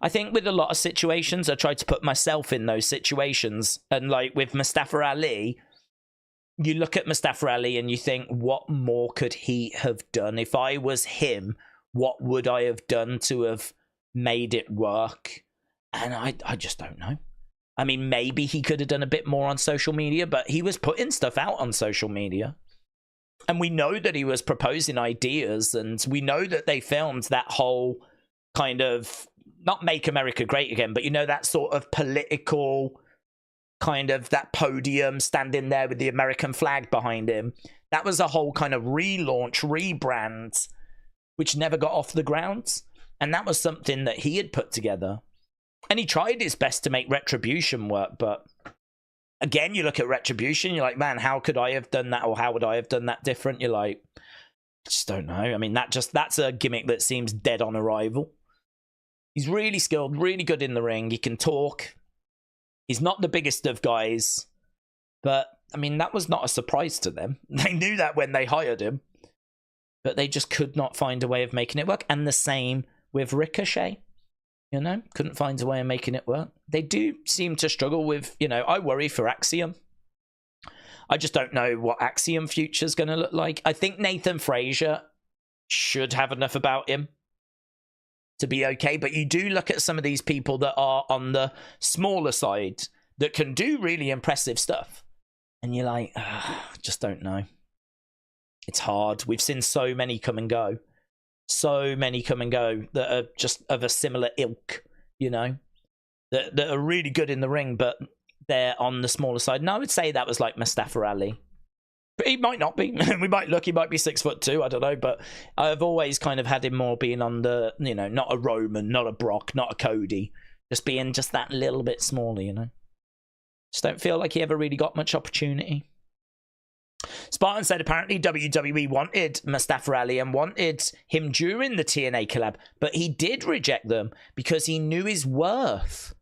I think with a lot of situations, I tried to put myself in those situations. And like with Mustafa Ali... You look at Mustafa Ali and you think, what more could he have done? If I was him, what would I have done to have made it work? And I just don't know. I mean, maybe he could have done a bit more on social media, but he was putting stuff out on social media. And we know that he was proposing ideas, and we know that they filmed that whole kind of, not Make America Great Again, but you know, that sort of political... kind of that podium standing there with the American flag behind him. That was a whole kind of relaunch, rebrand, which never got off the ground. And that was something that he had put together. And he tried his best to make Retribution work. But again, you look at Retribution, you're like, man, how could I have done that? Or how would I have done that different? You're like, I just don't know. I mean, that's a gimmick that seems dead on arrival. He's really skilled, really good in the ring. He can talk. He's not the biggest of guys, but, I mean, that was not a surprise to them. They knew that when they hired him, but they just could not find a way of making it work. And the same with Ricochet, you know, couldn't find a way of making it work. They do seem to struggle with, you know, I worry for Axiom. I just don't know what Axiom future's going to look like. I think Nathan Frazier should have enough about him to be okay, but you do look at some of these people that are on the smaller side that can do really impressive stuff, and you're like, just don't know. It's hard. We've seen so many come and go that are just of a similar ilk, you know, that are really good in the ring, but they're on the smaller side. And I would say that was like Mustafa Ali. But he might not be. We might look, he might be 6'2", I don't know. But I've always kind of had him more being on the, you know, not a Roman, not a Brock, not a Cody. Just being just that little bit smaller, you know. Just don't feel like he ever really got much opportunity. Spartan said apparently WWE wanted Mustafa Ali and wanted him during the TNA collab, but he did reject them because he knew his worth.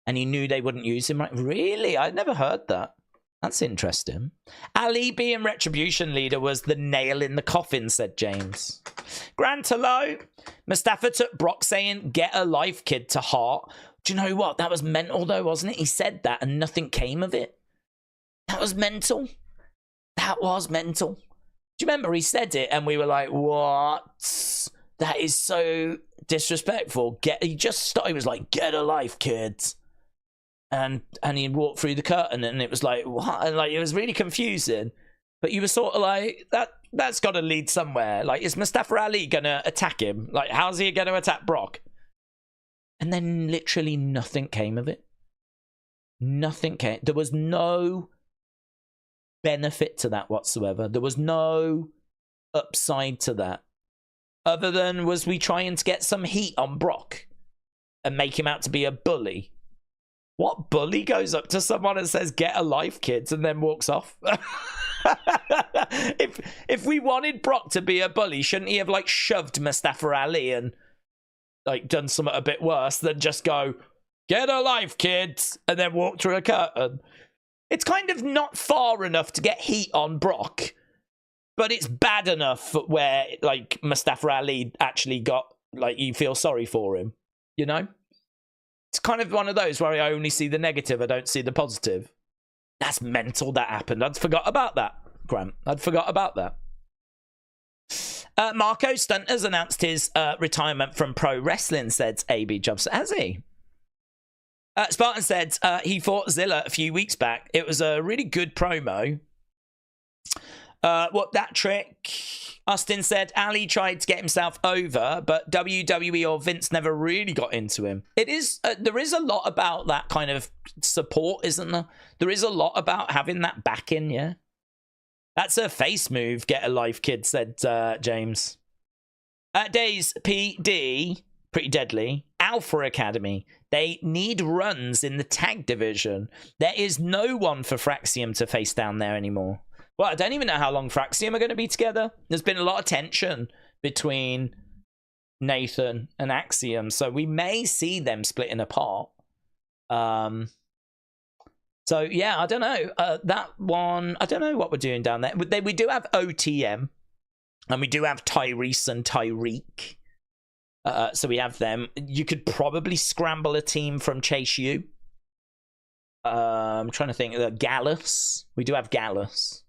And he knew they wouldn't use him. Right? Really? I'd never heard that. That's interesting. Ali being Retribution leader was the nail in the coffin, said James. Grand hello. Mustafa took Brock saying, get a life, kid, to heart. Do you know what? That was mental, though, wasn't it? He said that and nothing came of it. That was mental. That was mental. Do you remember he said it and we were like, what? That is so disrespectful. He was like, get a life, kids. And he walked through the curtain and it was like, what? And like, it was really confusing. But you were sort of like, that's got to lead somewhere. Like, is Mustafa Ali going to attack him? Like, how's he going to attack Brock? And then literally nothing came of it. Nothing came. There was no benefit to that whatsoever. There was no upside to that. Other than, was we trying to get some heat on Brock and make him out to be a bully? What bully goes up to someone and says, get a life, kids, and then walks off? If we wanted Brock to be a bully, shouldn't he have, like, shoved Mustafa Ali and, like, done something a bit worse than just go, get a life, kids, and then walk through a curtain? It's kind of not far enough to get heat on Brock, but it's bad enough where, like, Mustafa Ali actually got, like, you feel sorry for him, you know? It's kind of one of those where I only see the negative, I don't see the positive. That's mental that happened. I'd forgot about that, Grant. I'd forgot about that. Marco Stunt has announced his retirement from pro wrestling, said AB Jobs. Has he? Spartan said he fought Zilla a few weeks back. It was a really good promo. What that trick? Austin said Ali tried to get himself over, but WWE or Vince never really got into him. It is there is a lot about that kind of support, isn't there? There is a lot about having that backing, yeah. That's a face move. Get a life, kid, said James. Days PD, pretty deadly. Alpha Academy. They need runs in the tag division. There is no one for Fraxium to face down there anymore. Well, I don't even know how long Fraxium are going to be together. There's been a lot of tension between Nathan and Axiom, so we may see them splitting apart. So yeah, I don't know. That one, I don't know what we're doing down there. We do have OTM, and we do have Tyrese and Tyreek. So we have them. You could probably scramble a team from Chase U. I'm trying to think. Gallus. We do have Gallus.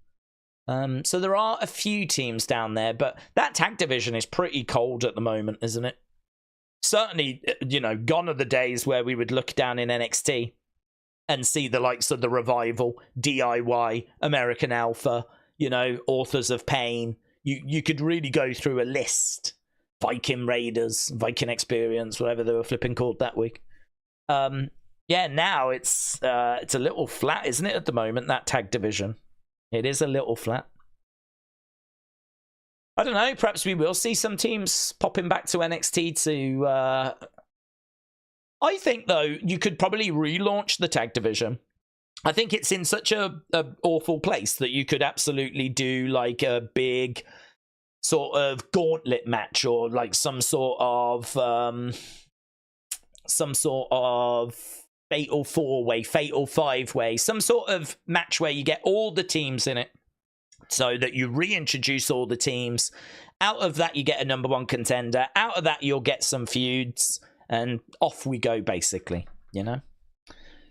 So there are a few teams down there, but that tag division is pretty cold at the moment, isn't it? Certainly, you know, gone are the days where we would look down in NXT and see the likes of the Revival, DIY, American Alpha, you know, Authors of Pain. You could really go through a list. Viking Raiders, Viking Experience, whatever they were flipping called that week. Yeah, now it's a little flat, isn't it, at the moment, that tag division? It is a little flat. I don't know, perhaps we will see some teams popping back to NXT to... I think, though, you could probably relaunch the tag division. I think it's in such a awful place that you could absolutely do, like, a big sort of gauntlet match, or, like, some sort of fatal 4-way, fatal 5-way, some sort of match where you get all the teams in it, so that you reintroduce all the teams. Out of that, you get a number one contender. Out of that, you'll get some feuds, and off we go, basically, you know?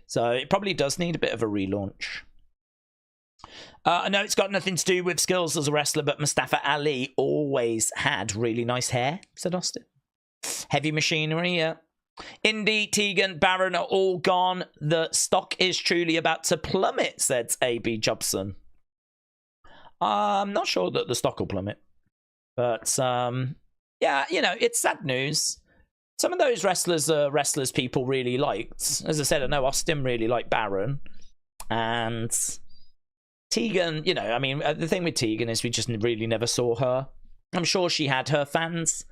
So it probably does need a bit of a relaunch. I know it's got nothing to do with skills as a wrestler, but Mustafa Ali always had really nice hair, said Austin. Heavy Machinery, yeah. Indy, Tegan, Baron are all gone. The stock is truly about to plummet, said AB Jobson. I'm not sure that the stock will plummet. But, yeah, you know, it's sad news. Some of those wrestlers are wrestlers people really liked. As I said, I know Austin really liked Baron. And Tegan, you know, I mean, the thing with Tegan is we just really never saw her. I'm sure she had her fans,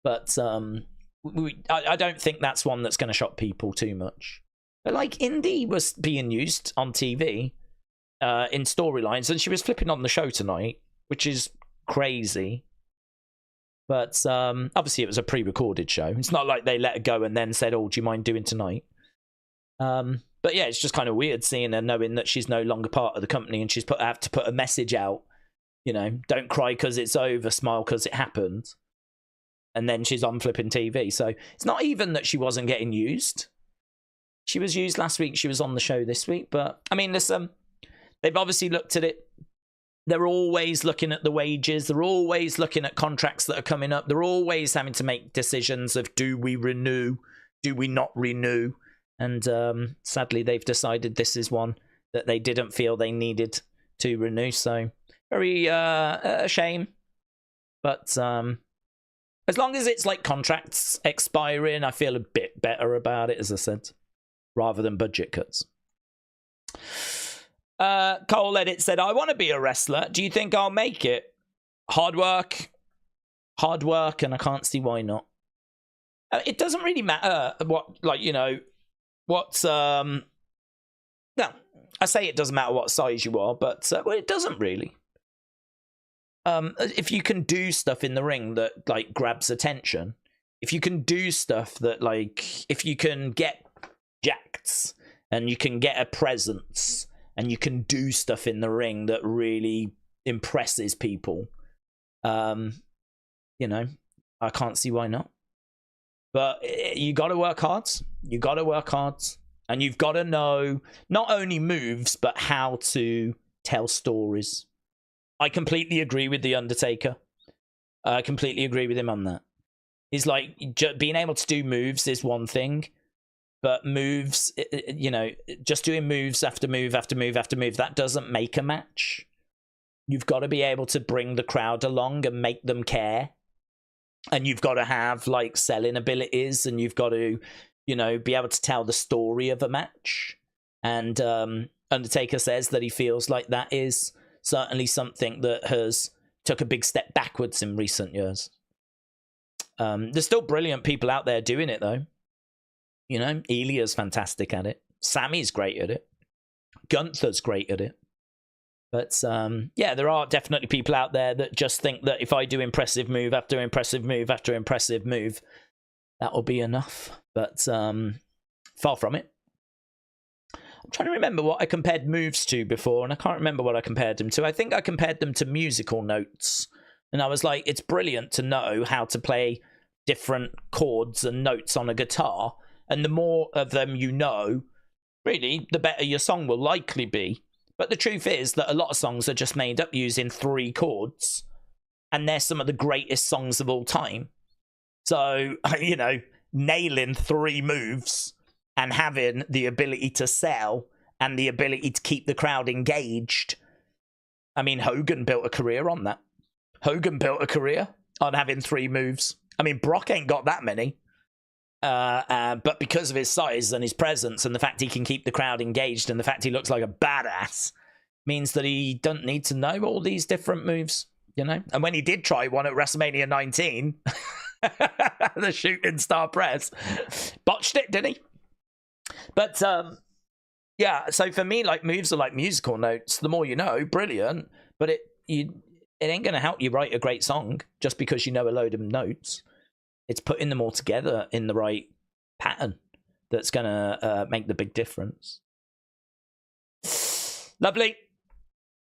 but I don't think that's one that's going to shock people too much. But like, Indy was being used on TV in storylines, and she was flipping on the show tonight, which is crazy. But obviously it was a pre-recorded show. It's not like they let her go and then said, oh, do you mind doing tonight? But yeah, it's just kind of weird seeing her, knowing that she's no longer part of the company, and she's have to put a message out, you know, don't cry because it's over, smile because it happened. And then she's on flipping TV. So it's not even that she wasn't getting used. She was used last week. She was on the show this week. But, I mean, listen, they've obviously looked at it. They're always looking at the wages. They're always looking at contracts that are coming up. They're always having to make decisions of, do we renew? Do we not renew? And sadly, they've decided this is one that they didn't feel they needed to renew. So, very a shame. But... as long as it's like contracts expiring, I feel a bit better about it, as I said, rather than budget cuts. Cole Edit said, I want to be a wrestler. Do you think I'll make it? Hard work, and I can't see why not. It doesn't really matter what, like, you know, what's, no, I say it doesn't matter what size you are, but, well, it doesn't really. If you can do stuff in the ring that, like, grabs attention, if you can do stuff that, like, if you can get jacked and you can get a presence and you can do stuff in the ring that really impresses people, you know, I can't see why not. But you got to work hard. You got to work hard. And you've got to know not only moves, but how to tell stories. I completely agree with The Undertaker. I completely agree with him on that. He's like, being able to do moves is one thing, but moves, you know, just doing moves after move after move after move, that doesn't make a match. You've got to be able to bring the crowd along and make them care. And you've got to have, like, selling abilities, and you've got to, you know, be able to tell the story of a match. And Undertaker says that he feels like that is certainly something that has took a big step backwards in recent years. There's still brilliant people out there doing it, though. You know, Elia's fantastic at it. Sammy's great at it. Gunther's great at it. But yeah, there are definitely people out there that just think that if I do impressive move after impressive move after impressive move, that will be enough. But far from it. I'm trying to remember what I compared moves to before, and I can't remember what I compared them to. I think I compared them to musical notes. And I was like, it's brilliant to know how to play different chords and notes on a guitar. And the more of them you know, really, the better your song will likely be. But the truth is that a lot of songs are just made up using 3 chords. And they're some of the greatest songs of all time. So, you know, nailing 3 moves and having the ability to sell and the ability to keep the crowd engaged. I mean, Hogan built a career on that. Hogan built a career on having 3 moves. I mean, Brock ain't got that many. But because of his size and his presence and the fact he can keep the crowd engaged and the fact he looks like a badass means that he doesn't need to know all these different moves, you know? And when he did try one at WrestleMania 19, the shooting star press, botched it, didn't he? But, yeah, so for me, like, moves are like musical notes. The more you know, brilliant. But it ain't going to help you write a great song just because you know a load of notes. It's putting them all together in the right pattern that's going to make the big difference. Lovely.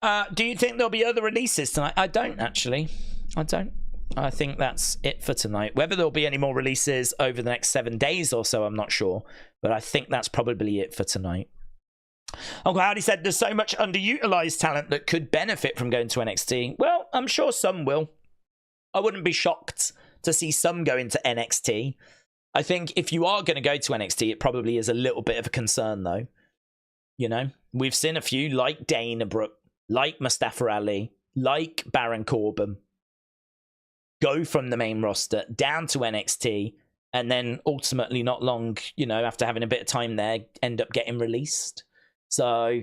Do you think there'll be other releases tonight? I don't, actually. I don't. I think that's it for tonight. Whether there'll be any more releases over the next 7 days or so, I'm not sure. But I think that's probably it for tonight. Uncle Howdy said there's so much underutilized talent that could benefit from going to NXT. Well, I'm sure some will. I wouldn't be shocked to see some go into NXT. I think if you are going to go to NXT, it probably is a little bit of a concern, though. You know, we've seen a few like Dana Brooke, like Mustafa Ali, like Baron Corbin go from the main roster down to NXT, and then ultimately not long, you know, after having a bit of time there, end up getting released. So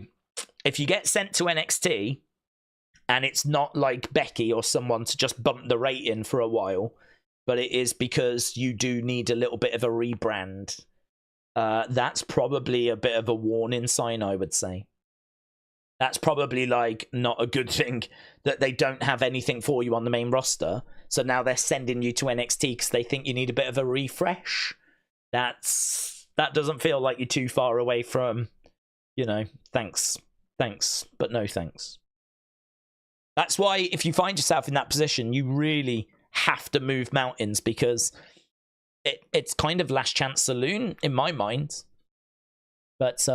if you get sent to NXT and it's not like Becky or someone to just bump the rating for a while, but it is because you do need a little bit of a rebrand, that's probably a bit of a warning sign, I would say. That's probably like not a good thing that they don't have anything for you on the main roster. So now they're sending you to NXT because they think you need a bit of a refresh. That doesn't feel like you're too far away from, you know, thanks, but no thanks. That's why if you find yourself in that position, you really have to move mountains, because it's kind of last chance saloon in my mind. But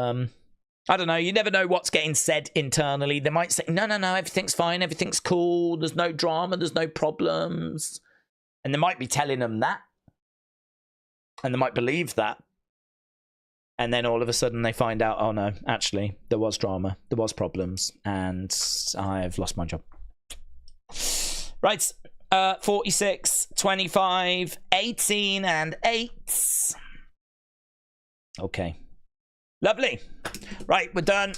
I don't know, you never know what's getting said internally. They might say, no, everything's fine, everything's cool, there's no drama, there's no problems. And they might be telling them that. And they might believe that. And then all of a sudden they find out, oh no, actually, there was drama, there was problems, and I've lost my job. Right, 46, 25, 18, and 8. Okay. Lovely. Right, we're done.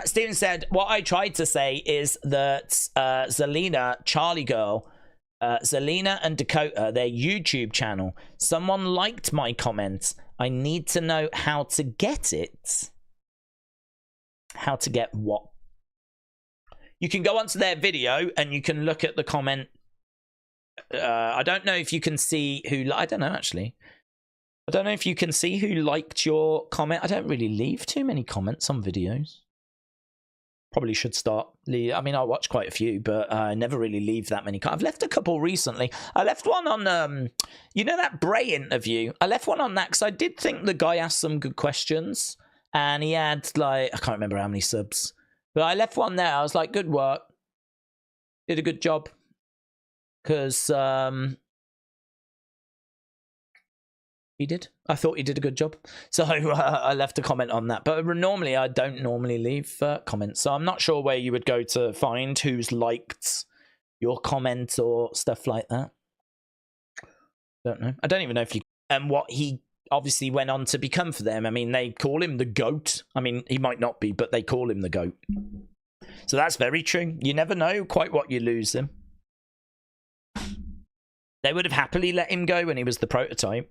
Steven said, what I tried to say is that Zelina, Charlie Girl, Zelina and Dakota, their YouTube channel, someone liked my comment. I need to know how to get it. How to get what? You can go onto their video and you can look at the comment. I don't know if you can see who... I don't know, actually. I don't know if you can see who liked your comment. I don't really leave too many comments on videos. Probably should start. I mean, I watch quite a few, but I never really leave that many. I've left a couple recently. I left one on, you know, that Bray interview. I left one on that because I did think the guy asked some good questions, and he had like, I can't remember how many subs, but I left one there. I was like, good work, did a good job, because he did. I thought he did a good job. So I left a comment on that. But normally, I don't normally leave comments. So I'm not sure where you would go to find who's liked your comment or stuff like that. Don't know. I don't even know if you... And what he obviously went on to become for them. I mean, they call him the GOAT. I mean, he might not be, but they call him the GOAT. So that's very true. You never know quite what you lose him. They would have happily let him go when he was the prototype.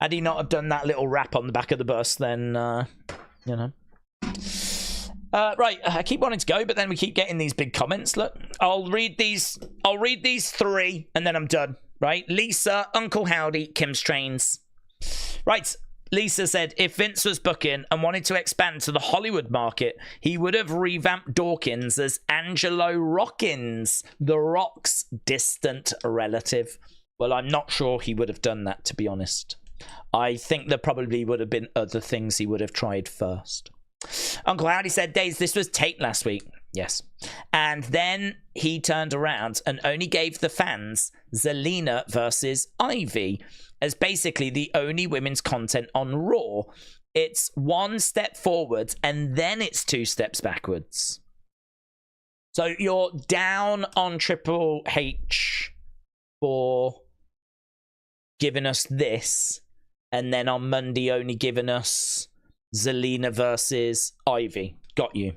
Had he not have done that little rap on the back of the bus, then, you know. Right, I keep wanting to go, but then we keep getting these big comments. Look, I'll read these 3, and then I'm done. Right, Lisa, Uncle Howdy, Kim's Trains. Right, Lisa said, if Vince was booking and wanted to expand to the Hollywood market, he would have revamped Dawkins as Angelo Rockins, The Rock's distant relative. Well, I'm not sure he would have done that, to be honest. I think there probably would have been other things he would have tried first. Uncle Howdy said, Days, this was taped last week. Yes. And then he turned around and only gave the fans Zelina versus Ivy as basically the only women's content on Raw. It's 1 step forward and then it's 2 steps backwards. So you're down on Triple H for giving us this, and then on Monday only giving us Zelina versus Ivy. Got you.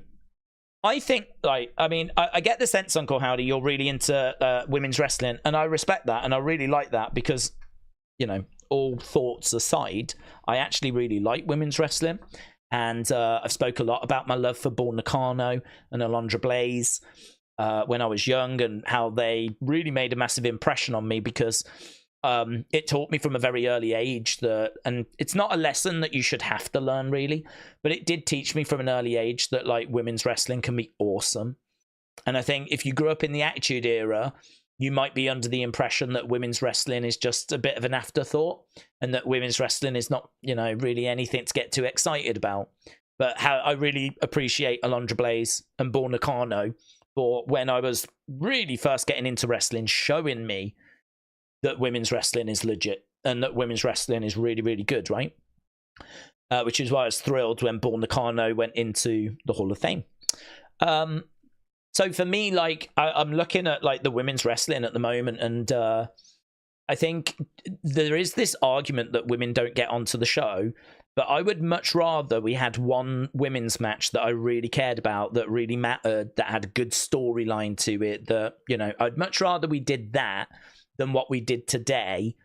I think, like, I mean, I get the sense, Uncle Howdy, you're really into women's wrestling, and I respect that, and I really like that because, you know, all thoughts aside, I actually really like women's wrestling, and I've spoke a lot about my love for Bull Nakano and Alundra Blaze when I was young, and how they really made a massive impression on me because it taught me from a very early age that, and it's not a lesson that you should have to learn really, but it did teach me from an early age that like women's wrestling can be awesome. And I think if you grew up in the Attitude Era, you might be under the impression that women's wrestling is just a bit of an afterthought and that women's wrestling is not, you know, really anything to get too excited about. But how I really appreciate Alundra Blaze and Bull Nakano for when I was really first getting into wrestling, showing me that women's wrestling is legit and that women's wrestling is really, really good, right? Which is why I was thrilled when Bull Nakano went into the Hall of Fame. So for me, like, I'm looking at like the women's wrestling at the moment, and I think there is this argument that women don't get onto the show, but I would much rather we had one women's match that I really cared about, that really mattered, that had a good storyline to it, that, you know, I'd much rather we did that than what we did today.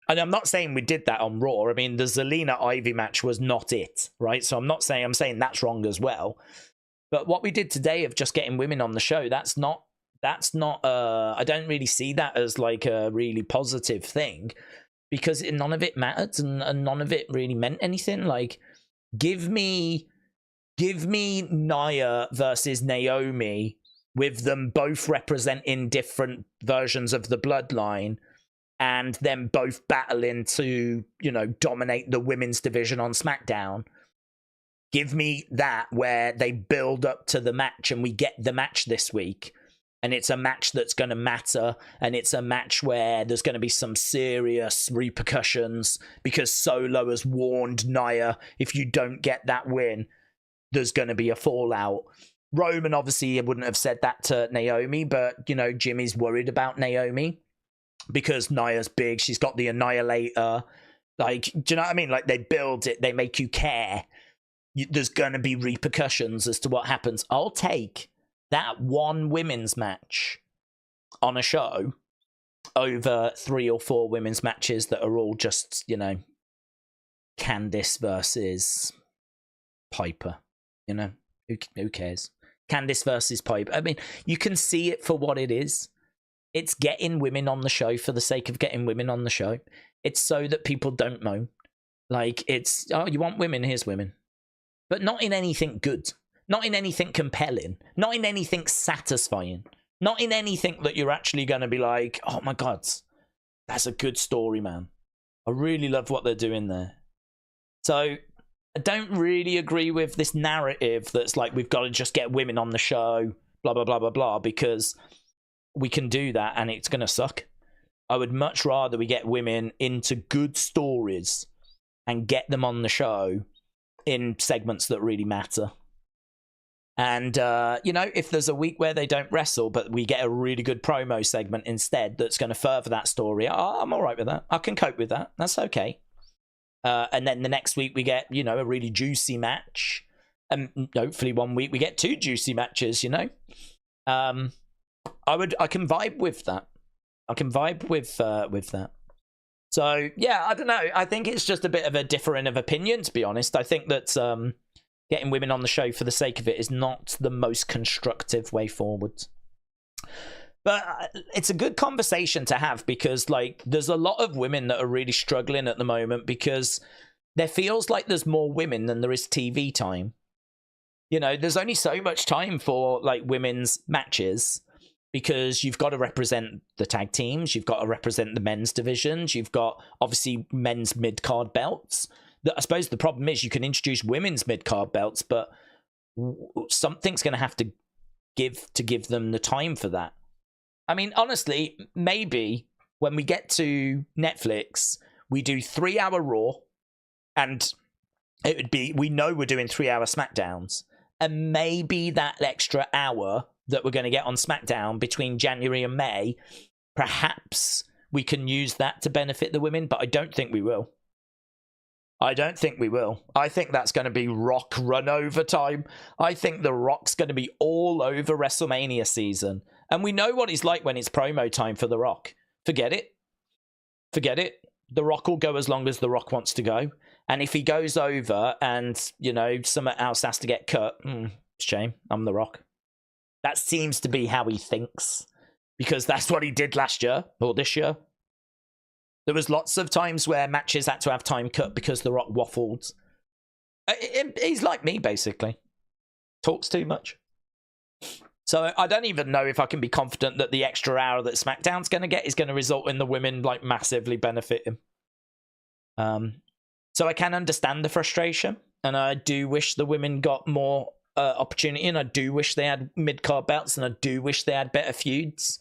And I'm not saying we did that on Raw. I mean, the Zelina Ivy match was not it, right? So I'm saying that's wrong as well. But what we did today of just getting women on the show, that's not I don't really see that as like a really positive thing, because none of it mattered and none of it really meant anything. Like, give me Nia versus Naomi with them both representing different versions of the bloodline and them both battling to, you know, dominate the women's division on SmackDown. Give me that where they build up to the match and we get the match this week. And it's a match that's going to matter. And it's a match where there's going to be some serious repercussions because Solo has warned Nia, if you don't get that win, there's going to be a fallout. Roman obviously wouldn't have said that to Naomi, but, you know, Jimmy's worried about Naomi because Nia's big. She's got the Annihilator. Like, do you know what I mean? Like, they build it. They make you care. There's going to be repercussions as to what happens. I'll take that one women's match on a show over 3 or 4 women's matches that are all just, you know, Candice versus Piper. You know, who cares? Candice versus Piper. I mean, you can see it for what it is. It's getting women on the show for the sake of getting women on the show. It's so that people don't moan. Like, it's, oh, you want women? Here's women. But not in anything good. Not in anything compelling. Not in anything satisfying. Not in anything that you're actually going to be like, oh my God, that's a good story, man. I really love what they're doing there. So I don't really agree with this narrative that's like, we've got to just get women on the show, blah, blah, blah, blah, blah, because we can do that and it's going to suck. I would much rather we get women into good stories and get them on the show in segments that really matter. And, you know, if there's a week where they don't wrestle, but we get a really good promo segment instead that's going to further that story, I'm all right with that. I can cope with that. That's okay. And then the next week we get, you know, a really juicy match. And hopefully one week we get 2 juicy matches, you know. I can vibe with that. I can vibe with that. So, yeah, I don't know. I think it's just a bit of a differing of opinion, to be honest. I think that Getting women on the show for the sake of it is not the most constructive way forward. But it's a good conversation to have, because like there's a lot of women that are really struggling at the moment because there feels like there's more women than there is TV time. You know, there's only so much time for like women's matches because you've got to represent the tag teams, you've got to represent the men's divisions, you've got obviously men's mid-card belts. I suppose the problem is you can introduce women's mid-card belts, but something's going to have to give them the time for that. I mean, honestly, maybe when we get to Netflix, we do 3-hour Raw, and it would be, we know we're doing 3-hour SmackDowns, and maybe that extra hour that we're going to get on SmackDown between January and May, perhaps we can use that to benefit the women, but I don't think we will. I don't think we will. I think that's going to be Rock run over time. I think The Rock's going to be all over WrestleMania season. And we know what he's like when it's promo time for The Rock. Forget it. Forget it. The Rock will go as long as The Rock wants to go. And if he goes over and, you know, someone else has to get cut, shame, I'm The Rock. That seems to be how he thinks. Because that's what he did last year, or this year. There was lots of times where matches had to have time cut because The Rock waffled. He's like me, basically. Talks too much. So I don't even know if I can be confident that the extra hour that SmackDown's going to get is going to result in the women like massively benefiting. So I can understand the frustration, and I do wish the women got more opportunity, and I do wish they had mid-card belts, and I do wish they had better feuds,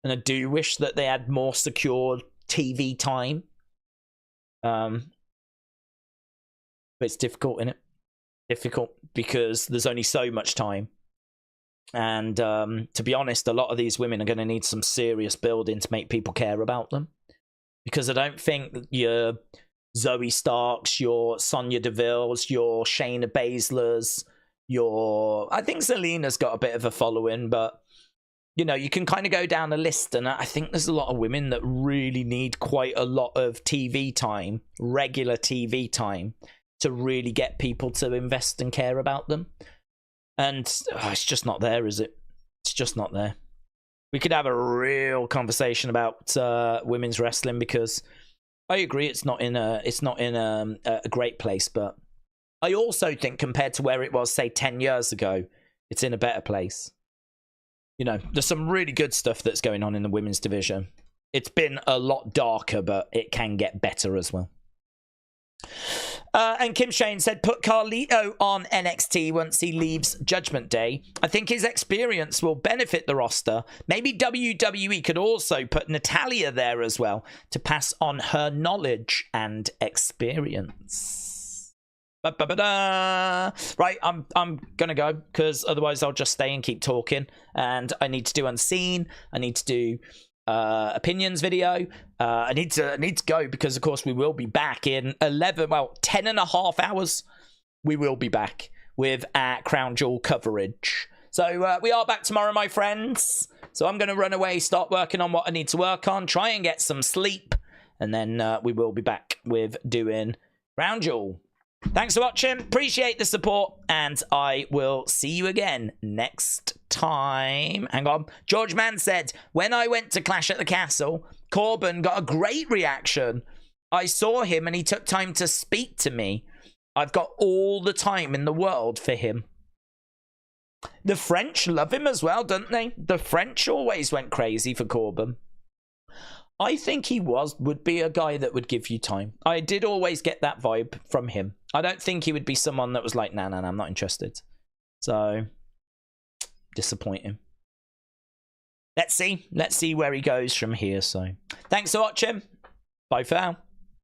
and I do wish that they had more secured TV time. But it's difficult, isn't it? Difficult because there's only so much time. And to be honest, a lot of these women are going to need some serious building to make people care about them. Because I don't think your Zoe Starks, your Sonya Deville's, your Shayna Baszler's, I think Zelina's got a bit of a following, but you know, you can kind of go down a list, and I think there's a lot of women that really need quite a lot of TV time, regular TV time, to really get people to invest and care about them. And it's just not there, is it? It's just not there. We could have a real conversation about women's wrestling, because I agree it's not in a great place, but I also think compared to where it was, say, 10 years ago, it's in a better place. You know, there's some really good stuff that's going on in the women's division. It's been a lot darker, but it can get better as well. And Kim Shane said, put Carlito on NXT once he leaves Judgment Day. I think his experience will benefit the roster. Maybe WWE could also put Natalya there as well to pass on her knowledge and experience. Right, I'm gonna go, because otherwise I'll just stay and keep talking, and I need to do Unseen, I need to do opinions video, I need to go, because of course we will be back in 10 and a half hours. We will be back with our Crown Jewel coverage. So we are back tomorrow, my friends. So I'm gonna run away, start working on what I need to work on, try and get some sleep, and then we will be back with doing Crown Jewel. Thanks for watching. Appreciate the support, and I will see you again next time. Hang on. George Mann said, when I went to Clash at the Castle, Corbin got a great reaction. I saw him and he took time to speak to me. I've got all the time in the world for him. The French love him as well, don't they? The French always went crazy for Corbin. I think he would be a guy that would give you time. I did always get that vibe from him. I don't think he would be someone that was like, nah, I'm not interested. So, disappointing. Let's see where he goes from here. So, thanks for watching. Bye for now.